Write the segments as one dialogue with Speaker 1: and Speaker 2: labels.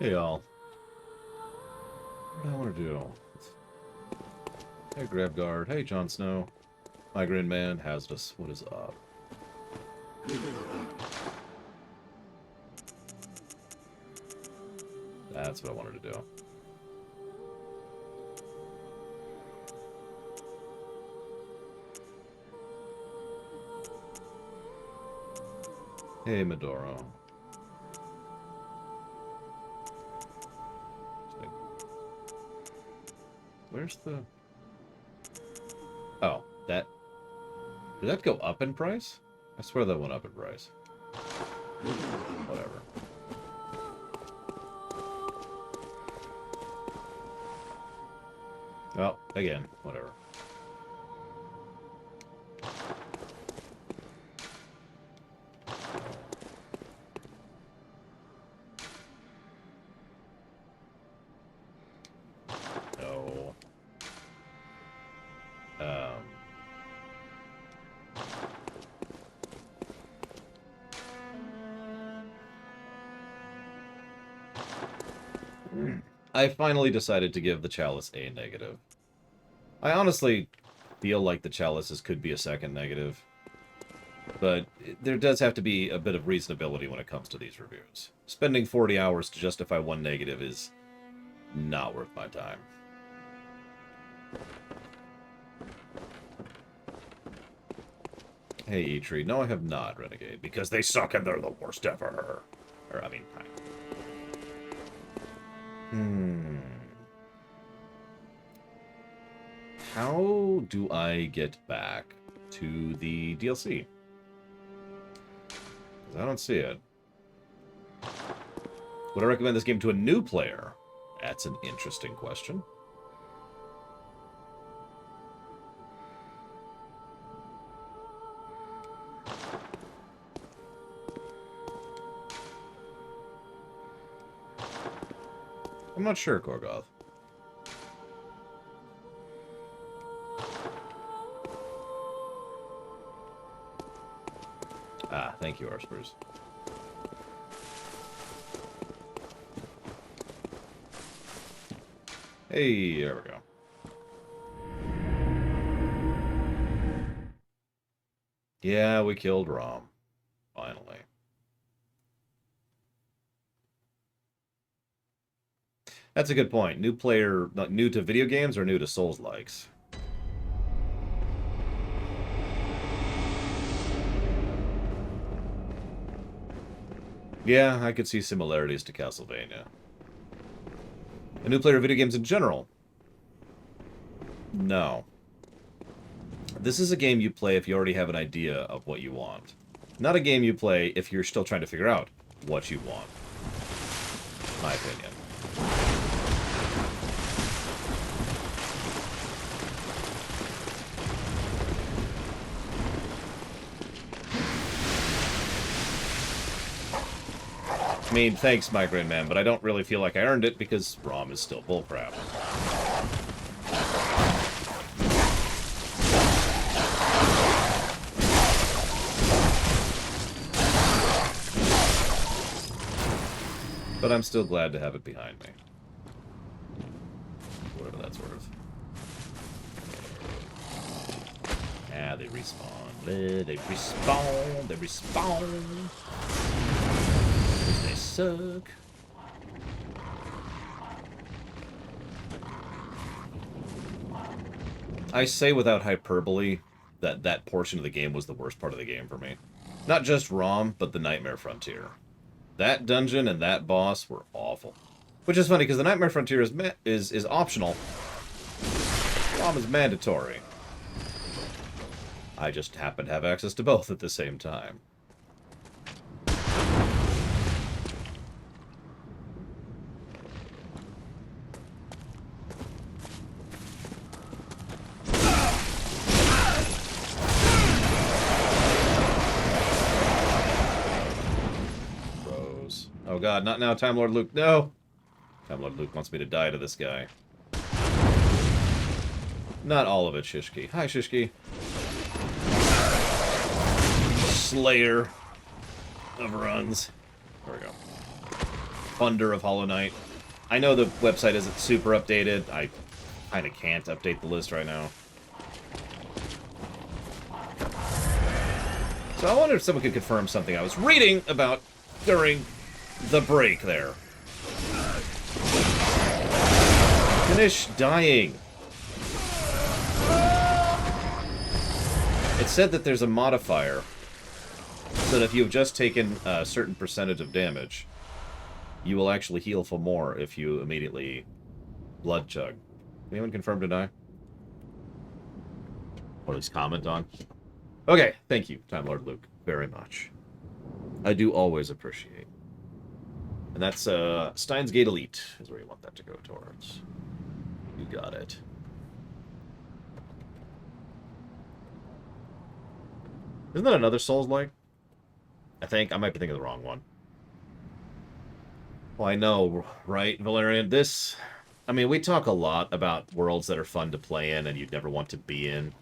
Speaker 1: Hey, y'all. What do I want to do? Hey, Grab Guard. Hey, Jon Snow. Migraine Man. Hazardous. What is up? That's what I wanted to do. Hey, Medoro. Where's the... Oh, that... Did that go up in price? I swear that went up in price. Whatever. Well, again, whatever. No. I finally decided to give the Chalice a negative. I honestly feel like the Chalices could be a second negative, but there does have to be a bit of reasonability when it comes to these reviews. Spending 40 hours to justify one negative is not worth my time. Hey, E-Tree. No, I have not, Renegade, because they suck and they're the worst ever. Or, I mean, hi. How do I get back to the DLC? Because I don't see it. Would I recommend this game to a new player? That's an interesting question. I'm not sure, Korgoth. Ah, thank you, Arspers. Hey, there we go. Yeah, we killed Rom. Finally. That's a good point. New player, new to video games or new to Souls-likes? Yeah, I could see similarities to Castlevania. A new player of video games in general? No. This is a game you play if you already have an idea of what you want. Not a game you play if you're still trying to figure out what you want. My opinion. I mean, thanks, Migraine Man, but I don't really feel like I earned it because ROM is still bullcrap. But I'm still glad to have it behind me. Whatever that's worth. Ah, they respawn. They respawn. They respawn. They suck. I say without hyperbole that that portion of the game was the worst part of the game for me. Not just ROM, but the Nightmare Frontier. That dungeon and that boss were awful. Which is funny, because the Nightmare Frontier is optional. ROM is mandatory. I just happen to have access to both at the same time. Oh god, not now, Time Lord Luke. No! Time Lord Luke wants me to die to this guy. Not all of it, Shishki. Hi, Shishki. Slayer of runs. There we go. funder of Hollow Knight. I know the website isn't super updated. I kind of can't update the list right now. So I wonder if someone could confirm something I was reading about during the break there. Finish dying. It said that there's a modifier so that if you've just taken a certain percentage of damage, you will actually heal for more if you immediately blood chug. Anyone confirm to die? Or at least comment on? Okay, thank you, Time Lord Luke, very much. I do always appreciate. And that's Steins Gate Elite is where you want that to go towards. You got it. Isn't that another Souls-like? I think. I might be thinking of the wrong one. Well, I know, right, Valerian? This... I mean, we talk a lot about worlds that are fun to play in and you'd never want to be in.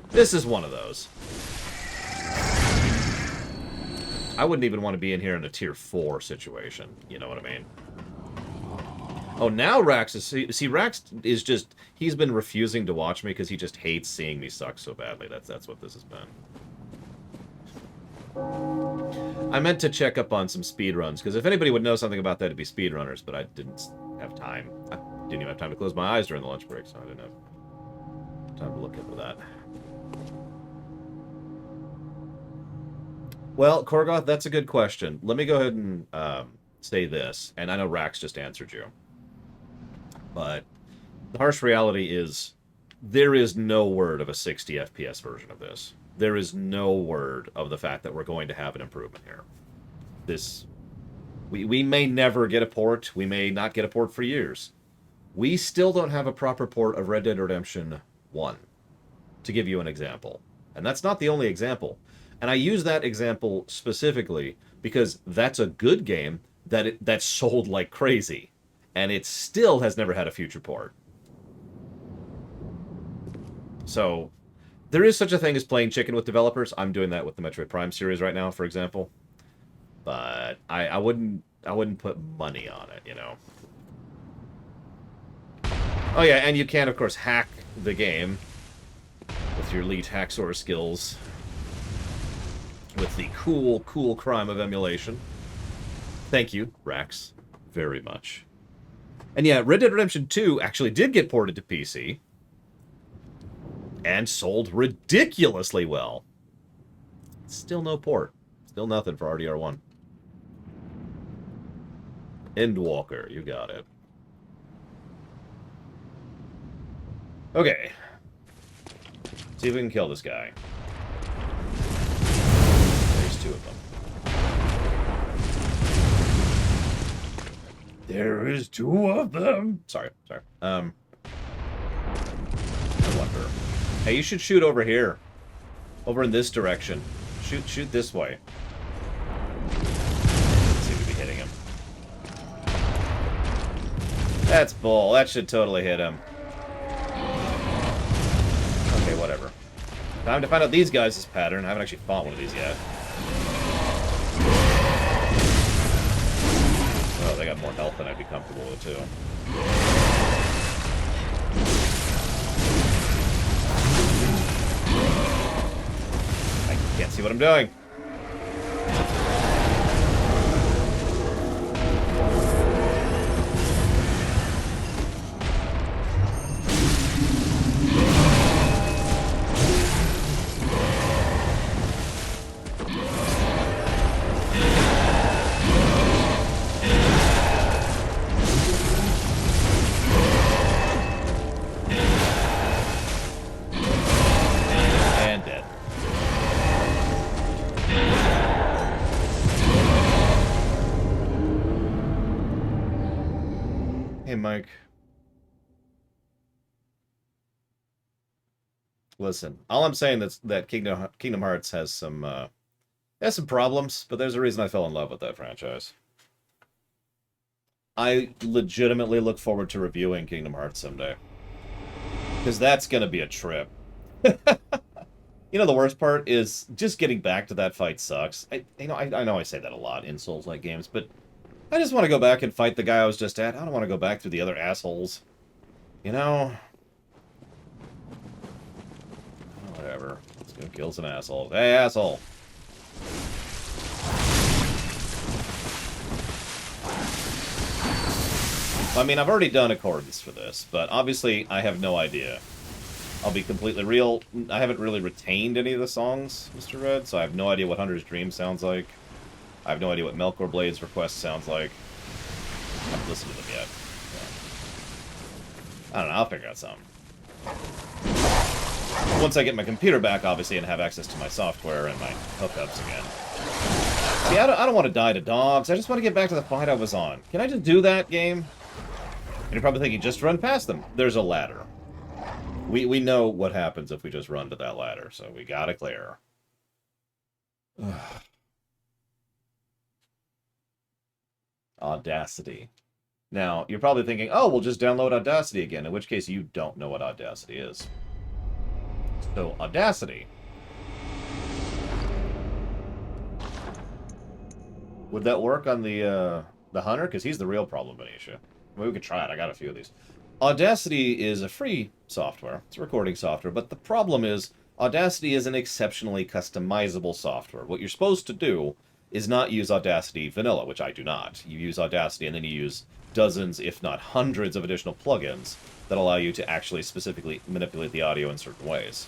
Speaker 1: This is one of those. I wouldn't even want to be in here in a tier 4 situation. You know what I mean? Oh, now Rax is... See, Rax is just... He's been refusing to watch me because he just hates seeing me suck so badly. That's what this has been. I meant to check up on some speedruns, because if anybody would know something about that, it'd be speedrunners, but I didn't have time. I didn't even have time to close my eyes during the lunch break, so I didn't have time to look into that. Well, Korgoth, that's a good question. Let me go ahead and say this, and I know Rax just answered you. But the harsh reality is there is no word of a 60 FPS version of this. There is no word of the fact that we're going to have an improvement here. We may never get a port. We may not get a port for years. We still don't have a proper port of Red Dead Redemption 1, to give you an example. And that's not the only example. And I use that example specifically because that's a good game that's sold like crazy. And it still has never had a future port. So... there is such a thing as playing chicken with developers. I'm doing that with the Metroid Prime series right now, for example. But I wouldn't put money on it, you know. Oh yeah, and you can, of course, hack the game with your elite hacksaw skills. With the cool crime of emulation. Thank you, Rax, very much. And yeah, Red Dead Redemption 2 actually did get ported to PC. And sold ridiculously well. Still no port. Still nothing for RDR1. Endwalker, you got it. Okay. See if we can kill this guy. There's 2 of them. There is 2 of them! Sorry. I wonder... Hey, you should shoot over here. Over in this direction. Shoot this way. Let's see if we can be hitting him. That's bull. That should totally hit him. Okay, whatever. Time to find out these guys' pattern. I haven't actually fought one of these yet. Oh, they got more health than I'd be comfortable with, too. Can't see what I'm doing. Mike. Listen, all I'm saying is that Kingdom Hearts has some problems, but there's a reason I fell in love with that franchise. I legitimately look forward to reviewing Kingdom Hearts someday. Because that's going to be a trip. You know, the worst part is just getting back to that fight sucks. I know I say that a lot in Souls-like games, but I just want to go back and fight the guy I was just at. I don't want to go back through the other assholes. You know? Whatever. Let's go kill some assholes. Hey, asshole! I mean, I've already done accordance for this, but obviously I have no idea. I'll be completely real. I haven't really retained any of the songs, Mr. Red, so I have no idea what Hunter's Dream sounds like. I have no idea what Melkor Blade's Request sounds like. I haven't listened to them yet. So. I don't know, I'll figure out something. Once I get my computer back, obviously, and have access to my software and my hookups again. See, I don't want to die to dogs. I just want to get back to the fight I was on. Can I just do that, game? And you're probably thinking, just run past them. There's a ladder. We know what happens if we just run to that ladder, so we gotta clear. Audacity. Now, you're probably thinking, oh, we'll just download Audacity again, in which case you don't know what Audacity is. So, Audacity. Would that work on the Hunter? Because he's the real problem, Benicia. I mean, we could try it. I got a few of these. Audacity is a free software. It's a recording software, but the problem is Audacity is an exceptionally customizable software. What you're supposed to do is not use Audacity vanilla, which I do not. You use Audacity and then you use dozens, if not hundreds, of additional plugins that allow you to actually specifically manipulate the audio in certain ways.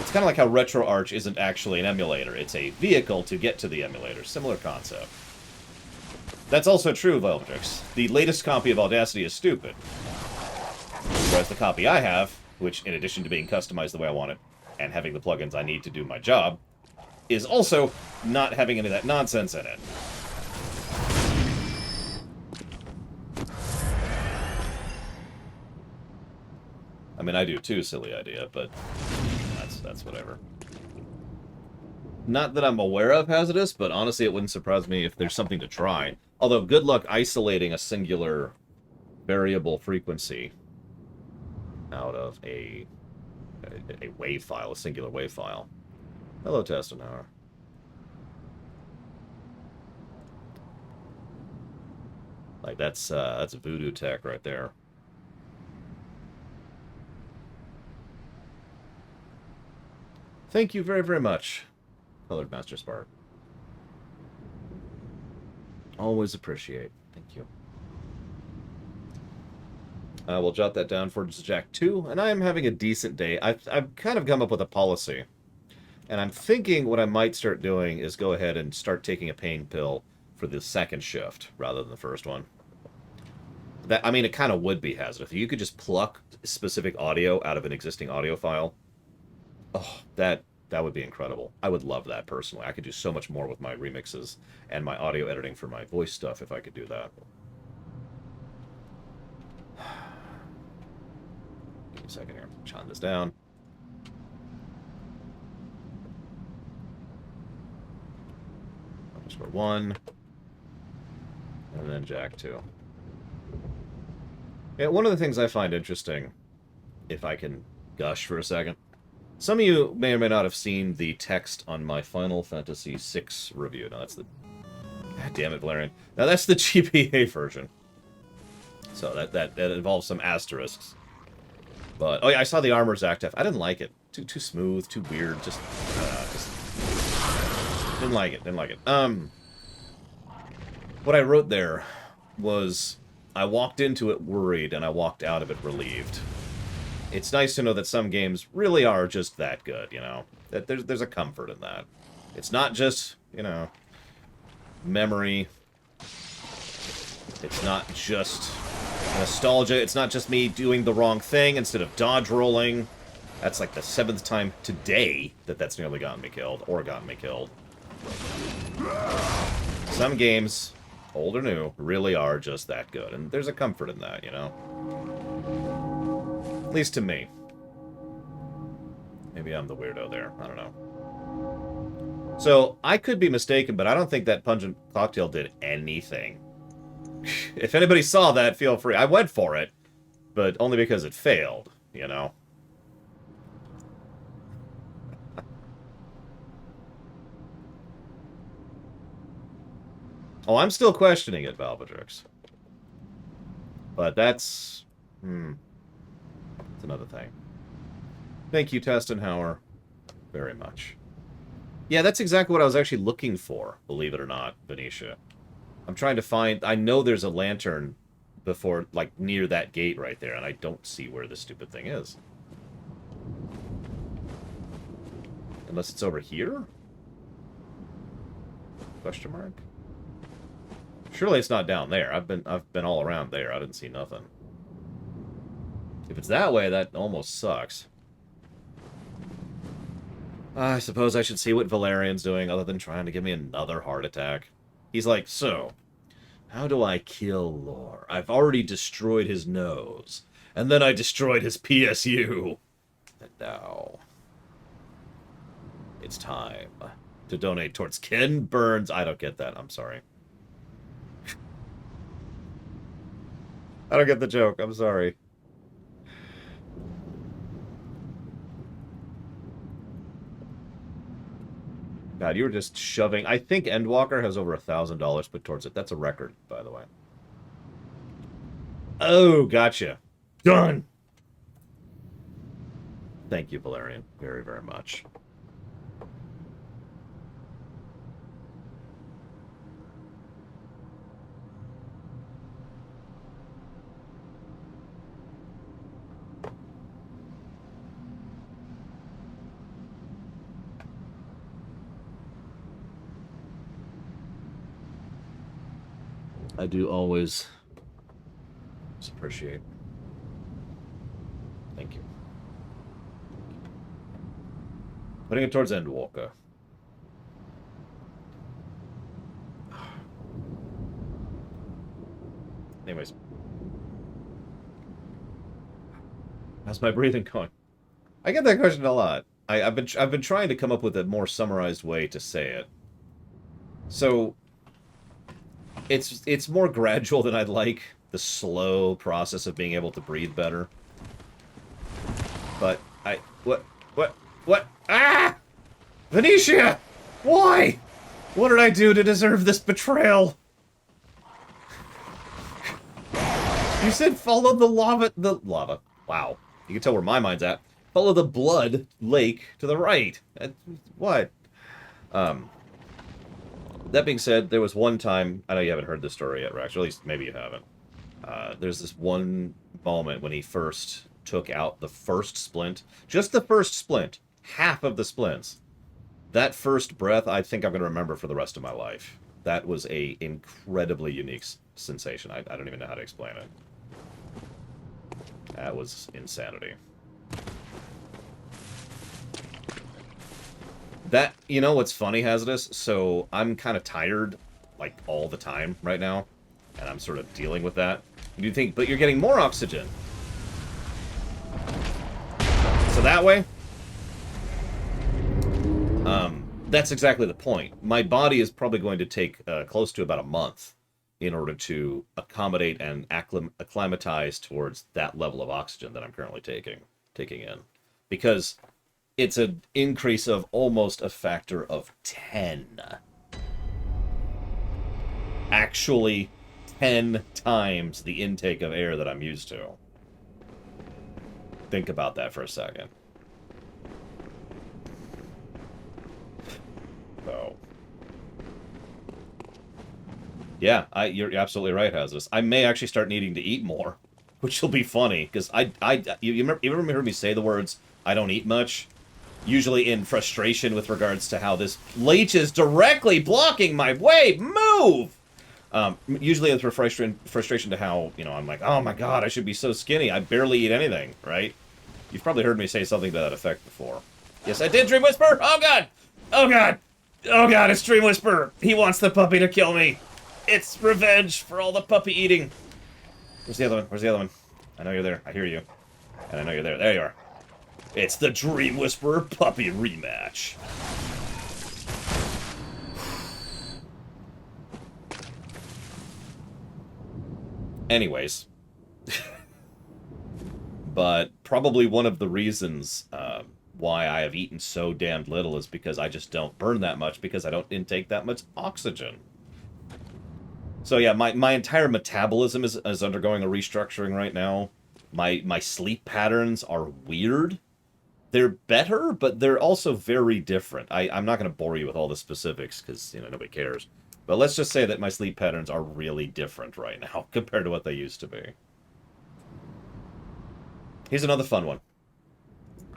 Speaker 1: It's kind of like how RetroArch isn't actually an emulator. It's a vehicle to get to the emulator. Similar concept. That's also true of Eldrix. The latest copy of Audacity is stupid. Whereas the copy I have, which in addition to being customized the way I want it, and having the plugins I need to do my job, is also not having any of that nonsense in it. I mean, I do too, silly idea, but that's whatever. Not that I'm aware of hazardous, but honestly it wouldn't surprise me if there's something to try. Although, good luck isolating a singular variable frequency out of a WAV file, a singular WAV file. Hello, Testenauer. Like, that's voodoo tech right there. Thank you very, very much, Colored Master Spark. Always appreciate. Thank you. We'll jot that down for Jack 2, and I am having a decent day. I've kind of come up with a policy, and I'm thinking what I might start doing is go ahead and start taking a pain pill for the second shift rather than the first one. I mean, it kind of would be hazardous. If you could just pluck specific audio out of an existing audio file, oh, that would be incredible. I would love that personally. I could do so much more with my remixes and my audio editing for my voice stuff if I could do that. Give me a second here. Chant this down. Underscore 1. And then Jack 2. Yeah, one of the things I find interesting, if I can gush for a second, some of you may or may not have seen the text on my Final Fantasy VI review. Now that's the... God damn it, Valerian. Now that's the GPA version. So that involves some asterisks. But, oh yeah, I saw the Armor's Active. I didn't like it. Too smooth, too weird, just didn't like it, What I wrote there was, I walked into it worried, and I walked out of it relieved. It's nice to know that some games really are just that good, you know? That there's a comfort in that. It's not just, you know, memory. It's not just nostalgia. It's not just me doing the wrong thing instead of dodge rolling. That's like the 7th time today that's nearly gotten me killed, or gotten me killed. Some games, old or new, really are just that good, and there's a comfort in that, you know? At least to me. Maybe I'm the weirdo there. I don't know. So, I could be mistaken, but I don't think that Pungent Cocktail did anything. If anybody saw that, feel free. I went for it, but only because it failed, you know? Oh, I'm still questioning it, Valvidrix. But that's... That's another thing. Thank you, Testenhauer, very much. Yeah, that's exactly what I was actually looking for, believe it or not, Venetia. I'm trying to find... I know there's a lantern before, like, near that gate right there, and I don't see where this stupid thing is. Unless it's over here? Question mark? Surely it's not down there. I've been all around there. I didn't see nothing. If it's that way, that almost sucks. I suppose I should see what Valerian's doing other than trying to give me another heart attack. He's like, so, how do I kill Lore? I've already destroyed his nose. And then I destroyed his PSU. And now... it's time to donate towards Ken Burns. I don't get that. I'm sorry. I don't get the joke. I'm sorry. God, you were just shoving... I think Endwalker has over $1,000 put towards it. That's a record, by the way. Oh, gotcha. Done! Thank you, Valerian, very, very much. I do always appreciate. Thank you. Putting it towards Endwalker. Anyways. How's my breathing going? I get that question a lot. I've been trying to come up with a more summarized way to say it. So it's more gradual than I'd like, the slow process of being able to breathe better. But what? Ah! Venetia! Why? What did I do to deserve this betrayal? You said follow the lava. Wow. You can tell where my mind's at. Follow the blood lake to the right. What? That being said, there was one time... I know you haven't heard this story yet, Rex, or at least maybe you haven't. There's this one moment when he first took out the first splint. Just the first splint. Half of the splints. That first breath, I think I'm going to remember for the rest of my life. That was a incredibly unique sensation. I don't even know how to explain it. That was insanity. That, you know what's funny, Hazardous? So, I'm kind of tired, like, all the time right now. And I'm sort of dealing with that. You think, but you're getting more oxygen. So that way... that's exactly the point. My body is probably going to take close to about a month in order to accommodate and acclimatize towards that level of oxygen that I'm currently taking in. Because it's an increase of almost a factor of 10. Actually, 10 times the intake of air that I'm used to. Think about that for a second. So, yeah, you're absolutely right, Hazardous. I may actually start needing to eat more, which will be funny, because you ever heard me say the words, I don't eat much? Usually in frustration with regards to how this leech is directly blocking my way. Move! Usually it's frustration to how, you know, I'm like, oh my god, I should be so skinny. I barely eat anything, right? You've probably heard me say something to that effect before. Yes, I did, Dream Whisper! Oh god! Oh god! Oh god, it's Dream Whisper! He wants the puppy to kill me! It's revenge for all the puppy eating! Where's the other one? Where's the other one? I know you're there. I hear you. And I know you're there. There you are. It's the Dream Whisperer puppy rematch. Anyways. But probably one of the reasons why I have eaten so damned little is because I just don't burn that much because I don't intake that much oxygen. So yeah, my entire metabolism is undergoing a restructuring right now. My sleep patterns are weird. They're better, but they're also very different. I'm not going to bore you with all the specifics because, nobody cares. But let's just say that my sleep patterns are really different right now compared to what they used to be. Here's another fun one.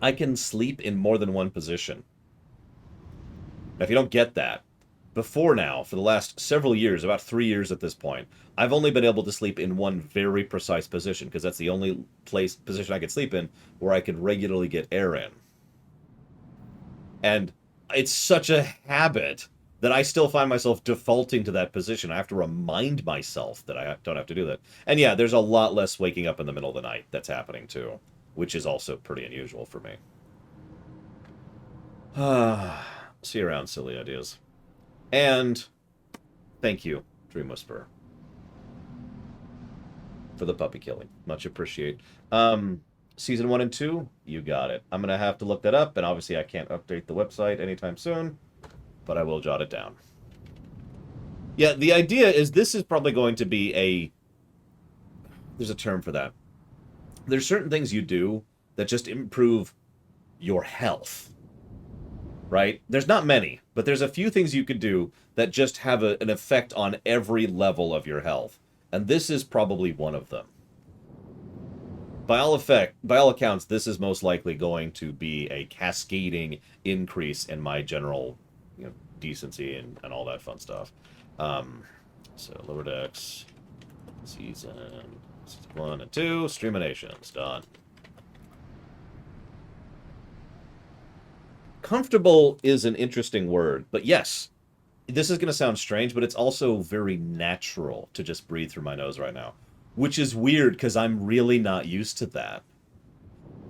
Speaker 1: I can sleep in more than one position. Now, if you don't get that, before now, for the last several years, about 3 years at this point, I've only been able to sleep in one very precise position because that's the only position I could sleep in where I could regularly get air in. And it's such a habit that I still find myself defaulting to that position. I have to remind myself that I don't have to do that. And yeah, there's a lot less waking up in the middle of the night that's happening too, which is also pretty unusual for me. See you around, silly ideas. And thank you, Dream Whisperer, for the puppy killing. Much appreciate. Season 1 and 2, you got it. I'm going to have to look that up, and obviously I can't update the website anytime soon, but I will jot it down. Yeah, the idea is this is probably going to be a... There's a term for that. There's certain things you do that just improve your health, right? There's not many, but there's a few things you could do that just have an effect on every level of your health, and this is probably one of them. By all accounts, this is most likely going to be a cascading increase in my general, decency and all that fun stuff. So Lower Decks, season 1 and 2, Streaminations, done. Comfortable is an interesting word, but yes, this is going to sound strange, but it's also very natural to just breathe through my nose right now. Which is weird, because I'm really not used to that.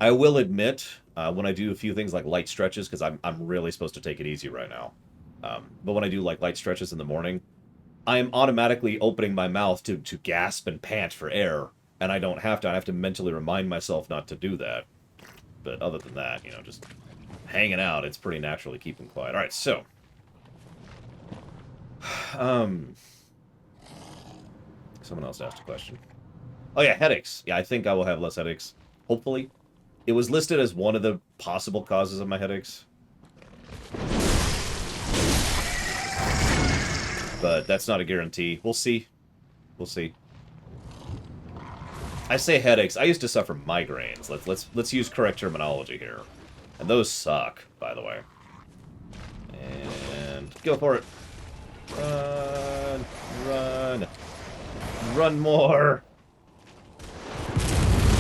Speaker 1: I will admit, when I do a few things like light stretches, because I'm really supposed to take it easy right now. But when I do like light stretches in the morning, I'm automatically opening my mouth to gasp and pant for air, and I don't have to. I have to mentally remind myself not to do that. But other than that, just hanging out, it's pretty natural to keep them quiet. All right, so... Someone else asked a question. Oh yeah, headaches. Yeah, I think I will have less headaches. Hopefully. It was listed as one of the possible causes of my headaches. But that's not a guarantee. We'll see. We'll see. I say headaches. I used to suffer migraines. Let's use correct terminology here. And those suck, by the way. And go for it. Run. Run. Run more.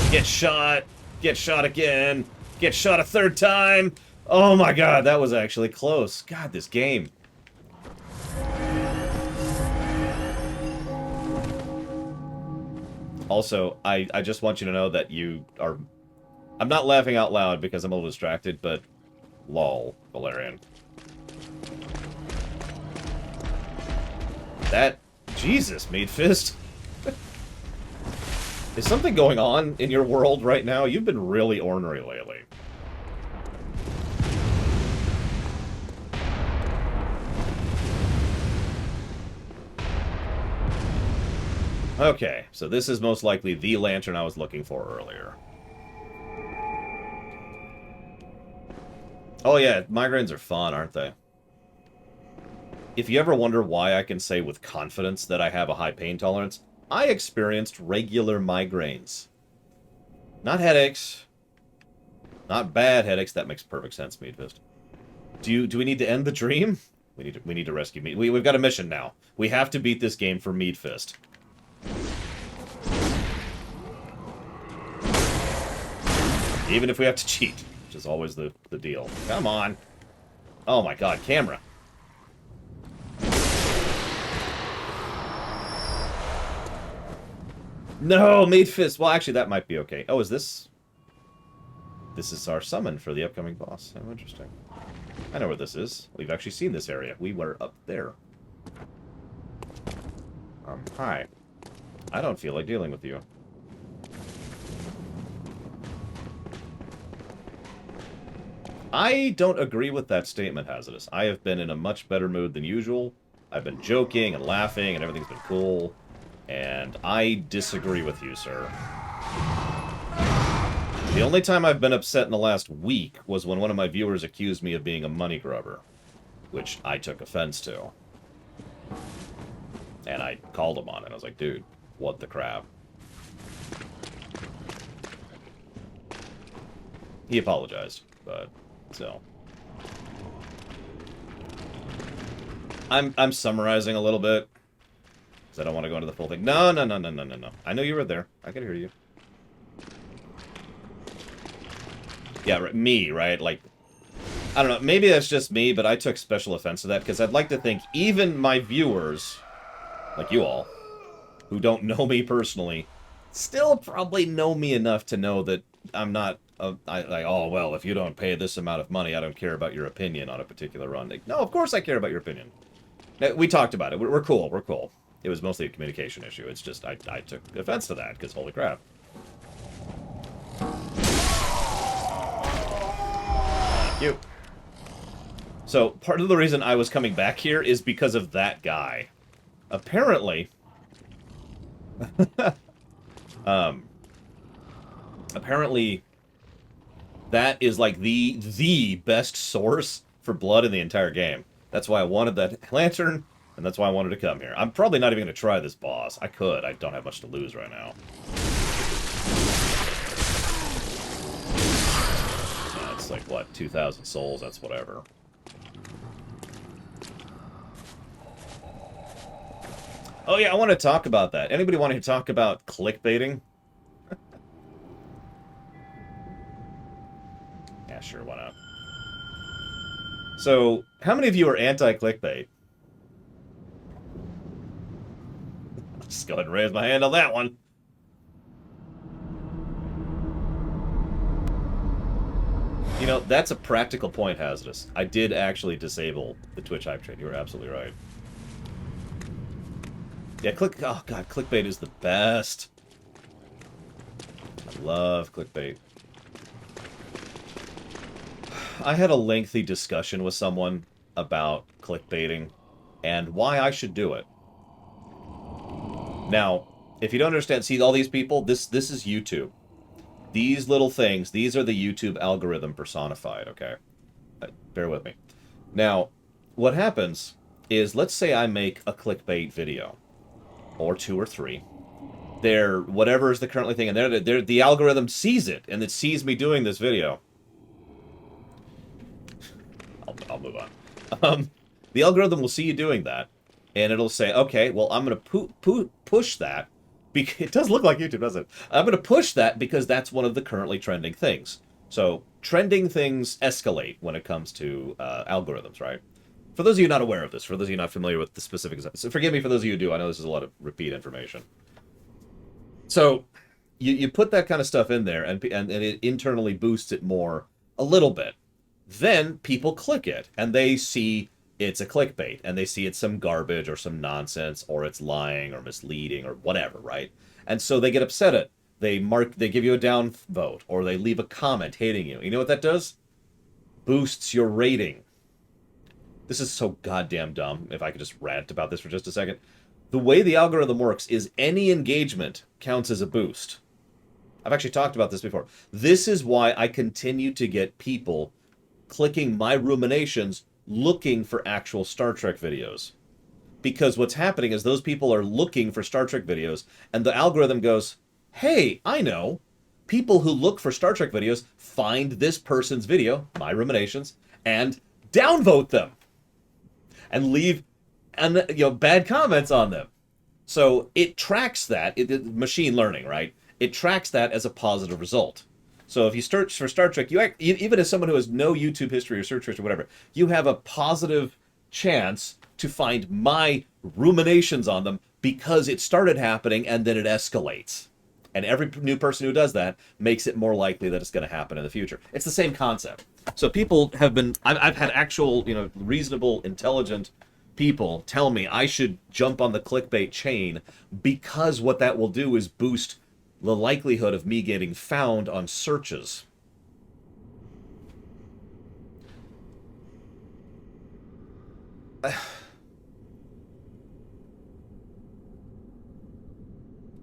Speaker 1: Get shot. Get shot again. Get shot a third time. Oh my god, that was actually close. God, this game. Also, I just want you to know that you are... I'm not laughing out loud because I'm a little distracted, but... lol, Valerian. That... Jesus, Meat Fist. Is something going on in your world right now? You've been really ornery lately. Okay, so this is most likely the lantern I was looking for earlier. Oh yeah, migraines are fun, aren't they? If you ever wonder why I can say with confidence that I have a high pain tolerance, I experienced regular migraines. Not headaches. Not bad headaches. That makes perfect sense, Meadfist. Do we need to end the dream? We need to rescue Mead. We've got a mission now. We have to beat this game for Meadfist. Even if we have to cheat, which is always the deal. Come on. Oh my god, camera. No, Meat Fist. Well, actually, that might be okay. Oh, is this... This is our summon for the upcoming boss. Oh, interesting. I know where this is. We've actually seen this area. We were up there. Hi. I don't feel like dealing with you. I don't agree with that statement, Hazardous. I have been in a much better mood than usual. I've been joking and laughing, and everything's been cool. And I disagree with you, sir. The only time I've been upset in the last week was when one of my viewers accused me of being a money grubber, which I took offense to. And I called him on it. I was like, dude, what the crap? He apologized, but still. I'm summarizing a little bit, because I don't want to go into the full thing. No. I know you were there. I could hear you. Yeah, right, me, right? Like, I don't know, maybe that's just me, but I took special offense to that, because I'd like to think even my viewers, like you all, who don't know me personally, still probably know me enough to know that I'm not, like, oh, well, if you don't pay this amount of money, I don't care about your opinion on a particular run. Like, no, of course I care about your opinion. We talked about it. We're cool. We're cool. It was mostly a communication issue. It's just, I took offense to that, because holy crap. Thank you. So, part of the reason I was coming back here is because of that guy. Apparently... apparently, that is like the best source for blood in the entire game. That's why I wanted that lantern, and that's why I wanted to come here. I'm probably not even going to try this boss. I could. I don't have much to lose right now. Yeah, it's like, what, 2,000 souls? That's whatever. Oh yeah, I want to talk about that. Anybody want to talk about clickbaiting? Yeah, sure, why not? So, how many of you are anti-clickbait? I'll just go ahead and raise my hand on that one. You know, that's a practical point, Hazardous. I did actually disable the Twitch hype train. You were absolutely right. Yeah, oh god, clickbait is the best. I love clickbait. I had a lengthy discussion with someone about clickbaiting and why I should do it. Now, if you don't understand, see all these people, this is YouTube. These little things, these are the YouTube algorithm personified, okay? Bear with me. Now, what happens is, let's say I make a clickbait video, or 2 or 3. They're, whatever is the currently thing, and the algorithm sees it, and it sees me doing this video. I'll move on. The algorithm will see you doing that, and it'll say, okay, well, I'm going to push that. It does look like YouTube, doesn't it? I'm going to push that because that's one of the currently trending things. So, trending things escalate when it comes to algorithms, right? For those of you not aware of this, for those of you not familiar with the specifics, so forgive me for those of you who do, I know this is a lot of repeat information. So, you put that kind of stuff in there, and it internally boosts it more a little bit. Then people click it, and they see it's a clickbait, and they see it's some garbage or some nonsense, or it's lying or misleading or whatever, right? And so they get upset at it. They give you a down vote, or they leave a comment hating you. You know what that does? Boosts your rating. This is so goddamn dumb, if I could just rant about this for just a second. The way the algorithm works is any engagement counts as a boost. I've actually talked about this before. This is why I continue to get people clicking my ruminations looking for actual Star Trek videos. Because what's happening is those people are looking for Star Trek videos, and the algorithm goes, hey, I know. People who look for Star Trek videos find this person's video, my ruminations, and downvote them. And leave bad comments on them. So it tracks that. Machine learning, right? It tracks that as a positive result. So if you search for Star Trek, even as someone who has no YouTube history or search history or whatever, you have a positive chance to find my ruminations on them because it started happening and then it escalates. And every new person who does that makes it more likely that it's going to happen in the future. It's the same concept. So people have been... I've had actual, reasonable, intelligent people tell me I should jump on the clickbait chain because what that will do is boost the likelihood of me getting found on searches.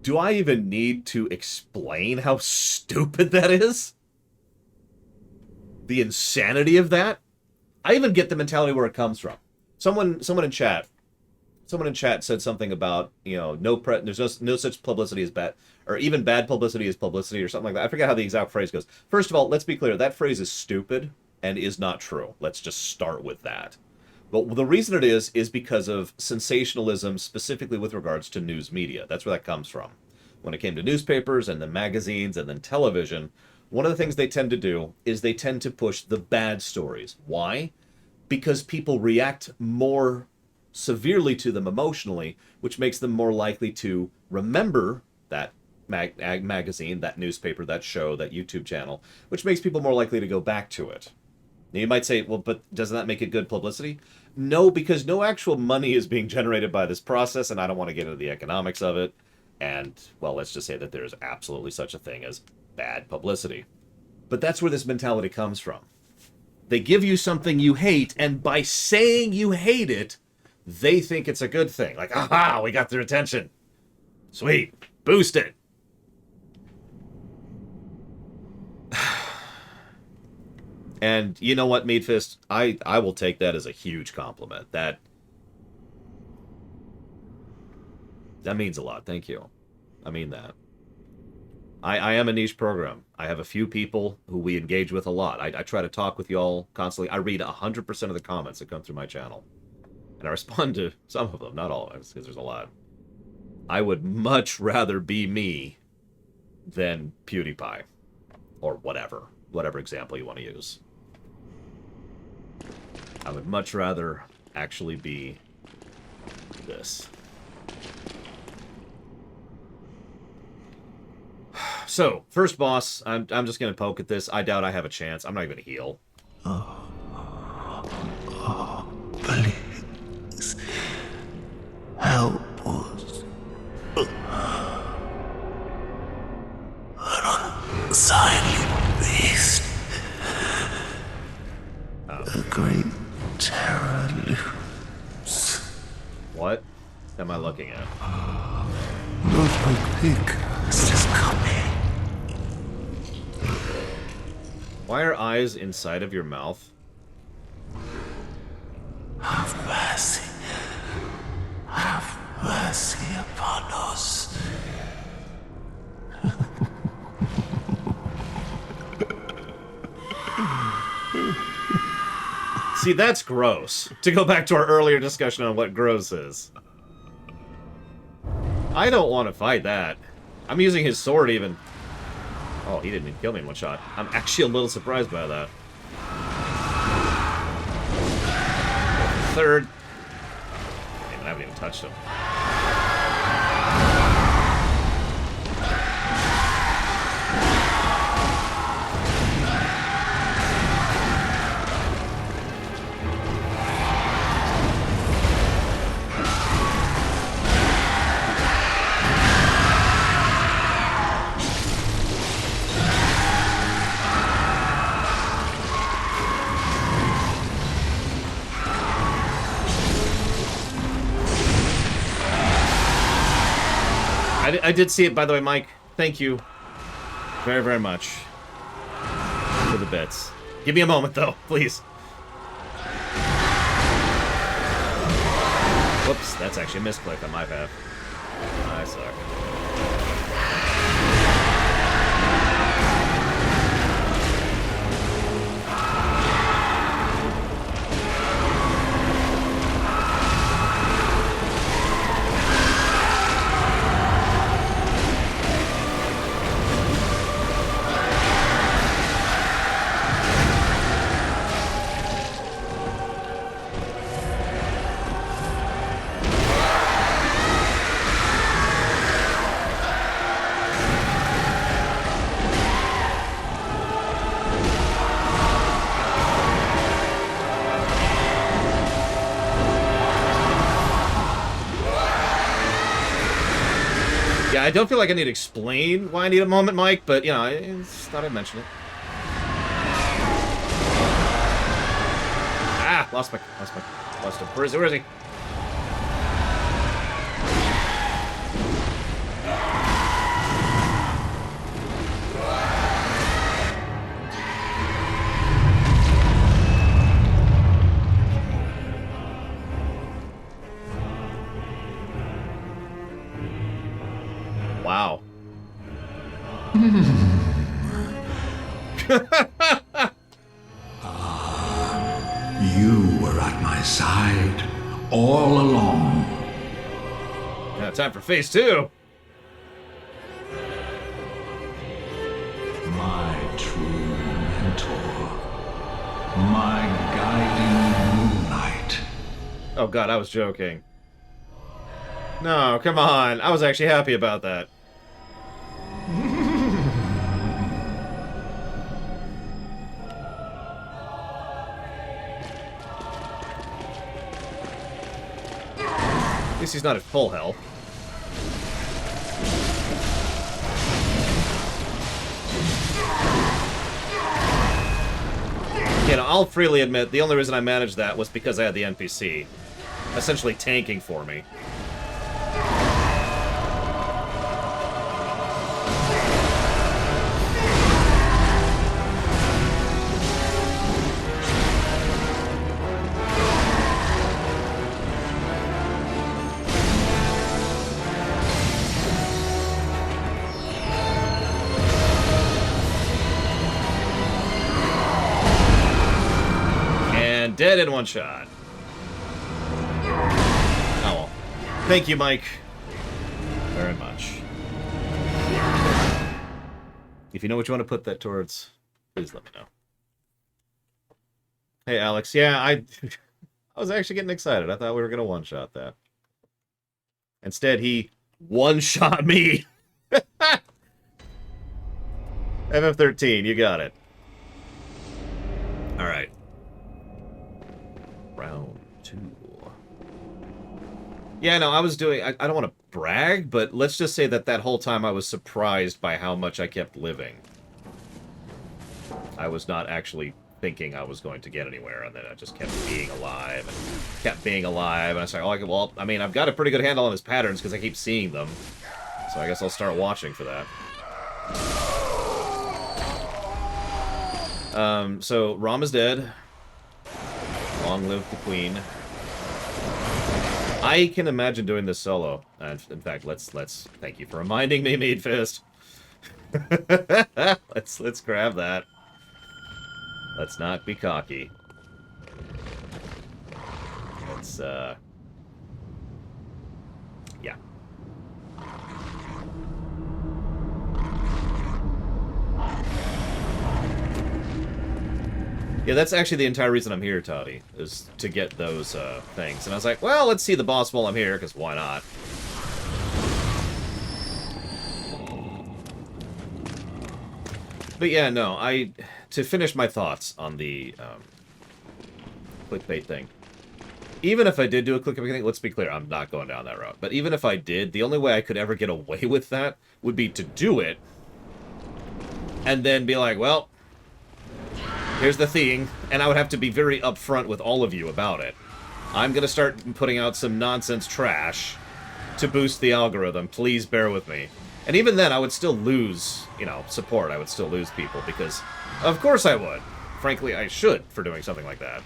Speaker 1: Do I even need to explain how stupid that is? The insanity of that? I even get the mentality where it comes from. Someone in chat said something about, you know, there's no such publicity as bad, or even bad publicity is publicity, or something like that. I forget how the exact phrase goes. First of all, let's be clear. That phrase is stupid and is not true. Let's just start with that. But the reason it is because of sensationalism, specifically with regards to news media. That's where that comes from. When it came to newspapers and then magazines and then television, one of the things they tend to do is they tend to push the bad stories. Why? Because people react more severely to them emotionally, which makes them more likely to remember that magazine, that newspaper, that show, that YouTube channel, which makes people more likely to go back to it. Now you might say, well, but doesn't that make it good publicity? No, because no actual money is being generated by this process, and I don't want to get into the economics of it. And, well, let's just say that there's absolutely such a thing as bad publicity. But that's where this mentality comes from. They give you something you hate, and by saying you hate it, they think it's a good thing. Like, aha, we got their attention. Sweet. Boost it. And you know what, Meatfist? I will take that as a huge compliment. That means a lot. Thank you. I mean that. I am a niche program. I have a few people who we engage with a lot. I try to talk with y'all constantly. I read 100% of the comments that come through my channel. And I respond to some of them, not all of them, because there's a lot. I would much rather be me than PewDiePie. Or whatever example you want to use. I would much rather actually be this. So, first boss, I'm just going to poke at this. I doubt I have a chance. I'm not even going to heal.
Speaker 2: Please. Help us. An unsightly beast. A great terror looms.
Speaker 1: What am I looking at?
Speaker 2: Not a pig is just coming.
Speaker 1: Why are eyes inside of your mouth?
Speaker 2: Have mercy. Have mercy upon us.
Speaker 1: See, that's gross. To go back to our earlier discussion on what gross is. I don't want to fight that. I'm using his sword even. Oh, he didn't even kill me in one shot. I'm actually a little surprised by that. Third. Damn, I haven't even touched him. I did see it, by the way, Mike. Thank you very, very much for the bits. Give me a moment, though, please. Whoops, that's actually a misclick on my path. I suck. I don't feel like I need to explain why I need a moment, Mike, but, you know, I just thought I'd mention it. Ah, lost him. Where is he?
Speaker 2: You were at my side all along.
Speaker 1: Now, time for phase 2.
Speaker 2: My true mentor. My guiding moonlight.
Speaker 1: Oh god, I was joking. No, come on. I was actually happy about that. At least he's not at full health. You know, I'll freely admit, the only reason I managed that was because I had the NPC essentially tanking for me. Dead in one shot. Oh well. Thank you, Mike. Very much. If you know what you want to put that towards, please let me know. Hey, Alex. Yeah, I was actually getting excited. I thought we were going to one-shot that. Instead, he one-shot me. FF13, you got it. All right. Round 2. Yeah, no, I was doing... I don't want to brag, but let's just say that whole time I was surprised by how much I kept living. I was not actually thinking I was going to get anywhere, and then I just kept being alive, and kept being alive, and I was like, oh, well, I mean, I've got a pretty good handle on his patterns because I keep seeing them, so I guess I'll start watching for that. So, Rom is dead. Long live the Queen. I can imagine doing this solo. In fact, let's thank you for reminding me, Meat Fist. let's grab that. Let's not be cocky. Let's yeah. Yeah, that's actually the entire reason I'm here, Toddy, is to get those things. And I was like, well, let's see the boss while I'm here, because why not? But yeah, no, to finish my thoughts on the clickbait thing. Even if I did do a clickbait thing, let's be clear, I'm not going down that route. But even if I did, the only way I could ever get away with that would be to do it, and then be like, well, here's the thing, and I would have to be very upfront with all of you about it. I'm going to start putting out some nonsense trash to boost the algorithm. Please bear with me. And even then, I would still lose, you know, support. I would still lose people, because of course I would. Frankly, I should for doing something like that.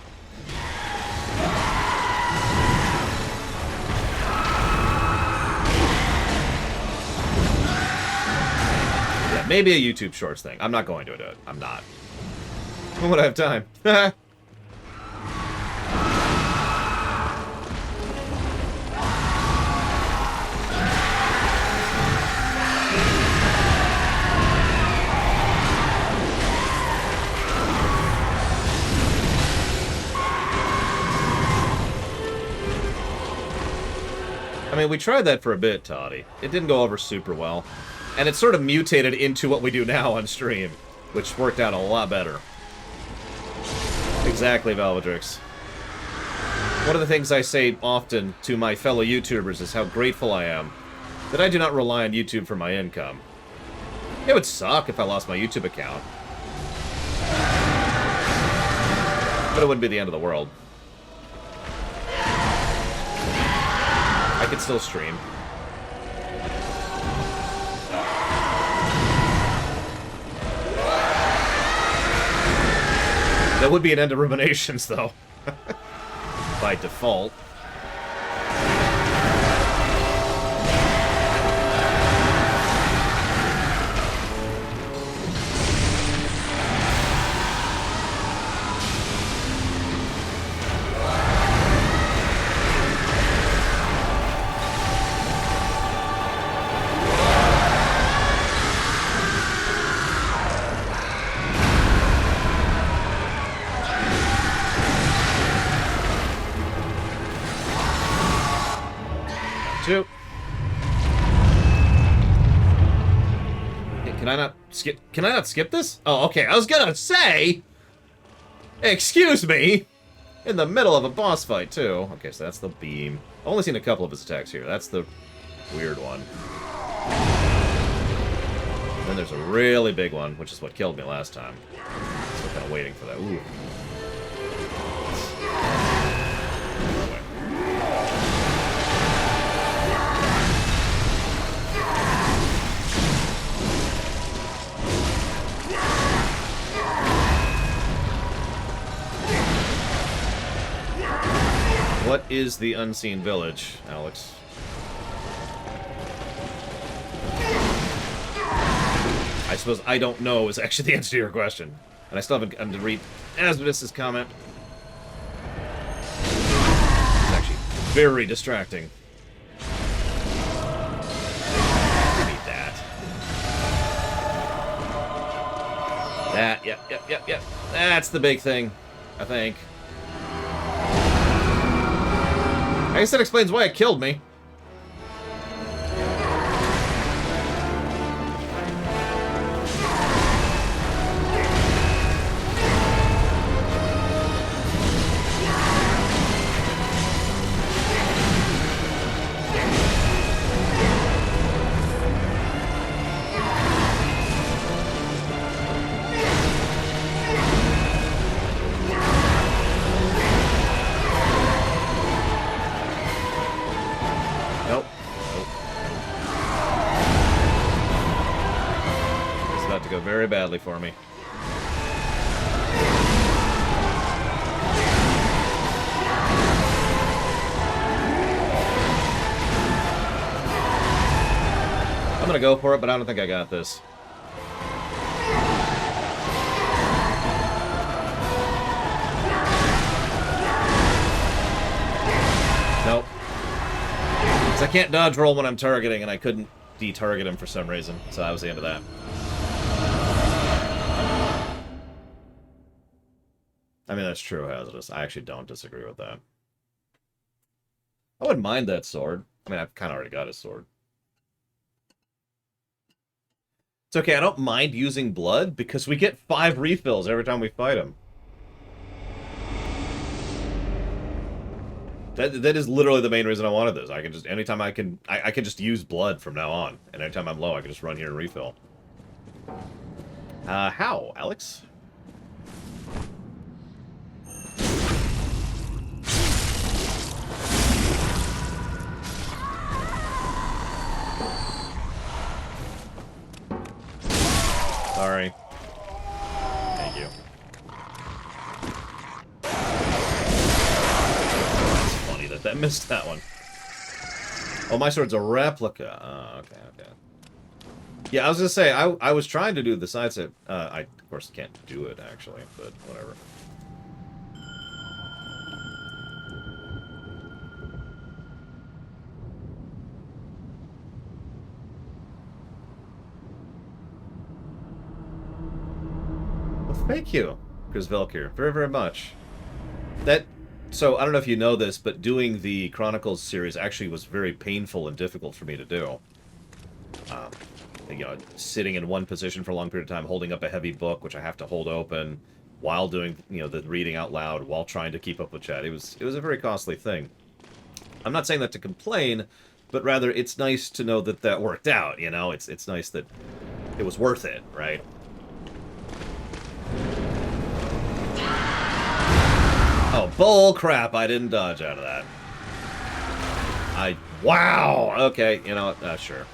Speaker 1: Yeah, maybe a YouTube Shorts thing. I'm not going to do it. I'm not. When would I have time? I mean, we tried that for a bit, Toddy. It didn't go over super well. And it sort of mutated into what we do now on stream, which worked out a lot better. Exactly, Valvedrix. One of the things I say often to my fellow YouTubers is how grateful I am that I do not rely on YouTube for my income. It would suck if I lost my YouTube account. But it wouldn't be the end of the world. I could still stream. That would be an end of ruminations, though. By default. Shoot. Hey, can I not skip? Can I not skip this? Oh, okay. I was gonna say. Excuse me. In the middle of a boss fight too. Okay, so that's the beam. I've only seen a couple of his attacks here. That's the weird one. Then there's a really big one, which is what killed me last time. Still kind of waiting for that. Ooh. What is the unseen village, Alex? I suppose I don't know is actually the answer to your question. And I still haven't gotten to read Asmodus' comment. It's actually very distracting. Give me that. That, yep. That's the big thing, I think. I guess that explains why it killed me. Very badly for me. I'm gonna go for it, but I don't think I got this. Nope. Because I can't dodge roll when I'm targeting, and I couldn't de-target him for some reason, so that was the end of that. I mean, that's true, Hazardous. I actually don't disagree with that. I wouldn't mind that sword. I mean, I've kind of already got his sword. It's okay, I don't mind using blood, because we get 5 refills every time we fight him. That is literally the main reason I wanted this. I can just, anytime I can just use blood from now on. And anytime I'm low, I can just run here and refill. How, Alex? Sorry. Thank you. That's funny that missed that one. Oh, my sword's a replica. Oh, okay. Yeah, I was gonna say, I was trying to do the side step. I, of course, can't do it, actually, but whatever. Thank you, Chris Velkir, very, very much. So, I don't know if you know this, but doing the Chronicles series actually was very painful and difficult for me to do. You know, sitting in one position for a long period of time, holding up a heavy book, which I have to hold open, while doing, you know, the reading out loud, while trying to keep up with chat. It was a very costly thing. I'm not saying that to complain, but rather it's nice to know that that worked out, you know? It's nice that it was worth it, right? Oh, bull crap, I didn't dodge out of that. Wow! Okay, you know what? Sure.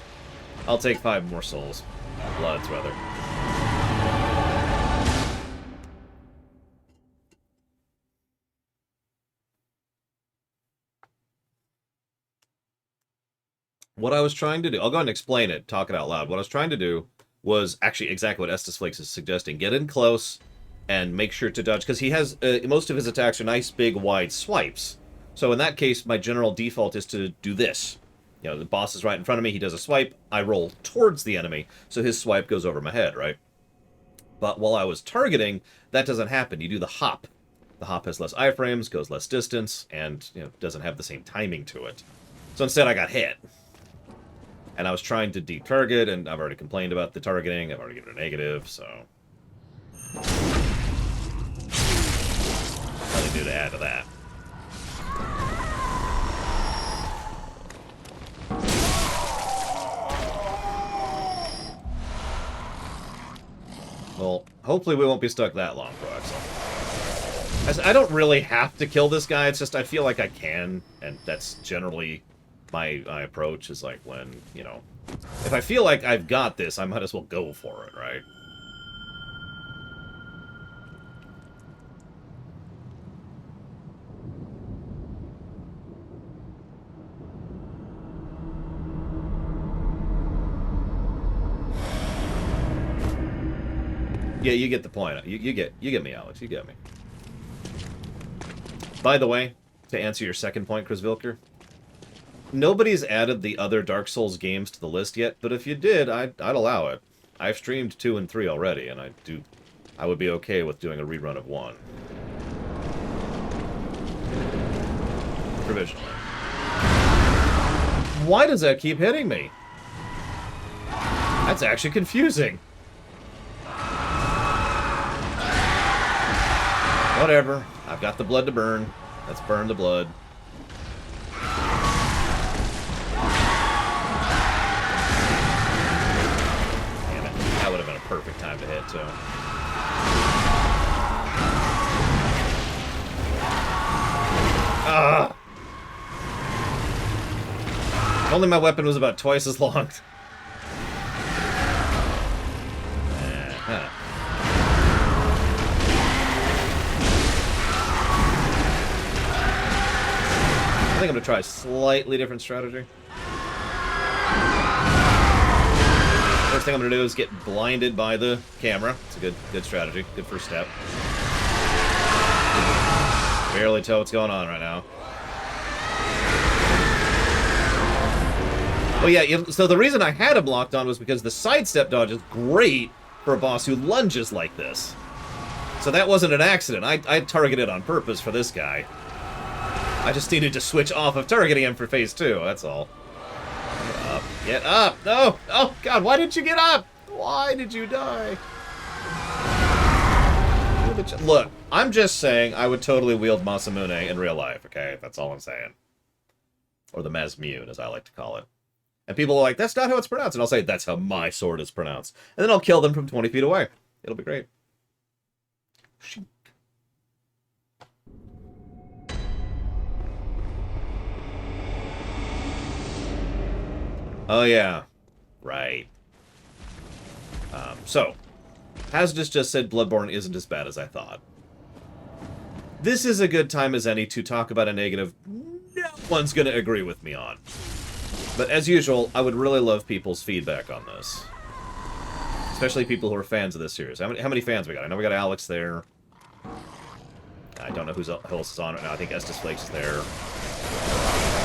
Speaker 1: I'll take 5 more souls. Bloods, rather. What I was trying to do... I'll go ahead and explain it, talk it out loud. What I was trying to do was actually exactly what Estus Flakes is suggesting. Get in close and make sure to dodge, because he has... most of his attacks are nice, big, wide swipes. So in that case, my general default is to do this. You know, the boss is right in front of me, he does a swipe, I roll towards the enemy, so his swipe goes over my head, right? But while I was targeting, that doesn't happen. You do the hop. The hop has less iframes, goes less distance, and, you know, doesn't have the same timing to it. So instead I got hit. And I was trying to detarget, and I've already complained about the targeting. I've already given a negative, so... nothing new to add to that. Well, hopefully we won't be stuck that long, Proaxel. I don't really have to kill this guy, it's just I feel like I can, and that's generally my approach, is like when, you know, if I feel like I've got this, I might as well go for it, right? Yeah, you get the point. You get me, Alex. You get me. By the way, to answer your second point, Chris Vilker, nobody's added the other Dark Souls games to the list yet, but if you did, I'd allow it. I've streamed 2 and 3 already, and I would be okay with doing a rerun of 1. Provisionally. Why does that keep hitting me? That's actually confusing. Whatever. I've got the blood to burn. Let's burn the blood. Damn it. That would have been a perfect time to hit, too. Ah! If only my weapon was about twice as long. I think I'm going to try a slightly different strategy. First thing I'm going to do is get blinded by the camera. It's a good strategy. Good first step. Barely tell what's going on right now. Oh yeah, so the reason I had him locked on was because the sidestep dodge is great for a boss who lunges like this. So that wasn't an accident. I targeted on purpose for this guy. I just needed to switch off of targeting him for phase 2, that's all. Get up. Get up! No! Oh, God, why didn't you get up? Why did you die? Look, I'm just saying I would totally wield Masamune in real life, okay? That's all I'm saying. Or the Mazmune, as I like to call it. And people are like, that's not how it's pronounced. And I'll say, that's how my sword is pronounced. And then I'll kill them from 20 feet away. It'll be great. Shoot. Oh, yeah. Right. So, Hazardous just said Bloodborne isn't as bad as I thought. This is a good time as any to talk about a negative no one's going to agree with me on. But as usual, I would really love people's feedback on this. Especially people who are fans of this series. How many fans we got? I know we got Alex there. I don't know who else is on right now. I think Estes Flakes is there.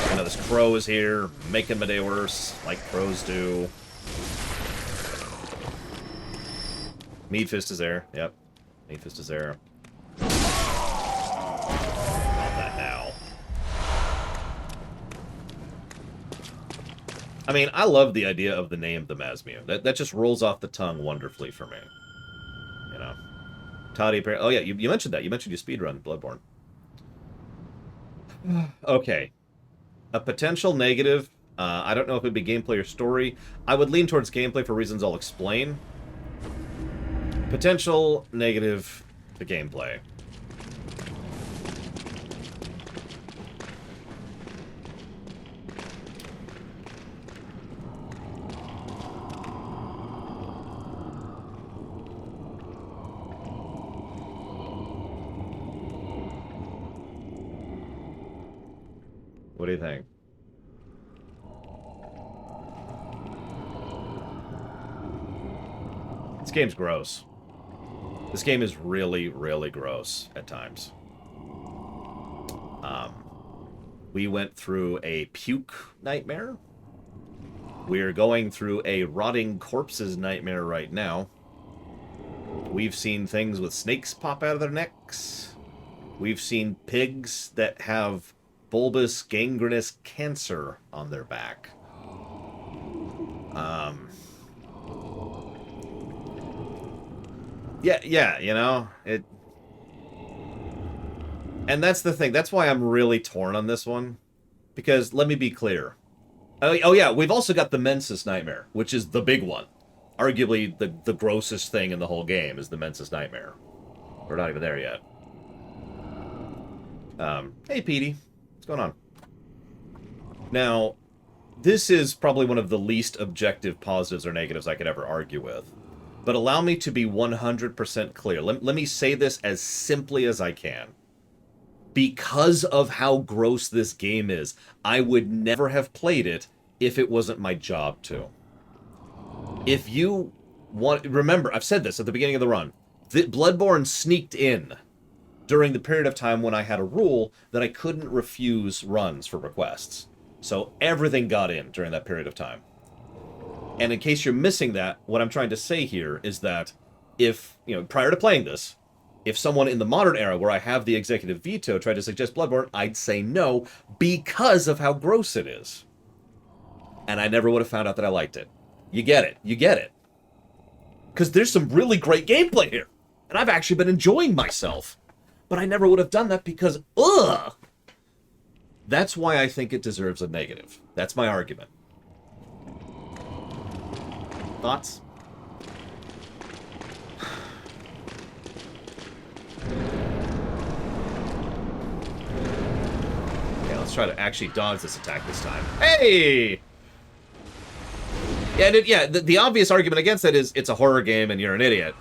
Speaker 1: I know this crow is here, making my day worse, like crows do. Meadfist is there. Yep. Meadfist is there. Not that now. I mean, I love the idea of the name the Mazmune. That just rolls off the tongue wonderfully for me. You know. Toddy, oh yeah, you mentioned that. You mentioned you speedrun Bloodborne. Okay. A potential negative, I don't know if it would be gameplay or story. I would lean towards gameplay for reasons I'll explain. Potential negative, the gameplay. What do you think? This game's gross. This game is really, really gross at times. We went through a puke nightmare. We're going through a rotting corpses nightmare right now. We've seen things with snakes pop out of their necks. We've seen pigs that have bulbous gangrenous cancer on their back. Yeah, you know, it... And that's the thing. That's why I'm really torn on this one. Because, let me be clear. Oh yeah, we've also got the Mensis Nightmare, which is the big one. Arguably, the grossest thing in the whole game is the Mensis Nightmare. We're not even there yet. Hey, Petey. What's going on? Now, this is probably one of the least objective positives or negatives I could ever argue with. But allow me to be 100% clear. Let me say this as simply as I can. Because of how gross this game is, I would never have played it if it wasn't my job to. If you want... Remember, I've said this at the beginning of the run. Bloodborne sneaked in during the period of time when I had a rule that I couldn't refuse runs for requests. So everything got in during that period of time. And in case you're missing that, what I'm trying to say here is that if, you know, prior to playing this, if someone in the modern era where I have the executive veto tried to suggest Bloodborne, I'd say no because of how gross it is. And I never would have found out that I liked it. You get it. You get it. Because there's some really great gameplay here. And I've actually been enjoying myself. But I never would have done that because, ugh! That's why I think it deserves a negative. That's my argument. Thoughts? Okay, let's try to actually dodge this attack this time. Hey! Yeah, the obvious argument against that is it's a horror game and you're an idiot.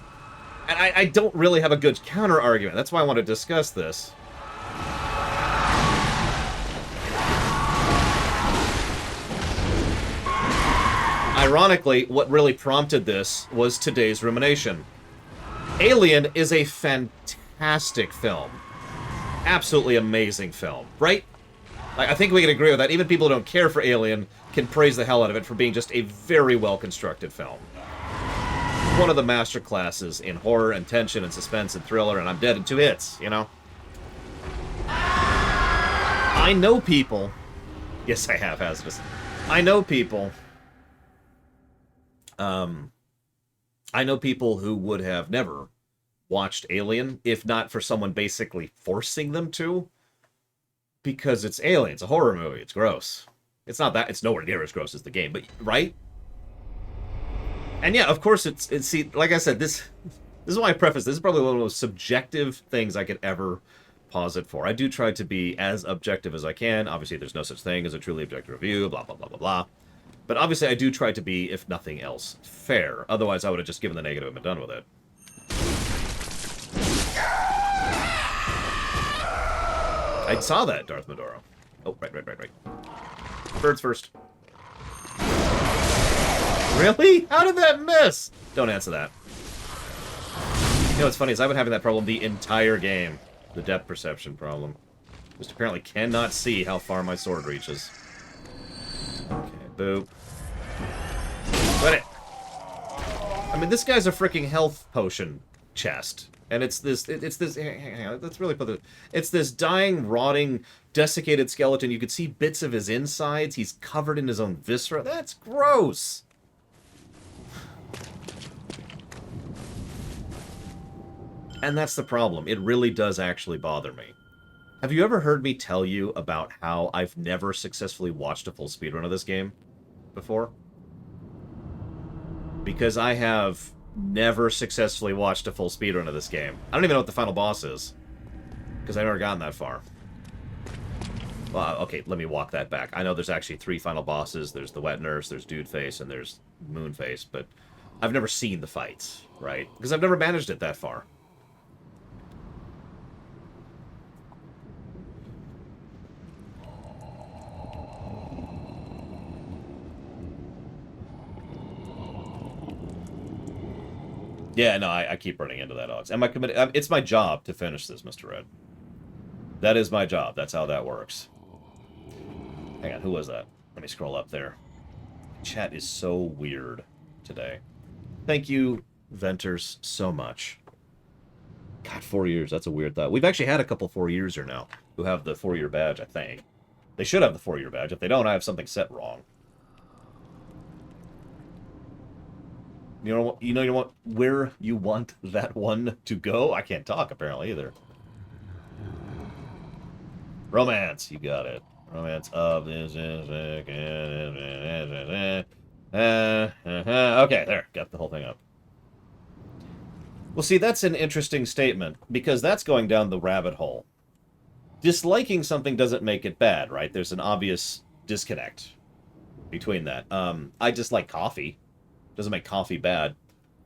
Speaker 1: And I don't really have a good counter-argument. That's why I want to discuss this. Ironically, what really prompted this was today's rumination. Alien is a fantastic film. Absolutely amazing film, right? I think we can agree with that. Even people who don't care for Alien can praise the hell out of it for being just a very well-constructed film. One of the masterclasses in horror and tension and suspense and thriller, and I'm dead in 2 hits, you know? I know people... Yes, I have, hazardous. I know people... I know people who would have never watched Alien, if not for someone basically forcing them to, because it's Alien, it's a horror movie, it's gross. It's not that, it's nowhere near as gross as the game, but, right? And yeah, of course, it's see, like I said, this is why I preface this is probably one of the most subjective things I could ever posit for. I do try to be as objective as I can. Obviously, there's no such thing as a truly objective review, blah, blah, blah, blah, blah. But obviously, I do try to be, if nothing else, fair. Otherwise, I would have just given the negative and been done with it. I saw that, Darth Maduro. Oh, right. Birds first. Really? How did that miss? Don't answer that. You know what's funny is I've been having that problem the entire game. The depth perception problem. Just apparently cannot see how far my sword reaches. Okay, boop. Quit it! I mean, this guy's a freaking health potion chest. And it's this, hang on, let's really put this, it's this dying, rotting, desiccated skeleton. You could see bits of his insides. He's covered in his own viscera. That's gross! And that's the problem. It really does actually bother me. Have you ever heard me tell you about how I've never successfully watched a full speedrun of this game before? Because I have never successfully watched a full speedrun of this game. I don't even know what the final boss is. Because I've never gotten that far. Well, okay, let me walk that back. I know there's actually 3 final bosses. There's the Wet Nurse, there's Dude Face, and there's Moon Face. But I've never seen the fights, right? Because I've never managed it that far. Yeah, no, I keep running into that, Ox. Am I committed? It's my job to finish this, Mr. Red. That is my job. That's how that works. Hang on, who was that? Let me scroll up there. Chat is so weird today. Thank you, Venters, so much. God, 4 years. That's a weird thought. We've actually had a couple 4 years here now who have the 4-year badge, I think. They should have the 4-year badge. If they don't, I have something set wrong. You know what? Where you want that one to go? I can't talk, apparently, either. Romance. You got it. Romance of this. Okay, there. Got the whole thing up. Well, see, that's an interesting statement, because that's going down the rabbit hole. Disliking something doesn't make it bad, right? There's an obvious disconnect between that. I dislike coffee. Doesn't make coffee bad.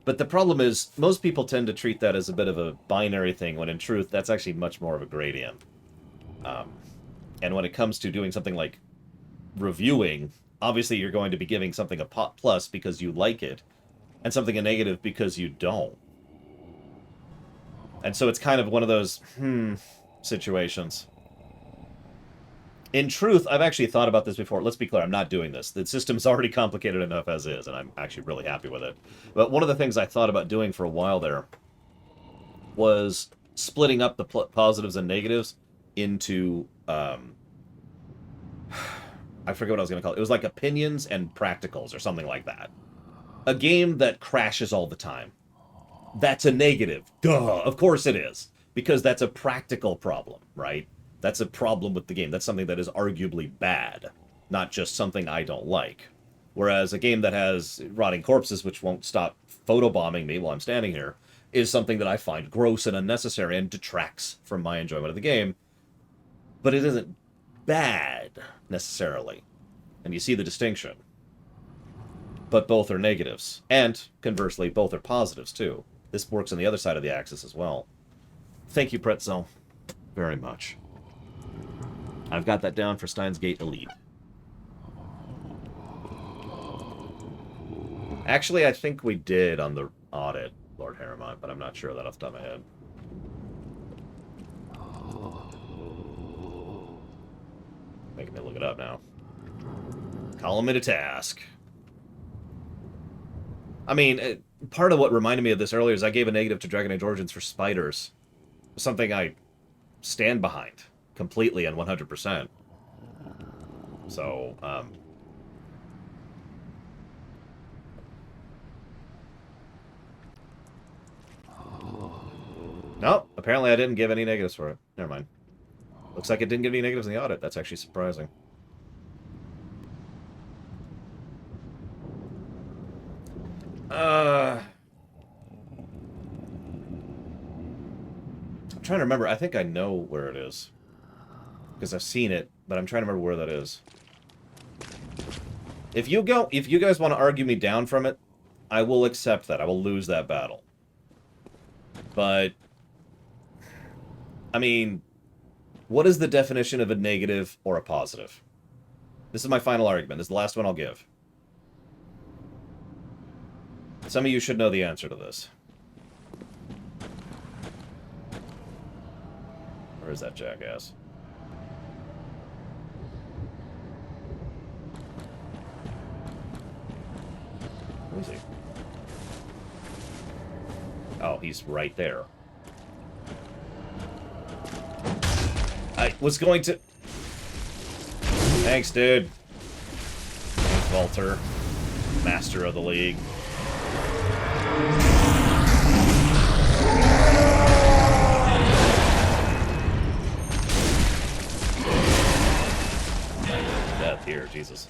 Speaker 1: But the problem is, most people tend to treat that as a bit of a binary thing, when in truth, that's actually much more of a gradient. And when it comes to doing something like reviewing, obviously you're going to be giving something a plus because you like it, and something a negative because you don't. And so it's kind of one of those, situations. In truth, I've actually thought about this before. Let's be clear, I'm not doing this. The system's already complicated enough as is, and I'm actually really happy with it. But one of the things I thought about doing for a while there was splitting up the positives and negatives into, I forget what I was going to call it. It was like opinions and practicals or something like that. A game that crashes all the time. That's a negative. Duh, of course it is. Because that's a practical problem, right? That's a problem with the game. That's something that is arguably bad, not just something I don't like. Whereas a game that has rotting corpses, which won't stop photobombing me while I'm standing here, is something that I find gross and unnecessary and detracts from my enjoyment of the game. But it isn't bad, necessarily. And you see the distinction. But both are negatives. And, conversely, both are positives, too. This works on the other side of the axis as well. Thank you, Pretzel, very much. I've got that down for Steins Gate Elite. Actually, I think we did on the audit, Lord Harriman, but I'm not sure of that off the top of my head. Making me look it up now. Call me to task. I mean, part of what reminded me of this earlier is I gave a negative to Dragon Age Origins for spiders. Something I stand behind completely and 100%. So, no, apparently I didn't give any negatives for it. Never mind. Looks like it didn't give any negatives in the audit. That's actually surprising. I'm trying to remember. I think I know where it is. Because I've seen it, but I'm trying to remember where that is. If you guys want to argue me down from it, I will accept that. I will lose that battle. But, I mean, what is the definition of a negative or a positive? This is my final argument. This is the last one I'll give. Some of you should know the answer to this. Where is that jackass? Where is he? Oh, he's right there. I was going to... Thanks, dude. Thanks, Walter. Master of the league. Death here, Jesus.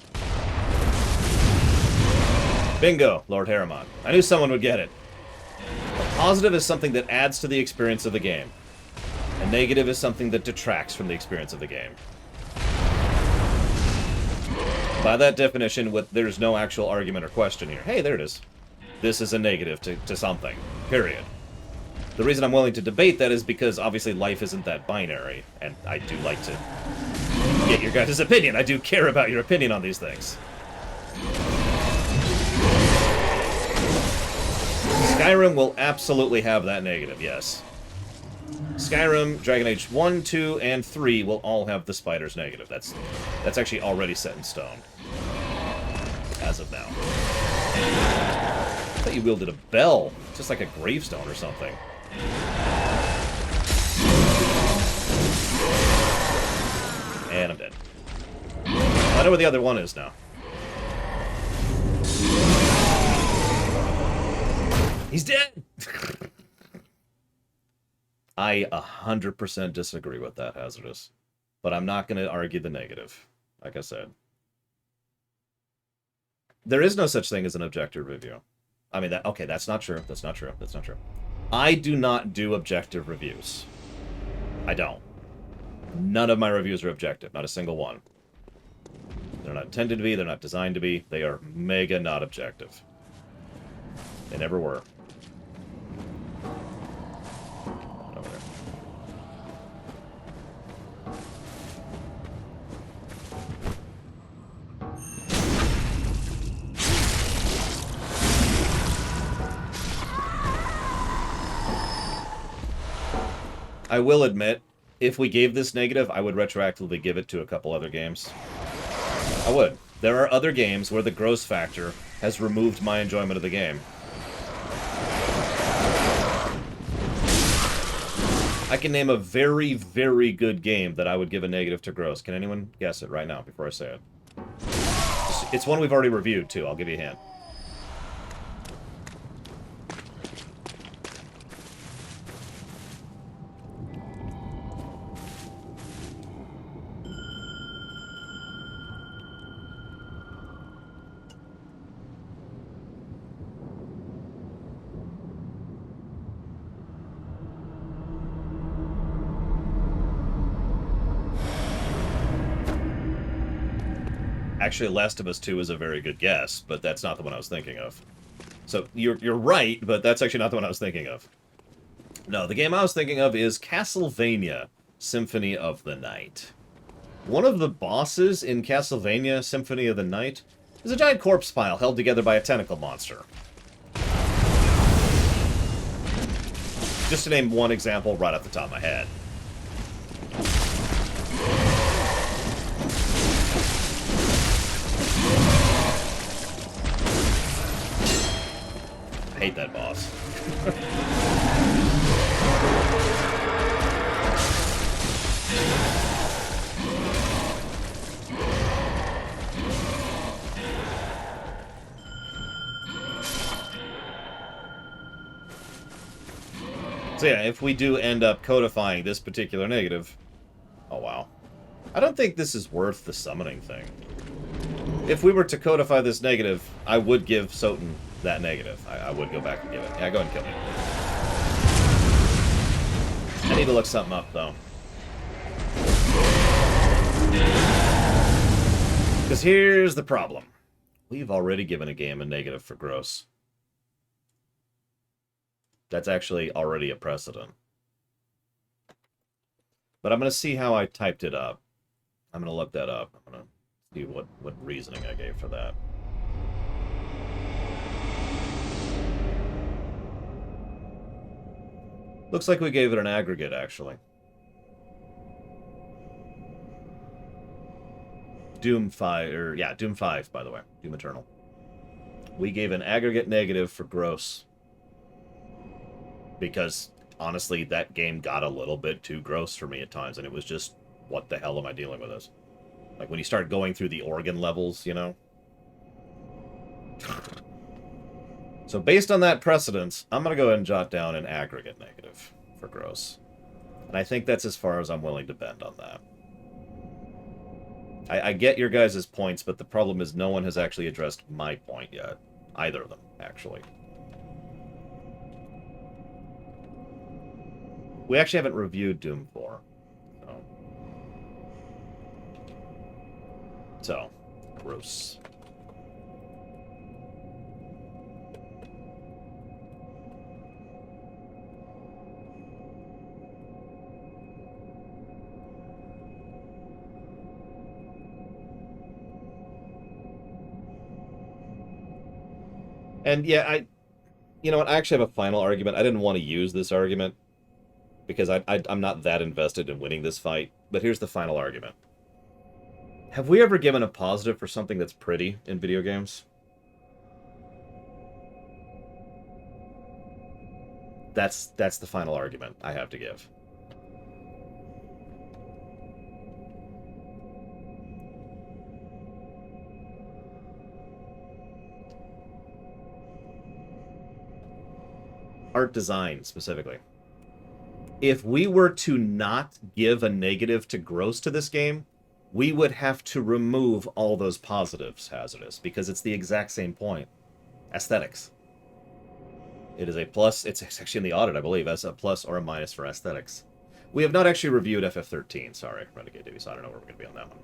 Speaker 1: Bingo, Lord Harriman. I knew someone would get it. A positive is something that adds to the experience of the game. A negative is something that detracts from the experience of the game. By that definition, there's no actual argument or question here. Hey, there it is. This is a negative to something. Period. The reason I'm willing to debate that is because, obviously, life isn't that binary. And I do like to get your guys' opinion. I do care about your opinion on these things. Skyrim will absolutely have that negative, yes. Skyrim, Dragon Age 1, 2, and 3 will all have the spider's negative. That's actually already set in stone. As of now. I thought you wielded a bell. Just like a gravestone or something. And I'm dead. know where the other one is now. He's dead! I 100% disagree with that, Hazardous. But I'm not going to argue the negative, like I said. There is no such thing as an objective review. I mean, okay, that's not true. That's not true. That's not true. I do not do objective reviews. I don't. None of my reviews are objective. Not a single one. They're not intended to be. They're not designed to be. They are mega not objective. They never were. Over there. I will admit, if we gave this negative, I would retroactively give it to a couple other games. I would. There are other games where the gross factor has removed my enjoyment of the game. I can name a very, very good game that I would give a negative to gross. Can anyone guess it right now before I say it? It's one we've already reviewed, too. I'll give you a hint. Actually, Last of Us 2 is a very good guess, but that's not the one I was thinking of. So, you're right, but that's actually not the one I was thinking of. No, the game I was thinking of is Castlevania Symphony of the Night. One of the bosses in Castlevania Symphony of the Night is a giant corpse pile held together by a tentacle monster. Just to name one example right off the top of my head. I hate that boss. So yeah, if we do end up codifying this particular negative... Oh wow. I don't think this is worth the summoning thing. If we were to codify this negative, I would give Soten that negative. I would go back and give it. Yeah, go ahead and kill me. I need to look something up, though. Because here's the problem. We've already given a game a negative for gross. That's actually already a precedent. But I'm going to see how I typed it up. I'm going to look that up. I'm going to see what reasoning I gave for that. Looks like we gave it an aggregate, actually. Doom 5, Doom 5, by the way. Doom Eternal. We gave an aggregate negative for gross. Because, honestly, that game got a little bit too gross for me at times, and it was just, what the hell am I dealing with this? Like, when you start going through the organ levels, you know? So, based on that precedence, I'm going to go ahead and jot down an aggregate negative for gross. And I think that's as far as I'm willing to bend on that. I get your guys' points, but the problem is no one has actually addressed my point yet. Either of them, actually. We actually haven't reviewed Doom 4. So, gross. And yeah, you know what, I actually have a final argument. I didn't want to use this argument because I'm not that invested in winning this fight, but here's the final argument. Have we ever given a positive for something that's pretty in video games? That's the final argument I have to give. art design specifically. If we were to not give a negative to gross to this game, we would have to remove all those positives, Hazardous, because it's the exact same point. Aesthetics. It is a plus. It's actually in the audit, I believe, as a plus or a minus for aesthetics. We have not actually reviewed FF13. Sorry, Renegade Davey, so I don't know where we're going to be on that one.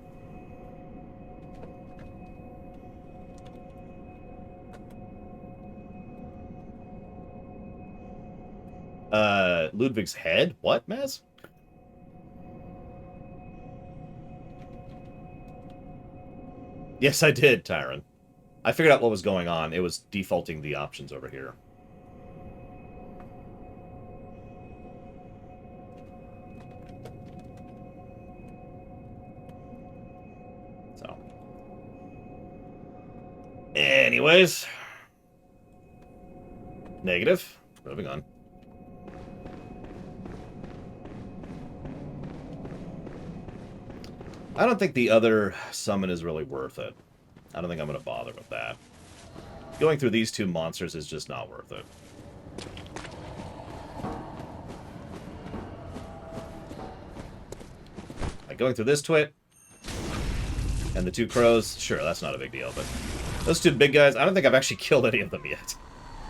Speaker 1: Ludwig's head? What, Maz? Yes, I did, Tyron. I figured out what was going on. It was defaulting the options over here. So. Anyways. Negative. Moving on. I don't think the other summon is really worth it. I don't think I'm going to bother with that. Going through these two monsters is just not worth it. Like going through this twit and the two crows, sure, that's not a big deal, but those two big guys, I don't think I've actually killed any of them yet.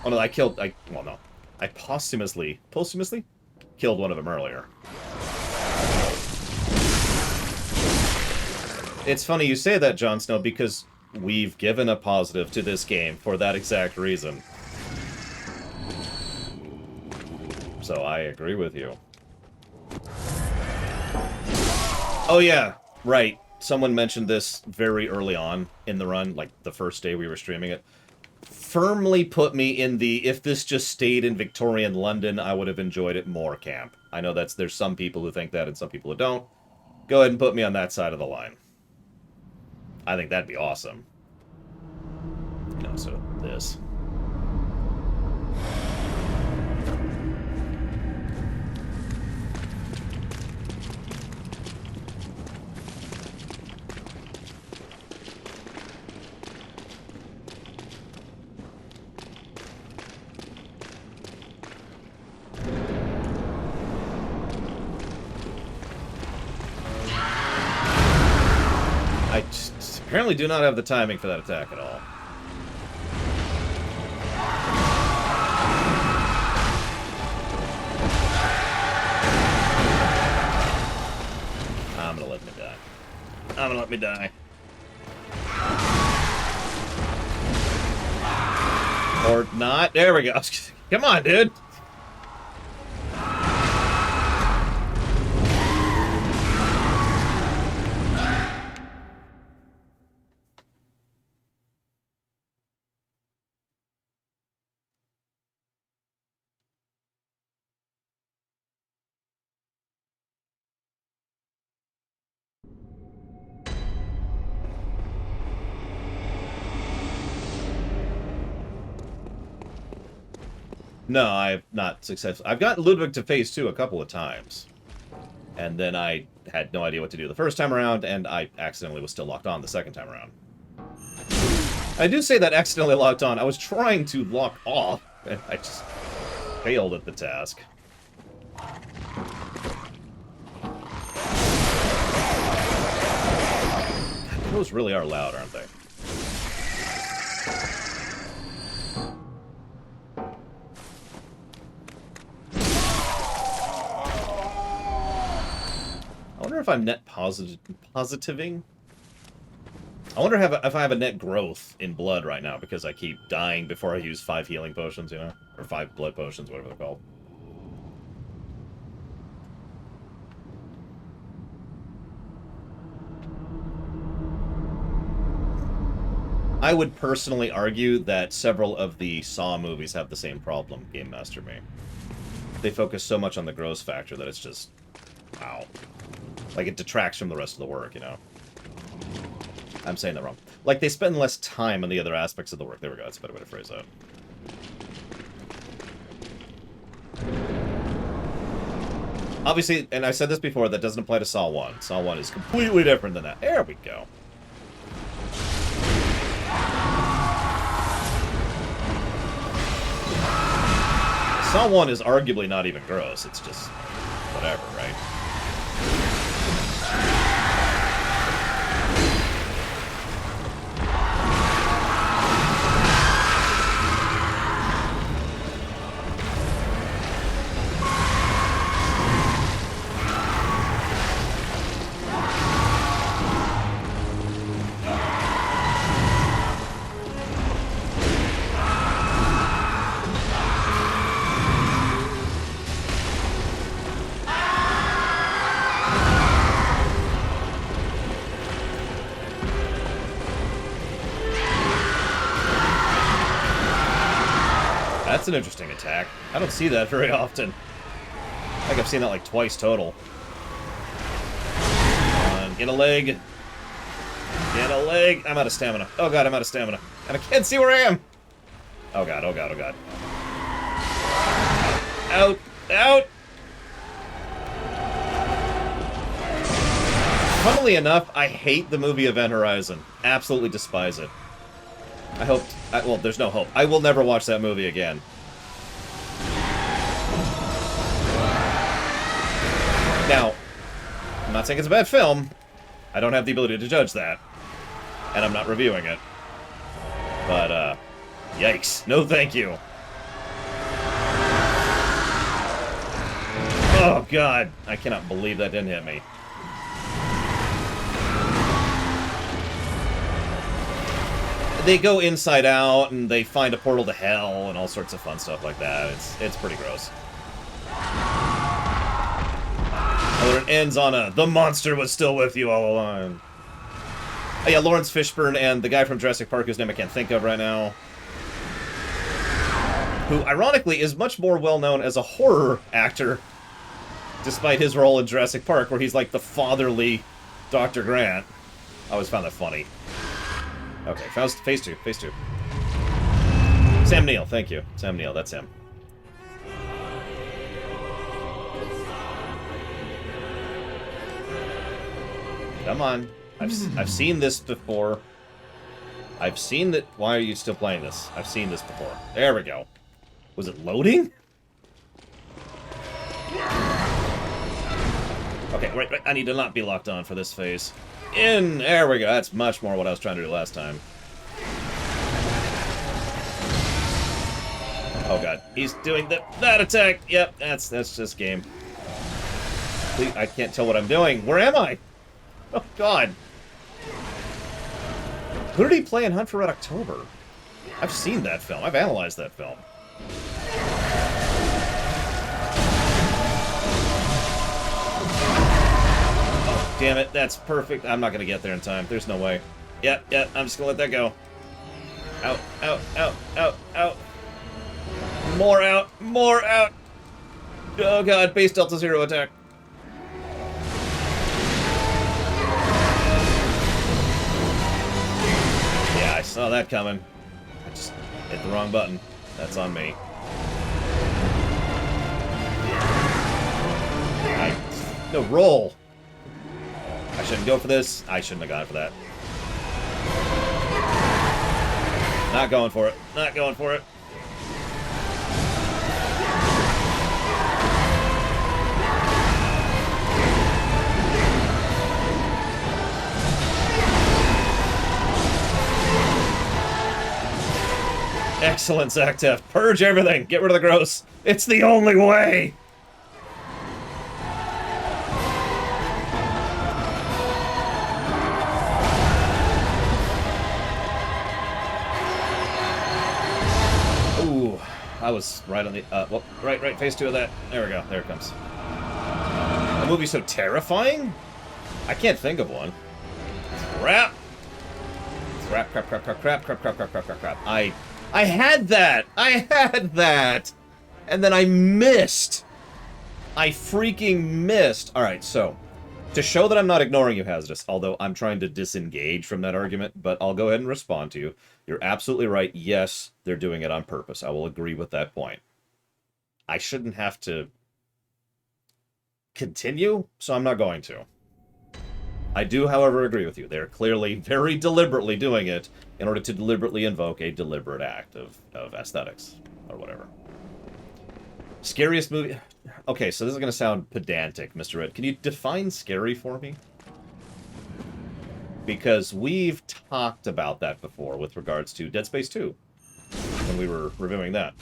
Speaker 1: Oh no, well no. I posthumously killed one of them earlier. It's funny you say that, Jon Snow, because we've given a positive to this game for that exact reason. So I agree with you. Oh yeah, right. Someone mentioned this very early on in the run, like the first day we were streaming it. Firmly put me in the, if this just stayed in Victorian London, I would have enjoyed it more camp. I know there's some people who think that and some people who don't. Go ahead and put me on that side of the line. I think that'd be awesome. You know, so this. I apparently do not have the timing for that attack at all. I'm gonna let me die. I'm gonna let me die. Or not. There we go. Come on, dude. No, I've not successfully. I've gotten Ludwig to phase 2 a couple of times. And then I had no idea what to do the first time around, and I accidentally was still locked on the second time around. I do say that accidentally locked on. I was trying to lock off, and I just failed at the task. Those really are loud, aren't they? I wonder if I'm net positiving. I wonder if I have a net growth in blood right now because I keep dying before I use 5 healing potions, you know? Or 5 blood potions, whatever they're called. I would personally argue that several of the Saw movies have the same problem, Game Master me. They focus so much on the gross factor that it's just... wow. Like, it detracts from the rest of the work, you know? I'm saying that wrong. Like, they spend less time on the other aspects of the work. There we go, that's a better way to phrase that. Obviously, and I said this before, that doesn't apply to Saw 1. Saw 1 is completely different than that. There we go. Saw 1 is arguably not even gross. It's just whatever, right? That's an interesting attack. I don't see that very often. I think I've seen that like twice total. Come on, get a leg. Get a leg. I'm out of stamina. Oh god, I'm out of stamina. And I can't see where I am. Oh god, oh god, oh god. Out! Out! Funnily enough, I hate the movie Event Horizon. Absolutely despise it. I hope... well, there's no hope. I will never watch that movie again. Now, I'm not saying it's a bad film. I don't have the ability to judge that. And I'm not reviewing it. But, yikes. No thank you. Oh, God. I cannot believe that didn't hit me. They go inside out, and they find a portal to hell, and all sorts of fun stuff like that. It's pretty gross. Oh, it ends on a, the monster was still with you all along. Oh yeah, Lawrence Fishburne and the guy from Jurassic Park, whose name I can't think of right now, who, ironically, is much more well-known as a horror actor, despite his role in Jurassic Park, where he's like the fatherly Dr. Grant. I always found that funny. Okay, phase two. Sam Neill, thank you. Sam Neill, that's him. Come on. I've seen this before. I've seen that. Why are you still playing this? I've seen this before. There we go. Was it loading? Okay, right. I need to not be locked on for this phase. In! There we go. That's much more what I was trying to do last time. Oh god. He's doing that attack! Yep, that's just game. Please, I can't tell what I'm doing. Where am I? Oh god. Who did he play in Hunt for Red October? I've seen that film. I've analyzed that film. Damn it, that's perfect. I'm not gonna get there in time. There's no way. Yep, I'm just gonna let that go. Out. More out. Oh god, base Delta Zero attack. Yeah, I saw that coming. I just hit the wrong button. That's on me. No, roll! I shouldn't go for this. I shouldn't have gone for that. Not going for it. Not going for it. Excellent, Zactef. Purge everything. Get rid of the gross. It's the only way. I was right on the, well, right, phase 2 of that. There we go, there it comes. A movie so terrifying? I can't think of one. Crap! Crap. I had that! And then I missed! I freaking missed! Alright, so, to show that I'm not ignoring you, Hazardous, although I'm trying to disengage from that argument, but I'll go ahead and respond to you. You're absolutely right. Yes, they're doing it on purpose. I will agree with that point. I shouldn't have to continue, so I'm not going to. I do, however, agree with you. They're clearly, very deliberately doing it in order to deliberately invoke a deliberate act of aesthetics, or whatever. Scariest movie... Okay, so this is going to sound pedantic, Mr. Red. Can you define scary for me? Because we've talked about that before with regards to Dead Space 2, when we were reviewing that.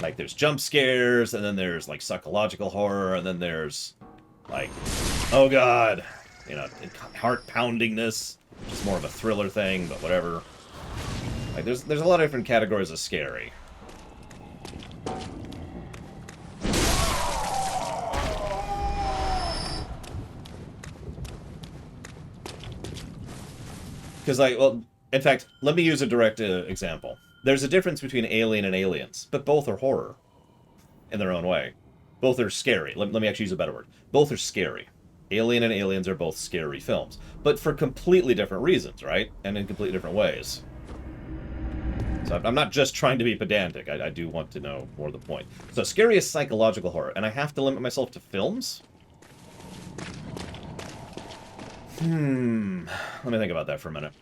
Speaker 1: Like, there's jump scares, and then there's, like, psychological horror, and then there's, like, oh god, you know, heart-poundingness, which is more of a thriller thing, but whatever. Like, there's a lot of different categories of scary. Because, like, well, in fact, let me use a direct example. There's a difference between Alien and Aliens, but both are horror in their own way. Both are scary. Let me actually use a better word. Both are scary. Alien and Aliens are both scary films, but for completely different reasons, right? And in completely different ways. So I'm not just trying to be pedantic. I do want to know more of the point. So scary is psychological horror, and I have to limit myself to films? Let me think about that for a minute.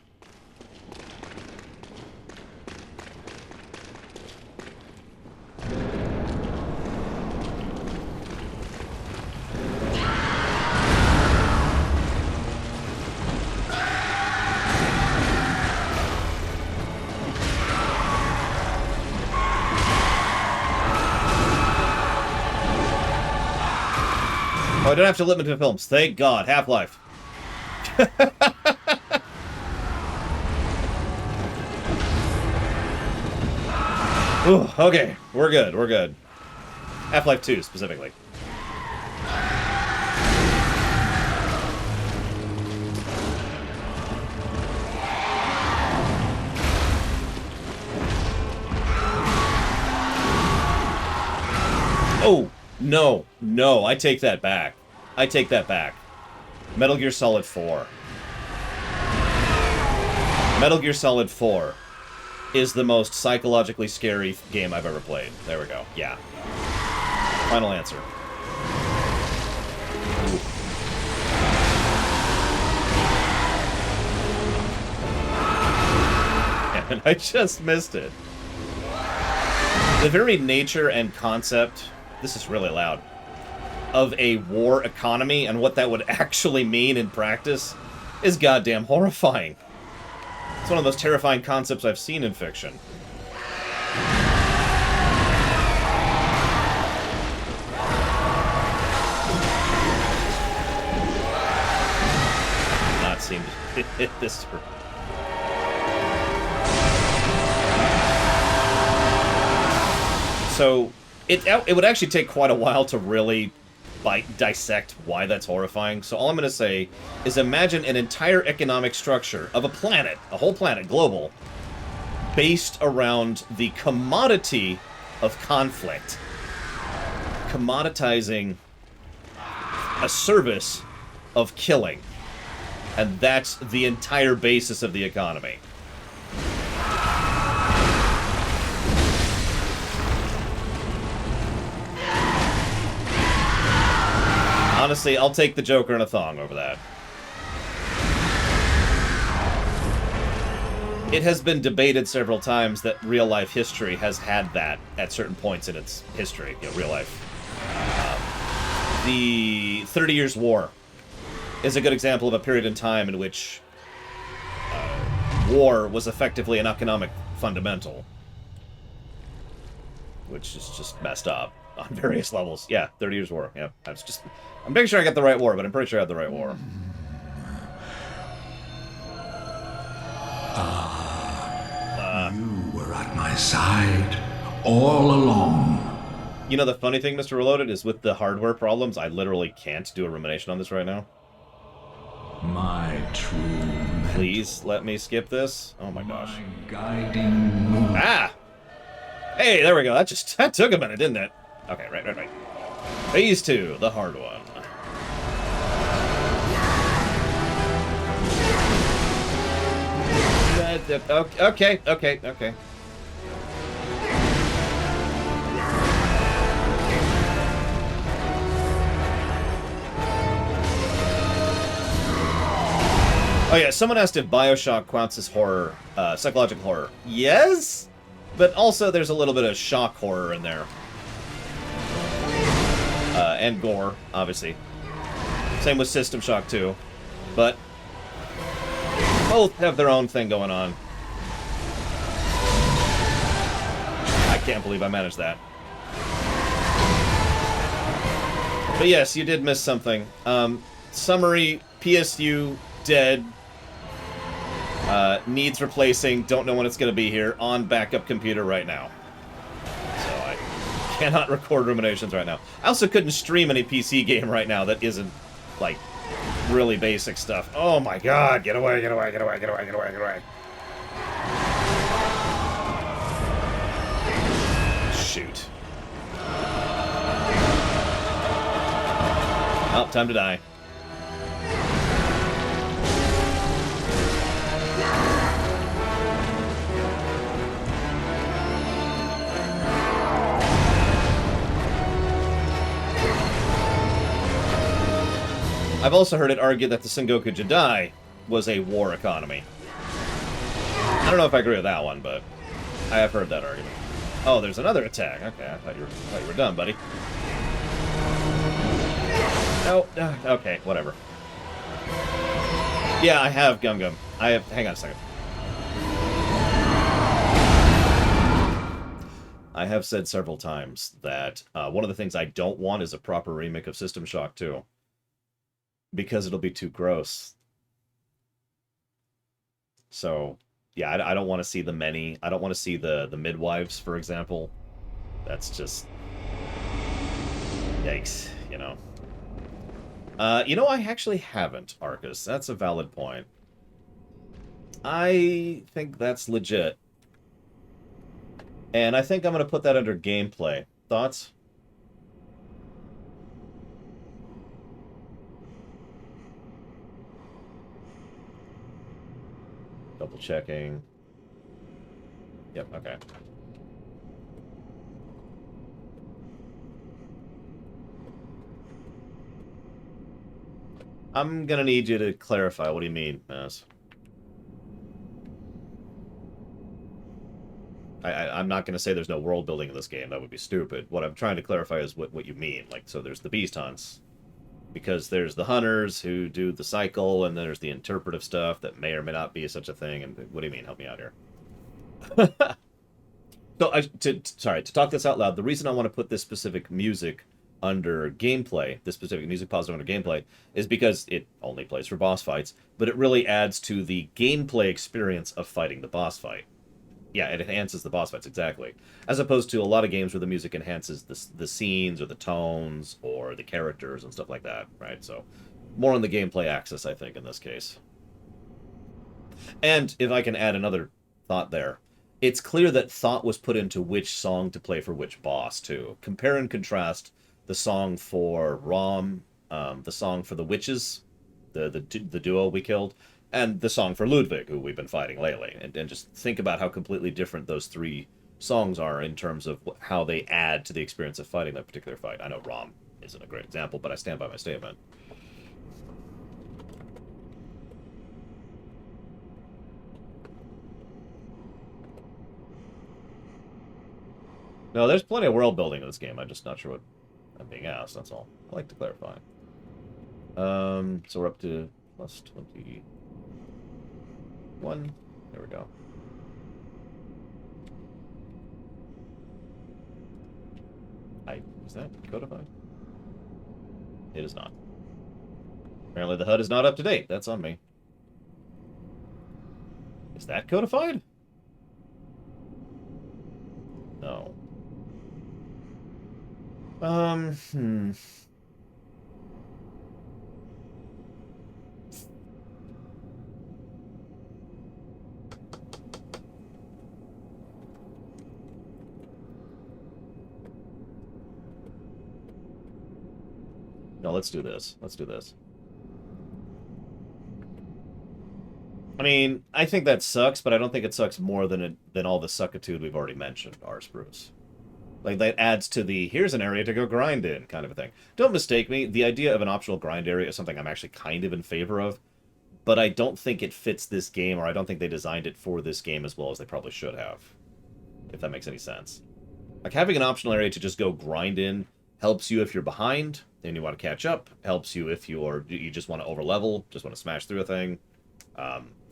Speaker 1: Oh, I don't have to limit to films. Thank God. Half-Life. Ooh, okay. We're good. We're good. Half-Life 2, specifically. Oh, no. No, I take that back. I take that back. Metal Gear Solid 4. Metal Gear Solid 4 is the most psychologically scary game I've ever played. There we go. Yeah. Final answer. Ooh. And I just missed it. The very nature and concept, this is really loud, of a war economy and what that would actually mean in practice is goddamn horrifying. It's one of the most terrifying concepts I've seen in fiction. Not seem to hit this. So it would actually take quite a while to really dissect why that's horrifying. So all I'm going to say is imagine an entire economic structure of a planet, a whole planet, global, based around the commodity of conflict. Commoditizing a service of killing. And that's the entire basis of the economy. Honestly, I'll take the Joker in a thong over that. It has been debated several times that real-life history has had that at certain points in its history, you know, real life. The 30 Years' War is a good example of a period in time in which war was effectively an economic fundamental. Which is just messed up on various levels. Yeah, 30 Years' War. Yeah, I'm making sure I got the right war, but I'm pretty sure I got the right war.
Speaker 2: You were at my side all along.
Speaker 1: You know, the funny thing, Mr. Reloaded, is with the hardware problems, I literally can't do a rumination on this right now.
Speaker 2: My true
Speaker 1: Please let me skip this. Oh my gosh.
Speaker 2: my guiding moon.
Speaker 1: Ah! Hey, there we go. That took a minute, didn't it? Okay, right. Phase 2, the hard one. Okay. Oh yeah, someone asked if Bioshock counts as horror, psychological horror. Yes, but also there's a little bit of shock horror in there. And gore, obviously. Same with System Shock 2. But both have their own thing going on. I can't believe I managed that. But yes, you did miss something. Summary, PSU, dead. Needs replacing, don't know when it's going to be here, on backup computer right now. So I cannot record ruminations right now. I also couldn't stream any PC game right now that isn't, like, really basic stuff. Oh my god, get away, get away, get away, get away, get away, get away. Shoot. Oh, time to die. I've also heard it argued that the Sengoku Jidai was a war economy. I don't know if I agree with that one, but I have heard that argument. Oh, there's another attack. Okay, I thought you were done, buddy. Oh, okay, whatever. Yeah, I have Gum Gum. I have... Hang on a second. I have said several times that one of the things I don't want is a proper remake of System Shock 2. Because it'll be too gross. So, yeah, I don't want to see the many. I don't want to see the midwives, for example. That's just... Yikes, you know. I actually haven't, Arcus. That's a valid point. I think that's legit. And I think I'm going to put that under gameplay. Thoughts? Double checking. Yep, okay. I'm gonna need you to clarify. What do you mean, Mass? I'm not gonna say there's no world building in this game. That would be stupid. What I'm trying to clarify is what you mean. Like, so there's the beast hunts. Because there's the hunters who do the cycle, and then there's the interpretive stuff that may or may not be such a thing. And what do you mean? Help me out here. So, to talk this out loud, the reason I want to put this specific music under gameplay, this specific music positive under gameplay, is because it only plays for boss fights, but it really adds to the gameplay experience of fighting the boss fight. Yeah, it enhances the boss fights, exactly. As opposed to a lot of games where the music enhances the scenes or the tones or the characters and stuff like that, right? So, more on the gameplay axis, I think, in this case. And if I can add another thought there, it's clear that thought was put into which song to play for which boss, too. Compare and contrast the song for Rom, the song for the witches, the duo we killed, and the song for Ludwig, who we've been fighting lately. And just think about how completely different those three songs are in terms of how they add to the experience of fighting that particular fight. I know Rom isn't a great example, but I stand by my statement. No, there's plenty of world building in this game. I'm just not sure what I'm being asked, that's all. I like to clarify. So we're up to plus 21. There we go. Is that codified? It is not. Apparently the HUD is not up to date. That's on me. Is that codified? No. No, let's do this. Let's do this. I mean, I think that sucks, but I don't think it sucks more than all the suckitude we've already mentioned, R. Spruce. Like, that adds to the, here's an area to go grind in, kind of a thing. Don't mistake me, the idea of an optional grind area is something I'm actually kind of in favor of, but I don't think it fits this game, or I don't think they designed it for this game as well as they probably should have, if that makes any sense. Like, having an optional area to just go grind in helps you if you're behind and you want to catch up, helps you if you just want to overlevel, just want to smash through a thing.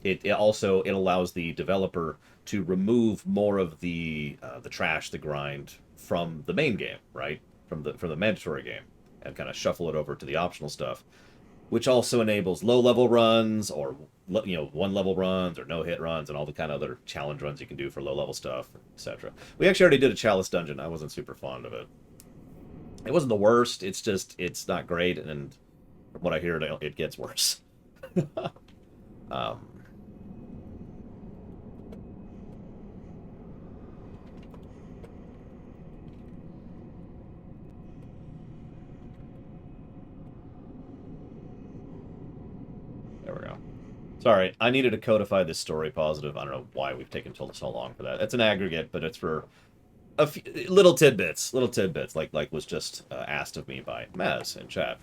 Speaker 1: It also allows the developer to remove more of the trash, the grind, from the main game, right? From the mandatory game, and kind of shuffle it over to the optional stuff, which also enables low-level runs, or, you know, one-level runs, or no-hit runs, and all the kind of other challenge runs you can do for low-level stuff, etc. We actually already did a Chalice dungeon. I wasn't super fond of it. It wasn't the worst. It's just, it's not great, and from what I hear, it gets worse. There we go. Sorry, I needed to codify this story positive. I don't know why we've taken so long for that. It's an aggregate, but it's for a few, little tidbits, like was just asked of me by Maz in chat.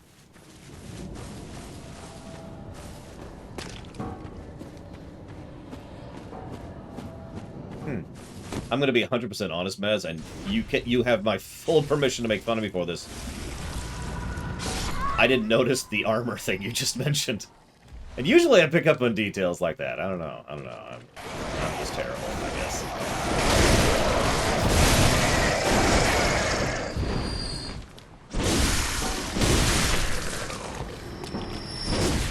Speaker 1: I'm going to be 100% honest, Maz, and you have my full permission to make fun of me for this. I didn't notice the armor thing you just mentioned. And usually I pick up on details like that. I don't know. I'm just terrible, I guess.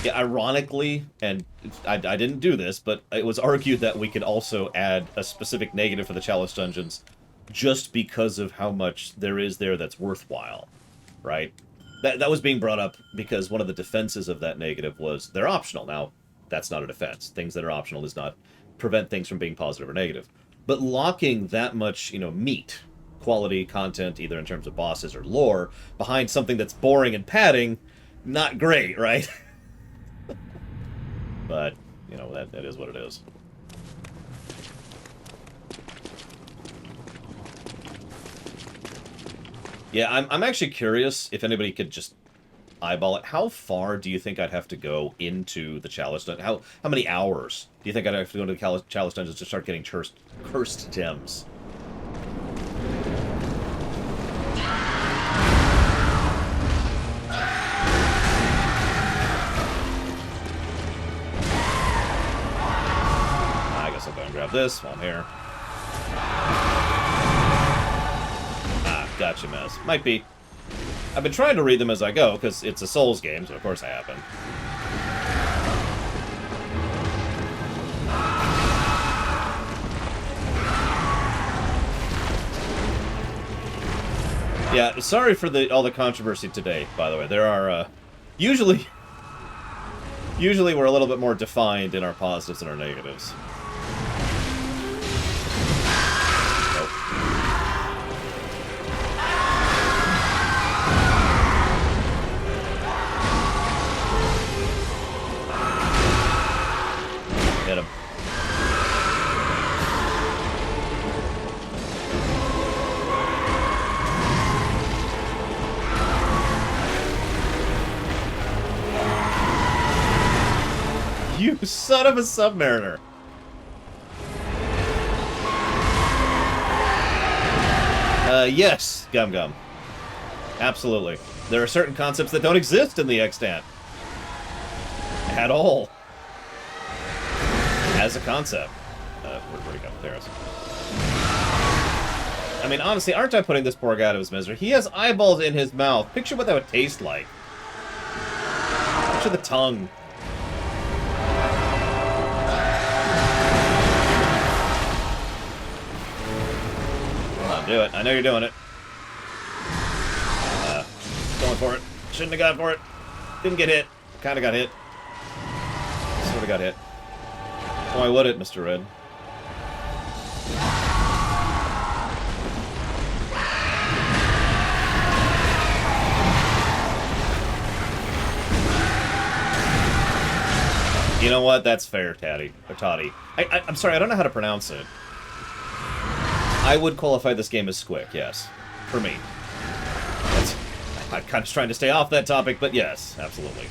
Speaker 1: Yeah, ironically, and I didn't do this, but it was argued that we could also add a specific negative for the Chalice dungeons just because of how much there is there that's worthwhile, right? That was being brought up because one of the defenses of that negative was they're optional. Now, that's not a defense. Things that are optional does not prevent things from being positive or negative. But locking that much, you know, meat, quality, content, either in terms of bosses or lore, behind something that's boring and padding, not great, right? But, you know, that is what it is. Yeah, I'm actually curious if anybody could just eyeball it. How far do you think I'd have to go into the Chalice Dungeon? How many hours do you think I'd have to go into the Chalice Dungeons to start getting cursed gems? I guess I'll go and grab this while I'm here. Gotcha, Mez. Might be. I've been trying to read them as I go, because it's a Souls game, so of course I happen. Yeah, sorry for all the controversy today, by the way. There are, usually we're a little bit more defined in our positives and our negatives. Hit him. You son of a Submariner! Yes, Gum Gum. Absolutely. There are certain concepts that don't exist in the extant. At all. As a concept. Where'd he go? There it is. I mean, honestly, aren't I putting this poor guy out of his misery? He has eyeballs in his mouth. Picture what that would taste like. Picture the tongue. Come on, do it. I know you're doing it. Going for it. Shouldn't have gone for it. Didn't get hit. Kinda got hit. Sort of got hit. Why would it, Mr. Red? You know what? That's fair, Toddy. Or Toddy. I'm sorry, I don't know how to pronounce it. I would qualify this game as Squick, yes. For me. I'm kind of trying to stay off that topic, but yes, absolutely.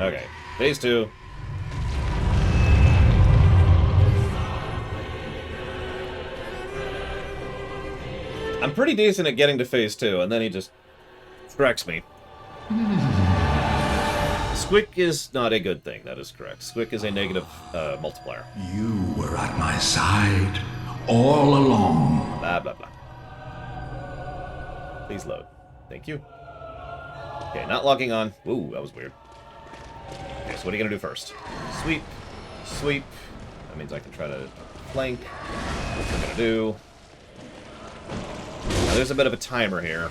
Speaker 1: Okay, phase 2. I'm pretty decent at getting to phase 2, and then he just corrects me. Squick is not a good thing, that is correct. Squick is a negative multiplier.
Speaker 2: You were at my side all along.
Speaker 1: Blah, blah, blah. Please load. Thank you. Okay, not locking on. Ooh, that was weird. Okay, so what are you going to do first? Sweep. Sweep. That means I can try to flank. What we're going to do. Now, there's a bit of a timer here.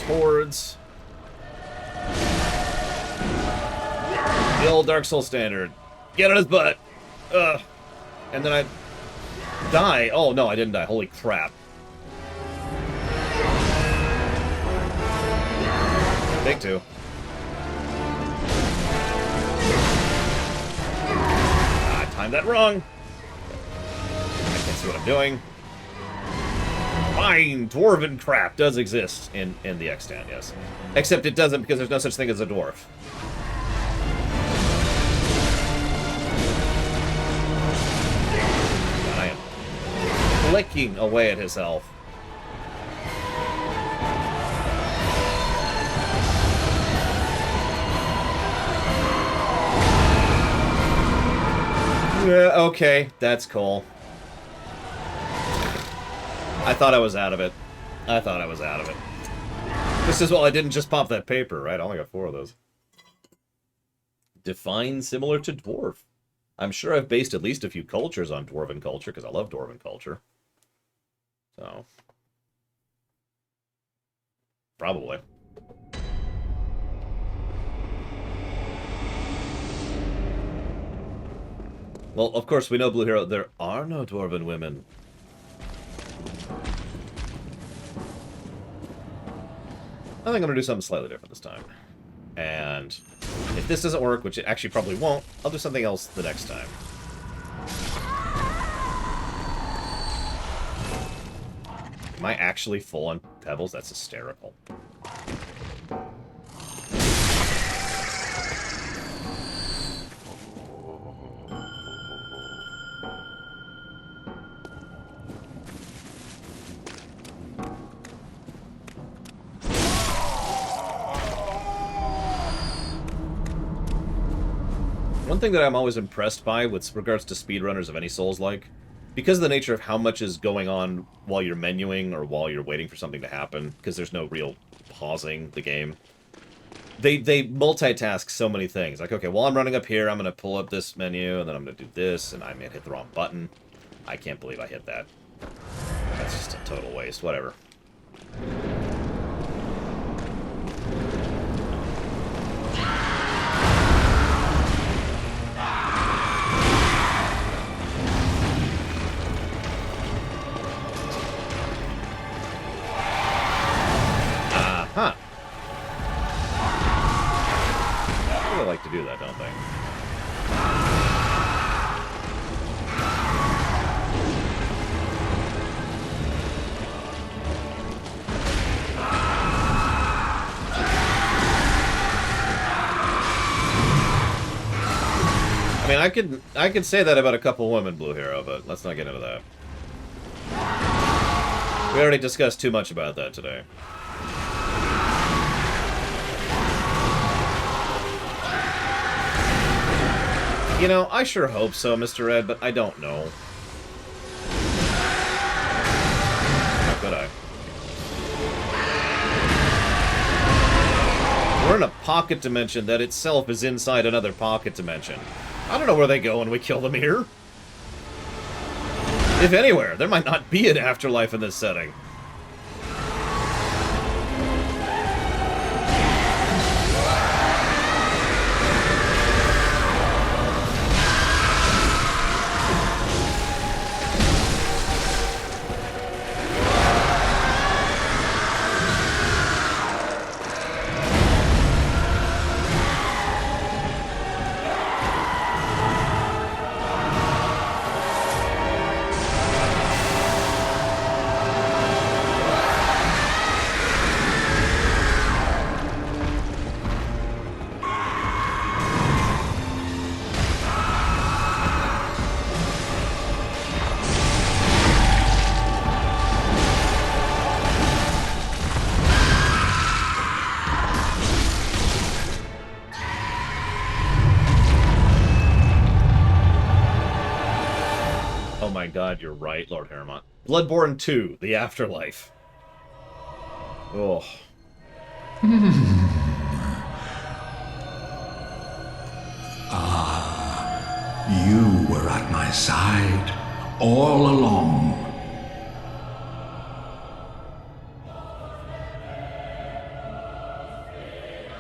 Speaker 1: Towards. The old Dark Souls standard. Get on his butt. And then I die. Oh, no, I didn't die. Holy crap. Take 2. I timed that wrong. I can't see what I'm doing. Fine, dwarven crap does exist in the extant, yes. Except it doesn't because there's no such thing as a dwarf. I am flicking away at his health. Yeah, okay, that's cool. I thought I was out of it. This is well, I didn't just pop that paper, right? I only got 4 of those. Define similar to dwarf. I'm sure I've based at least a few cultures on dwarven culture, because I love dwarven culture. So. Probably. Well, of course, we know, Blue Hero, there are no dwarven women. I think I'm going to do something slightly different this time. And if this doesn't work, which it actually probably won't, I'll do something else the next time. Am I actually full on pebbles? That's hysterical. One thing that I'm always impressed by with regards to speedrunners of any Souls-like, because of the nature of how much is going on while you're menuing or while you're waiting for something to happen, because there's no real pausing the game, they multitask so many things. Like, okay, while I'm running up here, I'm going to pull up this menu, and then I'm going to do this, and I may have hit the wrong button. I can't believe I hit that. That's just a total waste. Whatever. Huh. They like to do that, don't they? I mean, I could say that about a couple women, Blue Hero, but let's not get into that. We already discussed too much about that today. You know, I sure hope so, Mr. Red, but I don't know. How could I? We're in a pocket dimension that itself is inside another pocket dimension. I don't know where they go when we kill them here. If anywhere, there might not be an afterlife in this setting. god, you're right, Lord Harrimont. Bloodborne 2, The Afterlife. Oh.
Speaker 2: You were at my side all along.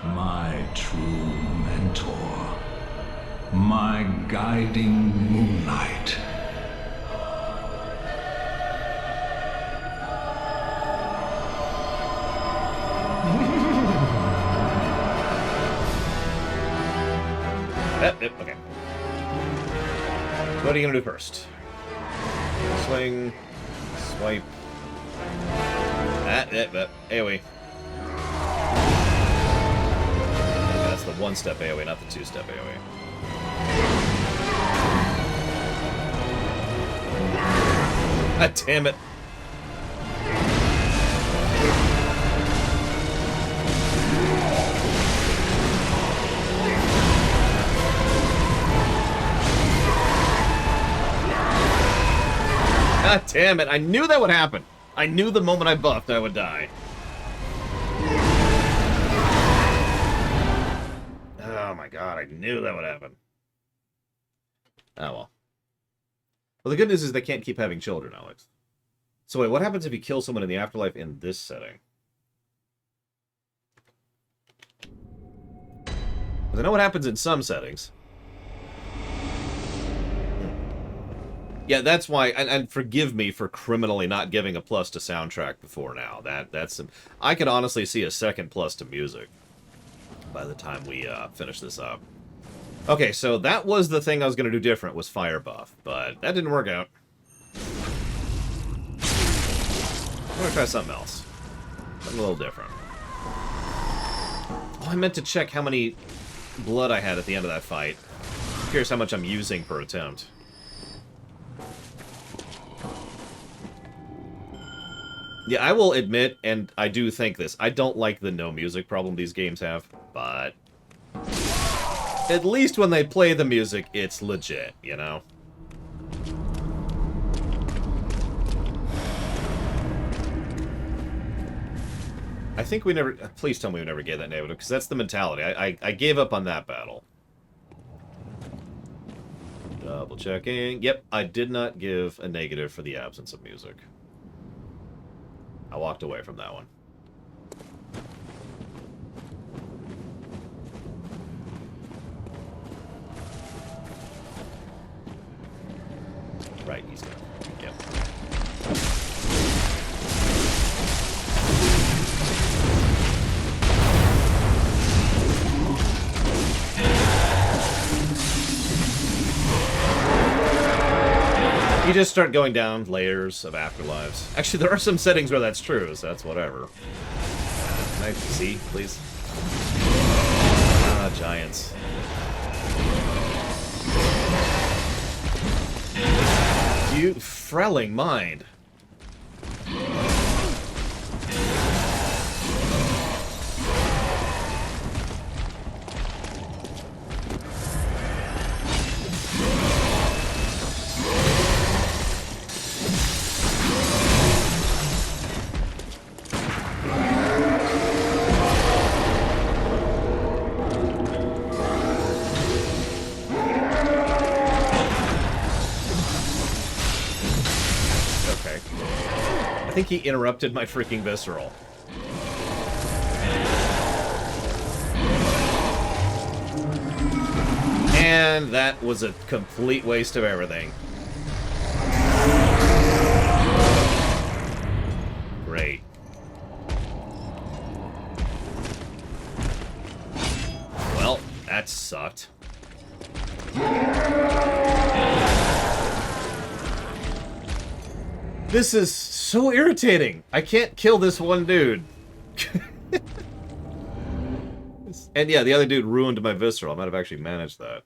Speaker 2: My true mentor. My guiding moonlight.
Speaker 1: Okay. What are you gonna do first? Swing, swipe. AoE. That's the one-step AoE, not the two-step AoE. God damn it. God damn it, I knew that would happen. I knew the moment I buffed I would die. Oh my god, I knew that would happen. Oh well. Well, the good news is they can't keep having children, Alex. So wait, what happens if you kill someone in the afterlife in this setting? Because I know what happens in some settings. Yeah, that's why, and forgive me for criminally not giving a plus to soundtrack before now. That's I could honestly see a second plus to music by the time we finish this up. Okay, so that was the thing I was going to do different, was fire buff, but that didn't work out. I'm going to try something else. Something a little different. Oh, I meant to check how many blood I had at the end of that fight. I'm curious how much I'm using per attempt. Yeah, I will admit, and I do think this, I don't like the no music problem these games have, but at least when they play the music, it's legit, you know? I think we never... Please tell me we never gave that negative, because that's the mentality. I gave up on that battle. Double checking. Yep, I did not give a negative for the absence of music. I walked away from that one. Right, he's gone. Yep. You just start going down layers of afterlives. Actually, there are some settings where that's true, so that's whatever. Can I see, please? Ah, giants. You frelling mind. I think he interrupted my freaking visceral. And that was a complete waste of everything. Great. Well, that sucked. This is so irritating. I can't kill this one dude. And yeah, the other dude ruined my visceral. I might have actually managed that.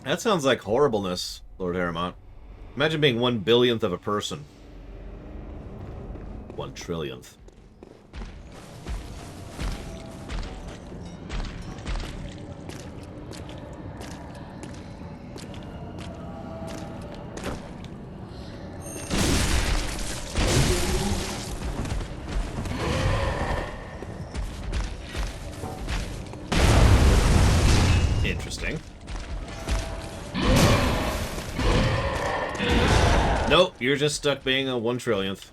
Speaker 1: That sounds like horribleness, Lord Harrimont. Imagine being 1/1000th of a person. 1/10000000th. Interesting. Nope, you're just stuck being a 1/100000th.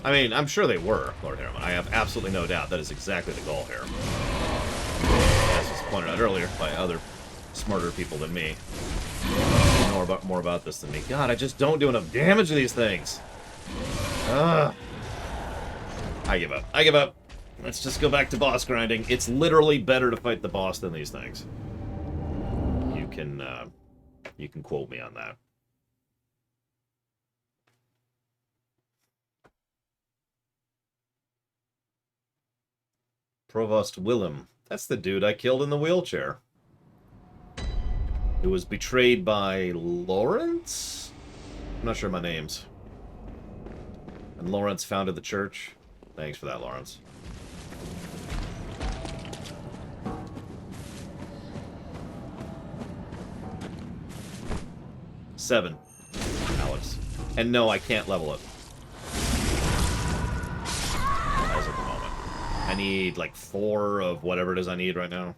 Speaker 1: I mean, I'm sure they were, Lord Harriman. I have absolutely no doubt that is exactly the goal here. As was pointed out earlier by other smarter people than me. More about this than me. God, I just don't do enough damage to these things. Ugh. I give up. I give up. Let's just go back to boss grinding. It's literally better to fight the boss than these things. You can quote me on that. Provost Willem. That's the dude I killed in the wheelchair. Who was betrayed by Lawrence? I'm not sure my names. And Lawrence founded the church. Thanks for that, Lawrence. Seven, Alex. And no, I can't level it. As of the moment. I need like 4 of whatever it is I need right now.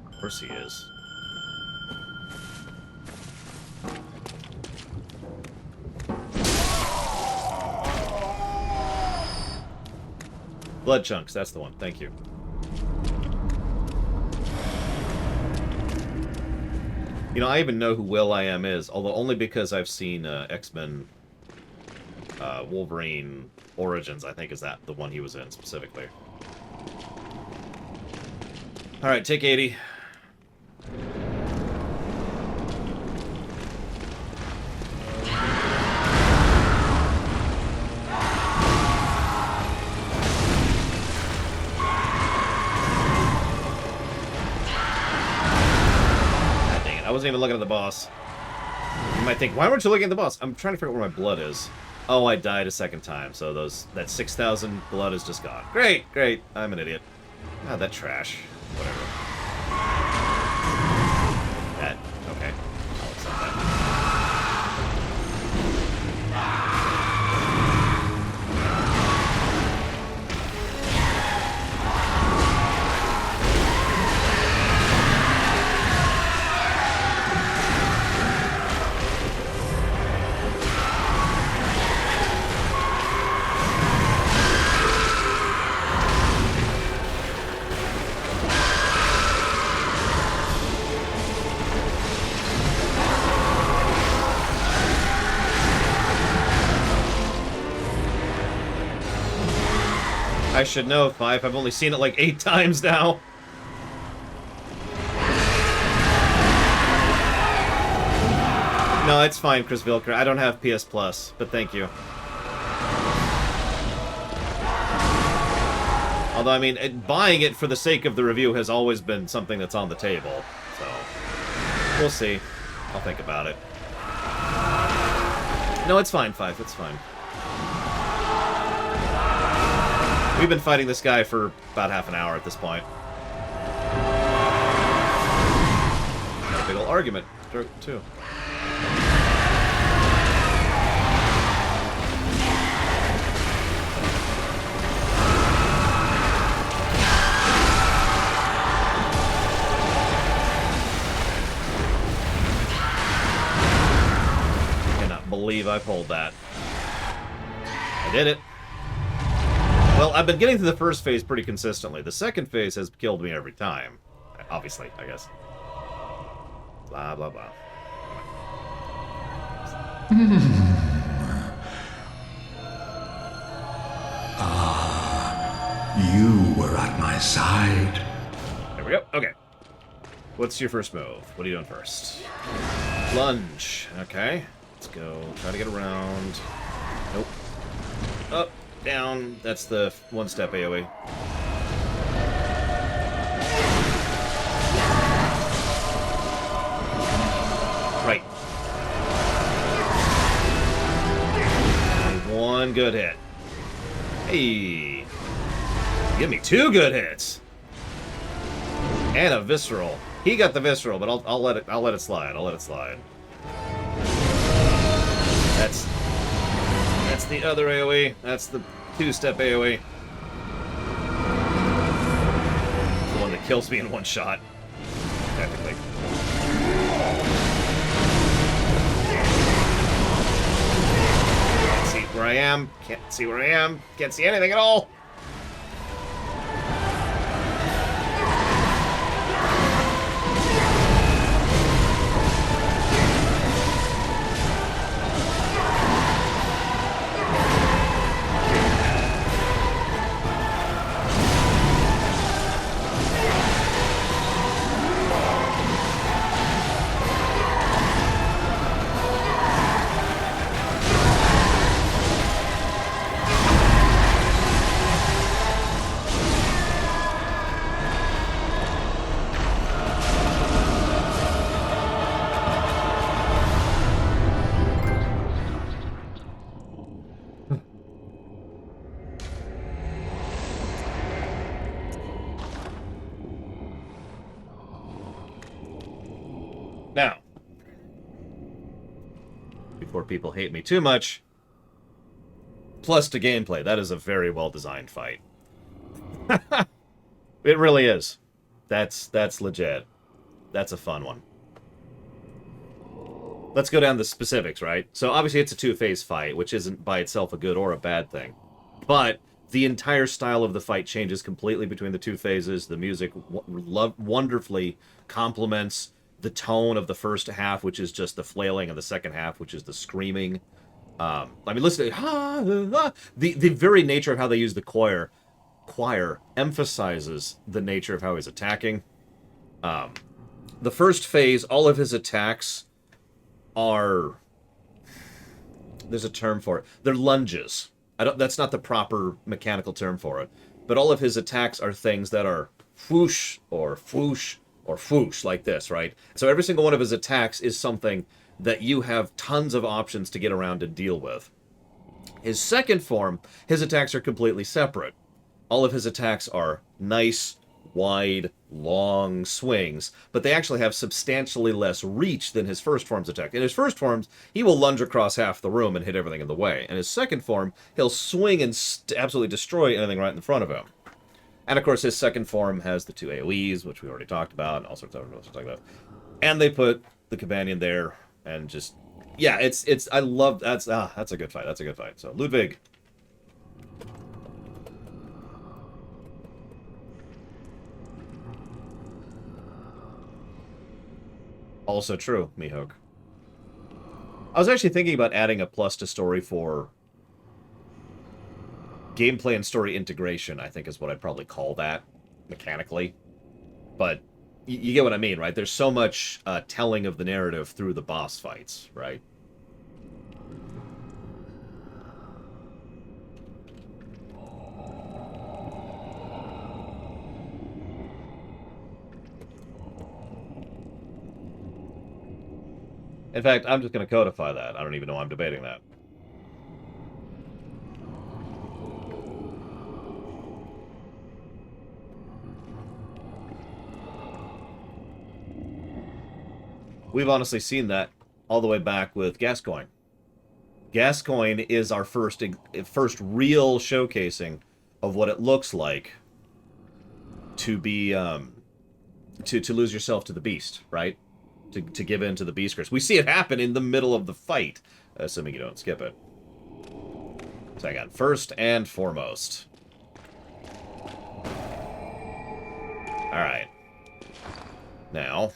Speaker 1: Of course he is. Blood chunks, that's the one. Thank you. You know, I even know who Will.i.am is, although only because I've seen X-Men Wolverine Origins, I think is that the one he was in specifically. Alright, take 80. I wasn't even looking at the boss. You might think, why weren't you looking at the boss? I'm trying to figure out where my blood is. Oh, I died a second time, so that 6,000 blood is just gone. Great, great. I'm an idiot. Ah, that trash. Whatever. That, okay. I'll accept that. I should know, Five. I've only seen it like 8 times now. No, it's fine, Chris Vilker. I don't have PS Plus, but thank you. Although, I mean, buying it for the sake of the review has always been something that's on the table. So, we'll see. I'll think about it. No, it's fine, Five. It's fine. We've been fighting this guy for about half an hour at this point. Got a big ol' argument, too. I cannot believe I pulled that. I did it. Well, I've been getting to the first phase pretty consistently. The second phase has killed me every time. Obviously, I guess. Blah, blah, blah.
Speaker 2: You were at my side.
Speaker 1: There we go. Okay. What's your first move? What are you doing first? Lunge. Okay. Let's go. Try to get around. Nope. Up. Down. That's the one-step AoE. Right. good hit. Hey. Give me 2 good hits. And a visceral. He got the visceral, but I'll let it slide. I'll let it slide. That's the other AoE. That's the 2-step AoE. The one that kills me in one shot. Technically. Can't see where I am. Can't see where I am. Can't see anything at all. Now, before people hate me too much, plus to gameplay, that is a very well-designed fight. It really is. That's legit. That's a fun one. Let's go down to the specifics, right? So obviously it's a 2-phase fight, which isn't by itself a good or a bad thing. But the entire style of the fight changes completely between the 2 phases. The music wonderfully complements the tone of the first half, which is just the flailing, and the second half, which is the screaming. I mean, listen, the very nature of how they use the choir emphasizes the nature of how he's attacking. The first phase, all of his attacks are... There's a term for it. They're lunges. That's not the proper mechanical term for it. But all of his attacks are things that are whoosh, or whoosh, or whoosh, like this, right? So every single one of his attacks is something that you have tons of options to get around and deal with. His second form, his attacks are completely separate. All of his attacks are nice, wide, long swings, but they actually have substantially less reach than his first form's attack. In his first forms, he will lunge across half the room and hit everything in the way. In his second form, he'll swing and absolutely destroy anything right in front of him. And of course, his second form has the 2 AoEs, which we already talked about, and all sorts of other stuff like that. And they put the companion there, and just, yeah, I love, that's a good fight, that's a good fight. So, Ludwig. Also true, Mihawk. I was actually thinking about adding a plus to story for gameplay and story integration, I think is what I'd probably call that, mechanically. But you get what I mean, right? There's so much telling of the narrative through the boss fights, right? In fact, I'm just going to codify that. I don't even know I'm debating that. We've honestly seen that all the way back with Gascoigne. Gascoigne is our first real showcasing of what it looks like to be to lose yourself to the beast, right? To give in to the beast curse. We see it happen in the middle of the fight, assuming you don't skip it. So I got first and foremost. All right. Now.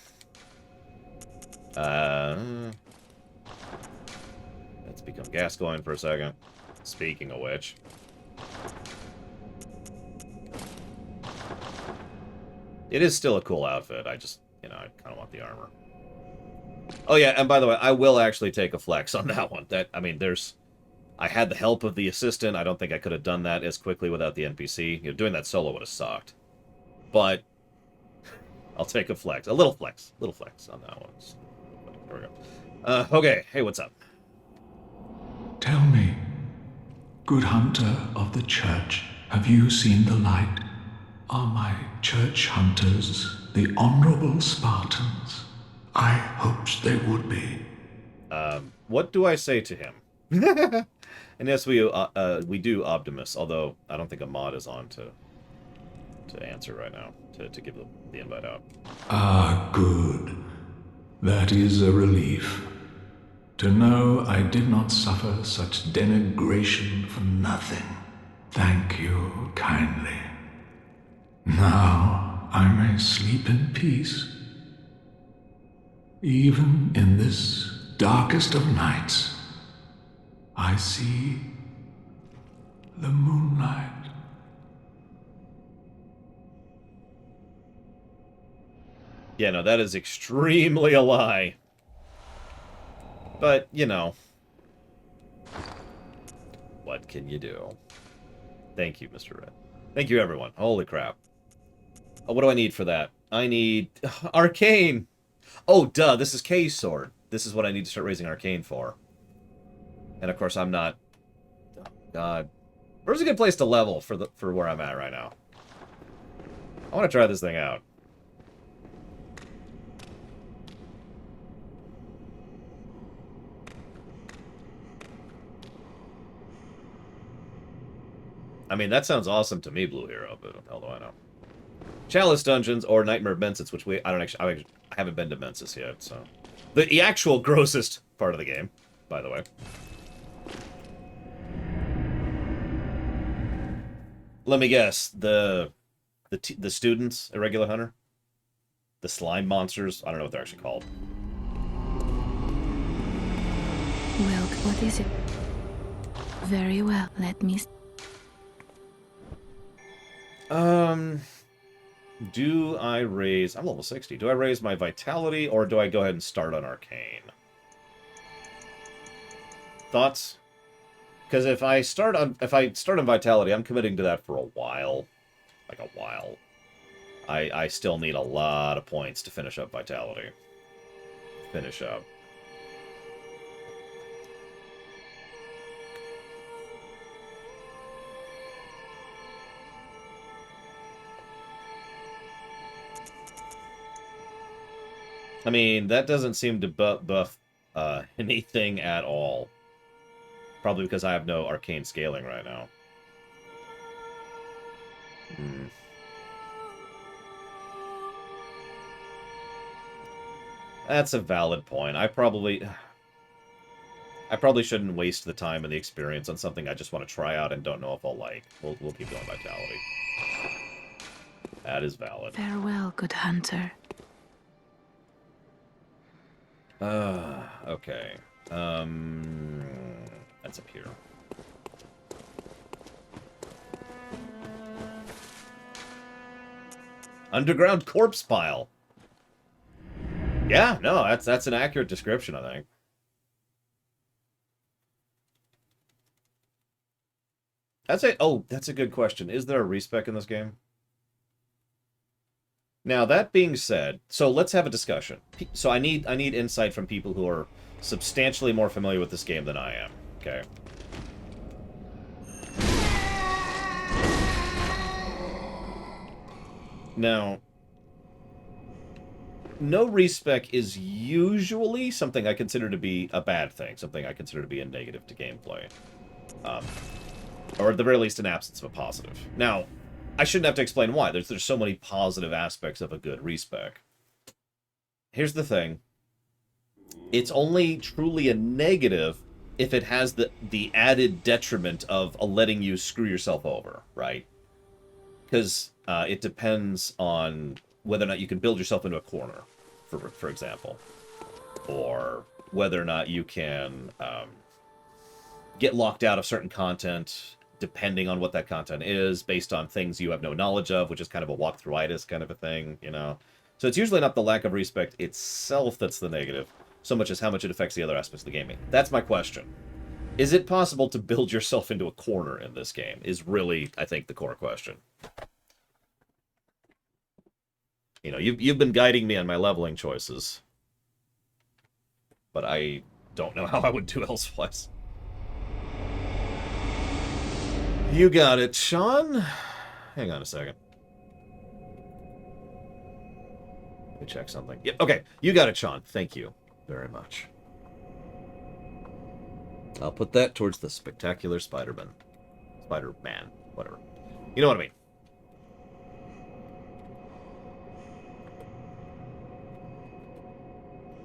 Speaker 1: Let's become Gascoigne for a second. Speaking of which. It is still a cool outfit. I just, I kind of want the armor. Oh yeah, and by the way, I will actually take a flex on that one. I had the help of the assistant. I don't think I could have done that as quickly without the NPC. Doing that solo would have sucked. But I'll take a flex. A little flex on that one. There we go. Okay, hey, what's up?
Speaker 2: Tell me, Good hunter of the church, have you seen the light? Are my church hunters the honorable Spartans? I hoped they would be.
Speaker 1: What do I say to him? And yes, we do Optimus, although I don't think a mod is on to answer right now, to give the invite out.
Speaker 2: Ah, good. That is a relief. To know I did not suffer such denigration for nothing. Thank you kindly. Now I may sleep in peace. Even in this darkest of nights, I see the moonlight.
Speaker 1: Yeah, no, that is extremely a lie. But, you know, what can you do? Thank you, Mr. Red. Thank you, everyone. Holy crap. Oh, what do I need for that? I need Arcane. Oh, duh, this is Kay's sword. This is what I need to start raising Arcane for. And, of course, I'm not... Oh, God. Where's a good place to level for where I'm at right now? I want to try this thing out. I mean, that sounds awesome to me, Blue Hero, but hell do I know. Chalice Dungeons or Nightmare Mensis, which I haven't been to Mensis yet, so... The actual grossest part of the game, by the way. Let me guess, the students, Irregular Hunter? The slime monsters? I don't know what they're actually called.
Speaker 3: Well, what is it? Very well, let me...
Speaker 1: Do I raise... I'm level 60. Do I raise my Vitality, or do I go ahead and start on Arcane? Thoughts? Because if I start on Vitality, I'm committing to that for a while. Like a while. I still need a lot of points to finish up Vitality. Finish up. I mean, that doesn't seem to buff anything at all. Probably because I have no arcane scaling right now. That's a valid point. I probably shouldn't waste the time and the experience on something I just want to try out and don't know if I'll like. We'll keep going Vitality. That is valid.
Speaker 3: Farewell, good hunter.
Speaker 1: Okay. That's up here. Underground corpse pile. Yeah, no, that's an accurate description, I think. That's a good question. Is there a respec in this game? Now, that being said, so let's have a discussion. So I need insight from people who are substantially more familiar with this game than I am, okay? Now, no respec is usually something I consider to be a bad thing, something I consider to be a negative to gameplay. Or at the very least, an absence of a positive. Now, I shouldn't have to explain why. There's so many positive aspects of a good respec. Here's the thing. It's only truly a negative if it has the added detriment of letting you screw yourself over, right? Because it depends on whether or not you can build yourself into a corner, for example. Or whether or not you can get locked out of certain content depending on what that content is, based on things you have no knowledge of, which is kind of a walkthroughitis kind of a thing, you know? So it's usually not the lack of respect itself that's the negative, so much as how much it affects the other aspects of the game. That's my question. Is it possible to build yourself into a corner in this game, is really, I think, the core question. You know, you've been guiding me on my leveling choices, but I don't know how I would do elsewise. You got it, Sean. Hang on a second. Let me check something. Yep, okay. You got it, Sean. Thank you very much. I'll put that towards the spectacular Spider-Man. Spider-Man. Whatever. You know what I mean.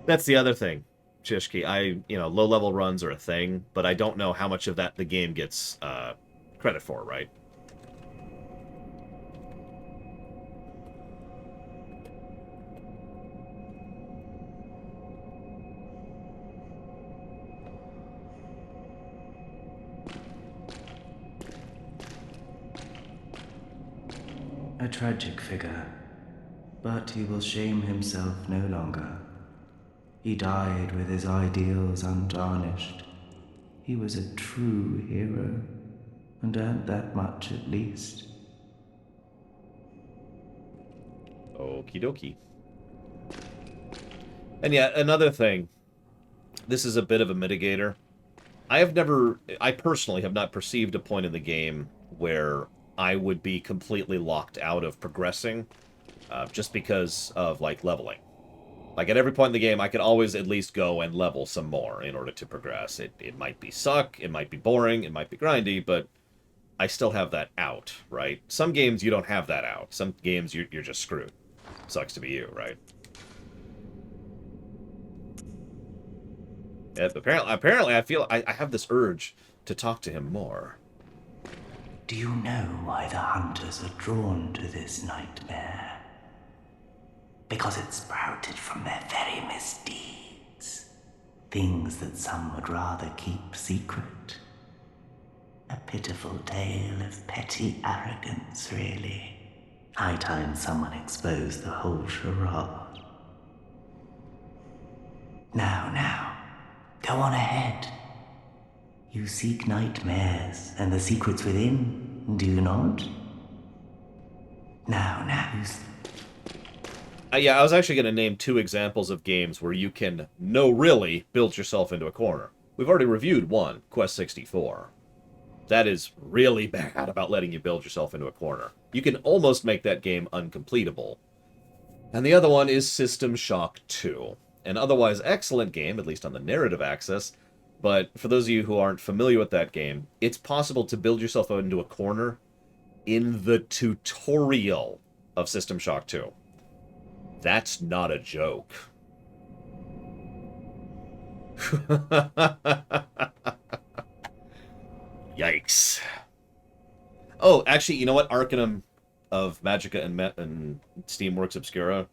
Speaker 1: That's the other thing, Chishki. Low-level runs are a thing, but I don't know how much of that the game gets credit for, right?
Speaker 4: A tragic figure, but he will shame himself no longer. He died with his ideals untarnished. He was a true hero, and earned that much at least.
Speaker 1: Okie dokie. And yeah, another thing. This is a bit of a mitigator. I personally have not perceived a point in the game where I would be completely locked out of progressing just because of, like, leveling. Like, at every point in the game, I could always at least go and level some more in order to progress. It might be suck, it might be boring, it might be grindy, but I still have that out, right? Some games, you don't have that out. Some games, you're just screwed. Sucks to be you, right? Yeah, apparently, I feel I have this urge to talk to him more.
Speaker 4: Do you know why the hunters are drawn to this nightmare? Because it sprouted from their very misdeeds. Things that some would rather keep secret. A pitiful tale of petty arrogance, really. High time someone exposed the whole charade. Now, go on ahead. You seek nightmares and the secrets within, do you not? Now,
Speaker 1: yeah, I was actually going to name 2 examples of games where you can, really build yourself into a corner. We've already reviewed one, Quest 64. That is really bad about letting you build yourself into a corner. You can almost make that game uncompletable. And the other one is System Shock 2. An otherwise excellent game, at least on the narrative axis, but for those of you who aren't familiar with that game, it's possible to build yourself into a corner in the tutorial of System Shock 2. That's not a joke. Yikes. Oh, actually, you know what? Arcanum of Magicka and Steamworks Obscura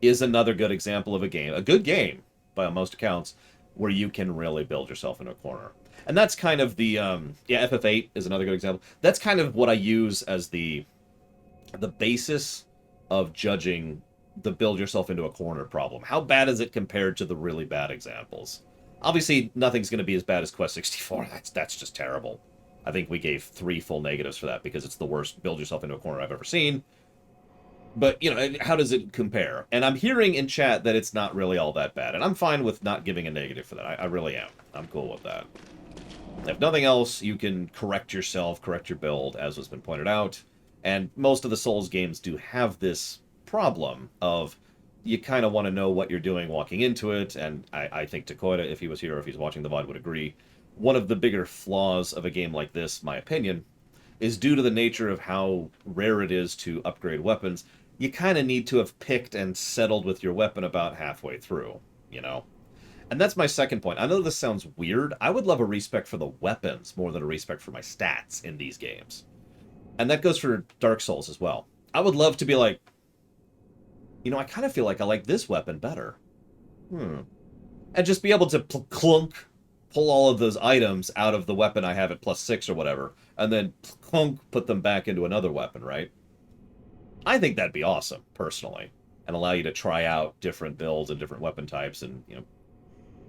Speaker 1: is another good example of a good game, by most accounts, where you can really build yourself in a corner. And that's kind of the, FF8 is another good example. That's kind of what I use as the basis of judging the build yourself into a corner problem. How bad is it compared to the really bad examples? Obviously, nothing's going to be as bad as Quest 64. That's just terrible. I think we gave 3 full negatives for that because it's the worst build yourself into a corner I've ever seen. But, how does it compare? And I'm hearing in chat that it's not really all that bad. And I'm fine with not giving a negative for that. I really am. I'm cool with that. If nothing else, you can correct yourself, correct your build, as has been pointed out. And most of the Souls games do have this problem of you kind of want to know what you're doing walking into it. And I think Takoida, if he was here or if he's watching the VOD, would agree. One of the bigger flaws of a game like this, my opinion, is due to the nature of how rare it is to upgrade weapons. You kind of need to have picked and settled with your weapon about halfway through, And that's my second point. I know this sounds weird. I would love a respect for the weapons more than a respect for my stats in these games. And that goes for Dark Souls as well. I would love to be like, I kind of feel like I like this weapon better. And just be able to pull all of those items out of the weapon I have at +6 or whatever, and then put them back into another weapon, right? I think that'd be awesome, personally, and allow you to try out different builds and different weapon types and,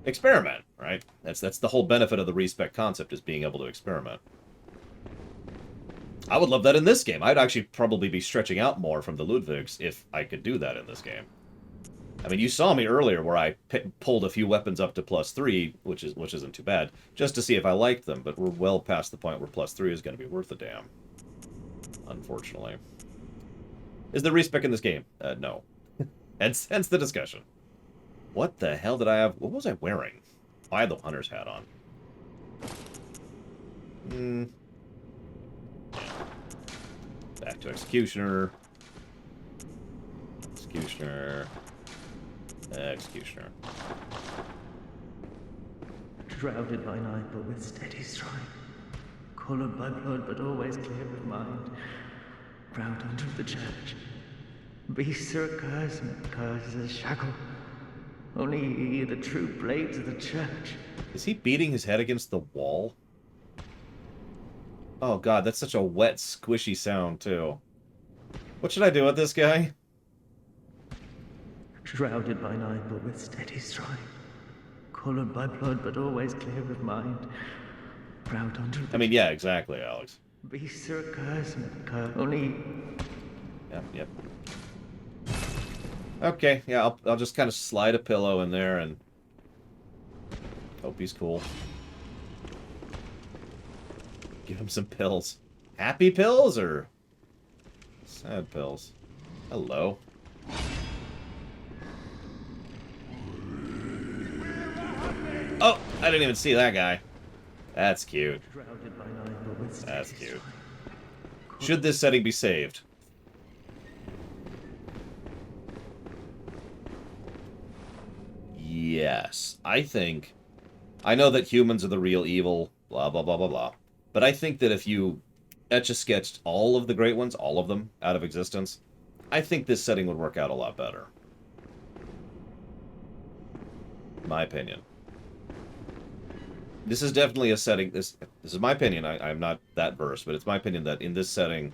Speaker 1: experiment, right? That's the whole benefit of the respec concept, is being able to experiment. I would love that in this game. I'd actually probably be stretching out more from the Ludwigs if I could do that in this game. I mean, you saw me earlier where I pulled a few weapons up to +3, which isn't too bad, just to see if I liked them, but we're well past the point where +3 is going to be worth a damn. Unfortunately. Is there respec in this game? No. Hence the discussion. What the hell did I have? What was I wearing? I had the hunter's hat on. Yeah. Back to Executioner. Executioner. Executioner.
Speaker 4: Shrouded by night, but with steady stride. Colored by blood, but always clear of mind. Proud under the church. Beasts are a curse, and curse is a shackle. Only ye, the true blades of the church.
Speaker 1: Is he beating his head against the wall? Oh god, that's such a wet, squishy sound, too. What should I do with this guy?
Speaker 4: Shrouded by night, but with steady stride. Colored by blood, but always clear of mind. Proud under the...
Speaker 1: I mean, yeah, exactly, Alex.
Speaker 4: Beasts are a curse, and a curse. Only...
Speaker 1: Yep. Okay, yeah, I'll just kind of slide a pillow in there and hope he's cool. Give him some pills. Happy pills or sad pills? Hello. Oh, I didn't even see that guy. That's cute. That's cute. Should this setting be saved? Yes. I know that humans are the real evil, blah, blah, blah, blah, blah. But I think that if you etch-a-sketched all of the great ones, all of them, out of existence, I think this setting would work out a lot better. My opinion. This is definitely a setting, this is my opinion, I'm not that versed, but it's my opinion that in this setting,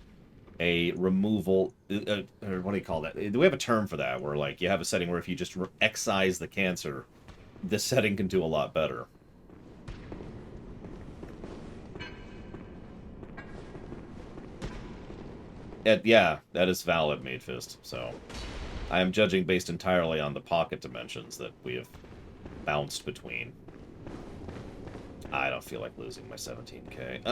Speaker 1: a removal, or what do you call that? Do we have a term for that? Where, like, you have a setting where if you just excise the cancer, this setting can do a lot better. Yeah, that is valid, Maidfist. So, I am judging based entirely on the pocket dimensions that we have bounced between. I don't feel like losing my 17k.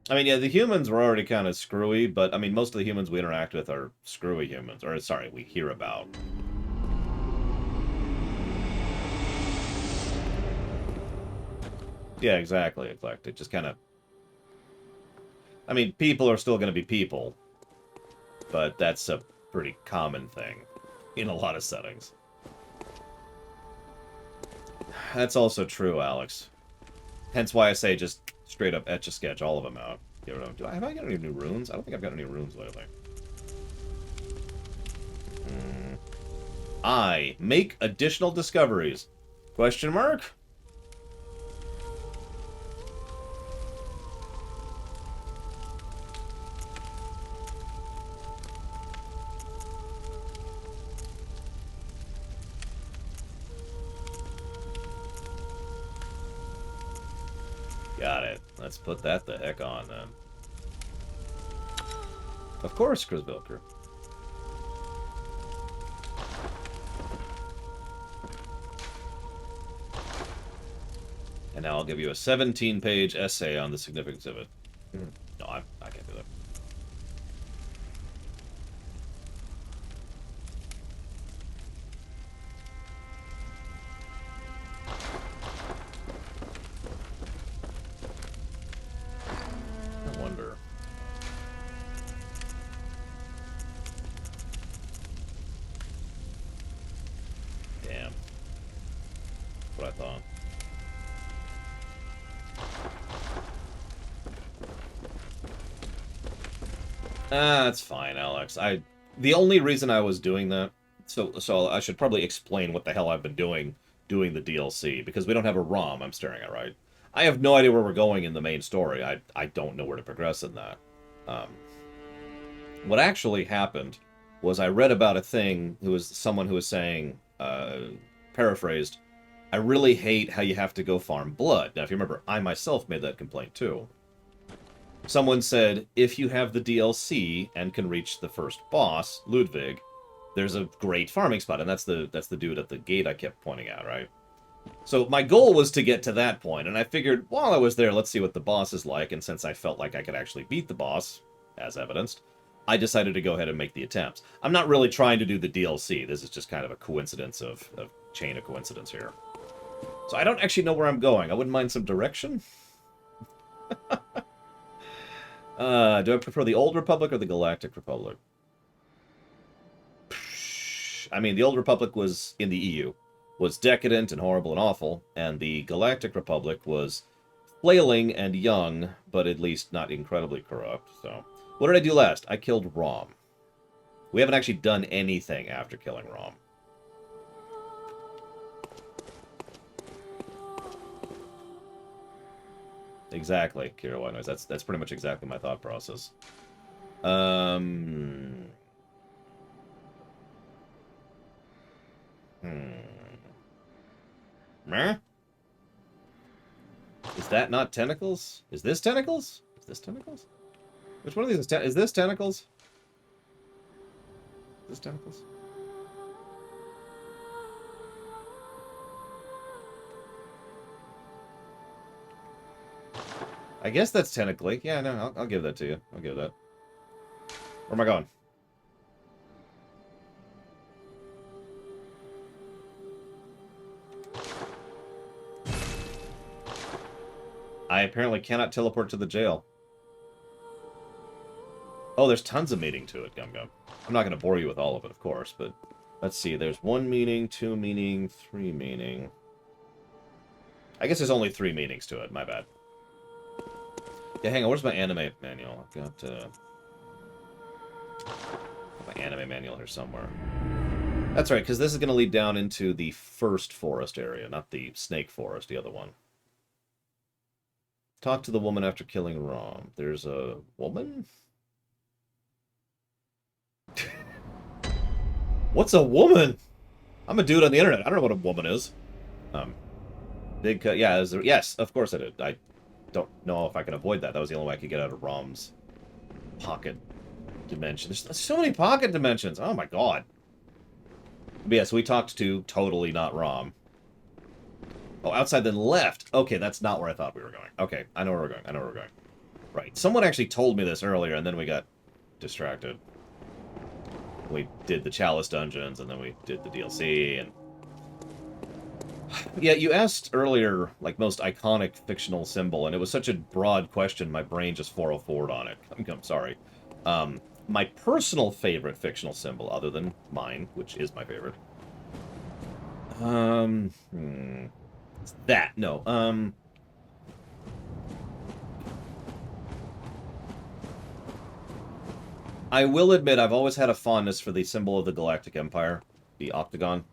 Speaker 1: I mean, yeah, the humans were already kind of screwy, but, I mean, most of the humans we interact with are screwy humans. Or, sorry, we hear about. Yeah, exactly, eclectic. Just kind of... I mean, people are still going to be people, but that's a pretty common thing in a lot of settings. That's also true, Alex. Hence why I say just straight up etch-a-sketch all of them out. Get rid of them. Have I got any new runes? I don't think I've got any runes lately. I make additional discoveries. Question mark? Got it. Let's put that the heck on, then. Of course, Chris Bilker. And now I'll give you a 17-page essay on the significance of it. No, I can't do that. I wonder. Damn. That's what I thought. That's fine, Alex. The only reason I was doing that, so I should probably explain what the hell I've been doing the DLC, because we don't have a ROM I'm staring at, right? I have no idea where we're going in the main story. I don't know where to progress in that. What actually happened was I read about a thing someone who was saying, paraphrased, I really hate how you have to go farm blood. Now, if you remember, I myself made that complaint too. Someone said, if you have the DLC and can reach the first boss, Ludwig, there's a great farming spot, and that's the dude at the gate I kept pointing out, right? So my goal was to get to that point, and I figured while I was there, let's see what the boss is like, and since I felt like I could actually beat the boss, as evidenced, I decided to go ahead and make the attempts. I'm not really trying to do the DLC. This is just kind of a coincidence of chain of coincidence here. So I don't actually know where I'm going. I wouldn't mind some direction. Do I prefer the Old Republic or the Galactic Republic? I mean, the Old Republic was in the EU, was decadent and horrible and awful, and the Galactic Republic was flailing and young, but at least not incredibly corrupt. So, what did I do last? I killed Rom. We haven't actually done anything after killing Rom. Exactly, Kira White Noise. That's pretty much exactly my thought process. Meh? Is that not tentacles? Is this tentacles? Is this tentacles? Which one of these is this tentacles? Is this tentacles? I guess that's tentacly. Yeah, no, I'll give that to you. I'll give that. Where am I going? I apparently cannot teleport to the jail. Oh, there's tons of meaning to it, Gum Gum. I'm not going to bore you with all of it, of course, but let's see. There's 1 meaning, 2 meaning, 3 meaning. I guess there's only 3 meanings to it. My bad. Yeah, hang on. Where's my anime manual? I've got my anime manual here somewhere. That's right, because this is going to lead down into the first forest area, not the snake forest, the other one. Talk to the woman after killing Rom. There's a woman? What's a woman? I'm a dude on the internet. I don't know what a woman is. Big cut. Yeah, yes, of course I did. I don't know if I can avoid that. That was the only way I could get out of Rom's pocket dimension. There's so many pocket dimensions. Oh my god. But yeah, so we talked to totally not Rom. Oh, outside then left. Okay, that's not where I thought we were going. Okay, I know where we're going. I know where we're going. Right. Someone actually told me this earlier, and then we got distracted. We did the Chalice dungeons, and then we did the DLC, and... Yeah, you asked earlier, like, most iconic fictional symbol, and it was such a broad question, my brain just 404'd on it. I'm sorry. My personal favorite fictional symbol, other than mine, which is my favorite... It's that. No, I will admit I've always had a fondness for the symbol of the Galactic Empire, the octagon.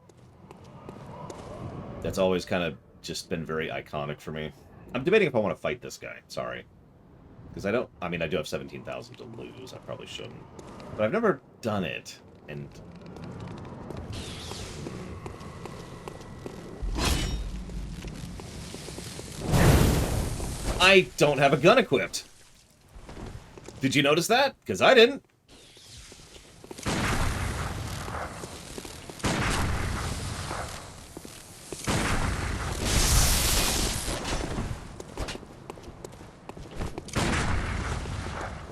Speaker 1: That's always kind of just been very iconic for me. I'm debating if I want to fight this guy. Sorry. Because I mean, I do have 17,000 to lose. I probably shouldn't. But I've never done it. And... I don't have a gun equipped. Did you notice that? Because I didn't.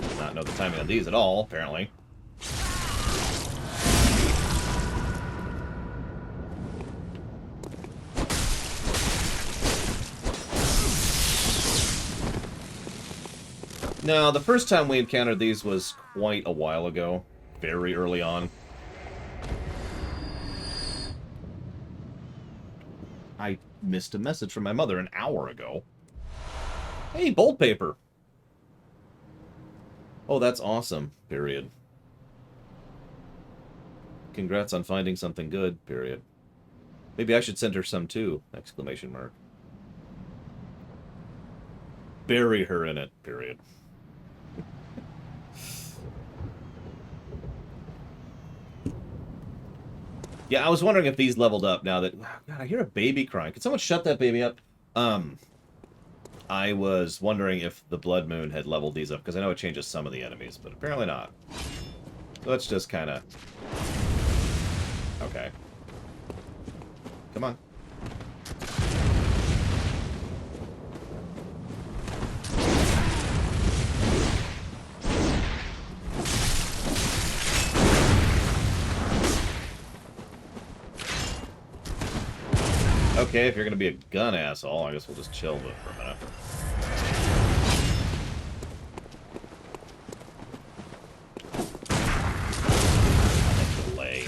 Speaker 1: Did not know the timing on these at all, apparently. No, the first time we encountered these was quite a while ago. Very early on. I missed a message from my mother an hour ago. Hey, bold paper! Oh, that's awesome. Period. Congrats on finding something good. Period. Maybe I should send her some too! Exclamation mark. Bury her in it. Period. Yeah, I was wondering if these leveled up now that... God, I hear a baby crying. Could someone shut that baby up? I was wondering if the Blood Moon had leveled these up, because I know it changes some of the enemies, but apparently not. So let's just kind of... Okay. Come on. Okay, if you're gonna be a gun asshole, I guess we'll just chill with it for a minute. Delay.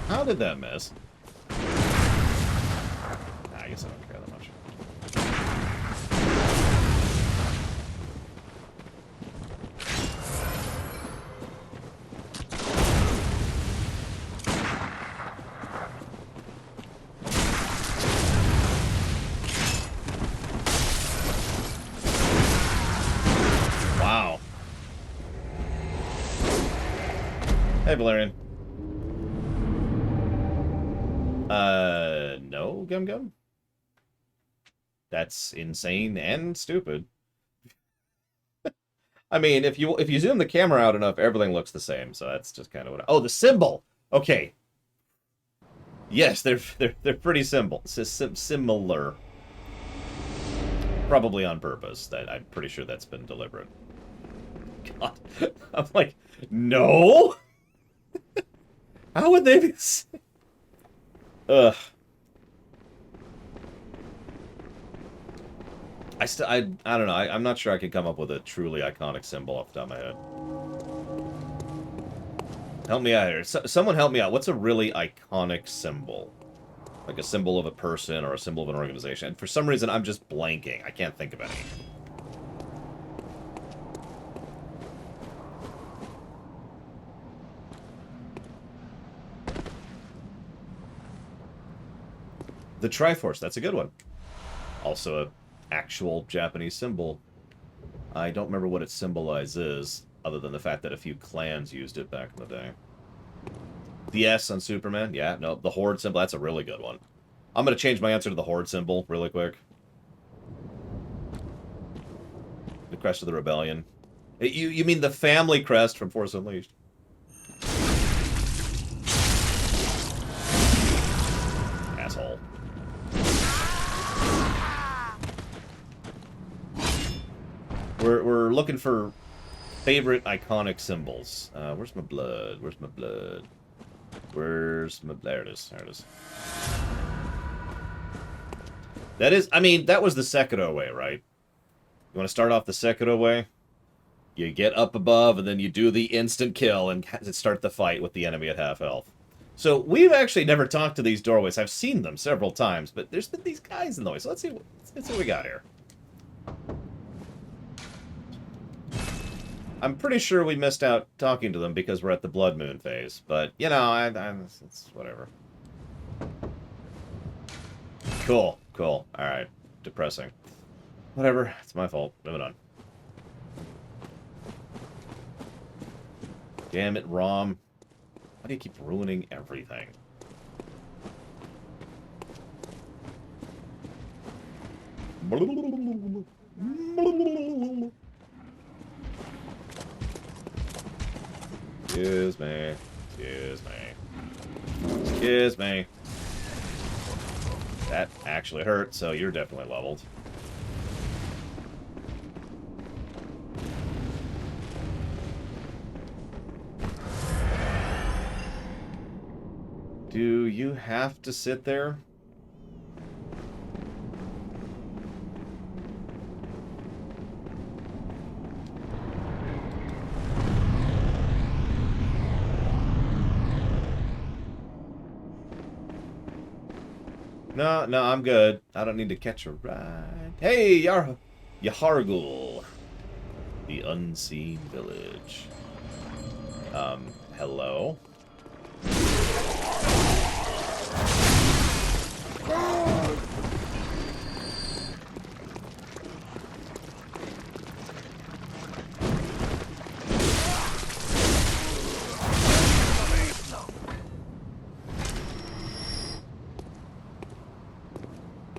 Speaker 1: How did that miss? I guess I don't care that much. Wow. Hey, Valerian. No, Gum Gum? That's insane and stupid. I mean, if you zoom the camera out enough, everything looks the same, so that's just kind of what oh, the symbol! Okay. Yes, they're pretty similar. Probably on purpose. I'm pretty sure that's been deliberate. God. I'm like, no? How would they be... Ugh. I don't know. I'm not sure I can come up with a truly iconic symbol off the top of my head. Help me out here. Someone help me out. What's a really iconic symbol? Like a symbol of a person or a symbol of an organization. And for some reason, I'm just blanking. I can't think of any. The Triforce, that's a good one. Also an actual Japanese symbol. I don't remember what it symbolizes, other than the fact that a few clans used it back in the day. The S on Superman? Yeah, no, the Horde symbol, that's a really good one. I'm going to change my answer to the Horde symbol really quick. The Crest of the Rebellion. You mean the family crest from Force Unleashed? Asshole. We're looking for favorite iconic symbols. Where's my blood? Where's my blood? Where's my... There it is. There it is. That is... I mean, that was the Sekiro way, right? You want to start off the Sekiro way? You get up above, and then you do the instant kill and start the fight with the enemy at half health. So, we've actually never talked to these doorways. I've seen them several times, but there's been these guys in the way. So let's see what we got here. I'm pretty sure we missed out talking to them because we're at the Blood Moon phase. But, you know, it's whatever. Cool, cool. Alright. Depressing. Whatever. It's my fault. Moving on. Damn it, ROM. Why do you keep ruining everything? Excuse me. Excuse me. Excuse me. That actually hurt, so you're definitely leveled. Do you have to sit there? No, no, I'm good. I don't need to catch a ride. Hey, Yahargul. The Unseen Village. Hello?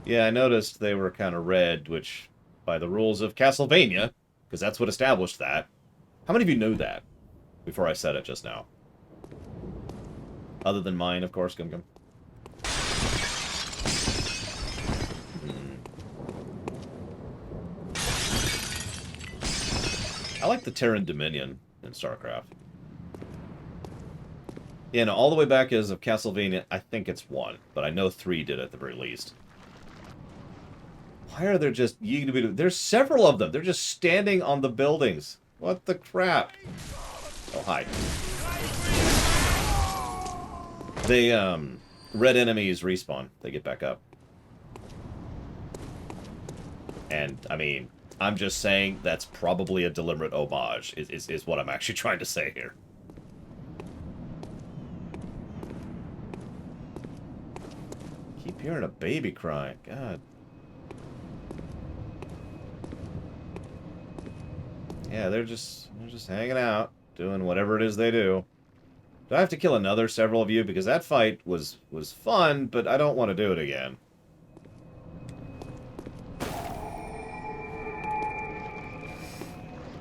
Speaker 1: Yeah, I noticed they were kind of red, which, by the rules of Castlevania, because that's what established that. How many of you knew that before I said it just now? Other than mine, of course, Gum Gum. I like the Terran Dominion in StarCraft. Yeah, no, all the way back as of Castlevania, I think it's 1, but I know 3 did at the very least. Why are there just... There's several of them. They're just standing on the buildings. What the crap? Oh, hi. They, red enemies respawn. They get back up. And, I mean, I'm just saying that's probably a deliberate homage, is what I'm actually trying to say here. Keep hearing a baby crying. God. Yeah, they're just hanging out, doing whatever it is they do. Do I have to kill another several of you? Because that fight was fun, but I don't want to do it again. I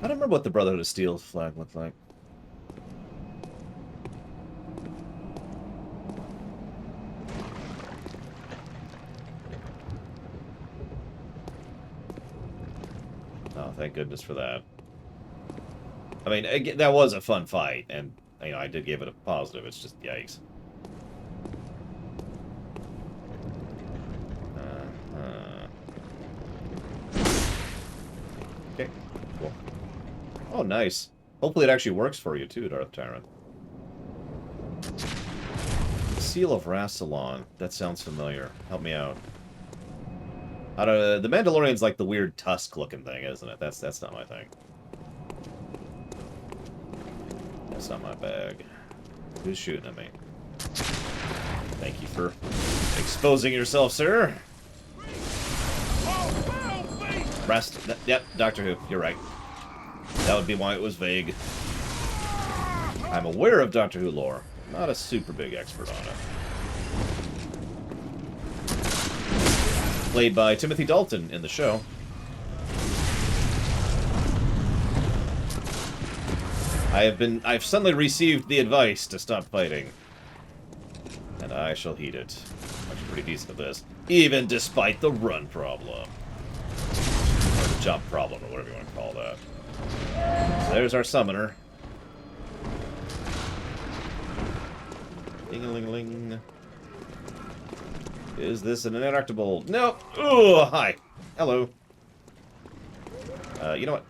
Speaker 1: don't remember what the Brotherhood of Steel flag looked like. Oh, thank goodness for that. I mean, again, that was a fun fight, and, you know, I did give it a positive. It's just, yikes. Okay, cool. Oh, nice. Hopefully it actually works for you, too, Darth Tyrant. Seal of Rassilon. That sounds familiar. Help me out. The Mandalorian's like the weird tusk-looking thing, isn't it? That's not my thing. That's not my bag. Who's shooting at me? Thank you for exposing yourself, sir. Yep, Doctor Who. You're right. That would be why it was vague. I'm aware of Doctor Who lore. Not a super big expert on it. Played by Timothy Dalton in the show. I've suddenly received the advice to stop fighting. And I shall heed it. Actually pretty decent at this. Even despite the run problem. Or the jump problem, or whatever you want to call that. So there's our summoner. Ding-a-ling-a-ling. Is this an interactable? No! Oh, hi! Hello. You know what?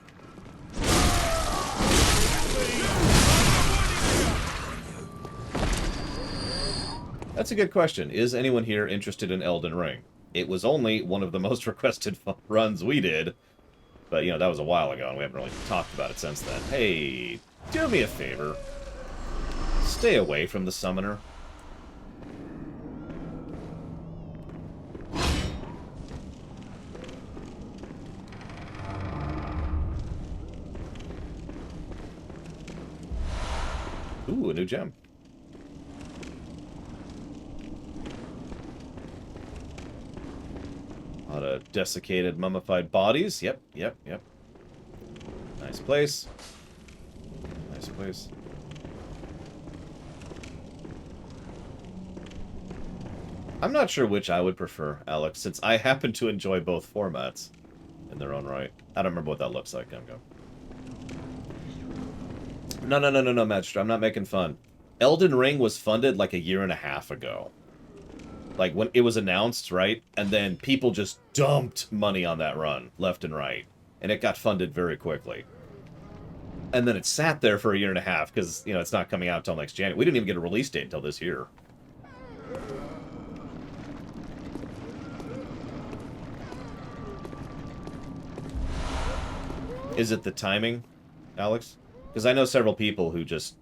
Speaker 1: That's a good question. Is anyone here interested in Elden Ring? It was only one of the most requested runs we did. But, you know, that was a while ago, and we haven't really talked about it since then. Hey, do me a favor. Stay away from the summoner. Ooh, a new gem. A lot of desiccated, mummified bodies. Yep. Nice place. Nice place. I'm not sure which I would prefer, Alex, since I happen to enjoy both formats in their own right. I don't remember what that looks like. Go. No, Magister. I'm not making fun. Elden Ring was funded like 1.5 years ago. Like, when it was announced, right? And then people just dumped money on that run, left and right. And it got funded very quickly. And then it sat there for 1.5 years, because, you know, it's not coming out until next January. We didn't even get a release date until this year. Is it the timing, Alex? Because I know several people who just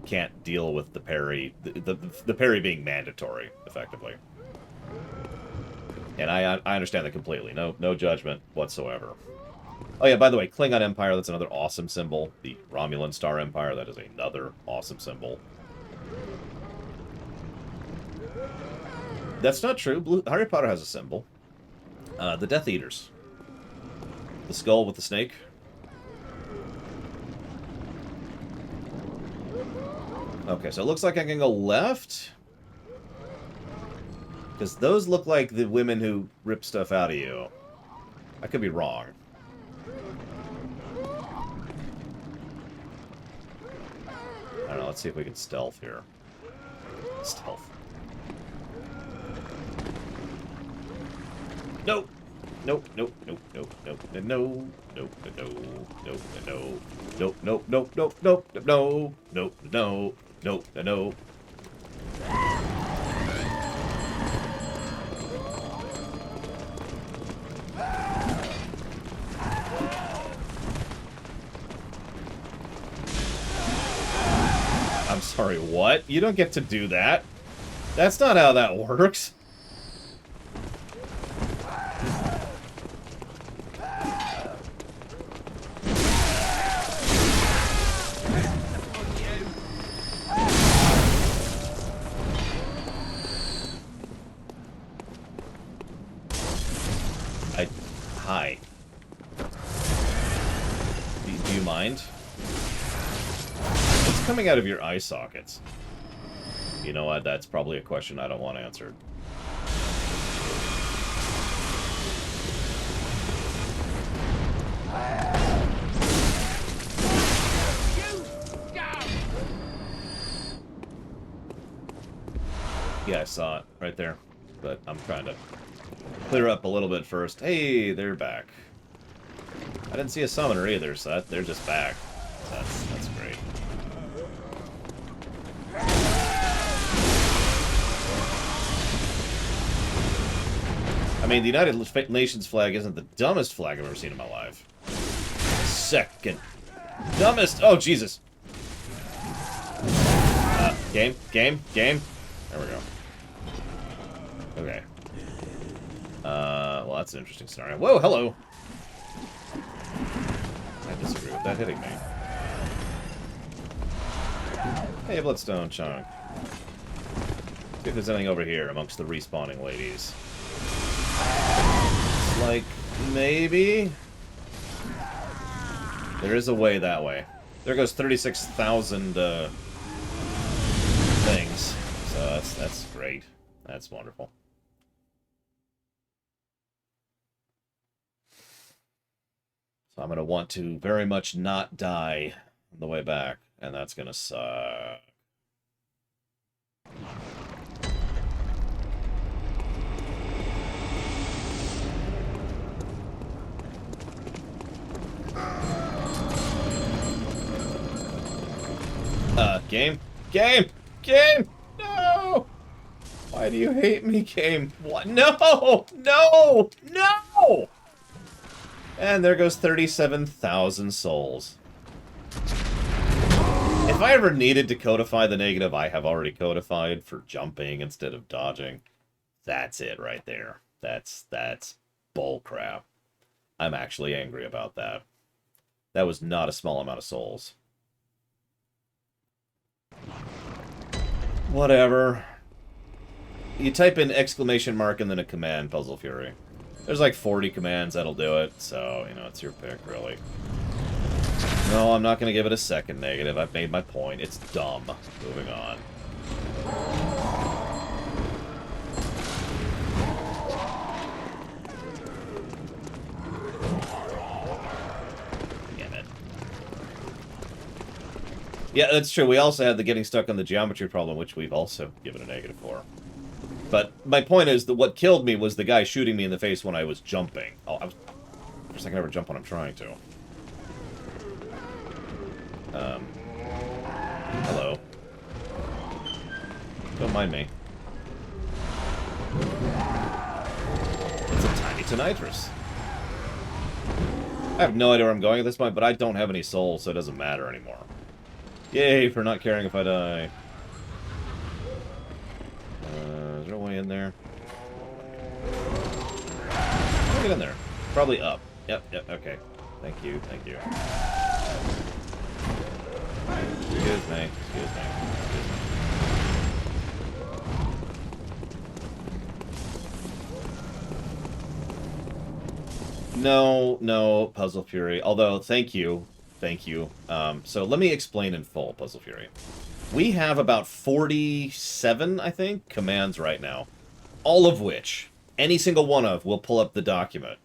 Speaker 1: can't deal with the parry, the parry being mandatory, effectively. And I understand that completely. No judgment whatsoever. Oh yeah, by the way, Klingon Empire, that's another awesome symbol. The Romulan Star Empire, that is another awesome symbol. That's not true. Harry Potter has a symbol. The Death Eaters. The skull with the snake. Okay, so it looks like I can go left. Because those look like the women who rip stuff out of you. I could be wrong. I don't know, let's see if we can stealth here. Stealth. Nope. Nope, nope, nope, nope, nope, no, no, nope, no, nope, no, nope, nope, nope, nope, nope, no, nope, no, nope, no. I'm sorry, what? You don't get to do that. That's not how that works. Hi. Do you mind? What's coming out of your eye sockets? You know what? That's probably a question I don't want answered. Yeah, I saw it right there, but I'm trying to clear up a little bit first. Hey, they're back. I didn't see a summoner either, so they're just back. That's great. I mean, the United Nations flag isn't the dumbest flag I've ever seen in my life. Second dumbest. Oh, Jesus. Game. There we go. Okay. Well, that's an interesting scenario. Whoa, hello! I disagree with that hitting me. Hey, Bloodstone Chunk. See if there's anything over here amongst the respawning ladies. Like, maybe? There is a way that way. There goes 36,000, things. So that's great. That's wonderful. So I'm going to want to very much not die on the way back, and that's going to suck. Game! No! Why do you hate me, game? What? No! No! No! And there goes 37,000 souls. If I ever needed to codify the negative I have already codified for jumping instead of dodging, that's it right there. That's bullcrap. I'm actually angry about that. That was not a small amount of souls. Whatever. You type in exclamation mark and then a command, Puzzle Fury. There's like 40 commands that'll do it, so, you know, it's your pick, really. No, I'm not going to give it a second negative. I've made my point. It's dumb. Moving on. Damn it. Yeah, that's true. We also had the getting stuck on the geometry problem, which we've also given a negative for. But my point is that what killed me was the guy shooting me in the face when I was jumping. Oh, for a second I never jump when I'm trying to. Hello. Don't mind me. It's a tiny Tonitrus. I have no idea where I'm going at this point, but I don't have any souls, so it doesn't matter anymore. Yay, for not caring if I die. Is there a way in there? How do I get in there? Probably up. Yep, okay. Thank you. Excuse me. No, Puzzle Fury. Although, thank you. So let me explain in full, Puzzle Fury. We have about 47, I think, commands right now. All of which, any single one of, will pull up the document.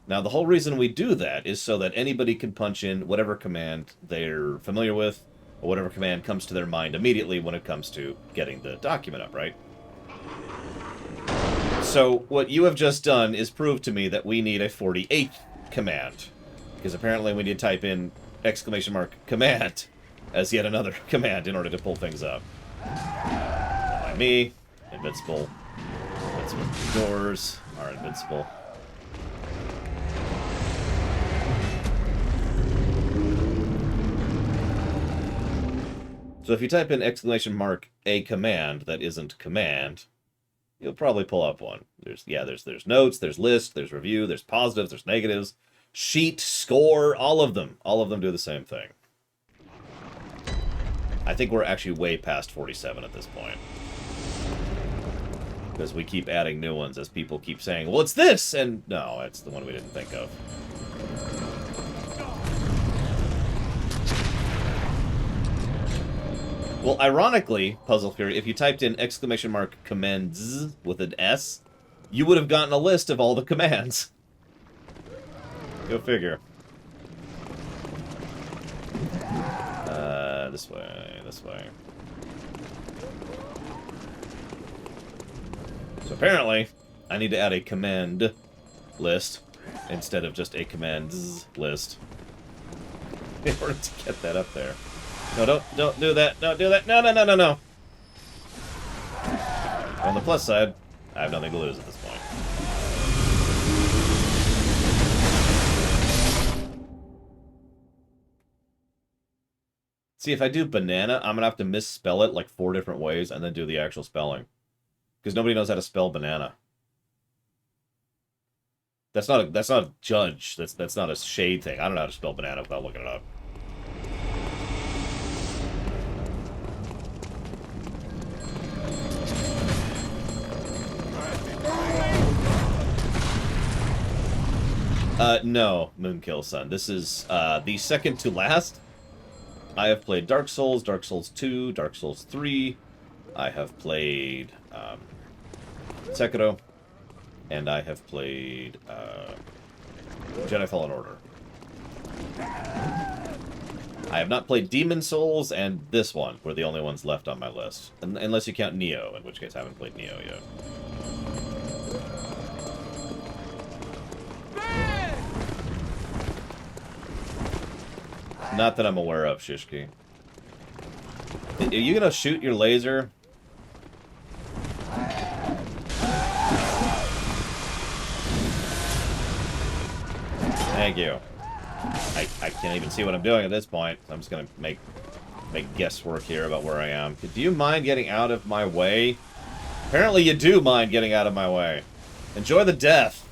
Speaker 1: Now, the whole reason we do that is so that anybody can punch in whatever command they're familiar with, or whatever command comes to their mind immediately when it comes to getting the document up, right? So, what you have just done is prove to me that we need a 48th command. Because apparently we need to type in !command as yet another command in order to pull things up. Not by me. Invincible. Doors are invincible. So if you type in !a command that isn't command, you'll probably pull up one. There's notes, there's list, there's review, there's positives, there's negatives, sheet, score, all of them. All of them do the same thing. I think we're actually way past 47 at this point. Because we keep adding new ones as people keep saying, well, it's this! And no, it's the one we didn't think of. Well, ironically, Puzzle Fury, if you typed in !commands with an S, you would have gotten a list of all the commands. Go figure. This way. So apparently, I need to add a command list instead of just a commands list in order to get that up there. No, don't do that. Don't do that. No. On the plus side, I have nothing to lose at this point. See, if I do banana, I'm gonna have to misspell it like 4 different ways and then do the actual spelling. Because nobody knows how to spell banana. That's not a judge. That's not a shade thing. I don't know how to spell banana without looking it up. No, Moonkill Sun. This is the second to last. I have played Dark Souls, Dark Souls 2, Dark Souls 3. I have played Sekiro, and I have played Jedi Fallen Order. I have not played Demon Souls, and this one were the only ones left on my list. Unless you count Neo, in which case I haven't played Neo yet. Not that I'm aware of, Shishki. Are you gonna shoot your laser? Thank you. I can't even see what I'm doing at this point. I'm just gonna make guesswork here about where I am. Do you mind getting out of my way? Apparently you do mind getting out of my way. Enjoy the death.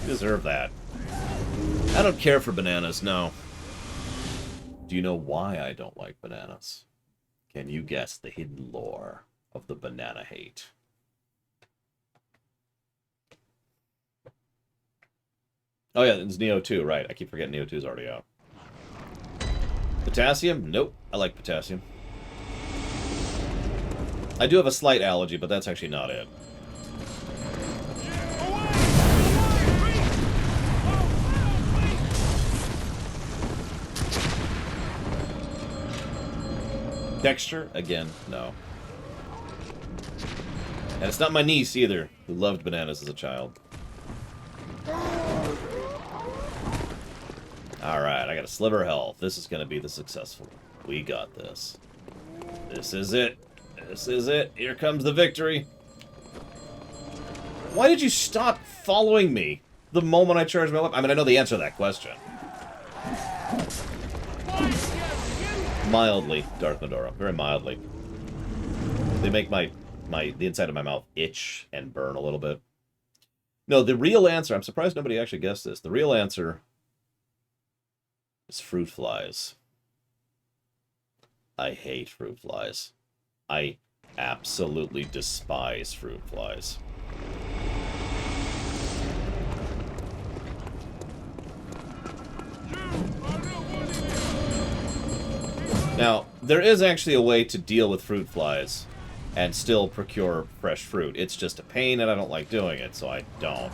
Speaker 1: You deserve that. I don't care for bananas, no. Do you know why I don't like bananas? Can you guess the hidden lore of the banana hate? Oh yeah, it's Neo 2, right. I keep forgetting Neo 2 is already out. Potassium? Nope. I like potassium. I do have a slight allergy, but that's actually not it. Texture? Again, no. And it's not my niece, either, who loved bananas as a child. Alright, I got a sliver of health. This is going to be the successful one. We got this. This is it. This is it. Here comes the victory. Why did you stop following me the moment I charged my weapon? I mean, I know the answer to that question. Mildly, Darth Medora. Very mildly. They make the inside of my mouth itch and burn a little bit. No, the real answer, I'm surprised nobody actually guessed this. The real answer is fruit flies. I hate fruit flies. I absolutely despise fruit flies. Now, there is actually a way to deal with fruit flies and still procure fresh fruit. It's just a pain, and I don't like doing it, so I don't.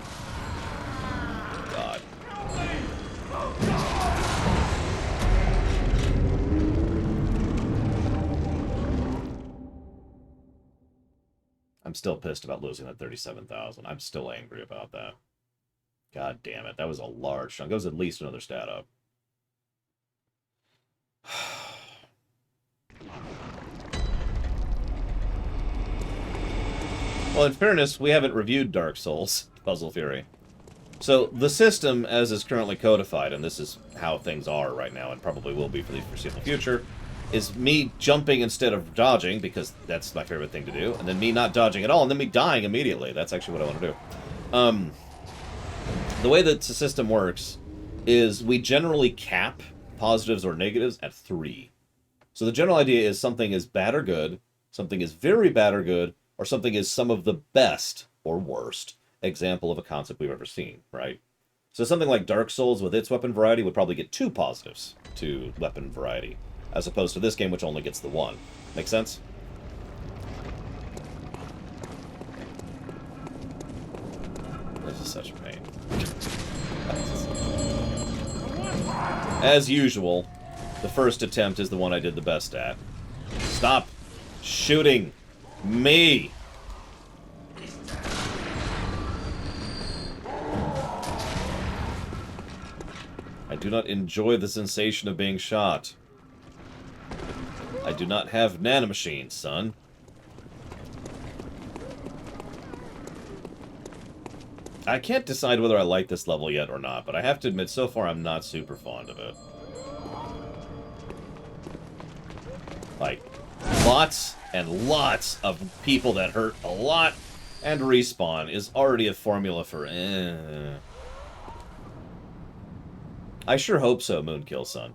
Speaker 1: God. I'm still pissed about losing that 37,000. I'm still angry about that. God damn it. That was a large chunk. That was at least another stat up. Well, in fairness, we haven't reviewed Dark Souls, Puzzle Fury. So, the system, as is currently codified, and this is how things are right now, and probably will be for the foreseeable future, is me jumping instead of dodging, because that's my favorite thing to do, and then me not dodging at all, and then me dying immediately. That's actually what I want to do. The way that the system works is we generally cap positives or negatives at 3. So the general idea is something is bad or good, something is very bad or good, or something is some of the best or worst example of a concept we've ever seen, right? So something like Dark Souls with its weapon variety would probably get 2 positives to weapon variety, as opposed to this game, which only gets the 1. Make sense? This is such a pain. As usual, the first attempt is the one I did the best at. Stop shooting me! I do not enjoy the sensation of being shot. I do not have nanomachines, son. I can't decide whether I like this level yet or not, but I have to admit, so far I'm not super fond of it. Like, lots and lots of people that hurt a lot and respawn is already a formula for I sure hope so, Moonkill Sun.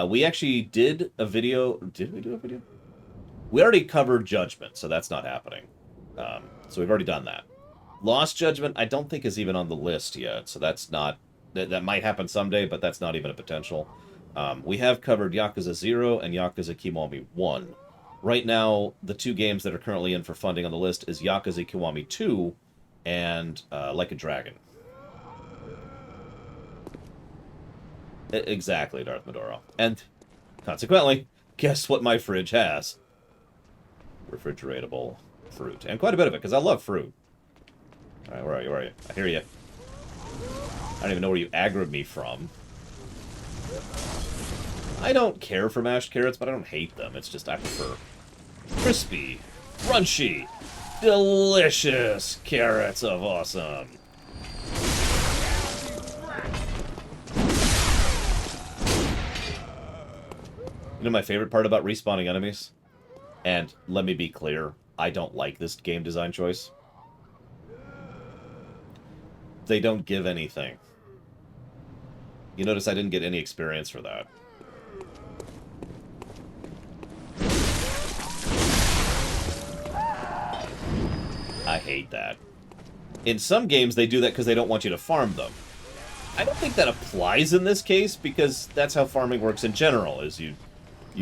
Speaker 1: We actually did a video. Did we do a video? We already covered Judgment, so that's not happening. So we've already done that. Lost Judgment, I don't think is even on the list yet, so that's not... That might happen someday, but that's not even a potential. We have covered Yakuza 0 and Yakuza Kiwami 1. Right now, the 2 games that are currently in for funding on the list is Yakuza Kiwami 2 and Like a Dragon. Exactly, Darth Medora. And, consequently, guess what my fridge has? Refrigeratable fruit. And quite a bit of it, because I love fruit. Alright, where are you? Where are you? I hear you. I don't even know where you aggroed me from. I don't care for mashed carrots, but I don't hate them. It's just I prefer crispy, crunchy, delicious carrots of awesome. You know my favorite part about respawning enemies? And let me be clear, I don't like this game design choice. They don't give anything. You notice I didn't get any experience for that. I hate that. In some games, they do that because they don't want you to farm them. I don't think that applies in this case, because that's how farming works in general, is you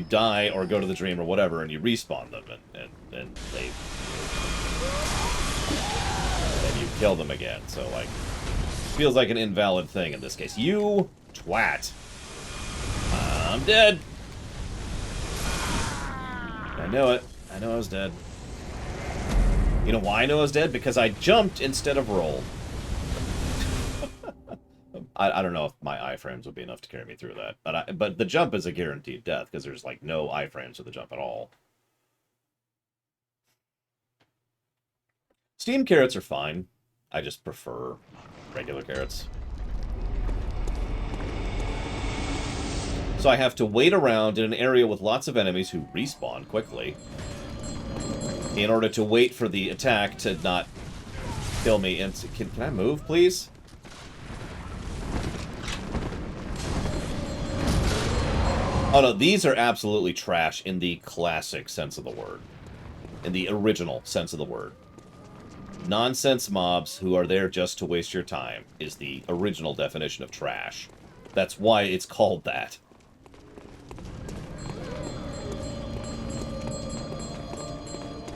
Speaker 1: die or go to the dream or whatever, and you respawn them, and you kill them again. So, like, feels like an invalid thing in this case. You twat. I'm dead. I know it. I know I was dead. You know why I know I was dead? Because I jumped instead of rolled. I don't know if my iframes would be enough to carry me through that. But the jump is a guaranteed death, because there's, like, no iframes for the jump at all. Steamed carrots are fine. I just prefer regular carrots. So So I have to wait around in an area with lots of enemies who respawn quickly in order to wait for the attack to not kill me. And can I move, please? Oh no, these are absolutely trash in the classic sense of the word. In the original sense of the word. Nonsense mobs who are there just to waste your time is the original definition of trash. That's why it's called that.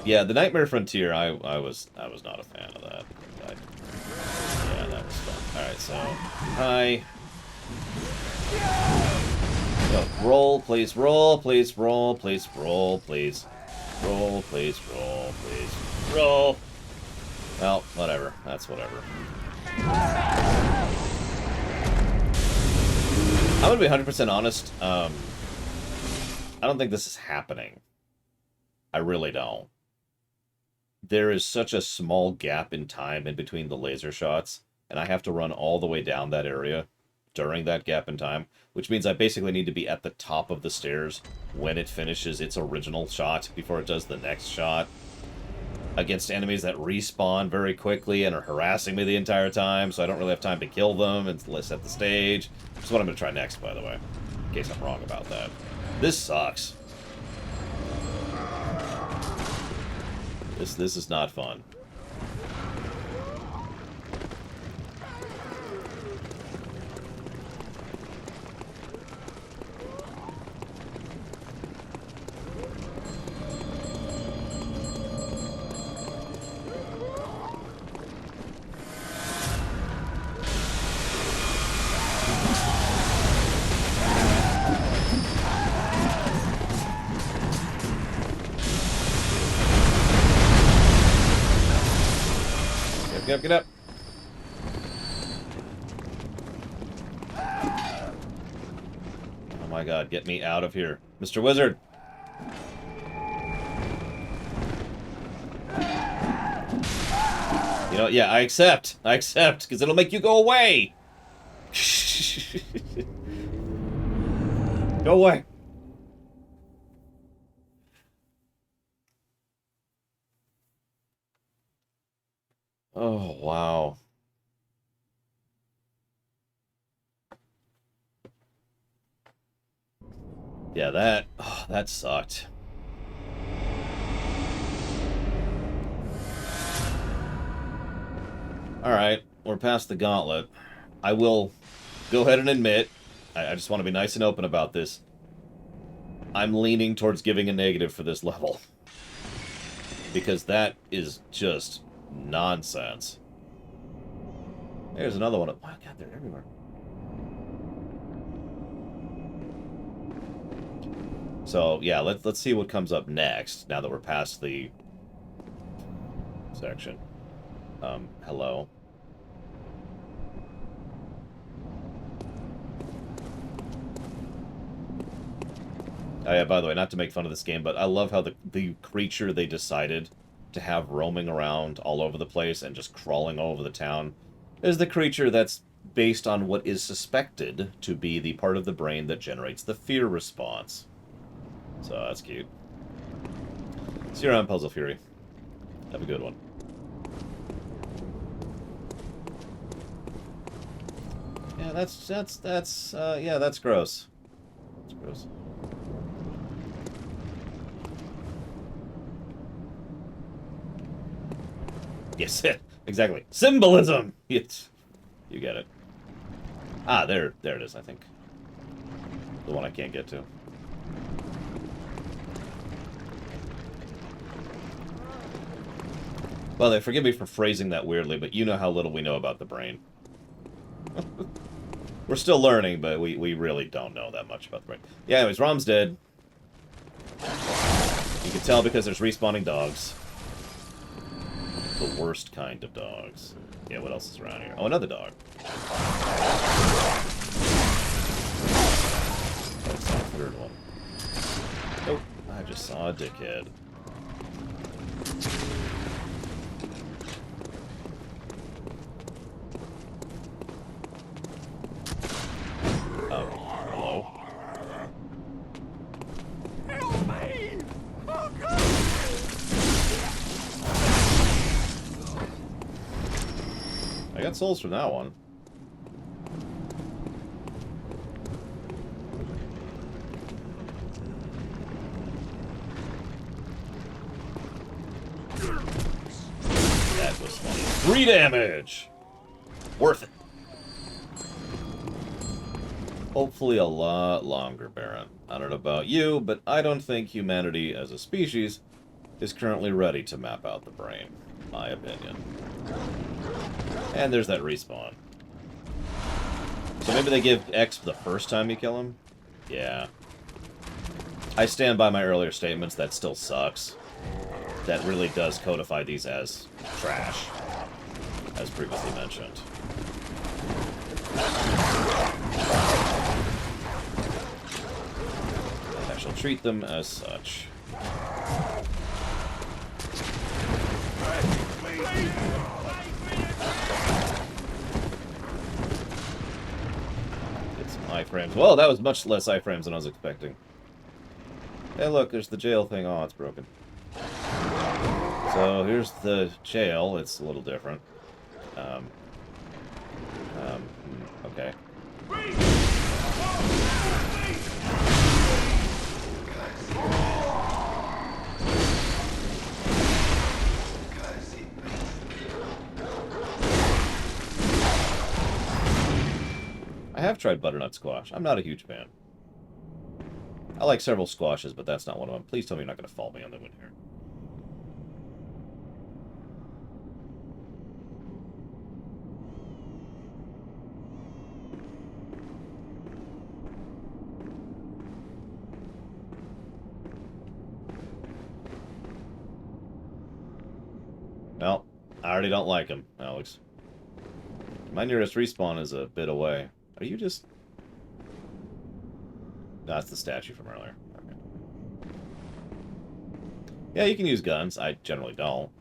Speaker 1: Yeah, the Nightmare Frontier, I was not a fan of that. Yeah, that was fun. Alright, so hi. So, roll, please, roll, please, roll, please, roll, please. Roll, please, roll, please. Roll! Well, whatever. That's whatever. I'm gonna be 100% honest. I don't think this is happening. I really don't. There is such a small gap in time in between the laser shots, and I have to run all the way down that area during that gap in time, which means I basically need to be at the top of the stairs when it finishes its original shot before it does the next shot, against enemies that respawn very quickly and are harassing me the entire time, so I don't really have time to kill them and set the stage. Which is what I'm going to try next, by the way, in case I'm wrong about that. This sucks. This is not fun. Get up, get up. Oh my god, get me out of here. Mr. Wizard! You know, yeah, I accept. I accept, because it'll make you go away! Go away! Oh, wow. Yeah, that sucked. Alright, we're past the gauntlet. I will go ahead and admit, I just want to be nice and open about this. I'm leaning towards giving a negative for this level. Because that is just nonsense. There's another one. Oh, God, they're everywhere. So, yeah, let's see what comes up next, now that we're past the section. Hello. Oh, yeah, by the way, not to make fun of this game, but I love how the creature they decided to have roaming around all over the place and just crawling all over the town is the creature that's based on what is suspected to be the part of the brain that generates the fear response. So that's cute. See you around, Puzzle Fury. Have a good one. Yeah, that's yeah, that's gross. That's gross. Yes, exactly. Symbolism! Yes. You get it. Ah, there it is, I think. The one I can't get to. Well, forgive me for phrasing that weirdly, but you know how little we know about the brain. We're still learning, but we really don't know that much about the brain. Yeah, anyways, Rom's dead. You can tell because there's respawning dogs. The worst kind of dogs. Yeah, what else is around here? Oh, another dog. Oh, it's the third one. Oh, I just saw a dickhead. Oh, hello. souls from that one. That was funny. 3 damage! Worth it. Hopefully a lot longer, Baron. I don't know about you, but I don't think humanity as a species is currently ready to map out the brain. My opinion. And there's that respawn. So maybe they give X the first time you kill him? Yeah. I stand by my earlier statements, that still sucks. That really does codify these as trash, as previously mentioned. And I shall treat them as such. Get some iframes. Well, that was much less iframes than I was expecting. Hey, look, there's the jail thing. Oh, it's broken. So here's the jail. It's a little different. Okay. I have tried butternut squash. I'm not a huge fan. I like several squashes, but that's not one of them. Please tell me you're not going to fall me on the wind here. Well, I already don't like him, Alex. My nearest respawn is a bit away. Are you just... No, that's the statue from earlier. Okay. Yeah, you can use guns. I generally don't.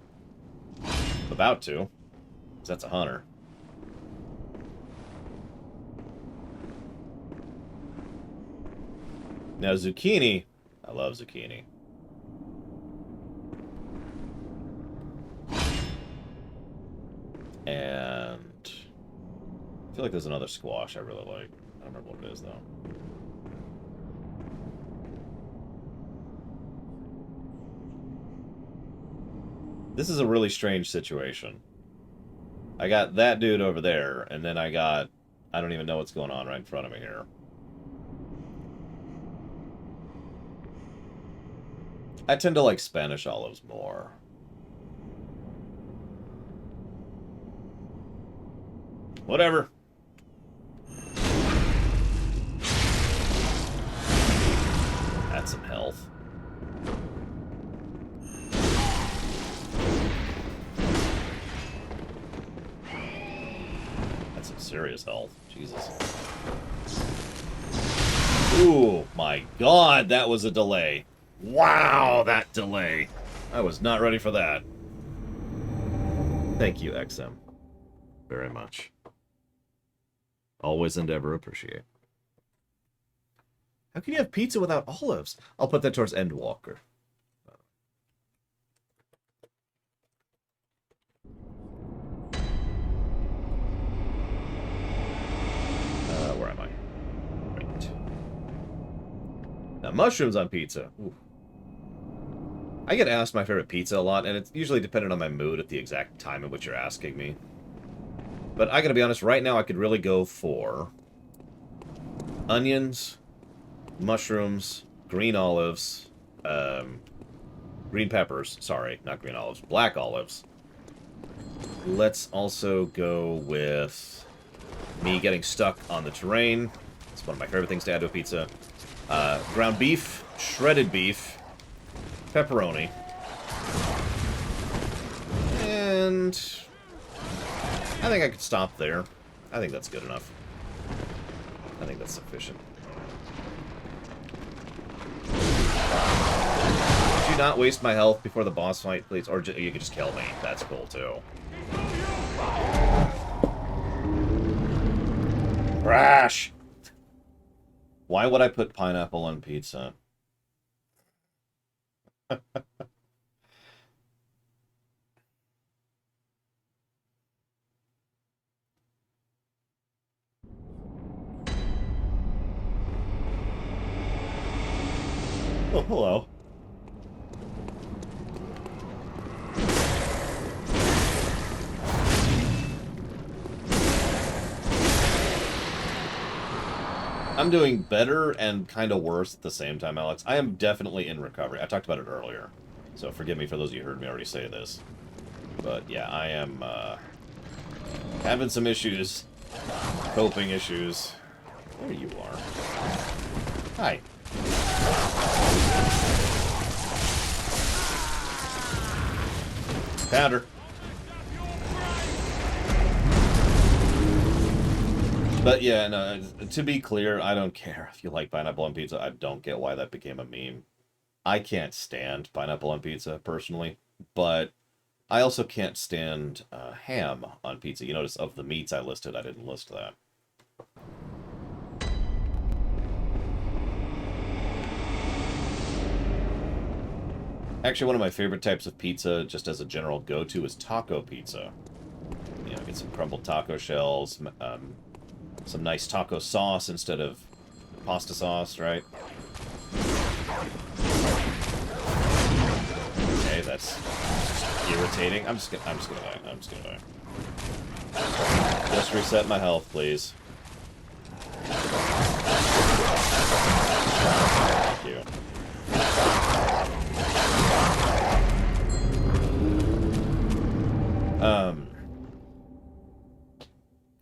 Speaker 1: I'm about to. Because that's a hunter. Now, zucchini. I love zucchini. And... I feel like there's another squash I really like. I don't remember what it is, though. This is a really strange situation. I got that dude over there, and then I got... I don't even know what's going on right in front of me here. I tend to like Spanish olives more. Whatever. That's some health. That's some serious health. Jesus. Ooh, my God, that was a delay. Wow, that delay. I was not ready for that. Thank you, XM. Very much. Always and ever appreciate. How can you have pizza without olives? I'll put that towards Endwalker. Where am I? Right. Now, mushrooms on pizza. Ooh. I get asked my favorite pizza a lot, and it's usually dependent on my mood at the exact time at which you're asking me. But I gotta be honest, right now I could really go for onions, mushrooms, green olives, green peppers, sorry, not green olives, black olives. Let's also go with me getting stuck on the terrain. It's one of my favorite things to add to a pizza. Ground beef, shredded beef, pepperoni, and I think I could stop there. I think that's good enough. I think that's sufficient. Could you not waste my health before the boss fight, please? Or you could just kill me. That's cool, too. Crash! Why would I put pineapple on pizza? Oh, hello. I'm doing better and kind of worse at the same time, Alex. I am definitely in recovery. I talked about it earlier, so forgive me for those of you who heard me already say this. But yeah, I am having some issues, coping issues. There you are. Hi. Powder. But yeah, no, to be clear, I don't care if you like pineapple on pizza. I don't get why that became a meme. I can't stand pineapple on pizza, personally. But I also can't stand ham on pizza. You notice of the meats I listed, I didn't list that. Actually, one of my favorite types of pizza, just as a general go-to, is taco pizza. You know, get some crumbled taco shells, some nice taco sauce instead of pasta sauce, right? Okay, that's irritating. I'm just gonna die. I'm just gonna die. Just reset my health, please. Thank you.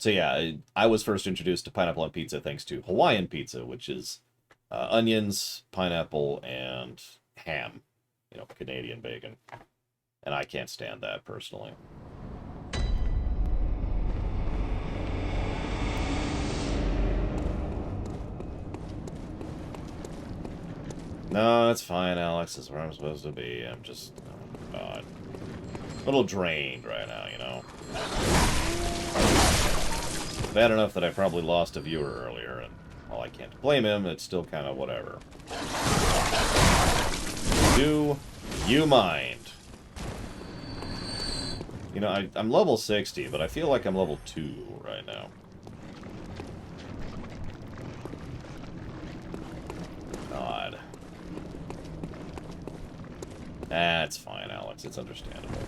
Speaker 1: So yeah, I was first introduced to pineapple on pizza thanks to Hawaiian pizza, which is onions, pineapple, and ham. You know, Canadian bacon. And I can't stand that, personally. No, it's fine, Alex. That's where I'm supposed to be. I'm just, oh God, a little drained right now, you know? Bad enough that I probably lost a viewer earlier, and while I can't blame him, it's still kind of whatever. Do you mind? You know, I'm level 60, but I feel like I'm level 2 right now. God. That's fine, Alex. It's understandable.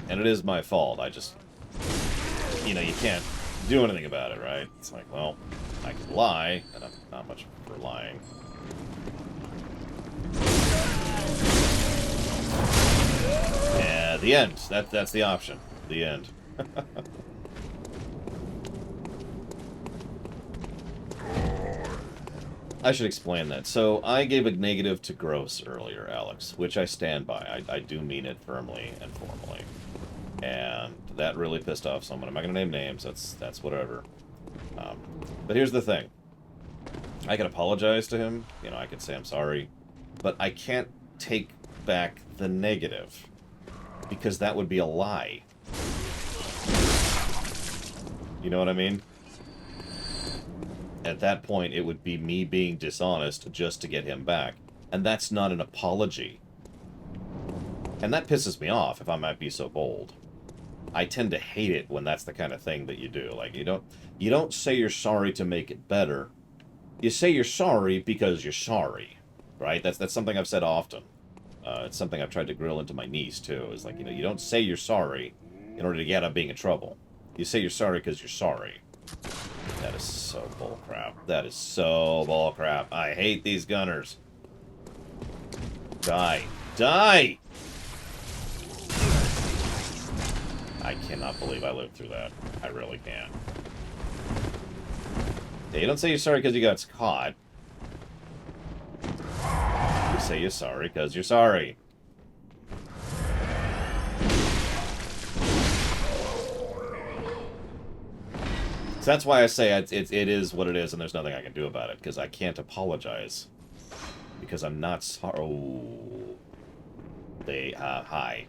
Speaker 1: And it is my fault. I just... You know, you can't do anything about it, right? It's like, well, I could lie, and I'm not much for lying. Yeah, the end. That's the option. The end. I should explain that. So, I gave a negative to gross earlier, Alex, which I stand by. I do mean it firmly and formally. And that really pissed off someone. I'm not going to name names. That's whatever. But here's the thing. I can apologize to him. You know, I can say I'm sorry. But I can't take back the negative. Because that would be a lie. You know what I mean? At that point, it would be me being dishonest just to get him back. And that's not an apology. And that pisses me off, if I might be so bold. I tend to hate it when that's the kind of thing that you do. Like, you don't say you're sorry to make it better. You say you're sorry because you're sorry. Right? That's something I've said often. It's something I've tried to grill into my niece, too. Is like, you know, you don't say you're sorry in order to get out of being in trouble. You say you're sorry because you're sorry. That is so bullcrap. That is so bullcrap. I hate these gunners. Die. Die! I cannot believe I lived through that. I really can't. Yeah, you don't say you're sorry because you got caught. You say you're sorry because you're sorry. So that's why I say it is what it is, and there's nothing I can do about it, because I can't apologize. Because I'm not sorry. Oh. They, hi.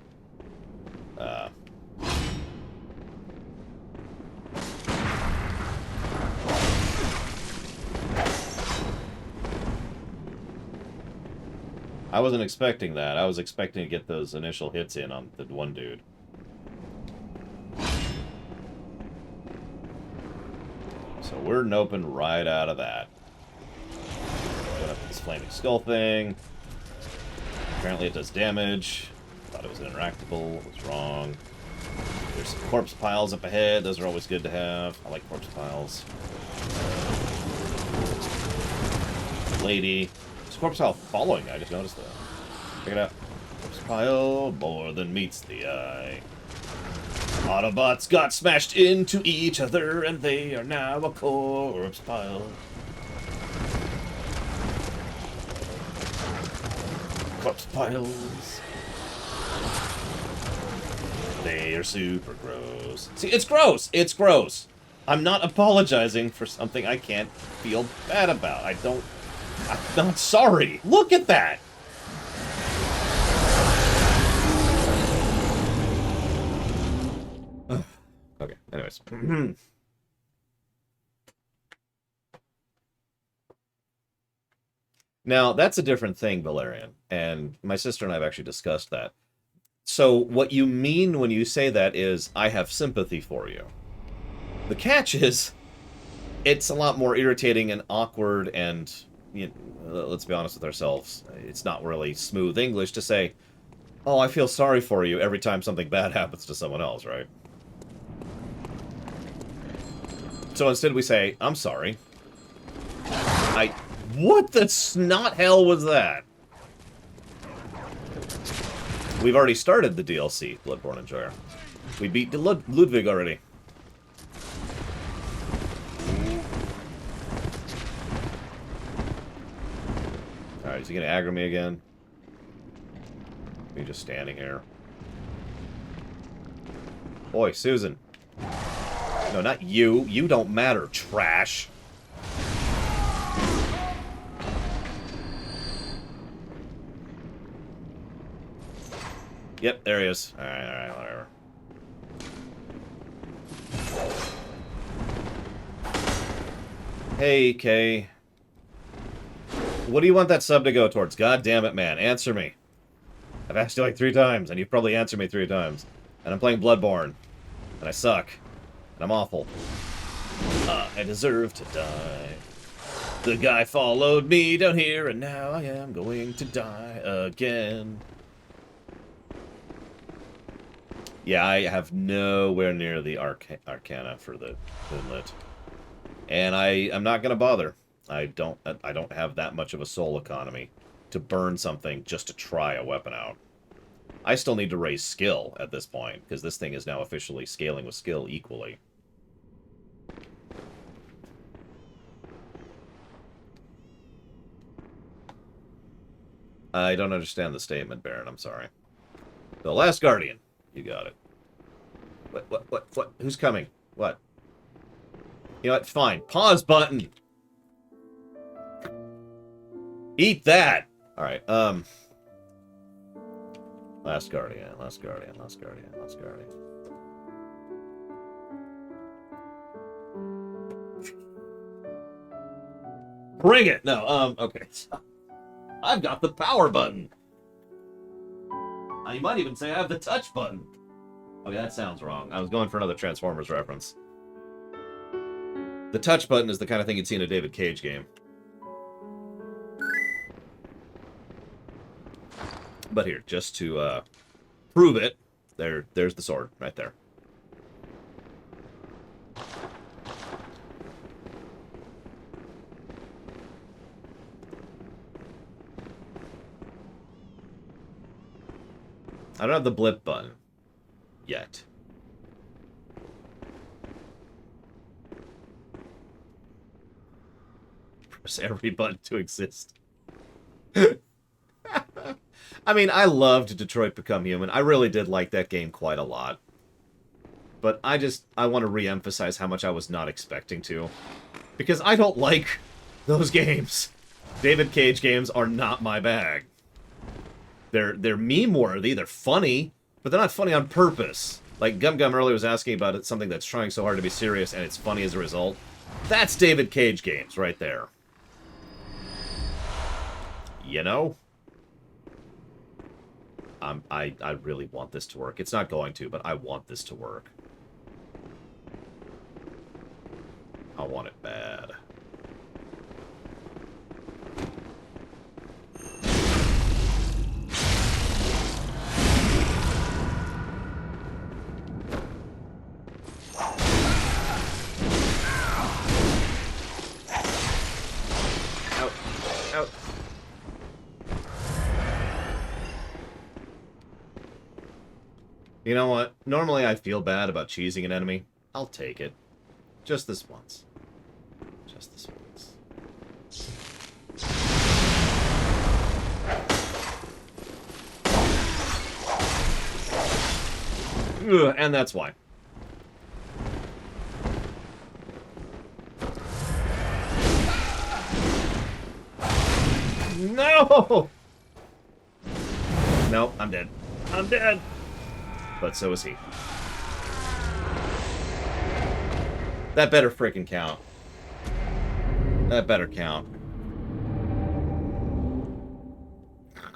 Speaker 1: I wasn't expecting that. I was expecting to get those initial hits in on the one dude. So So we're noping right out of that. Going up to this flaming skull thing. Apparently it does damage. Thought it was interactable. Was wrong. There's some corpse piles up ahead. Those are always good to have. I like corpse piles. Lady. There's a corpse pile following me. I just noticed that. Check it out. Corpse pile more than meets the eye. Autobots got smashed into each other, and they are now a corpse pile. Corpse piles. They are super gross. See, it's gross! It's gross! I'm not apologizing for something I can't feel bad about. I'm not sorry. Look at that! Okay, anyways. Now, that's a different thing, Valerian, and my sister and I have actually discussed that. So, what you mean when you say that is, I have sympathy for you. The catch is, it's a lot more irritating and awkward and, you know, let's be honest with ourselves, it's not really smooth English to say, oh, I feel sorry for you every time something bad happens to someone else, right? So instead we say, I'm sorry. What the snot hell was that? We've already started the DLC, Bloodborne Enjoyer. We beat Ludwig already. Alright, is he gonna aggro me again? Me just standing here. Boy, Susan. No, not you. You don't matter, trash. Yep, there he is. Alright, whatever. Hey, Kay. What do you want that sub to go towards? God damn it, man. Answer me. I've asked you like 3 times, and you've probably answered me 3 times. And I'm playing Bloodborne. And I suck. And I'm awful. I deserve to die. The guy followed me down here, and now I am going to die again. Yeah, I have nowhere near the Arcana for the Moonlit. And I'm not going to bother. I don't have that much of a soul economy to burn something just to try a weapon out. I still need to raise skill at this point, because this thing is now officially scaling with skill equally. I don't understand the statement, Baron. I'm sorry. The Last Guardian. You got it. What? Who's coming? What? You know what? Fine. Pause button! Eat that! Alright, Last Guardian. Bring it! No, okay. I've got the power button. You might even say I have the touch button. Okay, that sounds wrong. I was going for another Transformers reference. The touch button is the kind of thing you'd see in a David Cage game. But here, just to prove it, there's the sword right there. I don't have the blip button yet. Press every button to exist. I mean, I loved Detroit Become Human. I really did like that game quite a lot. But I want to re-emphasize how much I was not expecting to. Because I don't like those games. David Cage games are not my bag. They're meme-worthy, they're funny, but they're not funny on purpose. Like Gum Gum earlier was asking about it, something that's trying so hard to be serious and it's funny as a result. That's David Cage games right there. You know? I really want this to work. It's not going to, but I want this to work. I want it bad. Out. Out. You know what? Normally I feel bad about cheesing an enemy. I'll take it. Just this once. Just this once. Ugh, and that's why. No! Nope, I'm dead. I'm dead! But so is he. That better freaking count. That better count.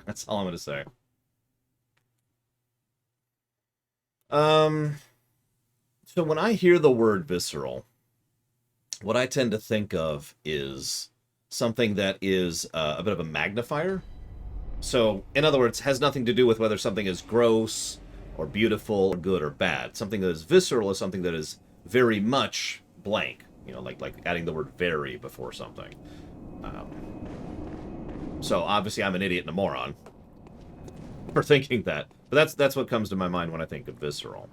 Speaker 1: That's all I'm gonna say. So when I hear the word visceral, what I tend to think of is something that is a bit of a magnifier. So, in other words, has nothing to do with whether something is gross or beautiful or good or bad. Something that is visceral is something that is very much blank. You know, like adding the word very before something. So obviously I'm an idiot and a moron for thinking that. But that's what comes to my mind when I think of visceral.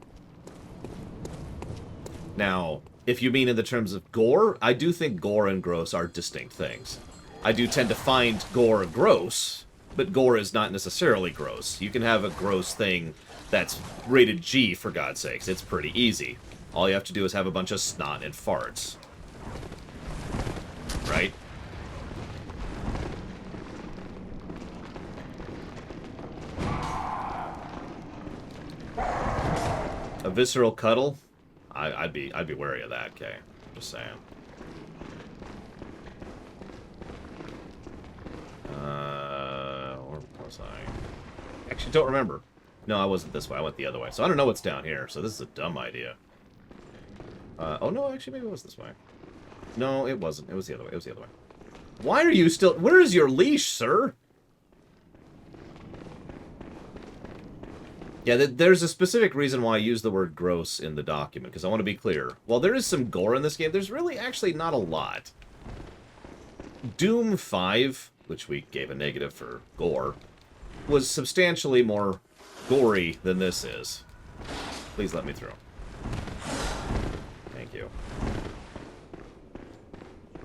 Speaker 1: Now, if you mean in the terms of gore, I do think gore and gross are distinct things. I do tend to find gore gross, but gore is not necessarily gross. You can have a gross thing that's rated G, for God's sakes. It's pretty easy. All you have to do is have a bunch of snot and farts. Right? A visceral cuddle? I'd be wary of that, okay? Just saying. Where was I? Actually, don't remember. No, I wasn't this way. I went the other way. So I don't know what's down here, so this is a dumb idea. Oh, no, actually, maybe it was this way. No, it wasn't. It was the other way. It was the other way. Why are you still... Where is your leash, sir? Yeah, there's a specific reason why I use the word gross in the document, because I want to be clear. While there is some gore in this game, there's really actually not a lot. Doom 5, which we gave a negative for gore, was substantially more gory than this is. Please let me through. Thank you.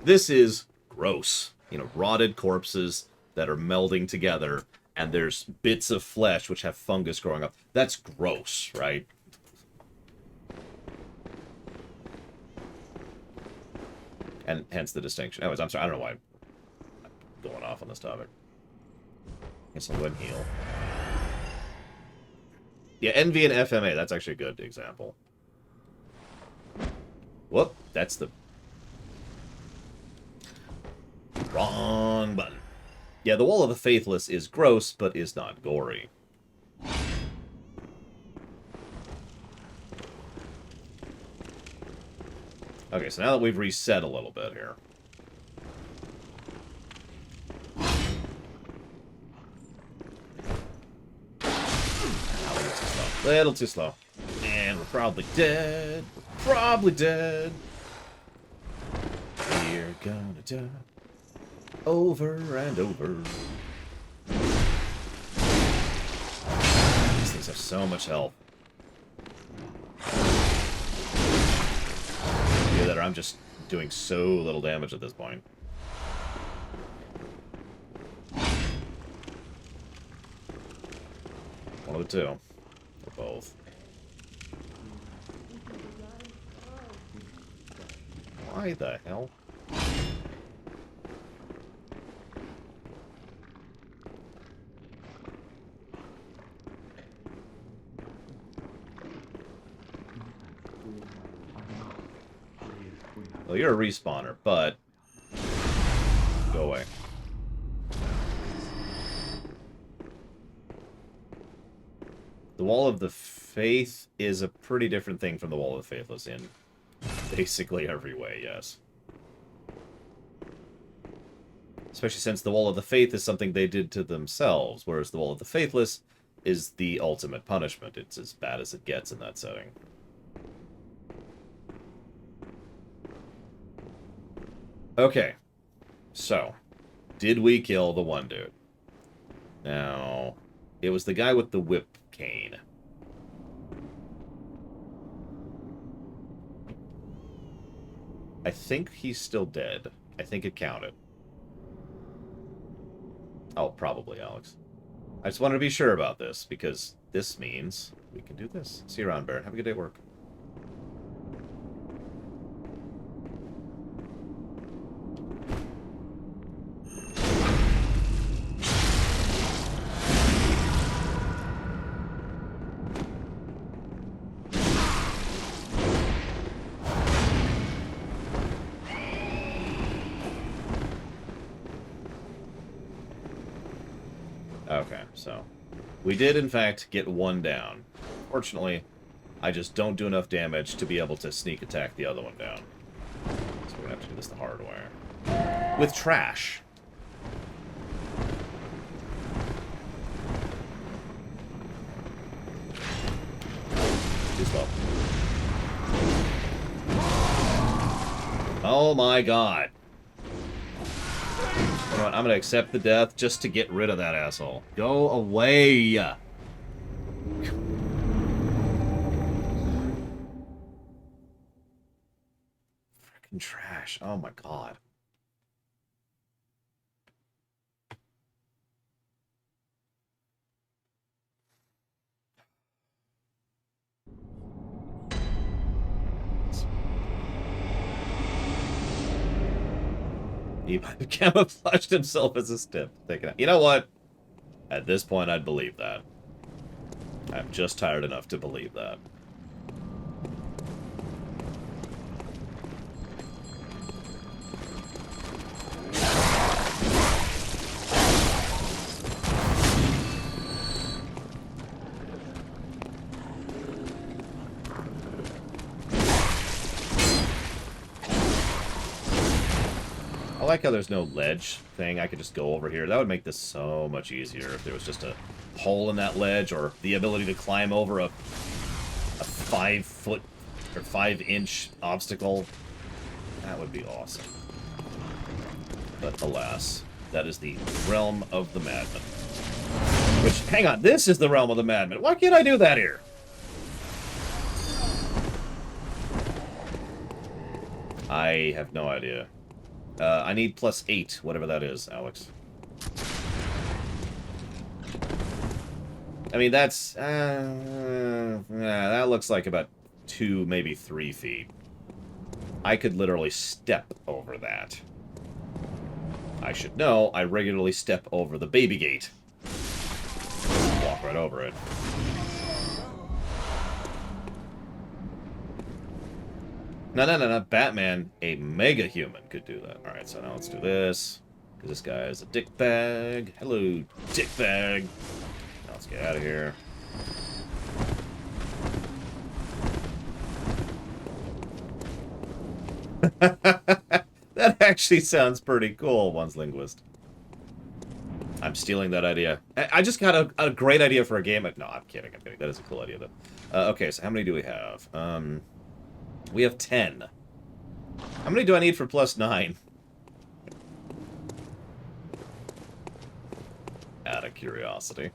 Speaker 1: This is gross. You know, rotted corpses that are melding together, and there's bits of flesh which have fungus growing up. That's gross, right? And hence the distinction. Anyways, I'm sorry, I don't know why I'm going off on this topic. I guess I'll go ahead and heal. Yeah, Envy and FMA, that's actually a good example. Whoop, that's the wrong button. Yeah, the Wall of the Faithless is gross, but is not gory. Okay, so now that we've reset a little bit here. A little too slow. And we're probably dead. We're probably dead. We're gonna die. Over and over. These things have so much health. Either that or I'm just doing so little damage at this point. One of the two. Or both. Why the hell? Well, you're a respawner, but go away. The Wall of the Faith is a pretty different thing from the Wall of the Faithless in basically every way, yes. Especially since the Wall of the Faith is something they did to themselves, whereas the Wall of the Faithless is the ultimate punishment. It's as bad as it gets in that setting. Okay, so, did we kill the one dude? Now, it was the guy with the whip cane. I think he's still dead. I think it counted. Oh, probably, Alex. I just wanted to be sure about this, because this means we can do this. See you around, Baron. Have a good day at work. Okay, so we did, in fact, get one down. Fortunately, I just don't do enough damage to be able to sneak attack the other one down. So we're going to have to do this the hard way. With trash. Too slow. Oh my god. You know what, I'm going to accept the death just to get rid of that asshole. Go away! Freaking trash. Oh my god. He might have camouflaged himself as a stip. You know what? At this point, I'd believe that. I'm just tired enough to believe that. I like how there's no ledge thing. I could just go over here. That would make this so much easier if there was just a hole in that ledge, or the ability to climb over a 5-foot or 5-inch obstacle. That would be awesome. But alas, that is the realm of the madman. Which, hang on, this is the realm of the madman. Why can't I do that here? I have no idea. I need +8, whatever that is, Alex. I mean, that's... that looks like about 2, maybe 3 feet. I could literally step over that. I should know, I regularly step over the baby gate. Walk right over it. No. Batman, a mega human, could do that. Alright, so now let's do this. Because this guy is a dickbag. Hello, dickbag. Now let's get out of here. That actually sounds pretty cool, one's linguist. I'm stealing that idea. I just got a great idea for a game. No, I'm kidding. That is a cool idea, though. Okay, so how many do we have? We have 10. How many do I need for +9? Out of curiosity.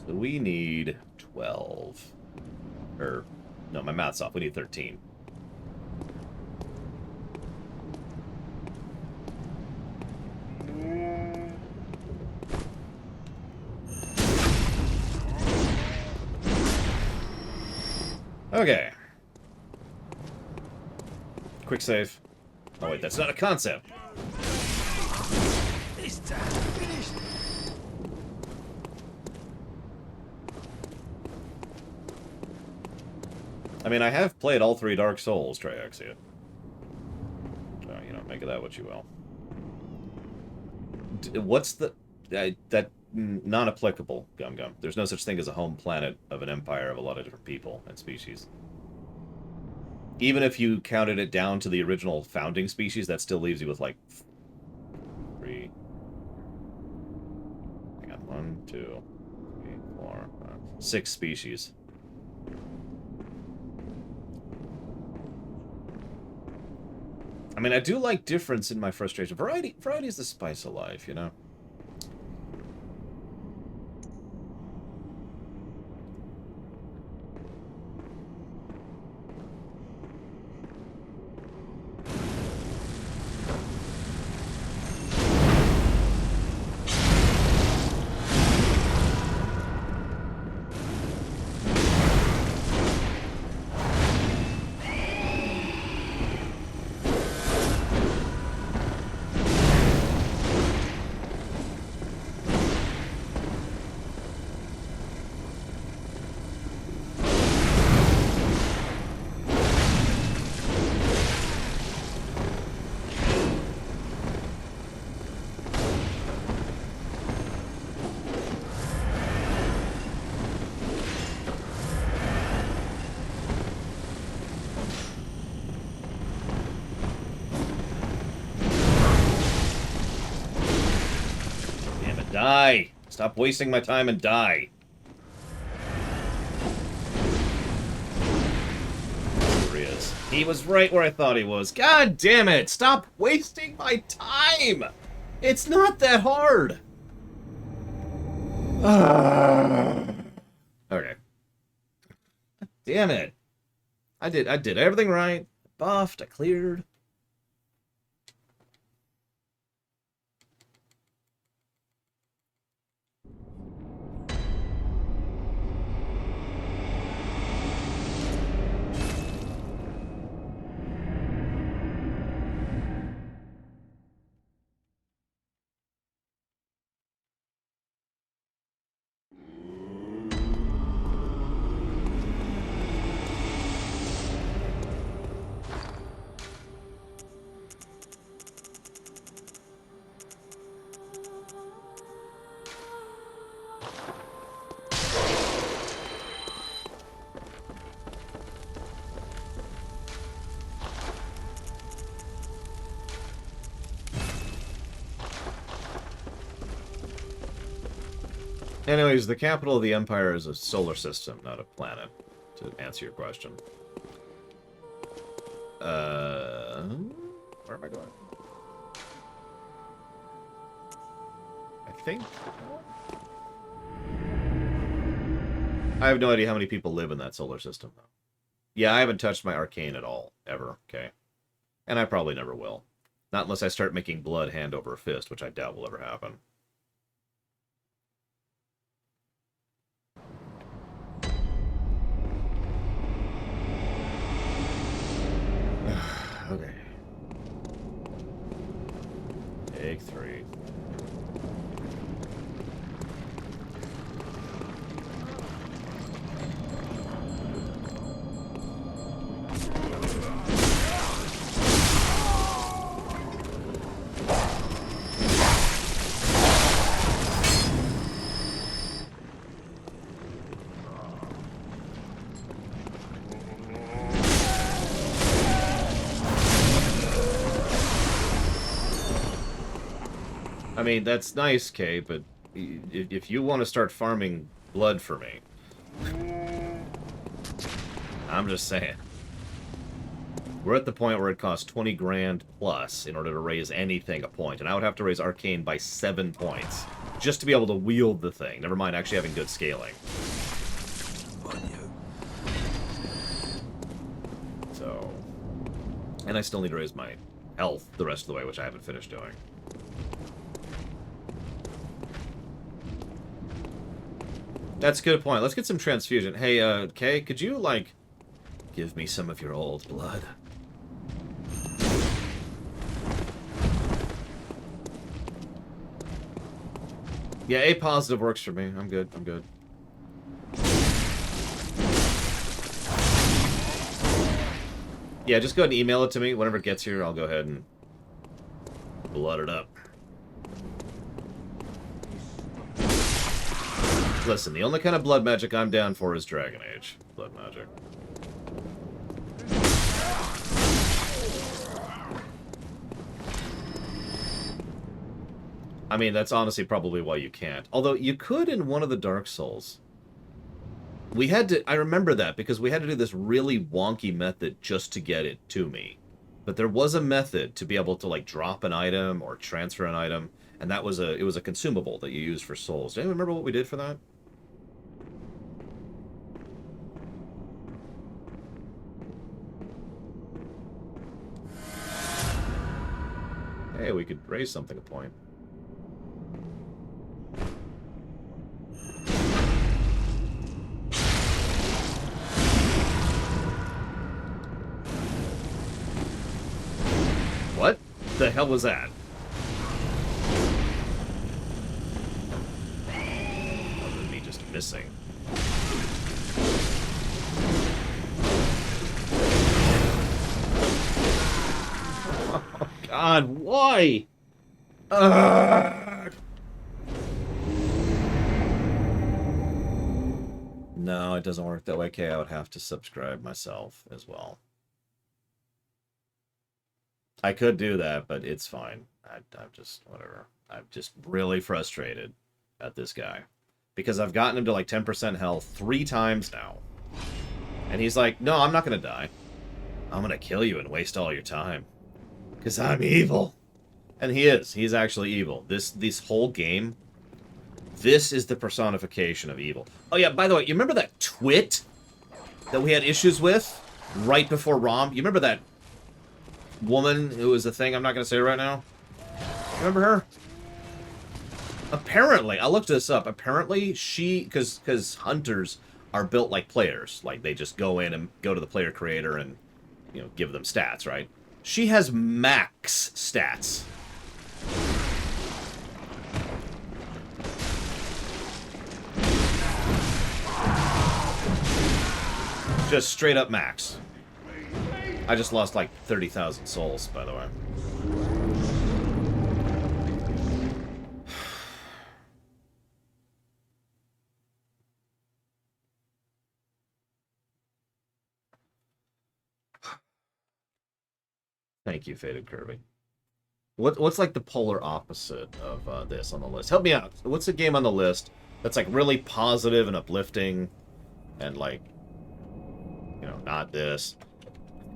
Speaker 1: So we need 12. Or, no, my math's off. We need 13. Okay. Quick save. Oh wait, that's not a concept. I mean, I have played all 3 Dark Souls, Triaxia. So, you know, make of that what you will. What's the... that... non-applicable, Gum Gum. There's no such thing as a home planet of an empire of a lot of different people and species. Even if you counted it down to the original founding species, that still leaves you with, like, 3... Hang on, 1, 2, 3, 4, 5, 6 species. I mean, I do like difference in my frustration. Variety is the spice of life, you know? Die! Stop wasting my time and die. There he is. He was right where I thought he was. God damn it! Stop wasting my time! It's not that hard! Okay. Damn it. I did everything right. I buffed, I cleared. Anyways, the capital of the Empire is a solar system, not a planet, to answer your question. Where am I going? I think... I have no idea how many people live in that solar system, though. Yeah, I haven't touched my arcane at all, ever, okay? And I probably never will. Not unless I start making blood hand over fist, which I doubt will ever happen. Okay. Take 3. I mean, that's nice, Kay, but if you want to start farming blood for me, I'm just saying. We're at the point where it costs 20 grand plus in order to raise anything a point, and I would have to raise Arcane by 7 points just to be able to wield the thing, never mind actually having good scaling. So... And I still need to raise my health the rest of the way, which I haven't finished doing. That's a good point. Let's get some transfusion. Hey, Kay, could you, like, give me some of your old blood? Yeah, A positive works for me. I'm good. I'm good. Yeah, just go ahead and email it to me. Whenever it gets here, I'll go ahead and blood it up. Listen, the only kind of blood magic I'm down for is Dragon Age blood magic. I mean, that's honestly probably why you can't. Although, you could in one of the Dark Souls. We had to... I remember that, because we had to do this really wonky method just to get it to me. But there was a method to be able to, like, drop an item or transfer an item, and that was it was a consumable that you used for souls. Do anyone remember what we did for that? Hey, we could raise something a point. What the hell was that? Other than me just missing. Oh, God, why? Ugh. No, it doesn't work that way. Okay, I would have to subscribe myself as well. I could do that, but it's fine. I'm just, whatever. I'm just really frustrated at this guy. Because I've gotten him to like 10% health 3 times now. And he's like, no, I'm not going to die. I'm going to kill you and waste all your time. Because I'm evil. And he is. He's actually evil. This whole game, this is the personification of evil. Oh yeah, by the way, you remember that twit that we had issues with right before ROM? You remember that woman who was the thing? I'm not going to say it right now. Remember her? Apparently, I looked this up. Apparently, because hunters are built like players. Like, they just go in and go to the player creator and, you know, give them stats, right? She has max stats. Just straight up max. I just lost like 30,000 souls, by the way. Thank you, Faded Kirby. What's like the polar opposite of this on the list? Help me out. What's a game on the list that's like really positive and uplifting and like, you know, not this?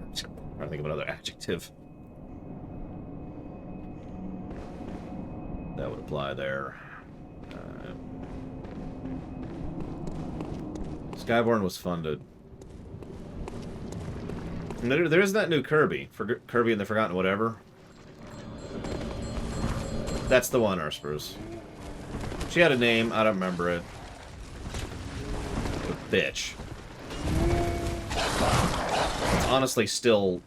Speaker 1: I'm trying to think of another adjective that would apply there. Skyborn was funded. And there is that new Kirby. Kirby and the Forgotten Whatever. That's the one, Urspruce. She had a name. I don't remember it. But bitch. It's honestly still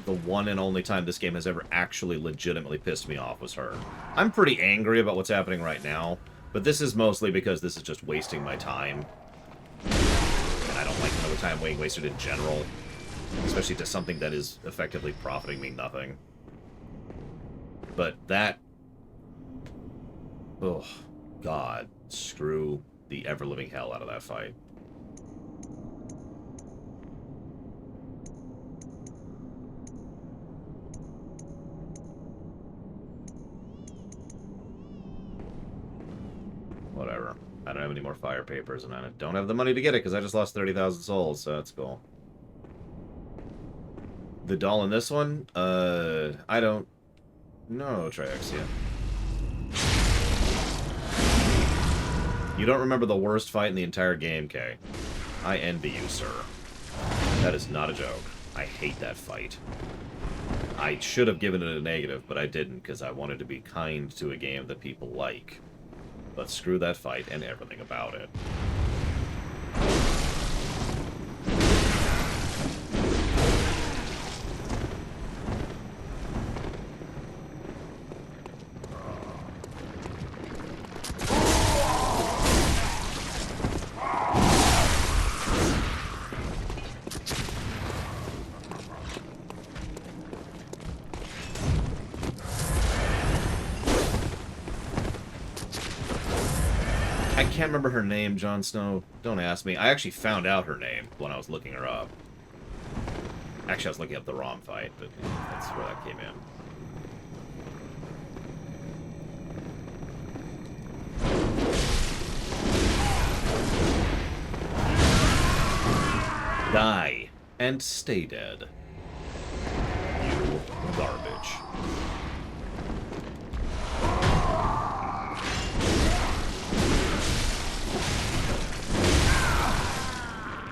Speaker 1: the one and only time this game has ever actually legitimately pissed me off was her. I'm pretty angry about what's happening right now, but this is mostly because this is just wasting my time. And I don't like another time being wasted in general. Especially to something that is effectively profiting me nothing. But that... oh, God. Screw the ever-living hell out of that fight. Whatever. I don't have any more fire papers, and I don't have the money to get it, because I just lost 30,000 souls, so that's cool. The doll in this one? I don't know, Triaxia. You don't remember the worst fight in the entire game, Kay. I envy you, sir. That is not a joke. I hate that fight. I should have given it a negative, but I didn't, because I wanted to be kind to a game that people like. But screw that fight and everything about it. I can't remember her name, Jon Snow. Don't ask me. I actually found out her name when I was looking her up. Actually, I was looking up the ROM fight, but that's where that came in. Die. And stay dead. You garbage.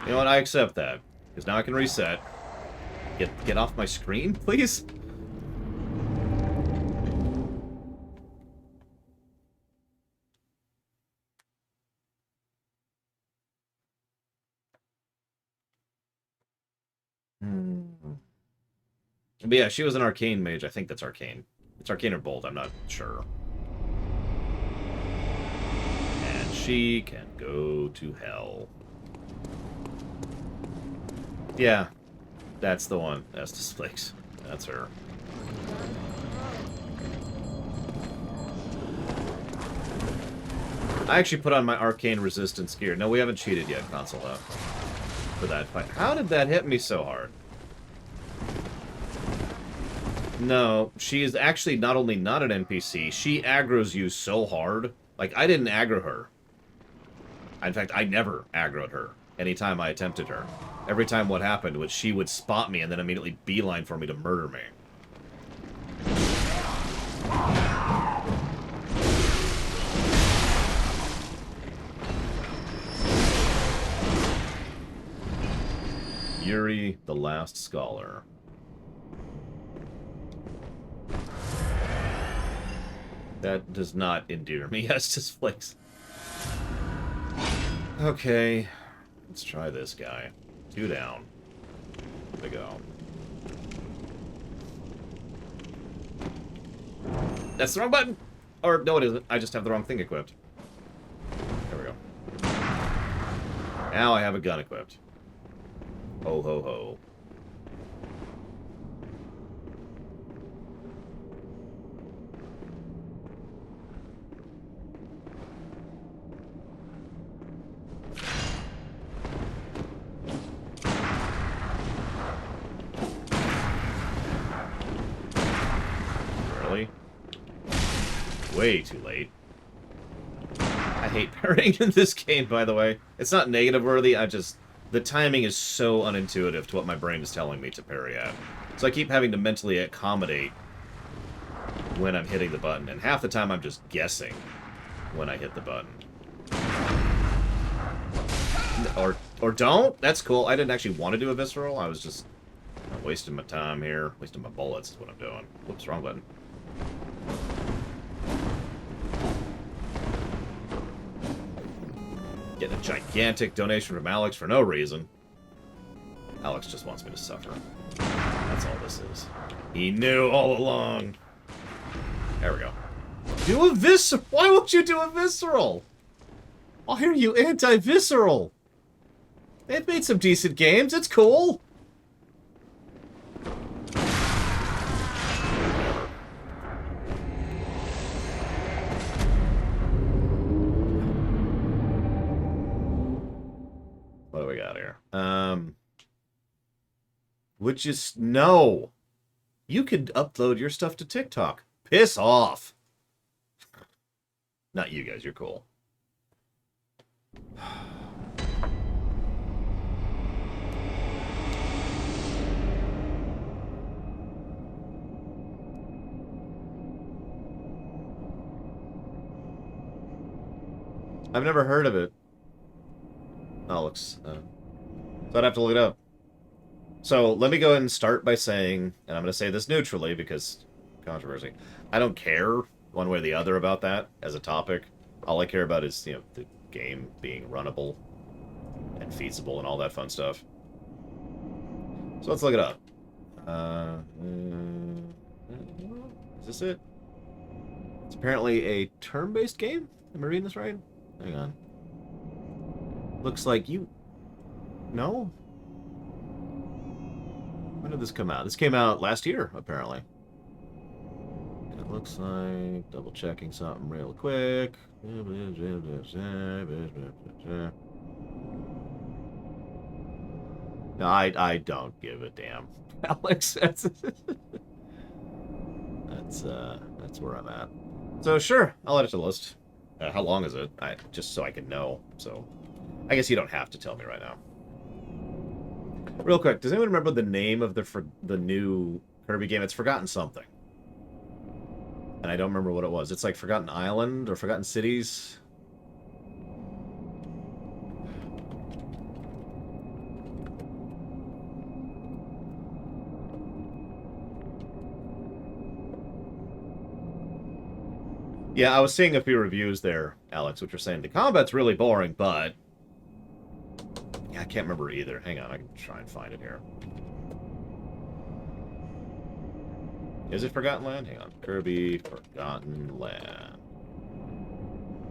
Speaker 1: You know what? I accept that. Because now I can reset. Get off my screen, please? But yeah, she was an arcane mage. I think that's arcane. It's arcane or bolt, I'm not sure. And she can go to hell. Yeah, that's the one. Estes Flakes. That's her. I actually put on my arcane resistance gear. No, we haven't cheated yet, console up for that fight. How did that hit me so hard? No, she is actually not only not an NPC, she aggroes you so hard. Like, I didn't aggro her. In fact, I never aggroed her anytime I attempted her. Every time what happened was she would spot me and then immediately beeline for me to murder me. Yuri, the Last Scholar. That does not endear me, Estes Flakes. Okay, let's try this guy. 2 down. There we go. That's the wrong button! Or, no it isn't. I just have the wrong thing equipped. There we go. Now I have a gun equipped. Ho ho ho. Way too late. I hate parrying in this game, by the way. It's not negative worthy, the timing is so unintuitive to what my brain is telling me to parry at. So I keep having to mentally accommodate when I'm hitting the button, and half the time I'm just guessing when I hit the button. Or don't? That's cool. I didn't actually want to do a visceral, I was just wasting my time here. Wasting my bullets is what I'm doing. Whoops, wrong button. Getting a gigantic donation from Alex for no reason. Alex just wants me to suffer. That's all this is. He knew all along. There we go. Do a visceral. Why won't you do a visceral? Why are you anti-visceral? They've made some decent games. It's cool. What do we got here? Which is no. You could upload your stuff to TikTok. Piss off. Not you guys, you're cool. I've never heard of it. Alex. So I'd have to look it up. So let me go ahead and start by saying, and I'm going to say this neutrally because controversy. I don't care one way or the other about that as a topic. All I care about is, you know, the game being runnable and feasible and all that fun stuff. So let's look it up. Is this it? It's apparently a turn-based game? Am I reading this right? Hang on. Looks like you... No? When did this come out? This came out last year, apparently. It looks like... Double-checking something real quick. No, I don't give a damn. Alex, that's where I'm at. So sure, I'll add it to the list. How long is it? Just so I can know. So I guess you don't have to tell me right now. Real quick, does anyone remember the name of the new Kirby game? It's Forgotten something. And I don't remember what it was. It's like Forgotten Island or Forgotten Cities. Yeah, I was seeing a few reviews there, Alex, which are saying the combat's really boring, but... Yeah, I can't remember either. Hang on, I can try and find it here. Is it Forgotten Land? Hang on. Kirby Forgotten Land.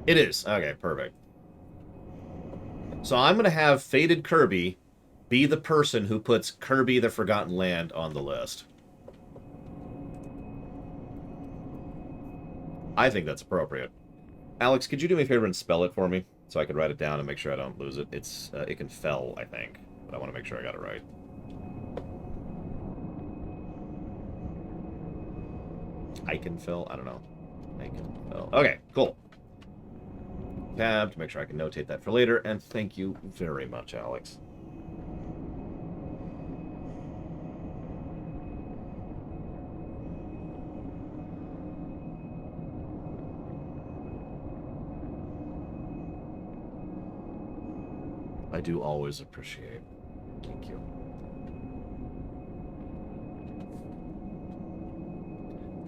Speaker 1: It is. Okay, perfect. So I'm going to have Faded Kirby be the person who puts Kirby the Forgotten Land on the list. I think that's appropriate. Alex, could you do me a favor and spell it for me? So I could write it down and make sure I don't lose it. It's it can fell, I think. But I want to make sure I got it right. I can fill? I don't know. I can fill. Okay, cool. Tab to make sure I can notate that for later. And thank you very much, Alex. I do always appreciate. Thank you.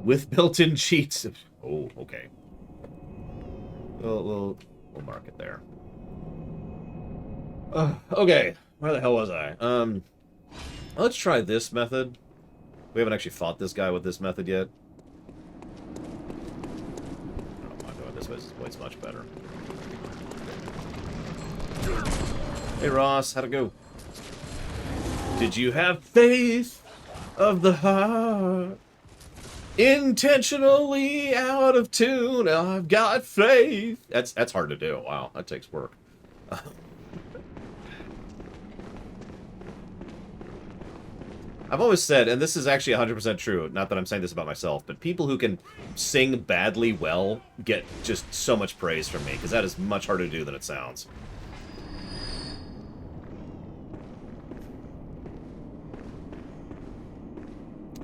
Speaker 1: With built-in cheats. Oh, okay. We'll mark it there. Okay, where the hell was I? Let's try this method. We haven't actually fought this guy with this method yet. I don't know why I'm doing this way. This is much better. Hey Ross, how'd it go? Did you have faith of the heart? Intentionally out of tune, I've got faith. That's hard to do. Wow, that takes work. I've always said, and this is actually 100% true, not that I'm saying this about myself, but people who can sing badly well get just so much praise from me, because that is much harder to do than it sounds.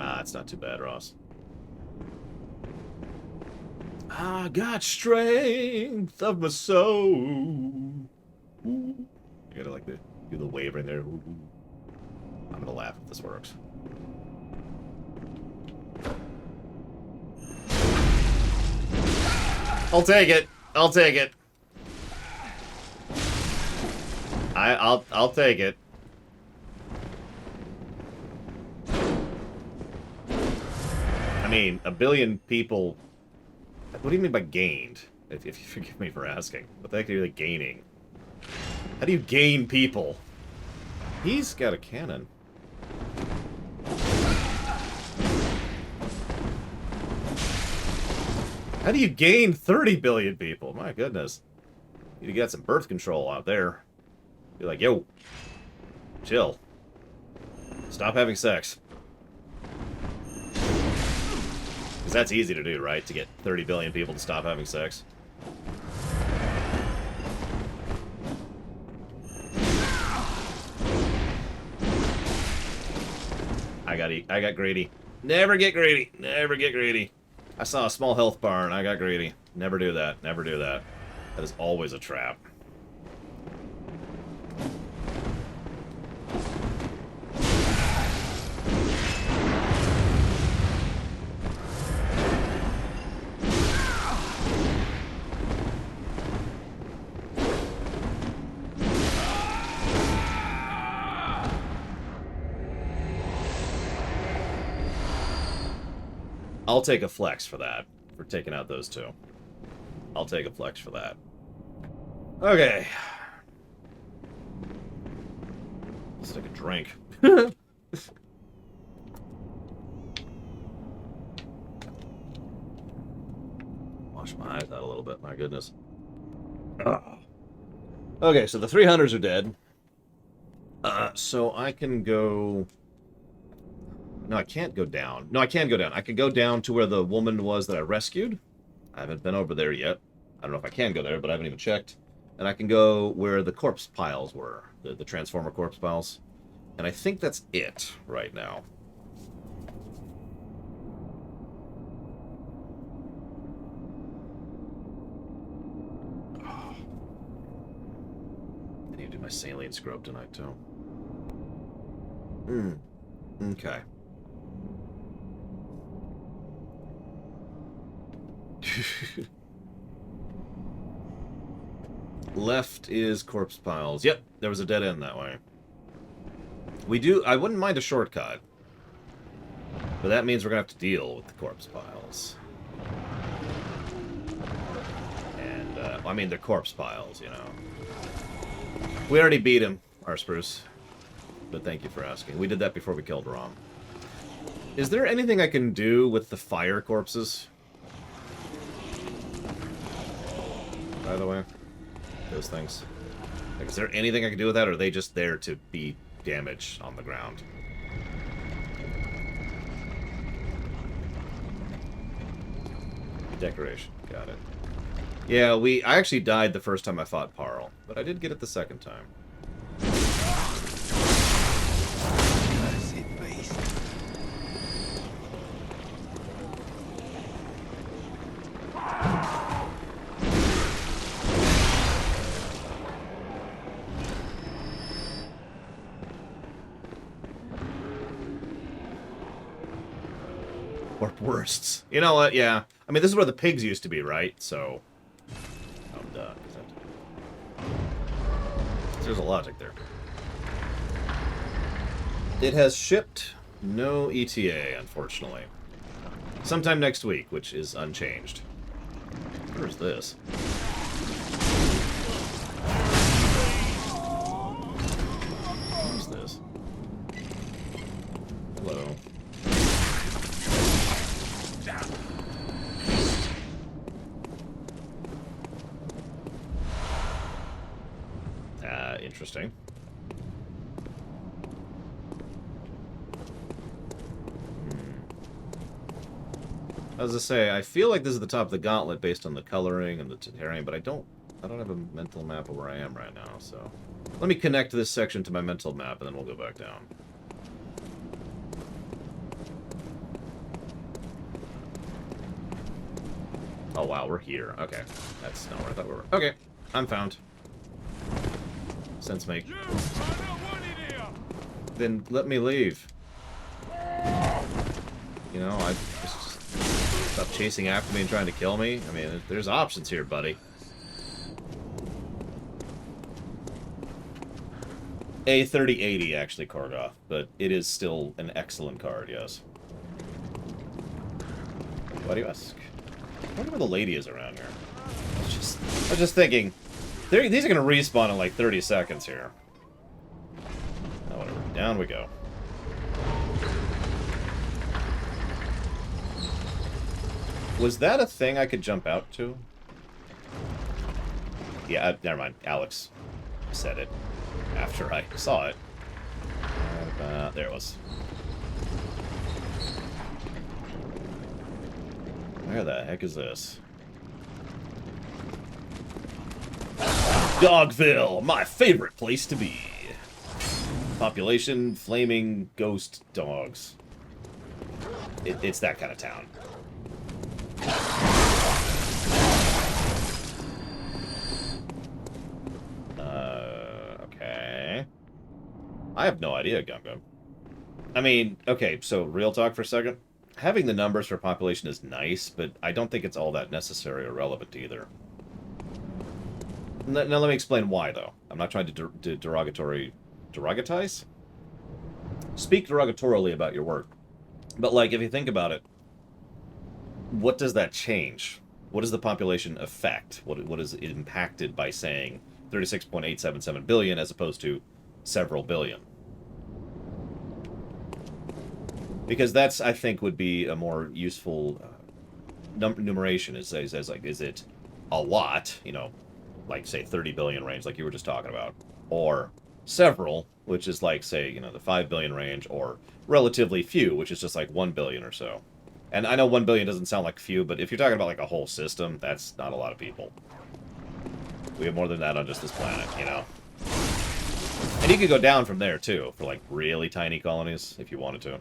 Speaker 1: Ah, it's not too bad, Ross. I got strength of my soul. Ooh. You gotta like do the wave right there. Ooh. I'm gonna laugh if this works. I'll take it. I'll take it. I'll take it. I mean, a billion people. What do you mean by gained? If you forgive me for asking. What the heck are you like gaining? How do you gain people? He's got a cannon. How do you gain 30 billion people? My goodness. You got some birth control out there. Be like, yo, chill. Stop having sex. Because that's easy to do, right? To get 30 billion people to stop having sex. I got greedy. Never get greedy. Never get greedy. I saw a small health bar and I got greedy. Never do that. Never do that. That is always a trap. I'll take a flex for that, for taking out those two. I'll take a flex for that. Okay. Let's take a drink. Wash my eyes out a little bit, my goodness. Okay, so the 300s are dead. So I can go... No, I can't go down. No, I can go down. I can go down to where the woman was that I rescued. I haven't been over there yet. I don't know if I can go there, but I haven't even checked. And I can go where the corpse piles were. The Transformer corpse piles. And I think that's it right now. Oh. I need to do my saline scrub tonight, too. Okay. Left is corpse piles. Yep, there was a dead end that way. I wouldn't mind a shortcut. But that means we're going to have to deal with the corpse piles. And, I mean, they're corpse piles, you know. We already beat him, our spruce. But thank you for asking. We did that before we killed Rom. Is there anything I can do with the fire corpses? By the way, those things. Like, is there anything I can do with that, or are they just there to be damage on the ground? Decoration. Got it. Yeah, I actually died the first time I fought Parl, but I did get it the second time. Or worsts. You know what? Yeah. I mean, this is where the pigs used to be, right? So, duh. There's a logic there. It has shipped no ETA, unfortunately. Sometime next week, which is unchanged. Where's this? Where's this? Hello. Interesting. As I say, I feel like this is the top of the gauntlet based on the coloring and the terrain, but I don't have a mental map of where I am right now, so... Let me connect this section to my mental map, and then we'll go back down. Oh, wow, we're here. Okay. That's not where I thought we were. Okay. I'm found. Sense make. Then let me leave. You know, just stop chasing after me and trying to kill me. I mean, there's options here, buddy. A 3080 actually, Kargoth, but it is still an excellent card, yes. Why do you ask? I wonder where the lady is around here. I was just thinking. These are going to respawn in like 30 seconds here. Oh, whatever. Down we go. Was that a thing I could jump out to? Yeah, never mind. Alex said it after I saw it. There it was. Where the heck is this? Dogville, my favorite place to be. Population, flaming, ghost dogs. It's that kind of town. Okay. I have no idea, Gum Gum. I mean, okay, so real talk for a second. Having the numbers for population is nice, but I don't think it's all that necessary or relevant either. Now let me explain why, though. I'm not trying to derogatize? Speak derogatorily about your work. But, like, if you think about it, what does that change? What does the population affect? What is it impacted by saying 36.877 billion as opposed to several billion? Because that's, I think, would be a more useful numeration. Is like, is it a lot, you know, like, say, 30 billion range, like you were just talking about, or several, which is like, say, you know, the 5 billion range, or relatively few, which is just like 1 billion or so. And I know 1 billion doesn't sound like few, but if you're talking about like a whole system, that's not a lot of people. We have more than that on just this planet, you know? And And you could go down from there, too, for, like, really tiny colonies, if you wanted to.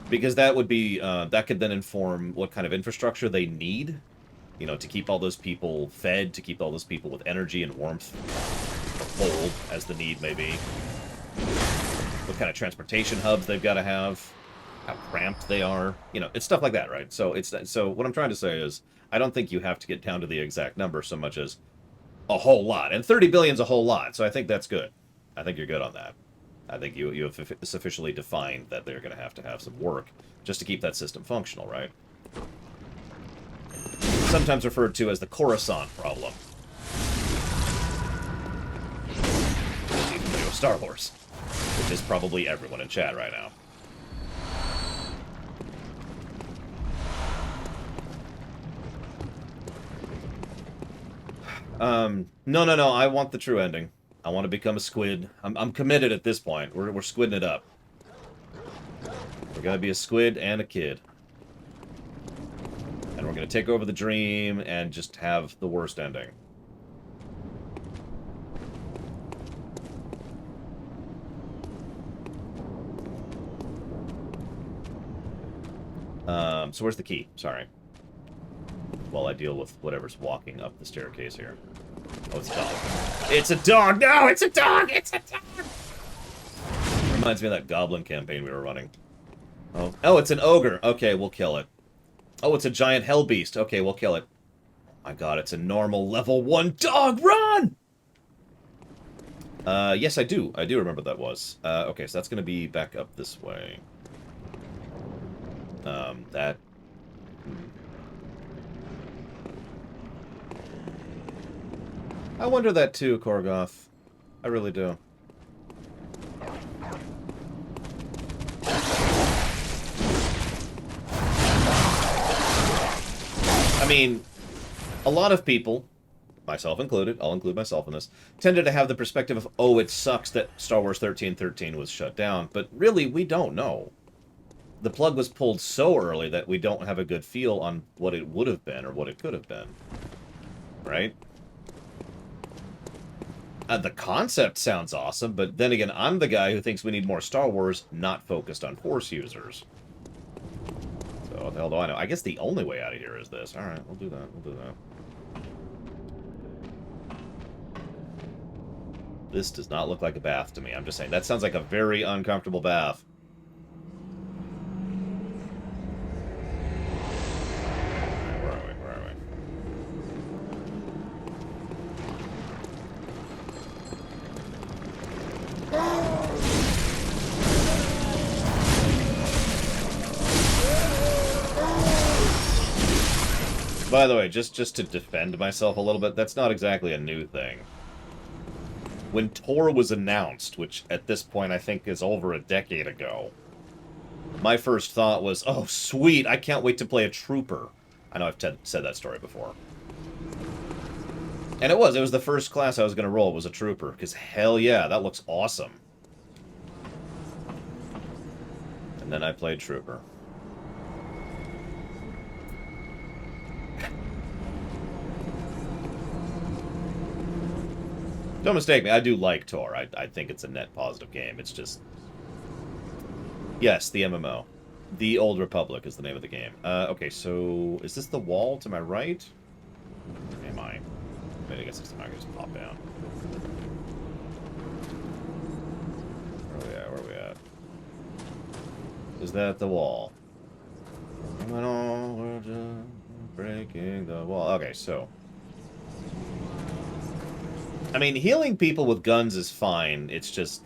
Speaker 1: Because that would be, that could then inform what kind of infrastructure they need, you know, to keep all those people fed, to keep all those people with energy and warmth, or cold, as the need may be. What kind of transportation hubs they've got to have, how cramped they are, you know, it's stuff like that, right? So so what I'm trying to say is, I don't think you have to get down to the exact number so much as a whole lot, and 30 billion's a whole lot, so I think that's good. I think you're good on that. I think you have sufficiently defined that they're going to have some work just to keep that system functional, right? Sometimes referred to as the Coruscant problem. If you familiar with Star Wars, which is probably everyone in chat right now. No, I want the true ending. I want to become a squid. I'm committed at this point. We're squidding it up. We're gonna be a squid and a kid. And we're gonna take over the dream and just have the worst ending. So where's the key? Sorry. While I deal with whatever's walking up the staircase here. Oh, it's a dog. It's a dog! No, it's a dog! It's a dog! Reminds me of that goblin campaign we were running. Oh, it's an ogre. Okay, we'll kill it. Oh, it's a giant hell beast. Okay, we'll kill it. Oh my god, it's a normal level 1 dog! Run! Yes, I do. I do remember that was. Okay, so that's gonna be back up this way. That... I wonder that too, Korgoth. I really do. I mean, a lot of people, myself included, I'll include myself in this, tended to have the perspective of, oh, it sucks that Star Wars 1313 was shut down, but really, we don't know. The plug was pulled so early that we don't have a good feel on what it would have been or what it could have been. Right? The concept sounds awesome, but then again, I'm the guy who thinks we need more Star Wars not focused on Force users. So what the hell do I know? I guess the only way out of here is this. Alright, we'll do that. We'll do that. This does not look like a bath to me. I'm just saying. That sounds like a very uncomfortable bath. Where are we? Where are we? By the way, just to defend myself a little bit, that's not exactly a new thing. When Tor was announced, which at this point I think is over a decade ago, my first thought was, oh, sweet, I can't wait to play a trooper. I know I've said that story before. And it was the first class I was going to roll was a trooper, because hell yeah, that looks awesome. And then I played trooper. Don't mistake me, I do like Tor. I think it's a net positive game. It's just... Yes, the MMO. The Old Republic is the name of the game. Okay, so... Is this the wall to my right? Am I? I guess it's not going to just pop down. Where are we at? Where are we at? Is that the wall? We're just breaking the wall. Okay, so... I mean, healing people with guns is fine. It's just...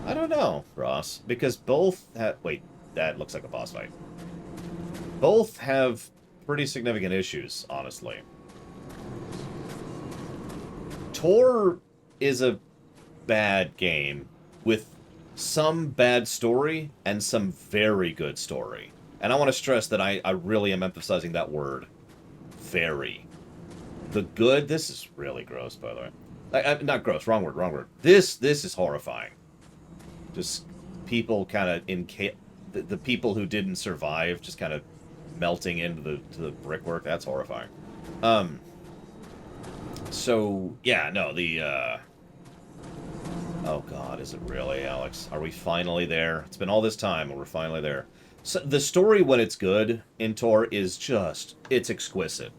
Speaker 1: I don't know, Ross. Because both have... Wait, that looks like a boss fight. Both have pretty significant issues, honestly. Tor is a bad game with some bad story and some very good story. And I want to stress that I really am emphasizing that word. Very. The good, this is really gross, by the way. Not gross, wrong word. This is horrifying. Just people kind of the people who didn't survive just kind of melting into the brickwork. That's horrifying. So yeah, no, the Oh god, is it really, Alex? Are we finally there? It's been all this time, and we're finally there. So the story, when it's good in Tor, is just... it's exquisite.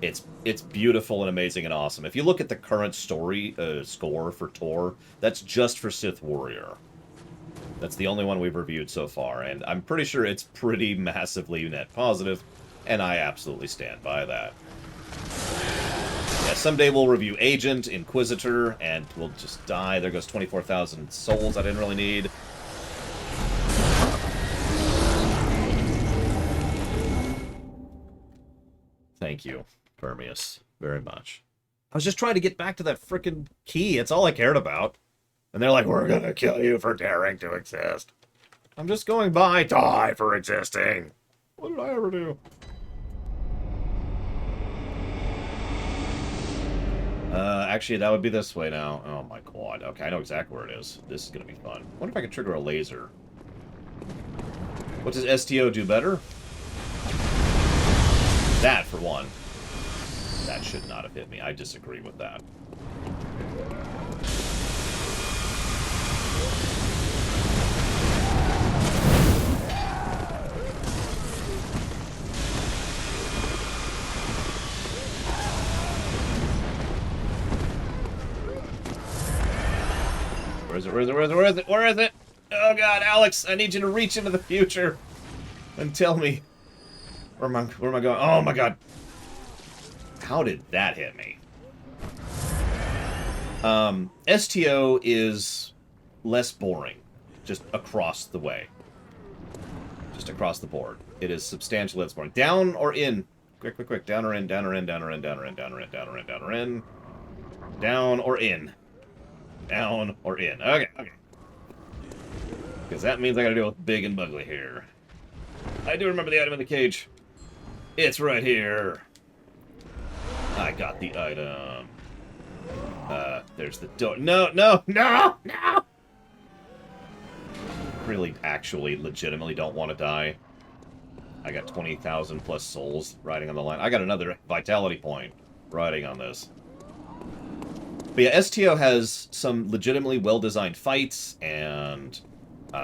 Speaker 1: It's beautiful and amazing and awesome. If you look at the current story score for Tor, that's just for Sith Warrior. That's the only one we've reviewed so far, and I'm pretty sure it's pretty massively net positive, and I absolutely stand by that. Yeah, someday we'll review Agent, Inquisitor, and we'll just die. There goes 24,000 souls I didn't really need. Thank you, Permeus, very much. I was just trying to get back to that frickin' key. It's all I cared about. And they're like, we're gonna kill you for daring to exist. I'm just going by. Die for existing. What did I ever do? Actually, that would be this way now. Oh my god. Okay, I know exactly where it is. This is gonna be fun. I wonder if I can trigger a laser. What does STO do better? That, for one. That should not have hit me. I disagree with that. Where is it? Where is it? Where is it? Where is it? Where is it? Oh god, Alex, I need you to reach into the future and tell me where am I going? Oh my god. How did that hit me? STO is less boring, just across the way. Just across the board. It is substantially less boring. Down or in? Quick, quick, quick. Down or in, down or in, down or in, down or in, down or in, down or in, down or in. Down or in. Down or in. Okay, okay. Because that means I gotta deal with big and bugly here. I do remember the item in the cage. It's right here. I got the item. There's the door. No, no, no, no! Really, actually, legitimately don't want to die. I got 20,000 plus souls riding on the line. I got another vitality point riding on this. But yeah, STO has some legitimately well-designed fights and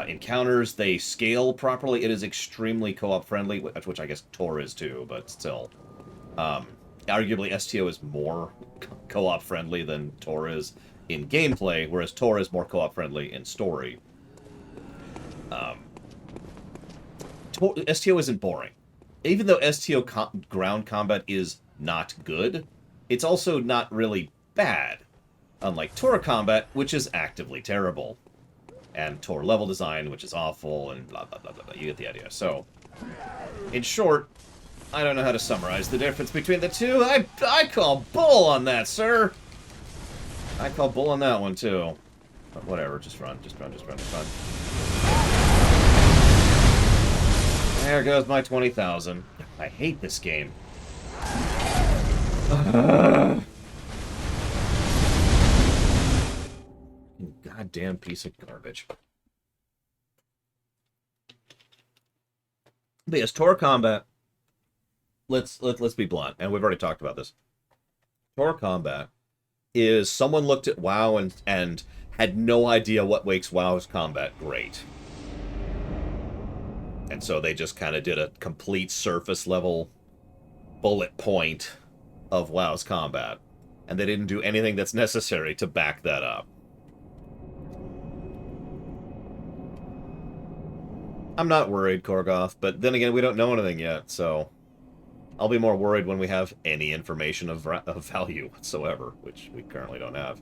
Speaker 1: encounters. They scale properly. It is extremely co-op friendly, which I guess Tor is too, but still. Arguably, STO is more co-op friendly than Tor is in gameplay, whereas Tor is more co-op friendly in story. STO isn't boring. Even though STO ground combat is not good, it's also not really bad. Unlike Tor combat, which is actively terrible. And Tor level design, which is awful, and blah, blah, blah, blah, blah. You get the idea. So, in short, I don't know how to summarize the difference between the two. I call bull on that, sir! I call bull on that one, too. But whatever, just run, just run, just run, just run. There goes my 20,000. I hate this game. Goddamn piece of garbage. But yes, Tor combat. Let's be blunt, and we've already talked about this. Tor combat is someone looked at WoW and had no idea what makes WoW's combat great. And so they just kind of did a complete surface level bullet point of WoW's combat. And they didn't do anything that's necessary to back that up. I'm not worried, Korgoth, but then again, we don't know anything yet, so I'll be more worried when we have any information of value whatsoever, which we currently don't have.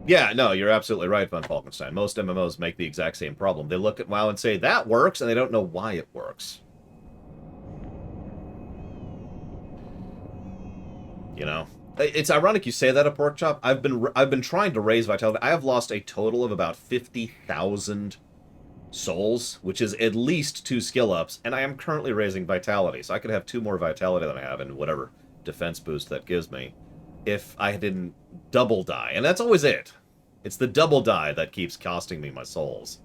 Speaker 1: Yeah, no, you're absolutely right, Von Falkenstein. Most MMOs make the exact same problem. They look at WoW and say, that works, and they don't know why it works. You know? It's ironic you say that, a pork chop. I've been trying to raise vitality. I have lost a total of about 50,000 souls, which is at least 2 skill ups, and I am currently raising vitality, so I could have 2 more vitality than I have in whatever defense boost that gives me if I didn't double die, and that's always it. It's the double die that keeps costing me my souls.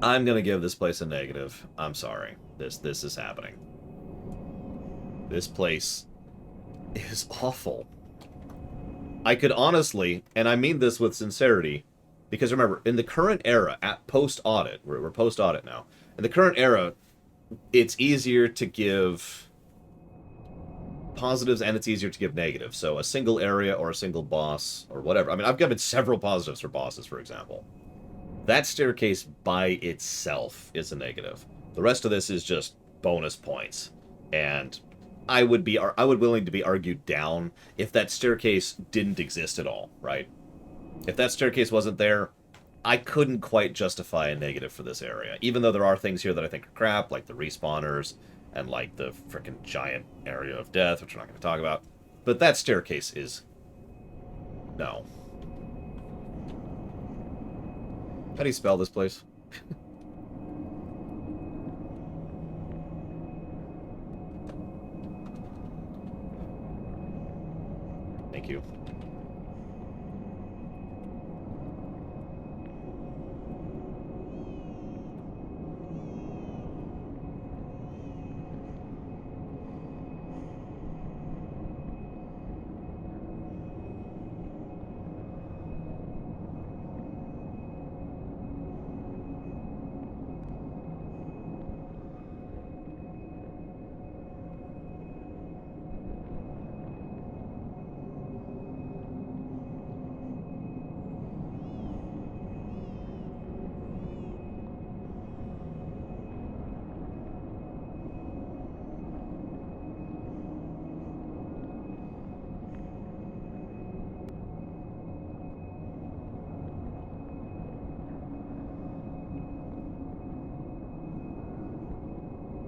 Speaker 1: I'm gonna give this place a negative. I'm sorry. This is happening. This place is awful. I could honestly, and I mean this with sincerity, because remember, in the current era, at post-audit, we're post-audit now, in the current era, it's easier to give positives and it's easier to give negatives. So a single area or a single boss or whatever. I mean, I've given several positives for bosses, for example. That staircase by itself is a negative. The rest of this is just bonus points. And I would willing to be argued down if that staircase didn't exist at all, right? If that staircase wasn't there, I couldn't quite justify a negative for this area. Even though there are things here that I think are crap, like the respawners, and like the frickin' giant area of death, which we're not going to talk about. But that staircase is... no. How do you spell this place? Thank you.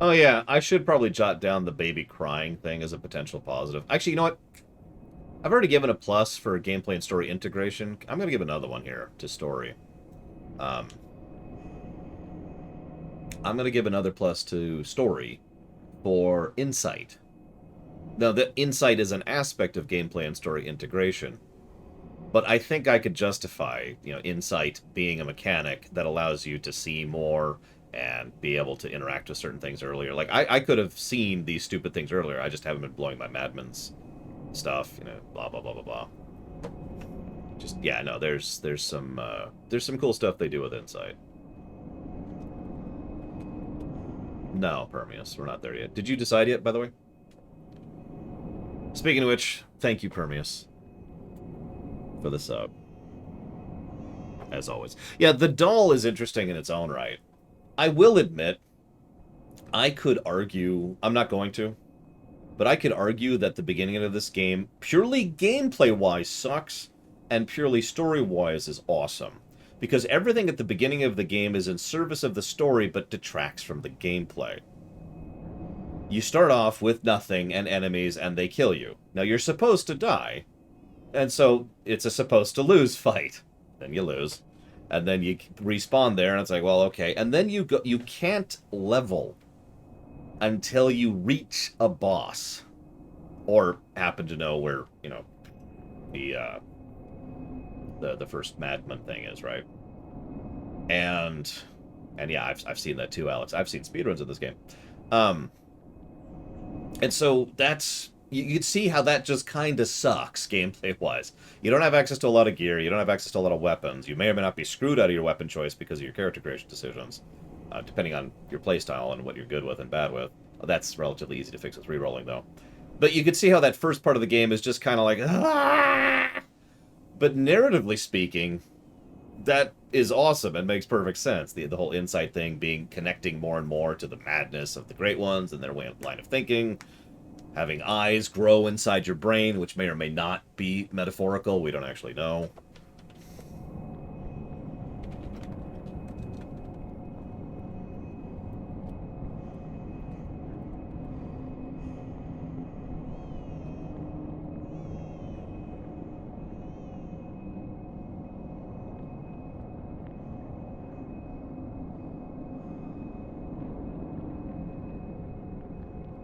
Speaker 1: Oh yeah, I should probably jot down the baby crying thing as a potential positive. Actually, you know what? I've already given a plus for gameplay and story integration. I'm going to give another one here to story. I'm going to give another plus to story for insight. Now, the insight is an aspect of gameplay and story integration. But I think I could justify, insight being a mechanic that allows you to see more and be able to interact with certain things earlier. Like, I could have seen these stupid things earlier. I just haven't been blowing my Madman's stuff, blah, blah, blah, blah, blah. Just, yeah, no, there's some cool stuff they do with insight. No, Permeus, we're not there yet. Did you decide yet, by the way? Speaking of which, thank you, Permeus, for the sub. As always. Yeah, the doll is interesting in its own right. I will admit, I could argue, I'm not going to, but I could argue that the beginning of this game, purely gameplay-wise, sucks, and purely story-wise is awesome. Because everything at the beginning of the game is in service of the story, but detracts from the gameplay. You start off with nothing and enemies, and they kill you. Now, you're supposed to die, and so it's a supposed-to-lose fight. Then you lose. And then you respawn there, and it's like, well, okay. And then you can't level until you reach a boss. Or happen to know where, the first Madman thing is, right? And yeah, I've seen that too, Alex. I've seen speedruns of this game. And so that's... You can see how that just kind of sucks, gameplay-wise. You don't have access to a lot of gear, you don't have access to a lot of weapons, you may or may not be screwed out of your weapon choice because of your character creation decisions, depending on your playstyle and what you're good with and bad with. That's relatively easy to fix with rerolling, though. But you can see how that first part of the game is just kind of like... ah! But narratively speaking, that is awesome and makes perfect sense. The whole insight thing being connecting more and more to the madness of the Great Ones and their line of thinking... Having eyes grow inside your brain, which may or may not be metaphorical. We don't actually know.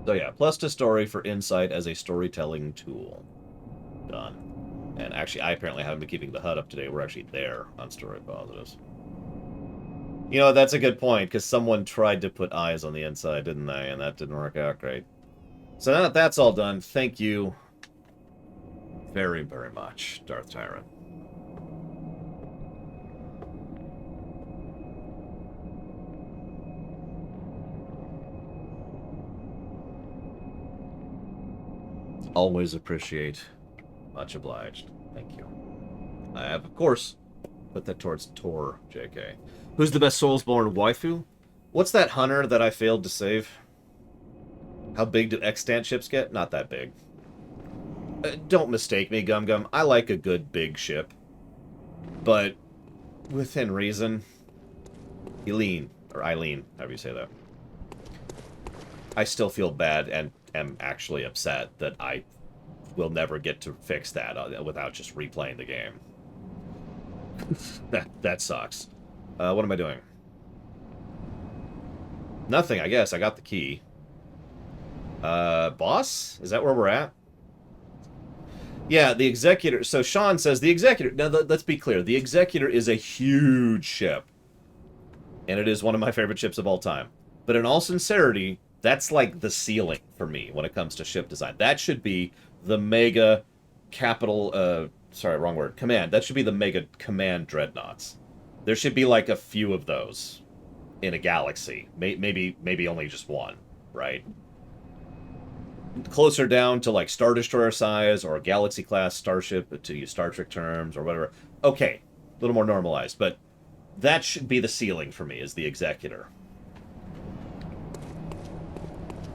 Speaker 1: So yeah, plus to story for insight as a storytelling tool. Done. And actually, I apparently haven't been keeping the HUD up to date. We're actually there on story positives. You know, that's a good point, because someone tried to put eyes on the inside, didn't they? And that didn't work out great. So now that that's all done, thank you very, very much, Darth Tyrant. Always appreciate. Much obliged. Thank you. I have, of course, put that towards Tor, JK. Who's the best Soulsborne waifu? What's that hunter that I failed to save? How big do extant ships get? Not that big. Don't mistake me, Gum Gum. I like a good big ship. But within reason. Eileen, or Eileen, however you say that. I still feel bad and am actually upset that I will never get to fix that without just replaying the game. that sucks. What am I doing? Nothing, I guess. I got the key. Boss? Is that where we're at? Yeah, the Executor. So Sean says the Executor. Now, let's be clear. The Executor is a huge ship. And it is one of my favorite ships of all time. But in all sincerity, that's like the ceiling for me when it comes to ship design. That should be the mega capital, sorry, wrong word, command. That should be the mega command dreadnoughts. There should be like a few of those in a galaxy. Maybe only just one, right? Closer down to like Star Destroyer size or a Galaxy class starship, to use Star Trek terms or whatever. Okay, a little more normalized, but that should be the ceiling for me, is the Executor.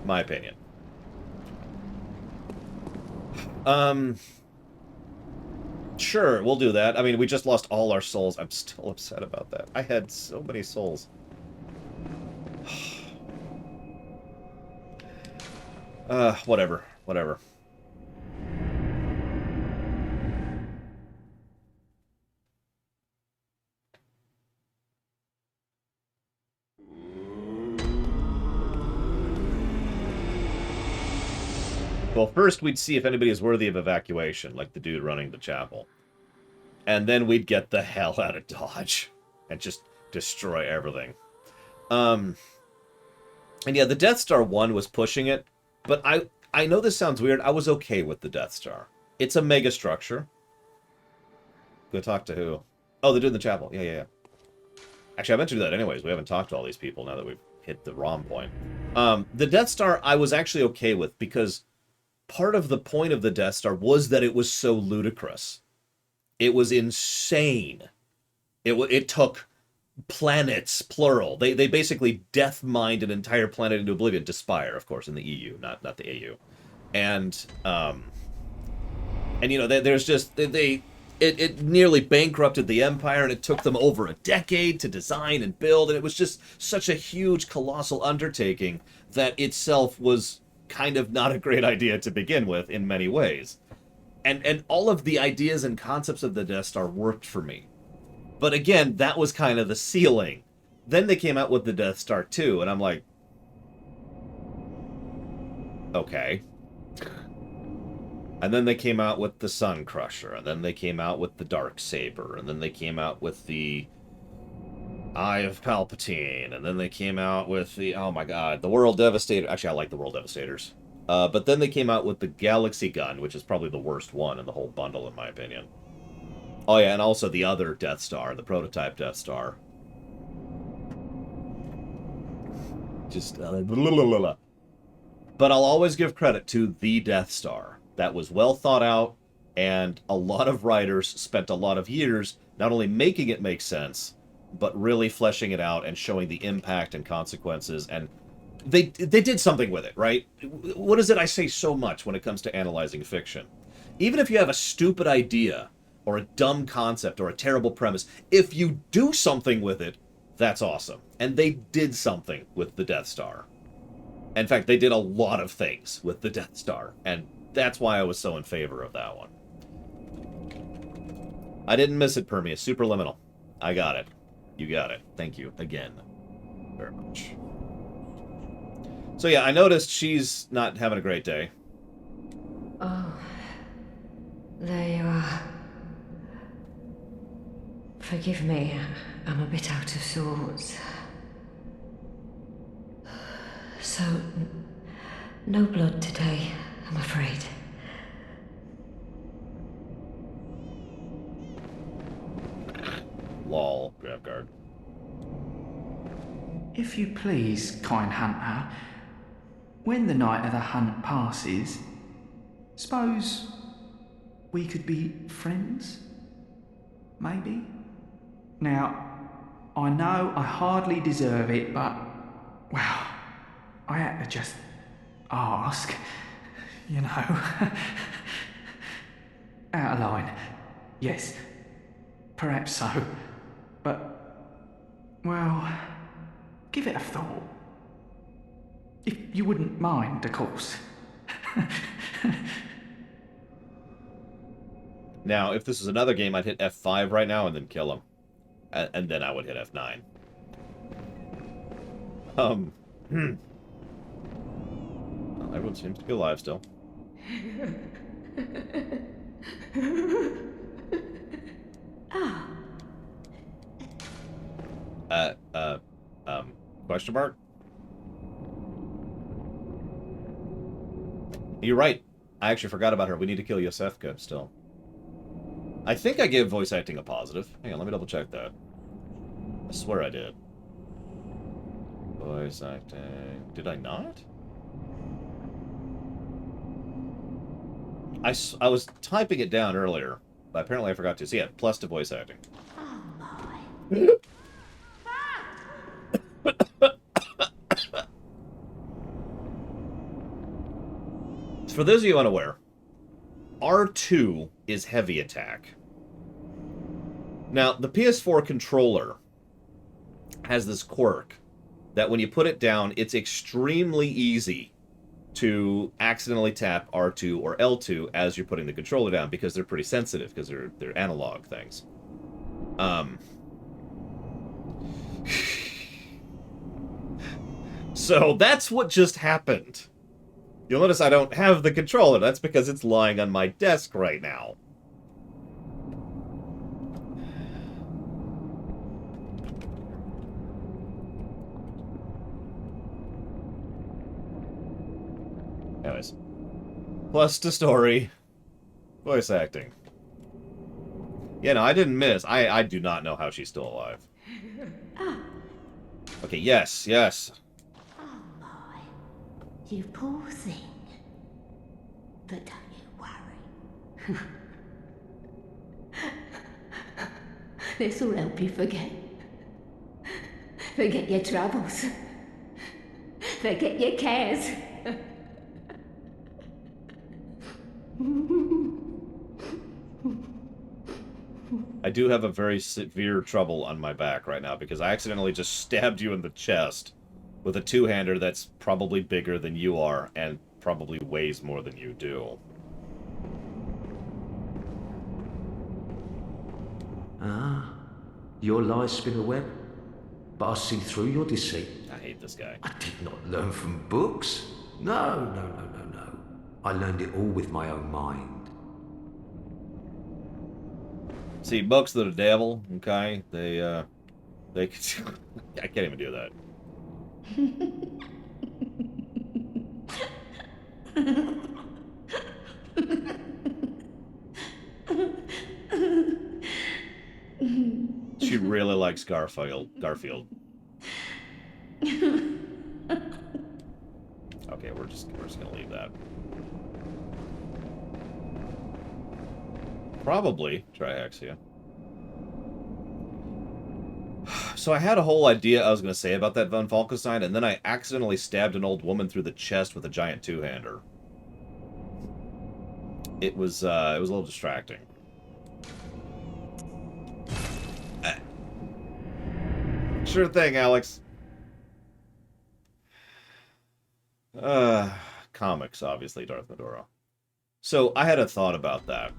Speaker 1: My opinion. Sure, we'll do that. I mean, we just lost all our souls. I'm still upset about that. I had so many souls. Whatever. Whatever. Well, first we'd see if anybody is worthy of evacuation, like the dude running the chapel. And then we'd get the hell out of Dodge and just destroy everything. And yeah, the Death Star 1 was pushing it, but I know this sounds weird. I was okay with the Death Star. It's a mega structure. Go talk to who? Oh, the dude in the chapel. Yeah. Actually, I meant to do that anyways. We haven't talked to all these people now that we've hit the ROM point. The Death Star I was actually okay with, because part of the point of the Death Star was that it was so ludicrous. It was insane. It took planets, plural. They basically death mined an entire planet into oblivion, to Spire, of course, in the EU, not the AU. And you know, there's just it nearly bankrupted the Empire, and it took them over a decade to design and build, and it was just such a huge, colossal undertaking that itself was kind of not a great idea to begin with in many ways. And all of the ideas and concepts of the Death Star worked for me. But again, that was kind of the ceiling. Then they came out with the Death Star 2, and I'm like, okay. And then they came out with the Sun Crusher, and then they came out with the Dark Saber, and then they came out with the Eye of Palpatine, and then they came out with the, oh my god, the World Devastator. Actually, I like the World Devastators. But then they came out with the Galaxy Gun, which is probably the worst one in the whole bundle, in my opinion. Oh yeah, and also the other Death Star, the prototype Death Star. Just, but I'll always give credit to the Death Star. That was well thought out, and a lot of writers spent a lot of years not only making it make sense, but really fleshing it out and showing the impact and consequences, and they did something with it, right? What is it I say so much when it comes to analyzing fiction? Even if you have a stupid idea, or a dumb concept, or a terrible premise, if you do something with it, that's awesome. And they did something with the Death Star. In fact, they did a lot of things with the Death Star, and that's why I was so in favor of that one. I didn't miss it, Permeus. Superliminal. I got it. You got it. Thank you again very much. So yeah, I noticed she's not having a great day.
Speaker 3: Oh, there you are. Forgive me. I'm a bit out of sorts. So, no blood today, I'm afraid.
Speaker 1: Lol, grab guard.
Speaker 5: If you please, kind hunter, when the night of the hunt passes, suppose we could be friends? Maybe? Now, I know I hardly deserve it, but, well, I had to just ask, you know. Out of line, yes, perhaps so, but, well, give it a thought. If you wouldn't mind, of course.
Speaker 1: Now, if this is another game, I'd hit F5 right now and then kill him. And then I would hit F9. Well, everyone seems to be alive still. Question mark? You're right. I actually forgot about her. We need to kill Yosefka still. I think I gave voice acting a positive. Hang on, let me double check that. I swear I did. Voice acting... Did I not? I was typing it down earlier, but apparently I forgot to. So yeah, plus to voice acting.
Speaker 3: Oh my.
Speaker 1: For those of you unaware, R2 is heavy attack. Now, the PS4 controller has this quirk that when you put it down, it's extremely easy to accidentally tap R2 or L2 as you're putting the controller down because they're pretty sensitive because they're analog things. So that's what just happened. You'll notice I don't have the controller. That's because it's lying on my desk right now. Anyways. Plus to story. Voice acting. Yeah, no, I didn't miss. I do not know how she's still alive. Okay, yes, yes.
Speaker 3: Oh my. You poor thing. But don't you worry. This'll help you forget. Forget your troubles. Forget your cares.
Speaker 1: I do have a very severe trouble on my back right now because I accidentally just stabbed you in the chest with a two-hander that's probably bigger than you are and probably weighs more than you do.
Speaker 6: Ah, your lies spin a web, but I see through your deceit.
Speaker 1: I hate this guy.
Speaker 6: I did not learn from books. No. I learned it all with my own mind.
Speaker 1: See, books are the devil, okay? They I can't even do that. She really likes Garfield. Okay, we're just gonna leave that. Probably Triaxia. So I had a whole idea I was going to say about that Von Falkenstein, and then I accidentally stabbed an old woman through the chest with a giant two-hander. It was a little distracting. Sure thing, Alex. Comics, obviously, Darth Medora. So I had a thought about that.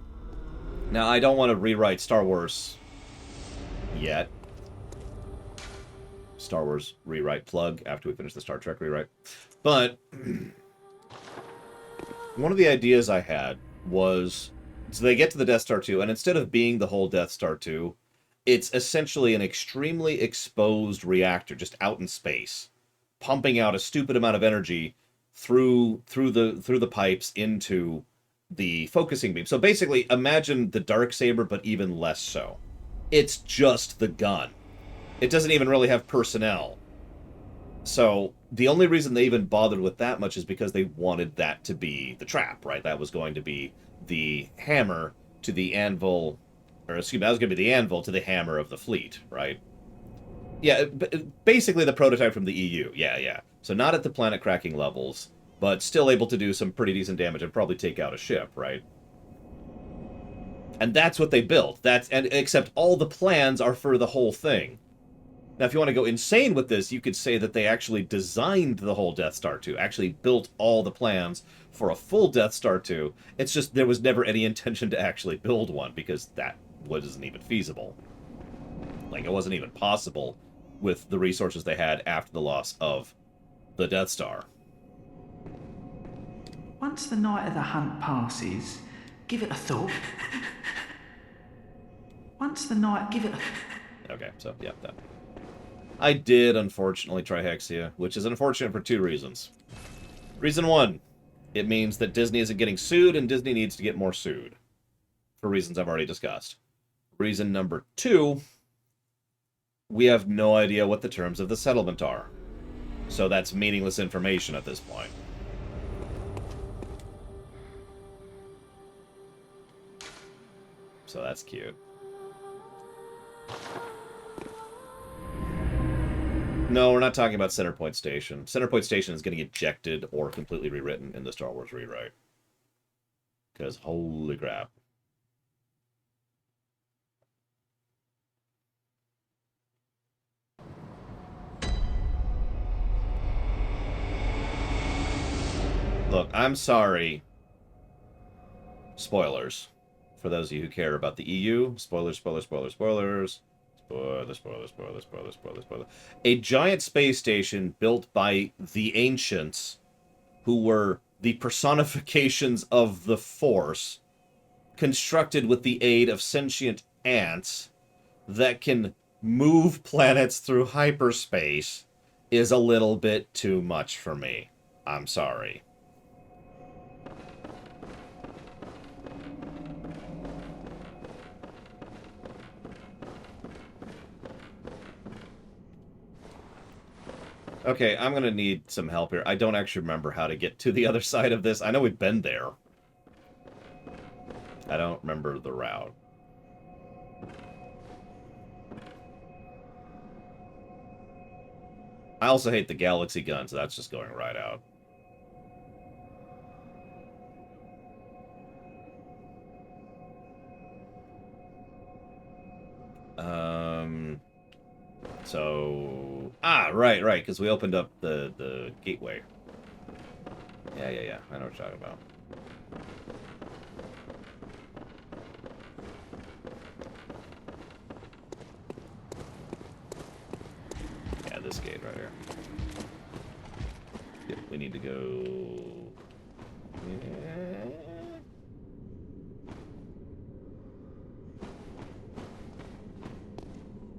Speaker 1: Now, I don't want to rewrite Star Wars yet. Star Wars rewrite plug after we finish the Star Trek rewrite. But one of the ideas I had was, so they get to the Death Star 2, and instead of being the whole Death Star 2, It's essentially an extremely exposed reactor just out in space, pumping out a stupid amount of energy through the pipes into the focusing beam. So basically, imagine the Darksaber, but even less so. It's just the gun. It doesn't even really have personnel. So the only reason they even bothered with that much is because they wanted that to be the trap, right? That was going to be the hammer to the anvil, or excuse me, that was going to be the anvil to the hammer of the fleet, right? Yeah, basically the prototype from the EU. Yeah. So not at the planet cracking levels, but still able to do some pretty decent damage and probably take out a ship, right? And that's what they built. Except all the plans are for the whole thing. Now, if you want to go insane with this, you could say that they actually designed the whole Death Star 2, actually built all the plans for a full Death Star 2. It's just there was never any intention to actually build one, because that wasn't even feasible. Like, it wasn't even possible with the resources they had after the loss of the Death Star.
Speaker 5: Once the night of the hunt passes, give it a thought. Once the night, give it a...
Speaker 1: Okay, so, yeah, that. I did, unfortunately, try Hexia, which is unfortunate for 2 reasons. Reason 1, it means that Disney isn't getting sued, and Disney needs to get more sued. For reasons I've already discussed. Reason number 2, we have no idea what the terms of the settlement are. So that's meaningless information at this point. So that's cute. No, we're not talking about Centerpoint Station. Centerpoint Station is getting ejected or completely rewritten in the Star Wars rewrite. Because holy crap. Look, I'm sorry. Spoilers. For those of you who care about the EU. Spoilers. Spoiler. A giant space station built by the ancients, who were the personifications of the Force, constructed with the aid of sentient ants that can move planets through hyperspace, is a little bit too much for me. I'm sorry. Okay, I'm gonna need some help here. I don't actually remember how to get to the other side of this. I know we've been there. I don't remember the route. I also hate the galaxy gun, so that's just going right out. So... right, because we opened up the gateway. Yeah. I know what you're talking about. Yeah, this gate right here. Yep, we need to go... Yeah.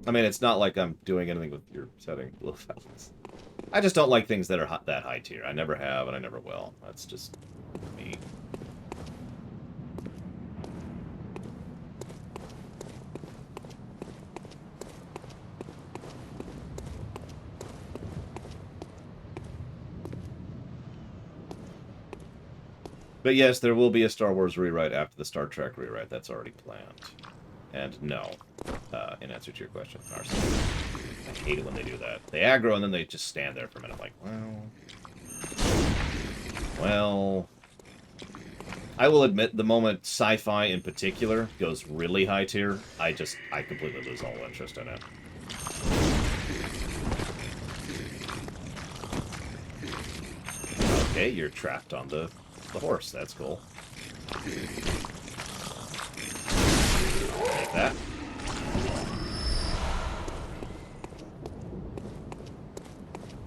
Speaker 1: I mean, it's not like I'm doing anything with your setting. I just don't like things that are that high tier. I never have, and I never will. That's just me. But yes, there will be a Star Wars rewrite after the Star Trek rewrite. That's already planned. And no, in answer to your question, Arson. I hate it when they do that. They aggro and then they just stand there for a minute like, well... I will admit, the moment Sci-fi in particular goes really high tier, I completely lose all interest in it. Okay, you're trapped on the horse. That's cool. Take that.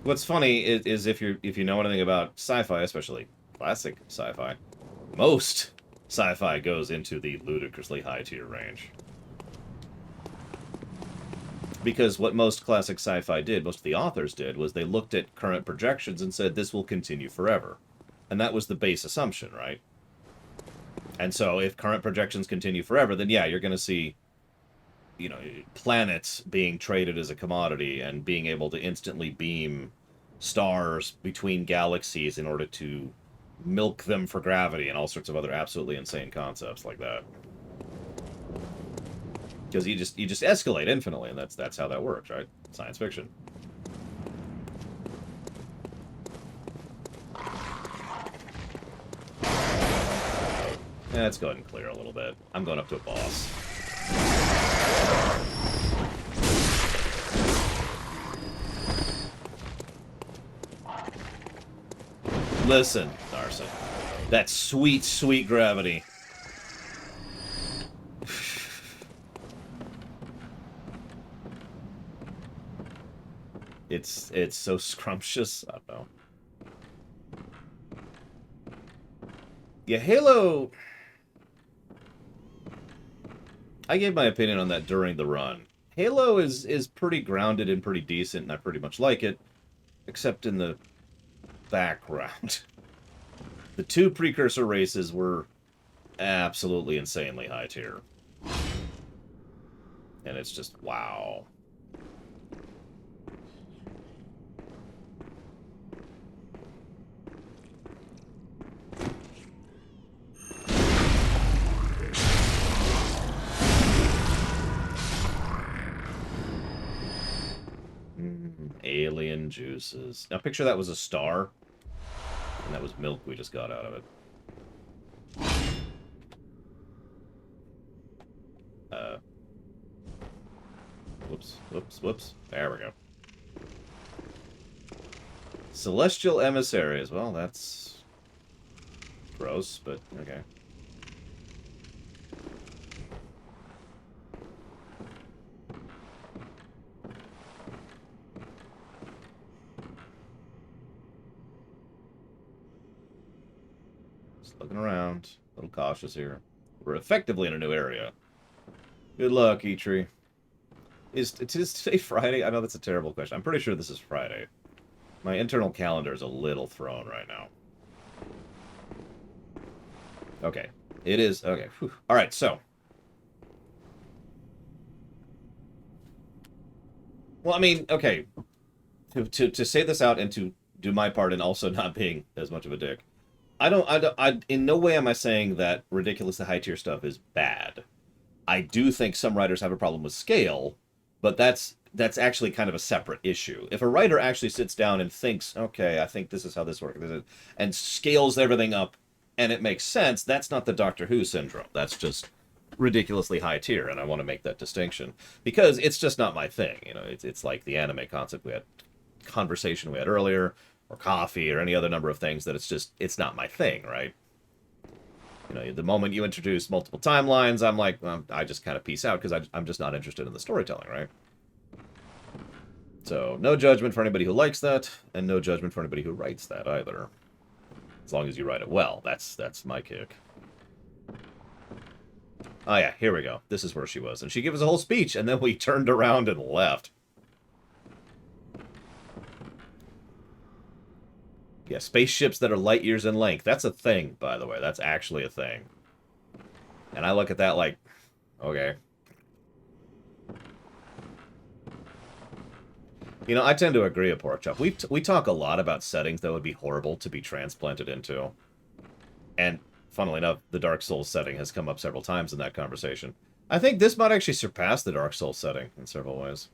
Speaker 1: What's funny is if you know anything about sci-fi, especially classic sci-fi, most sci-fi goes into the ludicrously high tier range. Because what most classic sci-fi did, most of the authors did, was they looked at current projections and said, this will continue forever. And that was the base assumption, right? And so if current projections continue forever, then yeah, you're going to see, you know, planets being traded as a commodity and being able to instantly beam stars between galaxies in order to milk them for gravity and all sorts of other absolutely insane concepts like that. Because you just escalate infinitely, and that's how that works, right? Science fiction. Yeah, let's go ahead and clear a little bit. I'm going up to a boss. Listen, Darcy. That sweet, sweet gravity. It's so scrumptious. I don't know. Yeah, Halo... I gave my opinion on that during the run. Halo is pretty grounded and pretty decent, and I pretty much like it. Except in the background. The two precursor races were absolutely insanely high tier. And it's just, wow. Alien juices. Now picture that was a star, and that was milk we just got out of it. Whoops. There we go. Celestial emissaries. Well, that's gross, but okay. Just looking around. A little cautious here. We're effectively in a new area. Good luck, E-Tree. Is today Friday? I know that's a terrible question. I'm pretty sure this is Friday. My internal calendar is a little thrown right now. Okay. It is. Okay. Whew. All right, so. Well, I mean, okay. To say this out and to do my part in also not being as much of a dick. In no way am I saying that ridiculously high tier stuff is bad. I do think some writers have a problem with scale, but that's actually kind of a separate issue. If a writer actually sits down and thinks, okay, I think this is how this works, and scales everything up, and it makes sense, that's not the Doctor Who syndrome. That's just ridiculously high tier, and I want to make that distinction. Because it's just not my thing. You know, it's like the anime concept conversation we had earlier, or coffee, or any other number of things that it's not my thing, right? You know, the moment you introduce multiple timelines, I'm like, I just kind of peace out because I'm just not interested in the storytelling, right? So, no judgment for anybody who likes that, and no judgment for anybody who writes that either. As long as you write it well, that's my kick. Oh yeah, here we go. This is where she was. And she gave us a whole speech, and then we turned around and left. Yeah, spaceships that are light years in length. That's a thing, by the way. That's actually a thing. And I look at that like, okay. You know, I tend to agree with Porkchop. We talk a lot about settings that would be horrible to be transplanted into. And, funnily enough, the Dark Souls setting has come up several times in that conversation. I think this might actually surpass the Dark Souls setting in several ways.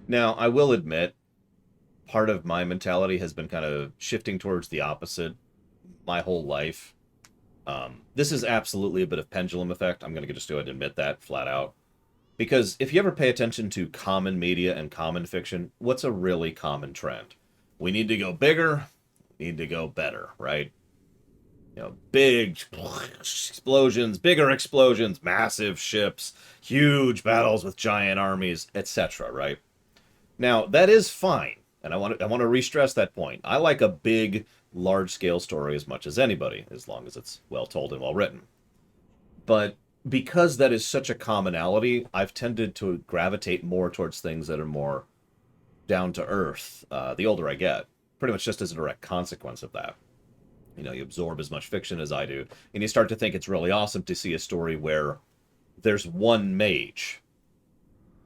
Speaker 1: Now, I will admit, part of my mentality has been kind of shifting towards the opposite my whole life. This is absolutely a bit of pendulum effect. I'm going to just go ahead and admit that flat out. Because if you ever pay attention to common media and common fiction, what's a really common trend? We need to go bigger, we need to go better, right? You know, big explosions, bigger explosions, massive ships, huge battles with giant armies, etc., right? Now, that is fine, and I want to re-stress that point. I like a big, large-scale story as much as anybody, as long as it's well told and well written. But because that is such a commonality, I've tended to gravitate more towards things that are more down to earth the older I get, pretty much just as a direct consequence of that. You know, you absorb as much fiction as I do, and you start to think it's really awesome to see a story where there's one mage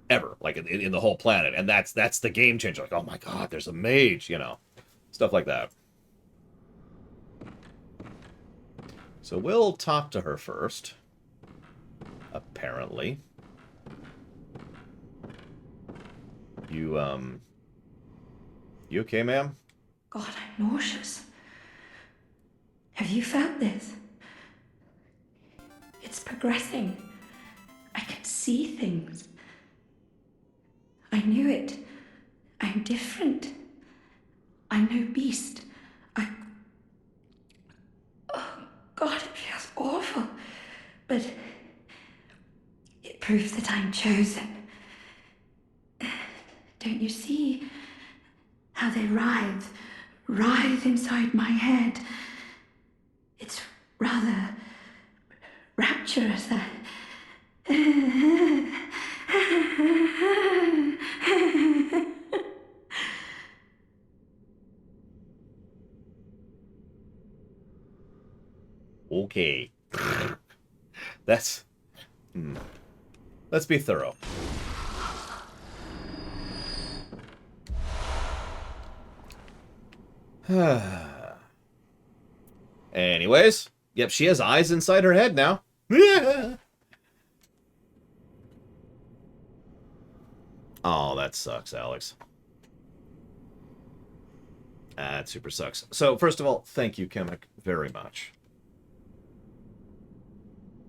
Speaker 1: ever, like in the whole planet, and that's the game changer. Like, oh my god, there's a mage, you know, stuff like that. So we'll talk to her first, apparently. You okay, ma'am?
Speaker 3: God, I'm nauseous. Have you felt this? It's progressing. I can see things. I knew it. I'm different. I'm no beast. Oh, God, it feels awful. But it proves that I'm chosen. Don't you see how they writhe inside my head? It's rather rapturous.
Speaker 1: Okay. That's... Let's be thorough. Anyways, yep, she has eyes inside her head now. Oh, that sucks, Alex. That super sucks. So, first of all, thank you, Chemic, very much.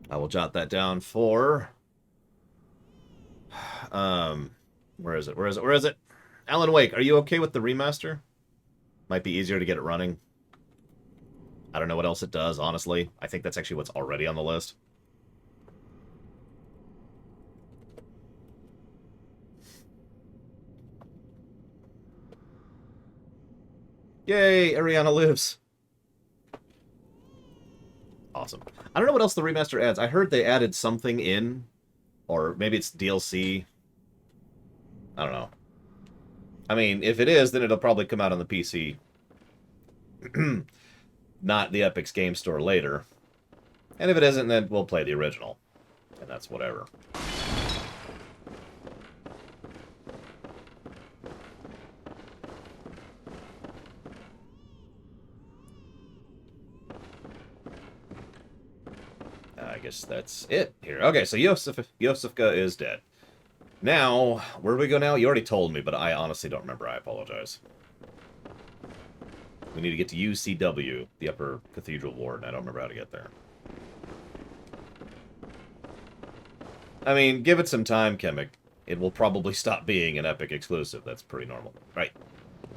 Speaker 1: I will jot that down for... Where is it? Alan Wake, are you okay with the remaster? Might be easier to get it running. I don't know what else it does, honestly. I think that's actually what's already on the list. Yay, Ariana lives. Awesome. I don't know what else the remaster adds. I heard they added something in, or maybe it's DLC. I don't know. I mean, if it is, then it'll probably come out on the PC. Not the Epic's Game Store later. And if it isn't, then we'll play the original. And that's whatever. I guess that's it here. Okay, so Yosefka is dead. Now, where do we go now? You already told me, but I honestly don't remember. I apologize. We need to get to UCW, the Upper Cathedral Ward, and I don't remember how to get there. I mean, give it some time, Chemic. It will probably stop being an Epic exclusive. That's pretty normal. Right.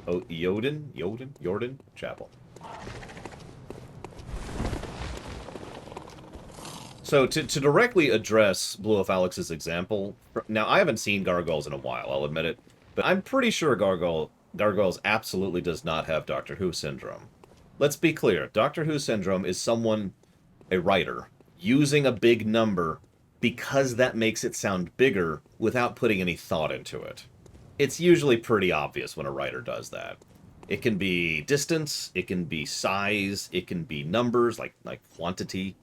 Speaker 1: Oh, Jordan Chapel. So, to directly address Blue Wolf Alex's example, now, I haven't seen Gargoyles in a while, I'll admit it, but I'm pretty sure Gargoyles absolutely does not have Doctor Who syndrome. Let's be clear, Doctor Who syndrome is someone, a writer, using a big number because that makes it sound bigger without putting any thought into it. It's usually pretty obvious when a writer does that. It can be distance, it can be size, it can be numbers, like quantity.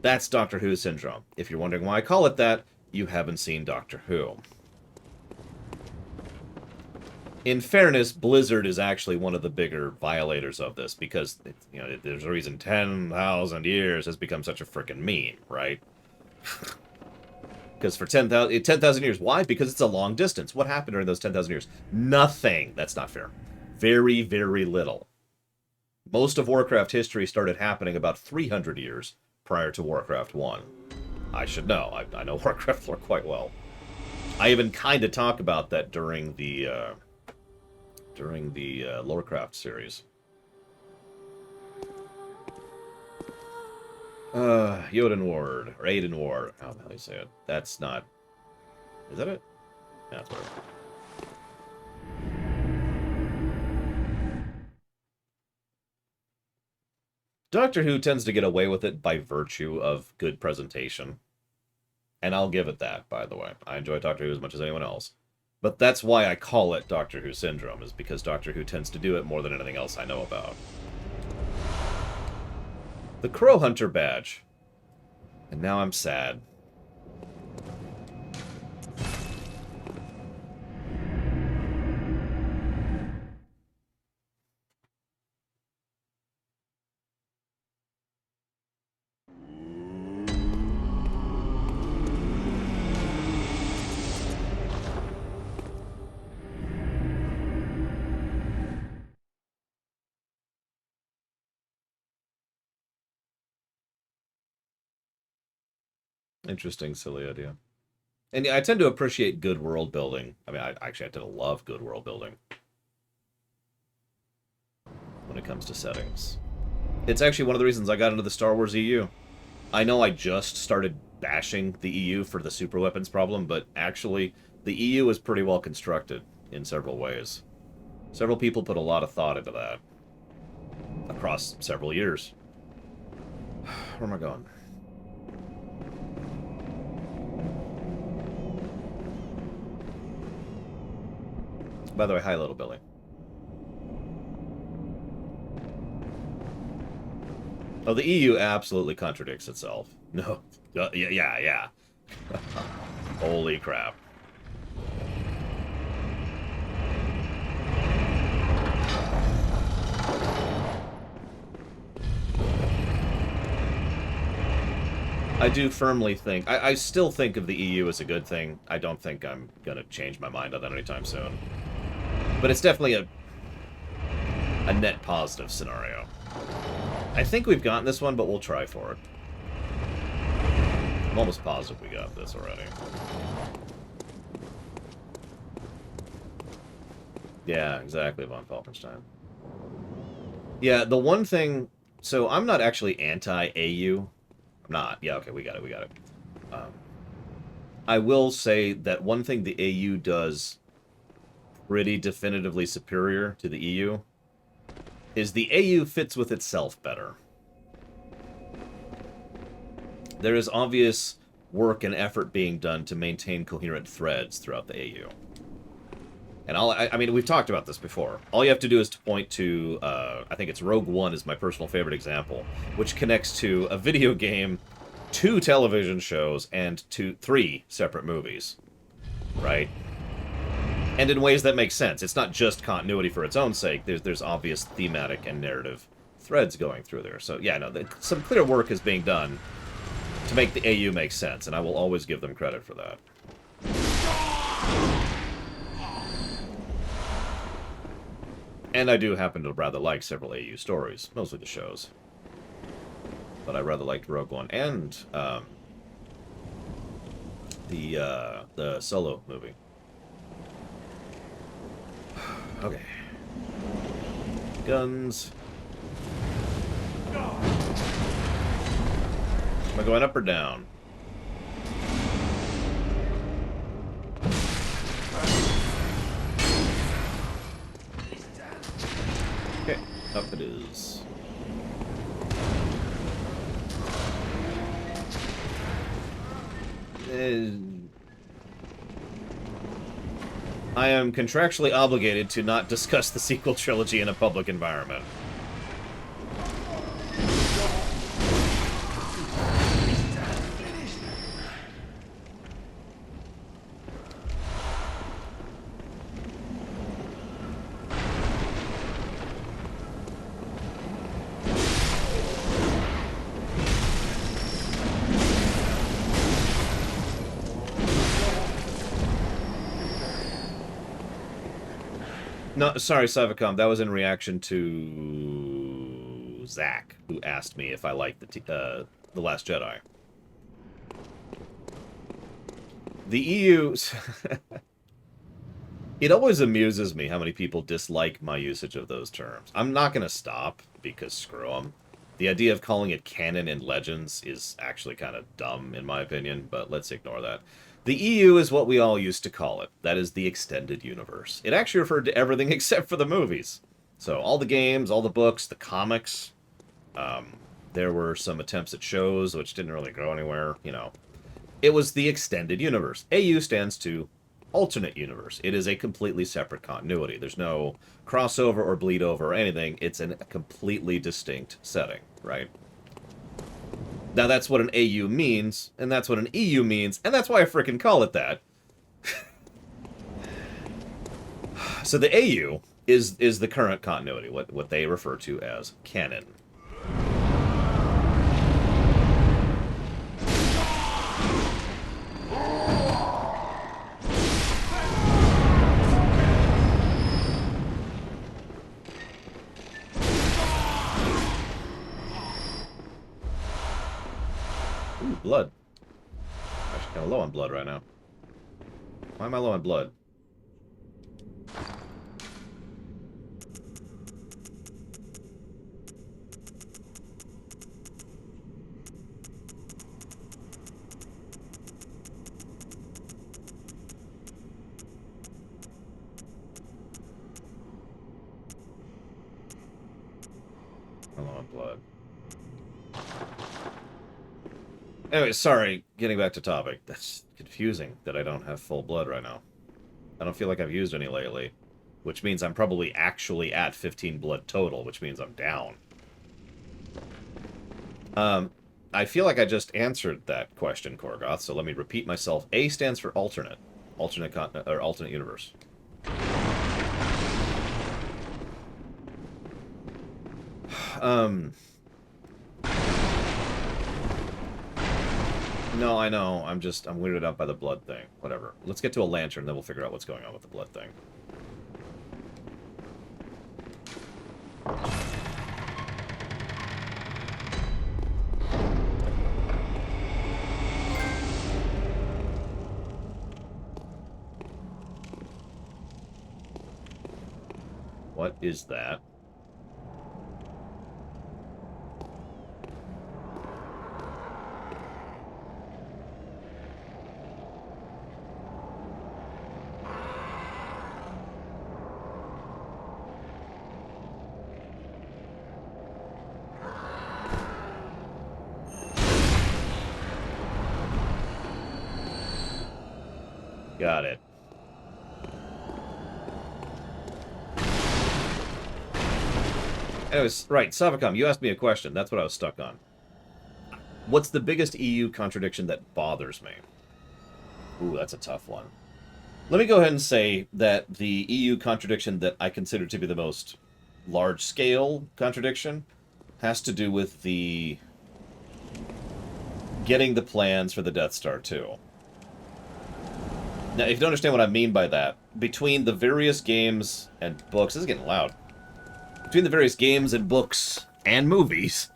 Speaker 1: That's Doctor Who syndrome. If you're wondering why I call it that, you haven't seen Doctor Who. In fairness, Blizzard is actually one of the bigger violators of this, because, you know, there's a reason 10,000 years has become such a frickin' meme, right? Because for 10,000 years, why? Because it's a long distance. What happened during those 10,000 years? Nothing. That's not fair. Very, very little. Most of Warcraft history started happening about 300 years prior to Warcraft 1. I should know. I know Warcraft lore quite well. I even kind of talk about that during the Lorecraft series. Yoden Ward, or Aiden Ward, how the hell you say it? That's not... Is that it? That's whatever. Doctor Who tends to get away with it by virtue of good presentation. And I'll give it that, by the way. I enjoy Doctor Who as much as anyone else. But that's why I call it Doctor Who Syndrome, is because Doctor Who tends to do it more than anything else I know about. The Crow Hunter badge. And now I'm sad. Interesting, silly idea. And yeah, I tend to appreciate good world building. I mean, I tend to love good world building when it comes to settings. It's actually one of the reasons I got into the Star Wars EU. I know I just started bashing the EU for the super weapons problem, but actually, the EU is pretty well constructed in several ways. Several people put a lot of thought into that across several years. Where am I going? By the way, hi, little Billy. Oh, the EU absolutely contradicts itself. No. Yeah. Holy crap. I do firmly think... I still think of the EU as a good thing. I don't think I'm going to change my mind on that anytime soon. But it's definitely a net positive scenario. I think we've gotten this one, but we'll try for it. I'm almost positive we got this already. Yeah, exactly, von Falkenstein. Yeah, the one thing... So, I'm not actually anti-AU. I'm not. Yeah, okay, we got it. I will say that one thing the AU does pretty definitively superior to the EU is the AU fits with itself better. There is obvious work and effort being done to maintain coherent threads throughout the AU. And I mean, we've talked about this before. All you have to do is to point to, I think it's Rogue One is my personal favorite example, which connects to a video game, 2 television shows, and 3 separate movies. Right? And in ways that make sense. It's not just continuity for its own sake. There's obvious thematic and narrative threads going through there. So, yeah, no, some clear work is being done to make the AU make sense, and I will always give them credit for that. And I do happen to rather like several AU stories, mostly the shows. But I rather liked Rogue One and the Solo movie. Okay. Guns. Am I going up or down? Okay, up it is. I am contractually obligated to not discuss the sequel trilogy in a public environment. No, sorry, Savicom. That was in reaction to Zach, who asked me if I liked the Last Jedi. The EU... It always amuses me how many people dislike my usage of those terms. I'm not going to stop, because screw them. The idea of calling it canon in Legends is actually kind of dumb, in my opinion, but let's ignore that. The EU is what we all used to call it. That is the extended universe. It actually referred to everything except for the movies. So all the games, all the books, the comics. There were some attempts at shows, which didn't really go anywhere, you know. It was the extended universe. AU stands to alternate universe. It is a completely separate continuity. There's no crossover or bleed over or anything. It's a completely distinct setting, right? Now that's what an AU means, and that's what an EU means, and that's why I frickin' call it that. So the AU is the current continuity, what they refer to as canon. Ooh, blood. I'm actually kind of low on blood right now. Why am I low on blood? I'm low on blood. Anyway, sorry, getting back to topic. That's confusing that I don't have full blood right now. I don't feel like I've used any lately, which means I'm probably actually at 15 blood total, which means I'm down. I feel like I just answered that question, Korgoth, so let me repeat myself. A stands for alternate. Alternate universe. No, I know. I'm weirded out by the blood thing. Whatever. Let's get to a lantern, then we'll figure out what's going on with the blood thing. What is that? Got it. Anyways, right, Savicom, you asked me a question. That's what I was stuck on. What's the biggest EU contradiction that bothers me? Ooh, that's a tough one. Let me go ahead and say that the EU contradiction that I consider to be the most large-scale contradiction has to do with the getting the plans for the Death Star 2. Now, if you don't understand what I mean by that, between the various games and books... This is getting loud. Between the various games and books and movies,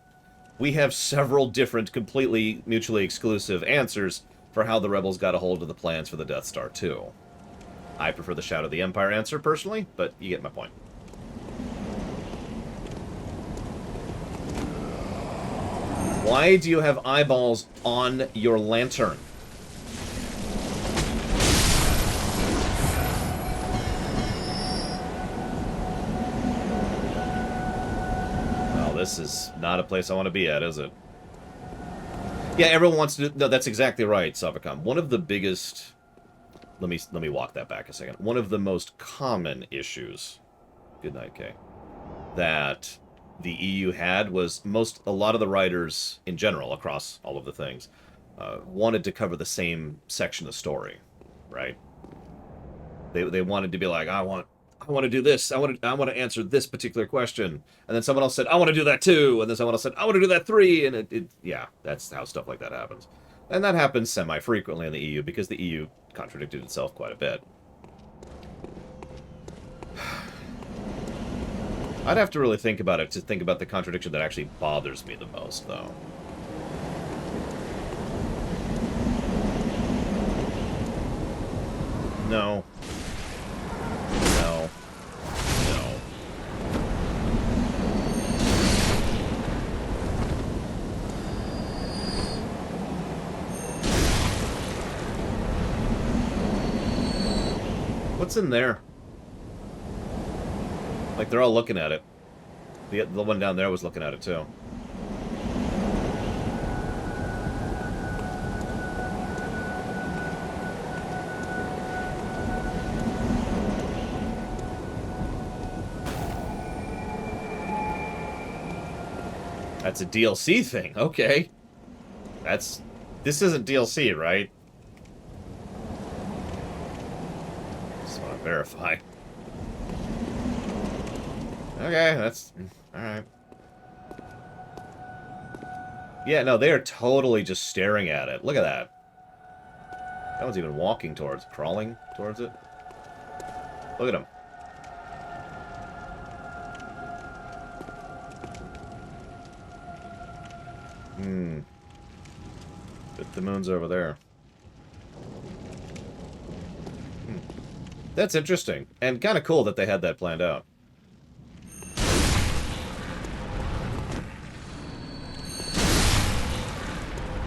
Speaker 1: we have several different, completely mutually exclusive answers for how the Rebels got a hold of the plans for the Death Star 2. I prefer the Shadow of the Empire answer, personally, but you get my point. Why do you have eyeballs on your lantern? This is not a place I want to be at, is it? Yeah, everyone wants to do... No, that's exactly right, Savicom. One of the biggest... Let me walk that back a second. One of the most common issues... Good night, Kay. That the EU had was a lot of the writers, in general, across all of the things, wanted to cover the same section of story, right? They wanted to be like, I want to do this. I want to answer this particular question. And then someone else said, I want to do that too. And then someone else said, I want to do that 3. And yeah, that's how stuff like that happens. And that happens semi-frequently in the EU because the EU contradicted itself quite a bit. I'd have to really think about it to think about the contradiction that actually bothers me the most, though. No. No. No. What's in there? Like, they're all looking at it. The one down there was looking at it, too. That's a DLC thing. Okay. This isn't DLC, right? Just want to verify. Okay, that's... Alright. Yeah, no, they are totally just staring at it. Look at that. That one's even walking towards, crawling towards it. Look at him. But the moon's over there. That's interesting. And kind of cool that they had that planned out.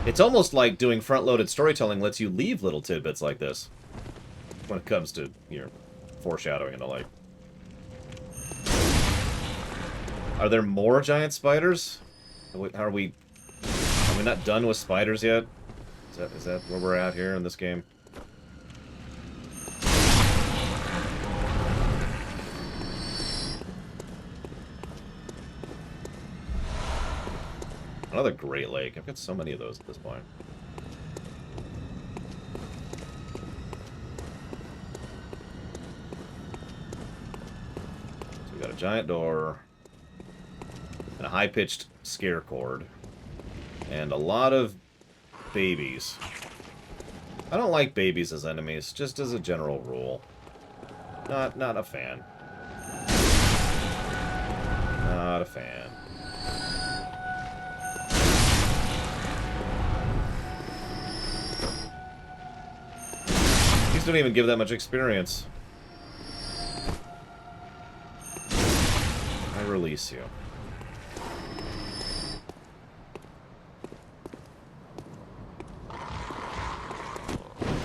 Speaker 1: It's almost like doing front-loaded storytelling lets you leave little tidbits like this. When it comes to, you know, foreshadowing and the like. Are there more giant spiders? Are we not done with spiders yet? Is that where we're at here in this game? Another Great Lake. I've got so many of those at this point. So we got a giant door, and a high-pitched scare cord, and a lot of babies. I don't like babies as enemies, just as a general rule. Not a fan. Not a fan. These don't even give that much experience. I release you.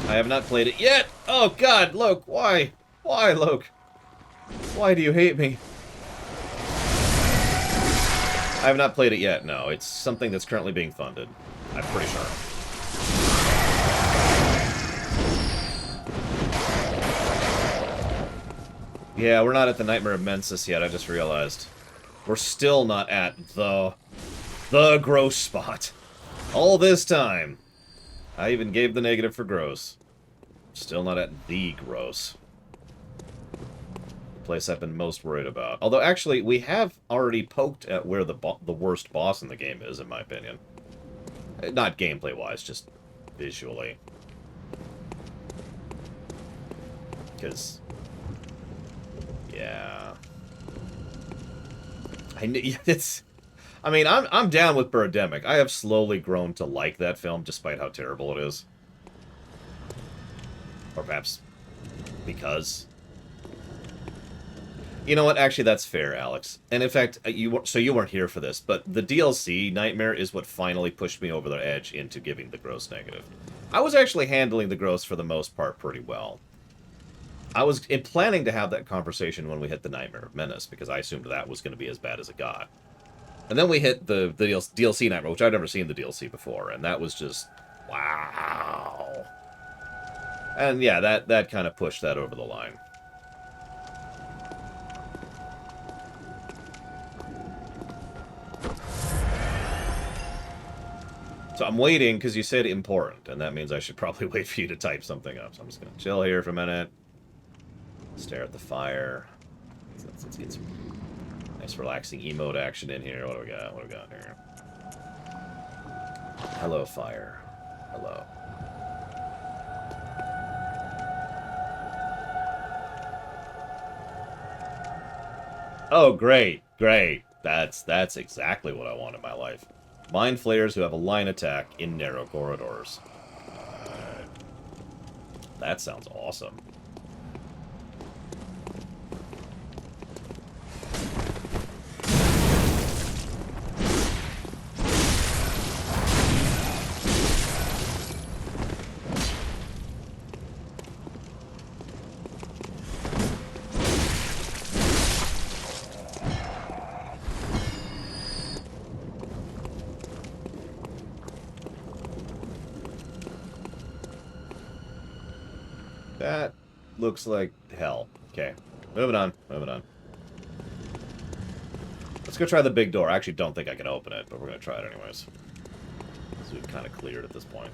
Speaker 1: I have not played it yet! Oh god, Loke, why? Why, Loke? Why do you hate me? I have not played it yet, no. It's something that's currently being funded. I'm pretty sure. Yeah, we're not at the Nightmare of Mensis yet, I just realized. We're still not at the gross spot. All this time. I even gave the negative for gross. Still not at the gross. The place I've been most worried about. Although, actually, we have already poked at where the worst boss in the game is, in my opinion. Not gameplay-wise, just visually. Because... yeah... I mean, I'm down with Birdemic. I have slowly grown to like that film, despite how terrible it is. Or perhaps because. You know what? Actually, that's fair, Alex. And in fact, you weren't here for this, but the DLC Nightmare is what finally pushed me over the edge into giving the gross negative. I was actually handling the gross for the most part pretty well. I was planning to have that conversation when we hit the Nightmare of Menace, because I assumed that was going to be as bad as it got. And then we hit the DLC Nightmare, which I've never seen the DLC before, and that was just... wow. And yeah, that kind of pushed that over the line. So I'm waiting, because you said important, and that means I should probably wait for you to type something up. So I'm just going to chill here for a minute. Stare at the fire. Let's get some nice relaxing emote action in here. What do we got? What do we got here? Hello, fire. Hello. Oh, great, great. That's exactly what I want in my life. Mind flayers who have a line attack in narrow corridors. That sounds awesome. That looks like hell. Okay. Moving on. Moving on. Let's go try the big door. I actually don't think I can open it, but we're going to try it anyways. So we've kind of cleared at this point.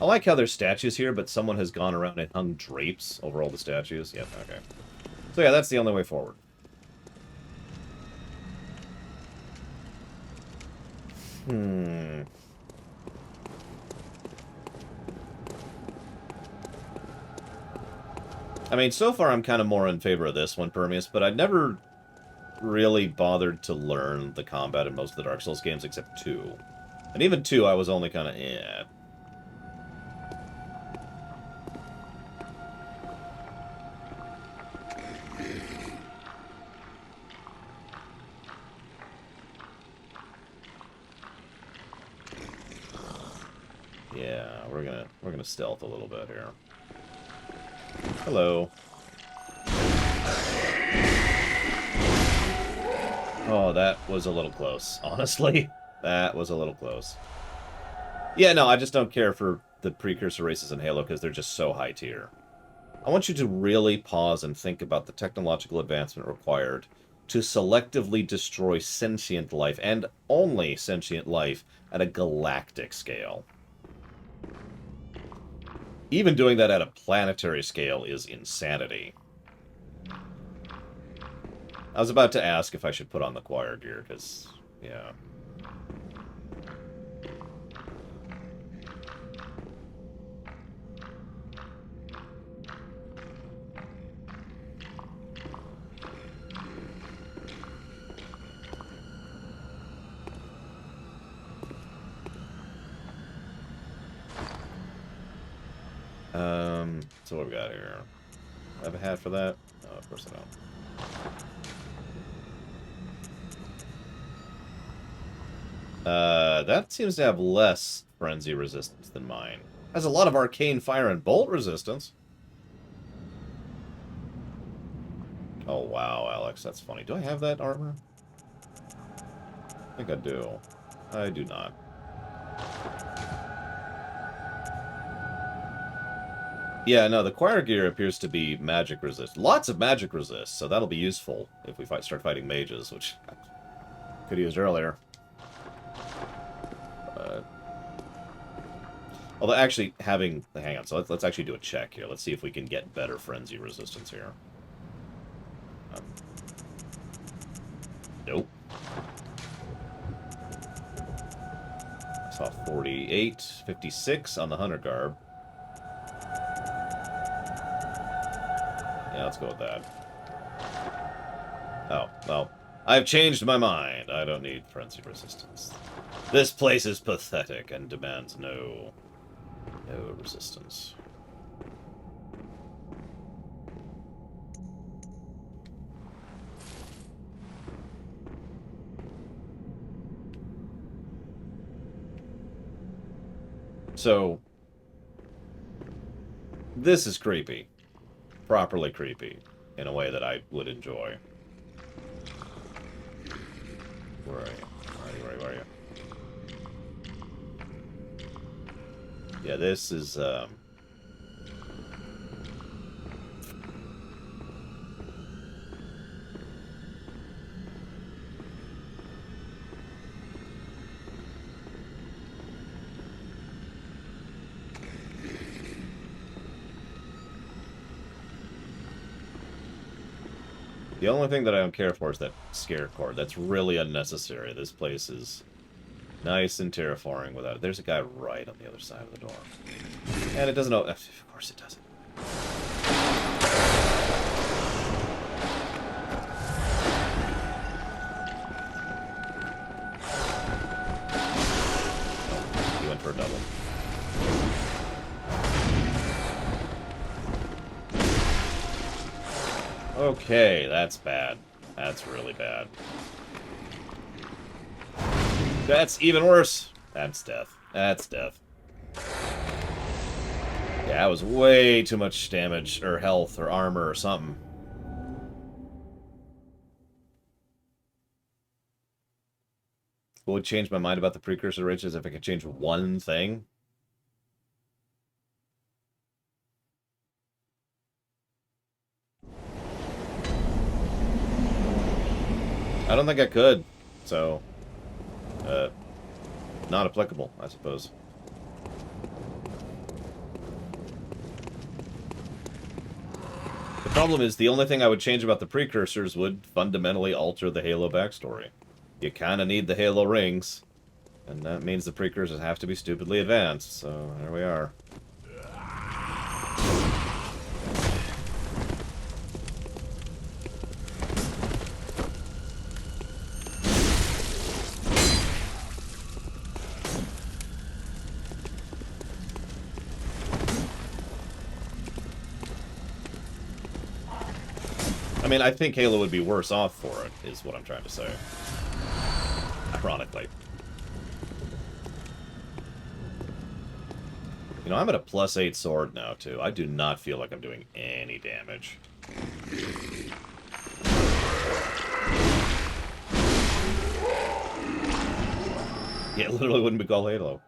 Speaker 1: I like how there's statues here, but someone has gone around and hung drapes over all the statues. Yep, okay. So yeah, that's the only way forward. I mean, so far I'm kind of more in favor of this one, Permeus, but I'd never really bothered to learn the combat in most of the Dark Souls games except 2. And even 2, I was only kind of, eh. Yeah, we're gonna stealth a little bit here. Hello. Oh, that was a little close, honestly. That was a little close. Yeah, no, I just don't care for the precursor races in Halo because they're just so high tier. I want you to really pause and think about the technological advancement required to selectively destroy sentient life, and only sentient life, at a galactic scale. Even doing that at a planetary scale is insanity. I was about to ask if I should put on the choir gear, because, yeah. So what we got here? Do I have a hat for that? Oh, of course I don't. That seems to have less frenzy resistance than mine. Has a lot of arcane fire and bolt resistance. Oh, wow, Alex, that's funny. Do I have that armor? I think I do. I do not. Yeah, no, the choir gear appears to be magic resist. Lots of magic resist, so that'll be useful if we start fighting mages, which I could have used earlier. Although actually having... Hang on, so let's actually do a check here. Let's see if we can get better frenzy resistance here. Nope. I saw 48, 56 on the Hunter Garb. Yeah, let's go with that. Oh, well. I've changed my mind. I don't need frenzy resistance. This place is pathetic and demands no resistance. So, this is creepy. Properly creepy. In a way that I would enjoy. Where are you? Where are you? Yeah, this is, the only thing that I don't care for is that scare cord. That's really unnecessary. This place is nice and terraforming without... There's a guy right on the other side of the door. And it doesn't... Of course it doesn't. Oh, he went for a double. Okay, that's bad. That's really bad. That's even worse. That's death. That's death. Yeah, that was way too much damage, or health, or armor, or something. What would change my mind about the precursor riches if I could change one thing? I don't think I could. So, not applicable, I suppose. The problem is, the only thing I would change about the precursors would fundamentally alter the Halo backstory. You kind of need the Halo rings, and that means the precursors have to be stupidly advanced, so there we are. I mean, I think Halo would be worse off for it, is what I'm trying to say. Ironically. You know, I'm at a +8 sword now, too. I do not feel like I'm doing any damage. Yeah, it literally wouldn't be called Halo.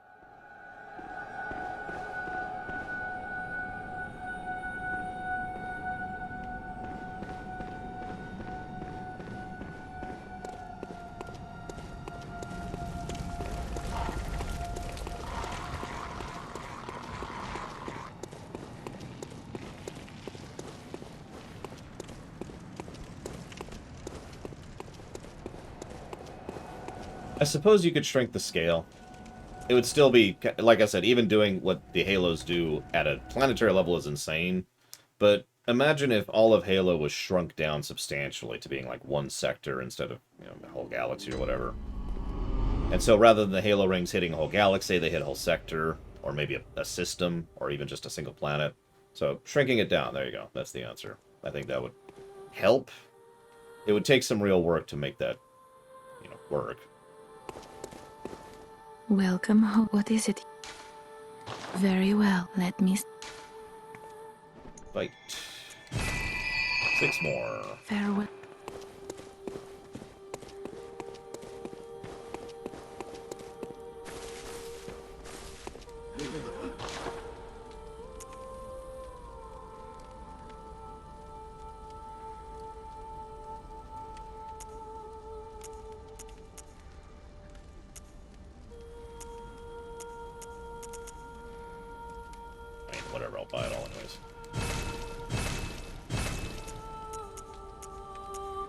Speaker 1: I suppose you could shrink the scale. It would still be, like I said, even doing what the Halos do at a planetary level is insane. But imagine if all of Halo was shrunk down substantially to being like one sector instead of, you know, the whole galaxy or whatever. And so rather than the Halo rings hitting a whole galaxy, they hit a whole sector, or maybe a system, or even just a single planet. So shrinking it down, there you go. That's the answer. I think that would help. It would take some real work to make that, you know, work.
Speaker 7: Welcome home. What is it? Very well, let me...
Speaker 1: Fight. 6 more.
Speaker 7: Farewell.
Speaker 1: Whatever, I'll buy it all anyways.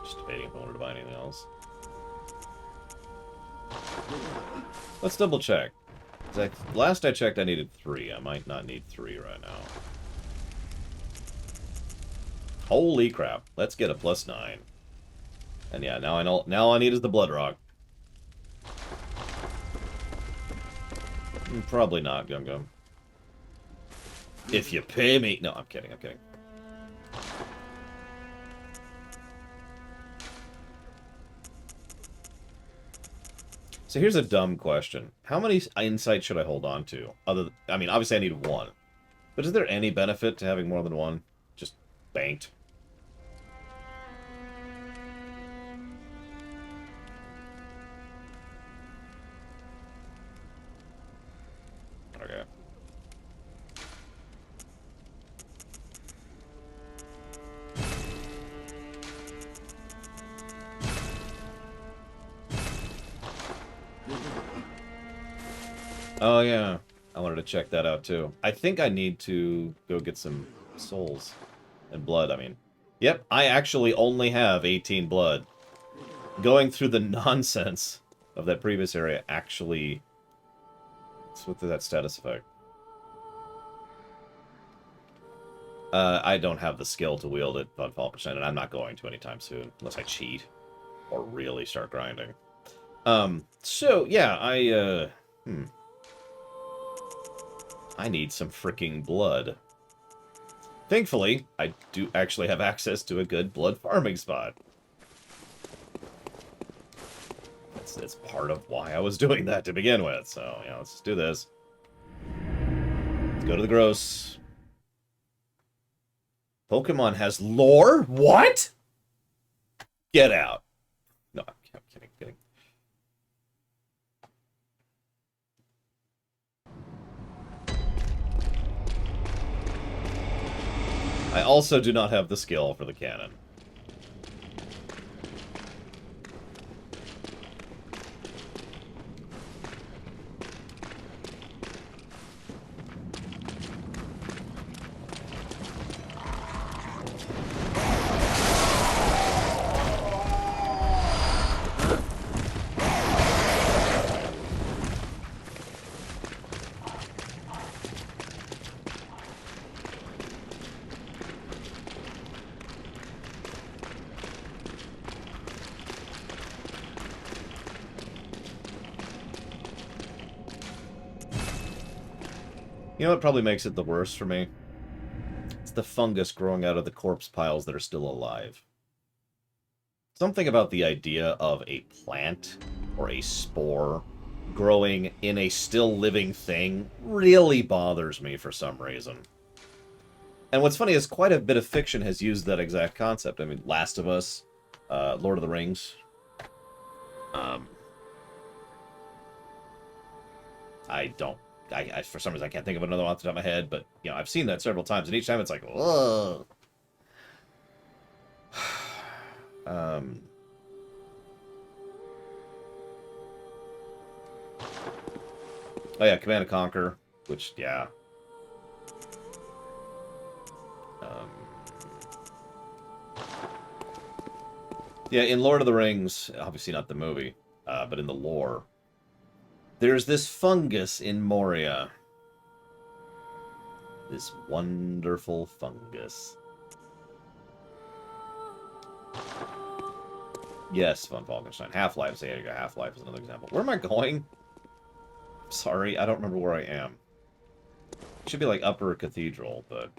Speaker 1: Just debating if I wanted to buy anything else. Let's double check. Last I checked I needed 3. I might not need 3 right now. Holy crap. Let's get a +9. And yeah, now I know, now all I need is the Blood Rock. Probably not, Gum Gum. If you pay me... No, I'm kidding, I'm kidding. So here's a dumb question. How many insights should I hold on to? I mean, obviously I need 1. But is there any benefit to having more than 1? Just banked. Okay. Oh, yeah. I wanted to check that out, too. I think I need to go get some souls and blood, I mean. Yep, I actually only have 18 blood. Going through the nonsense of that previous area actually... What's with that status effect? I don't have the skill to wield it on 12%, and I'm not going to anytime soon, unless I cheat. Or really start grinding. So, yeah, I need some freaking blood. Thankfully, I do actually have access to a good blood farming spot. That's part of why I was doing that to begin with. So, yeah, let's just do this. Let's go to the gross. Pokemon has lore? What? Get out. No, I'm kidding. I also do not have the skill for the cannon. You know what probably makes it the worst for me? It's the fungus growing out of the corpse piles that are still alive. Something about the idea of a plant or a spore growing in a still living thing really bothers me for some reason. And what's funny is quite a bit of fiction has used that exact concept. I mean, Last of Us, Lord of the Rings. I for some reason I can't think of another one off the top of my head, but you know, I've seen that several times, and each time it's like, whoa. Oh yeah, Command and Conquer, which, yeah. Yeah, in Lord of the Rings, obviously not the movie, but in the lore, there's this fungus in Moria. This wonderful fungus. Yes, Von Falkenstein. Half-Life, say you go. Half-Life is another example. Where am I going? Sorry, I don't remember where I am. It should be like Upper Cathedral, but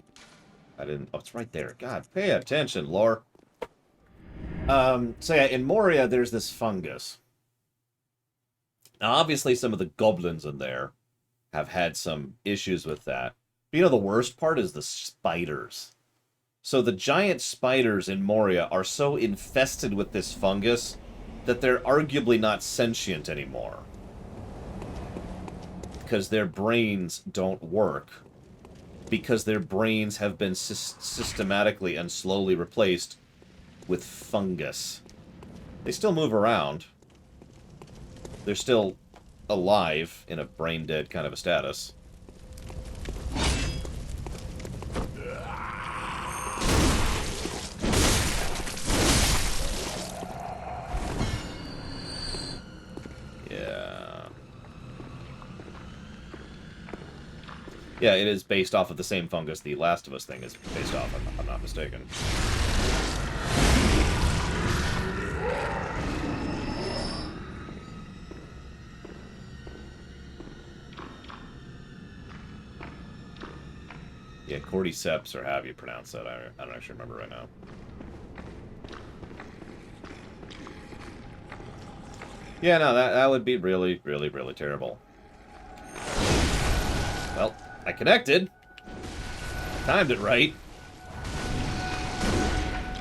Speaker 1: I didn't... Oh, it's right there. God, pay attention, lore. So yeah, in Moria, there's this fungus. Now, obviously, some of the goblins in there have had some issues with that. But you know, the worst part is the spiders. So the giant spiders in Moria are so infested with this fungus that they're arguably not sentient anymore. Because their brains don't work. Because their brains have been systematically and slowly replaced with fungus. They still move around. They're still alive in a brain-dead kind of a status. Yeah, it is based off of the same fungus the Last of Us thing is based off, if I'm not mistaken. Yeah, cordyceps, or however you pronounce that. I don't actually remember right now. Yeah, no, that would be really, really, really terrible. Well, I connected. Timed it right.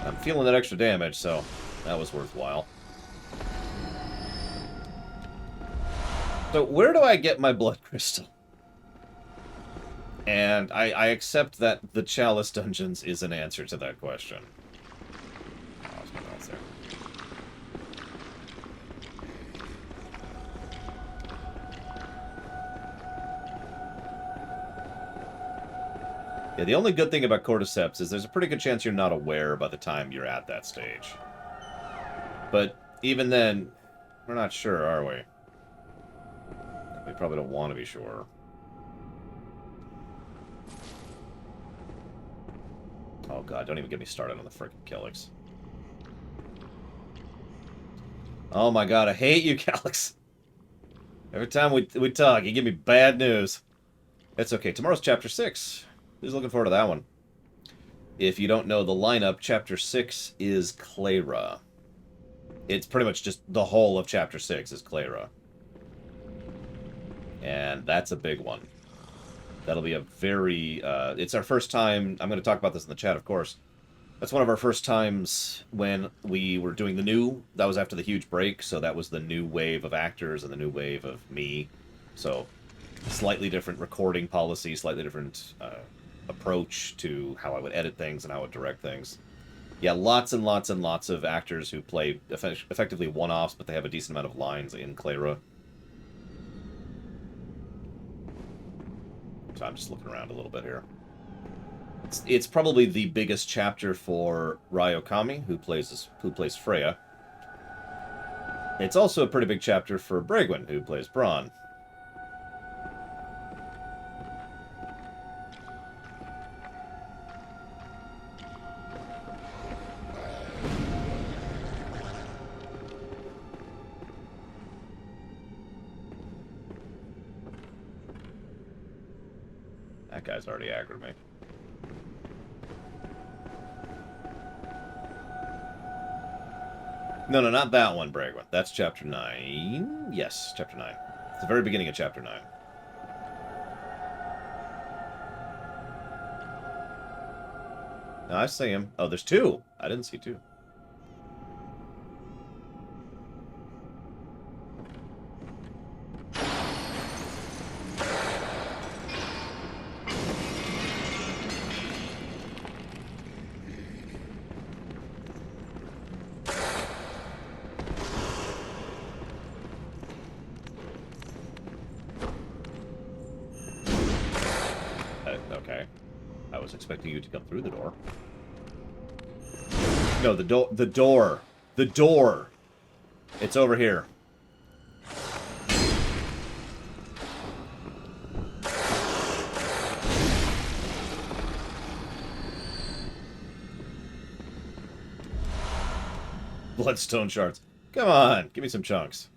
Speaker 1: I'm feeling that extra damage, so that was worthwhile. So where do I get my blood crystal? And I accept that the Chalice Dungeons is an answer to that question. Oh, there's nothing else there. Yeah, the only good thing about cordyceps is there's a pretty good chance you're not aware by the time you're at that stage. But even then, we're not sure, are we? We probably don't want to be sure. Oh god, don't even get me started on the frickin' Calyx. Oh my god, I hate you, Calyx. Every time we talk, you give me bad news. It's okay, tomorrow's Chapter 6. Who's looking forward to that one? If you don't know the lineup, Chapter 6 is Clara. It's pretty much just the whole of Chapter 6 is Clara. And that's a big one. That'll be a very... it's our first time... I'm going to talk about this in the chat, of course. That's one of our first times when we were doing the new... That was after the huge break, so that was the new wave of actors and the new wave of me. So, slightly different recording policy, slightly different approach to how I would edit things and how I would direct things. Yeah, lots and lots and lots of actors who play effectively one-offs, but they have a decent amount of lines in Clara. So I'm just looking around a little bit here. It's probably the biggest chapter for Ryokami, who plays Freya. It's also a pretty big chapter for Bragwin, who plays Braun. That guy's already aggroed me. No, not that one, Bragwin. That's chapter 9. Yes, chapter 9. It's the very beginning of chapter 9. No, I see him. Oh, there's 2. I didn't see 2. Okay. I was expecting you to come through the door. No, the door. The door. The door. It's over here. Bloodstone shards. Come on, give me some chunks.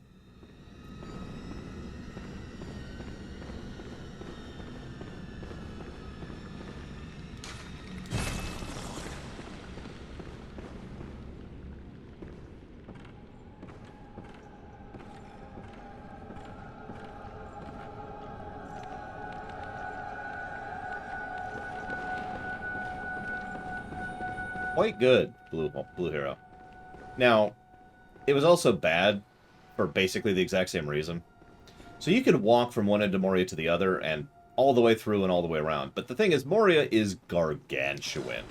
Speaker 1: Quite good, Blue Hero. Now, it was also bad for basically the exact same reason. So you could walk from one end of Moria to the other and all the way through and all the way around. But the thing is, Moria is gargantuan.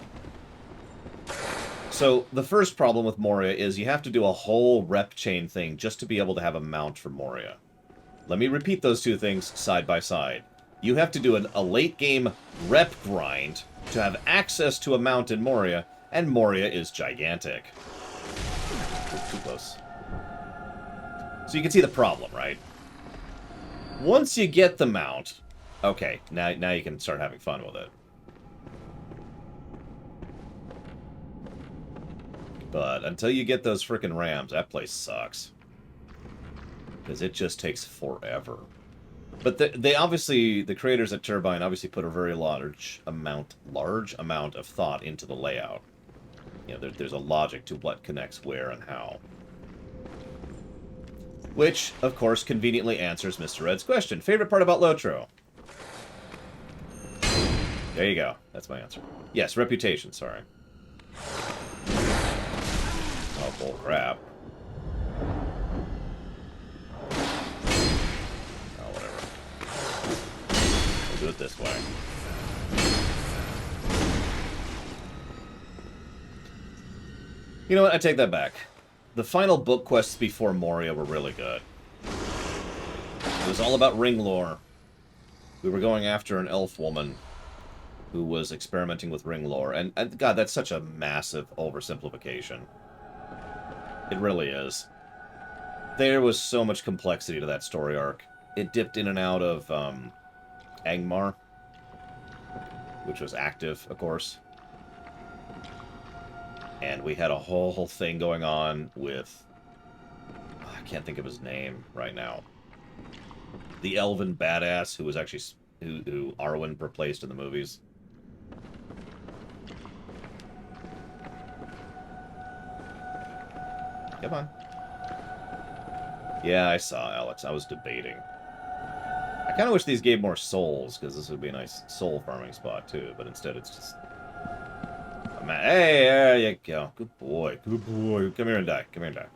Speaker 1: So the first problem with Moria is you have to do a whole rep chain thing just to be able to have a mount for Moria. Let me repeat those two things side by side. You have to do a late game rep grind to have access to a mount in Moria, and Moria is gigantic. Too close. So you can see the problem, right? Once you get the mount, okay, now you can start having fun with it. But until you get those frickin' rams, that place sucks. Because it just takes forever. But they obviously, the creators at Turbine obviously put a very large amount of thought into the layout. You know, there's a logic to what connects where and how. Which, of course, conveniently answers Mr. Red's question. Favorite part about Lotro? There you go. That's my answer. Yes, reputation, sorry. Oh, bull crap. Oh, whatever. We'll do it this way. You know what? I take that back. The final book quests before Moria were really good. It was all about ring lore. We were going after an elf woman who was experimenting with ring lore. And God, that's such a massive oversimplification. It really is. There was so much complexity to that story arc. It dipped in and out of Angmar, which was active, of course. And we had a whole thing going on with... I can't think of his name right now. The elven badass who was actually... who Arwen replaced in the movies. Come on. Yeah, I saw Alex. I was debating. I kind of wish these gave more souls, because this would be a nice soul farming spot, too. But instead, it's just... Hey, there you go. Good boy. Good boy. Come here and die. Come here and die.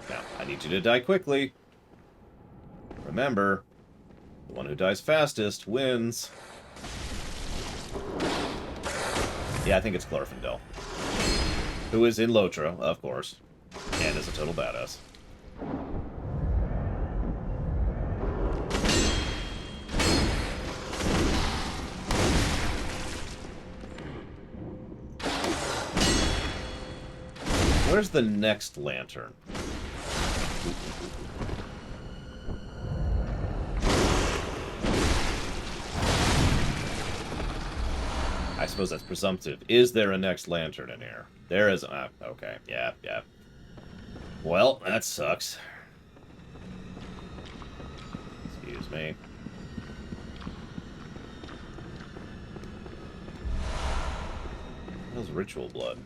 Speaker 1: Now, I need you to die quickly. Remember, the one who dies fastest wins. Yeah, I think it's Glorfindel. Who is in Lotro, of course. And is a total badass. Where's the next lantern? I suppose that's presumptive. Is there a next lantern in here? There is... okay. Yeah. Well, that sucks. Excuse me. That was ritual blood.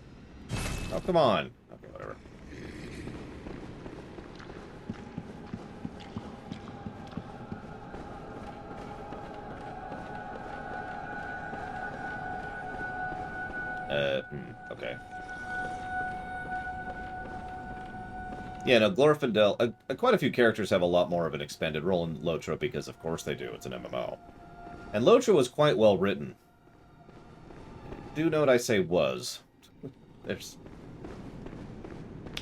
Speaker 1: Oh, come on. Okay, whatever. Okay. Yeah, no, Glorfindel, quite a few characters have a lot more of an expanded role in Lotro because, of course, they do. It's an MMO. And Lotro was quite well written. Do note I say was. There's...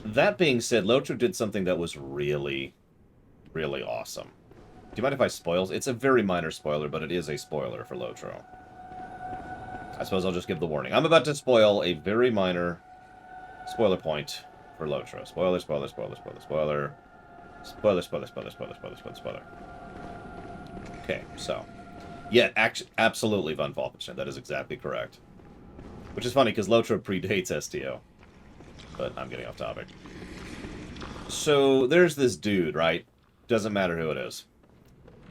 Speaker 1: That being said, Lotro did something that was really, really awesome. Do you mind if I spoil? It's a very minor spoiler, but it is a spoiler for Lotro. I suppose I'll just give the warning. I'm about to spoil a very minor spoiler point for Lotro. Spoiler, spoiler, spoiler, spoiler, spoiler. Spoiler, spoiler, spoiler, spoiler, spoiler, spoiler, spoiler. Okay, so. Yeah, absolutely Von Falkenstein. That is exactly correct. Which is funny, because Lotro predates STO. But I'm getting off topic. So, there's this dude, right? Doesn't matter who it is.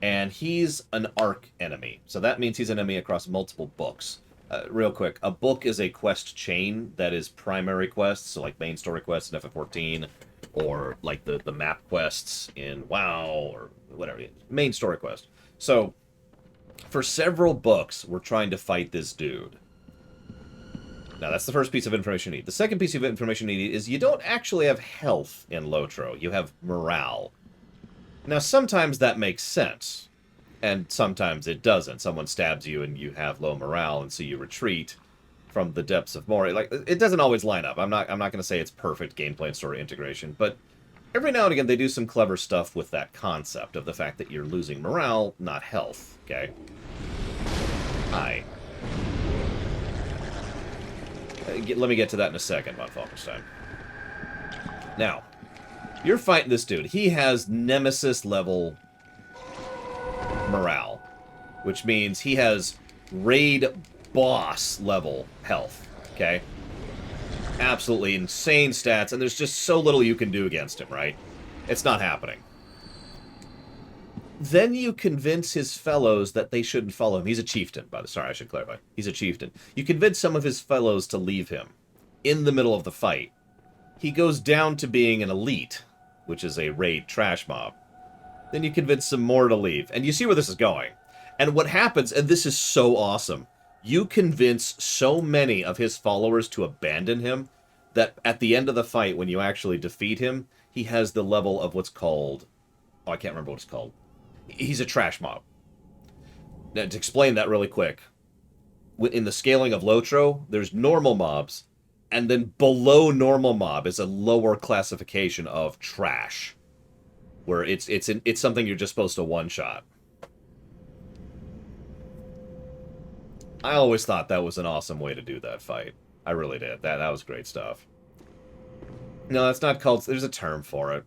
Speaker 1: And he's an arc enemy. So that means he's an enemy across multiple books. Real quick, a book is a quest chain that is primary quests, so like main story quests in FF14, or like the map quests in WoW, or whatever. Main story quest. So, for several books, we're trying to fight this dude. Now, that's the first piece of information you need. The second piece of information you need is you don't actually have health in Lotro. You have morale. Now, sometimes that makes sense. And sometimes it doesn't. Someone stabs you and you have low morale, and so you retreat from the depths of more. Like, it doesn't always line up. I'm not going to say it's perfect gameplay and story integration, but every now and again they do some clever stuff with that concept of the fact that you're losing morale, not health. Okay. Hi. Let me get to that in a second, Von Falkenstein. Now, you're fighting this dude. He has Nemesis level morale, which means he has raid boss level health, okay? Absolutely insane stats, and there's just so little you can do against him, right? It's not happening. Then you convince his fellows that they shouldn't follow him. He's a chieftain, by the way. Sorry, I should clarify. He's a chieftain. You convince some of his fellows to leave him in the middle of the fight. He goes down to being an elite, which is a raid trash mob. Then you convince some more to leave. And you see where this is going. And what happens, and this is so awesome, you convince so many of his followers to abandon him that at the end of the fight, when you actually defeat him, he has the level of what's called... Oh, I can't remember what it's called. He's a trash mob. Now, to explain that really quick, in the scaling of Lotro, there's normal mobs, and then below normal mob is a lower classification of trash, where it's something you're just supposed to one-shot. I always thought that was an awesome way to do that fight. I really did. That was great stuff. No, that's not called... There's a term for it.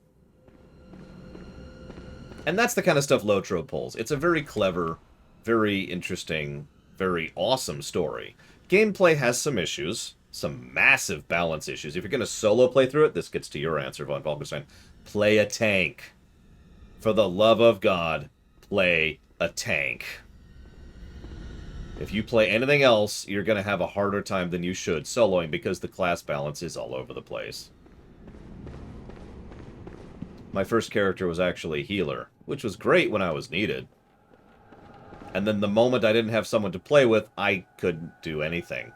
Speaker 1: And that's the kind of stuff Lotro pulls. It's a very clever, very interesting, very awesome story. Gameplay has some issues, some massive balance issues. If you're going to solo play through it, this gets to your answer, Von Falkenstein. Play a tank. For the love of God, play a tank. If you play anything else, you're going to have a harder time than you should soloing because the class balance is all over the place. My first character was actually a healer, which was great when I was needed. And then the moment I didn't have someone to play with, I couldn't do anything.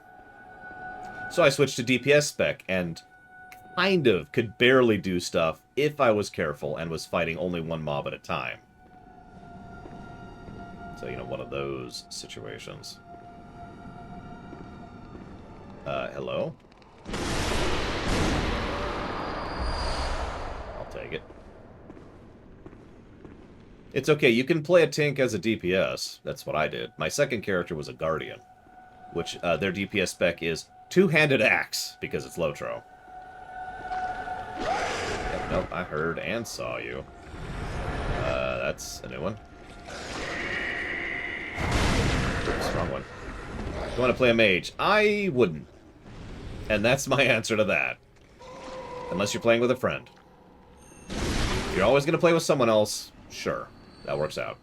Speaker 1: So I switched to DPS spec, and kind of could barely do stuff if I was careful and was fighting only one mob at a time. So, you know, one of those situations. Hello? I'll take it. It's okay, you can play a tank as a DPS. That's what I did. My second character was a Guardian, which their DPS spec is two-handed axe, because it's Lotro. Yep, nope, I heard and saw you. That's a new one. Strong one. You want to play a mage? I wouldn't. And that's my answer to that. Unless you're playing with a friend. If you're always going to play with someone else, sure. That works out.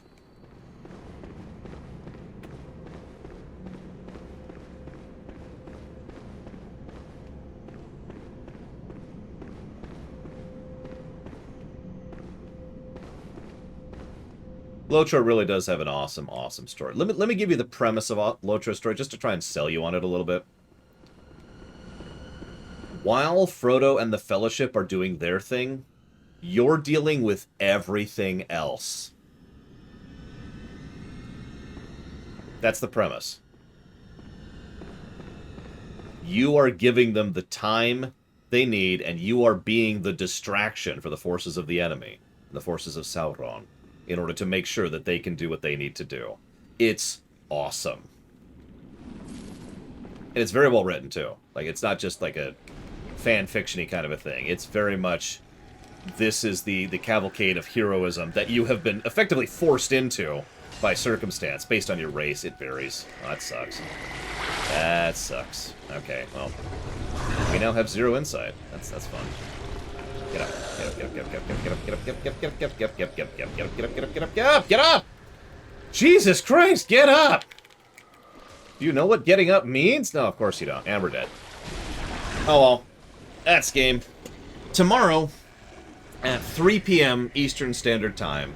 Speaker 1: Lotro really does have an awesome, awesome story. Let me give you the premise of Lotro's story, just to try and sell you on it a little bit. While Frodo and the Fellowship are doing their thing, you're dealing with everything else. That's the premise. You are giving them the time they need, and you are being the distraction for the forces of the enemy, the forces of Sauron, in order to make sure that they can do what they need to do. It's awesome. And it's very well written, too. Like, it's not just like a fan fiction-y kind of a thing. It's very much, this is the cavalcade of heroism that you have been effectively forced into by circumstance. Based on your race, it varies. Oh, that sucks. That sucks. Okay, well, we now have 0 insight. That's fun. Get up. Get up! Jesus Christ, get up! Do you know what getting up means? No, of course you don't. And we're dead. Oh well. That's game. Tomorrow, at 3 p.m. Eastern Standard Time,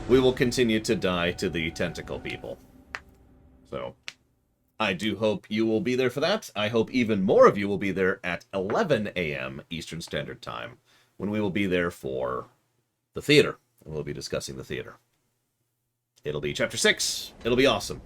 Speaker 1: we will continue to die to the tentacle people. So, I do hope you will be there for that. I hope even more of you will be there at 11 a.m. Eastern Standard Time, when we will be there for the theater. And we'll be discussing the theater. It'll be Chapter 6. It'll be awesome.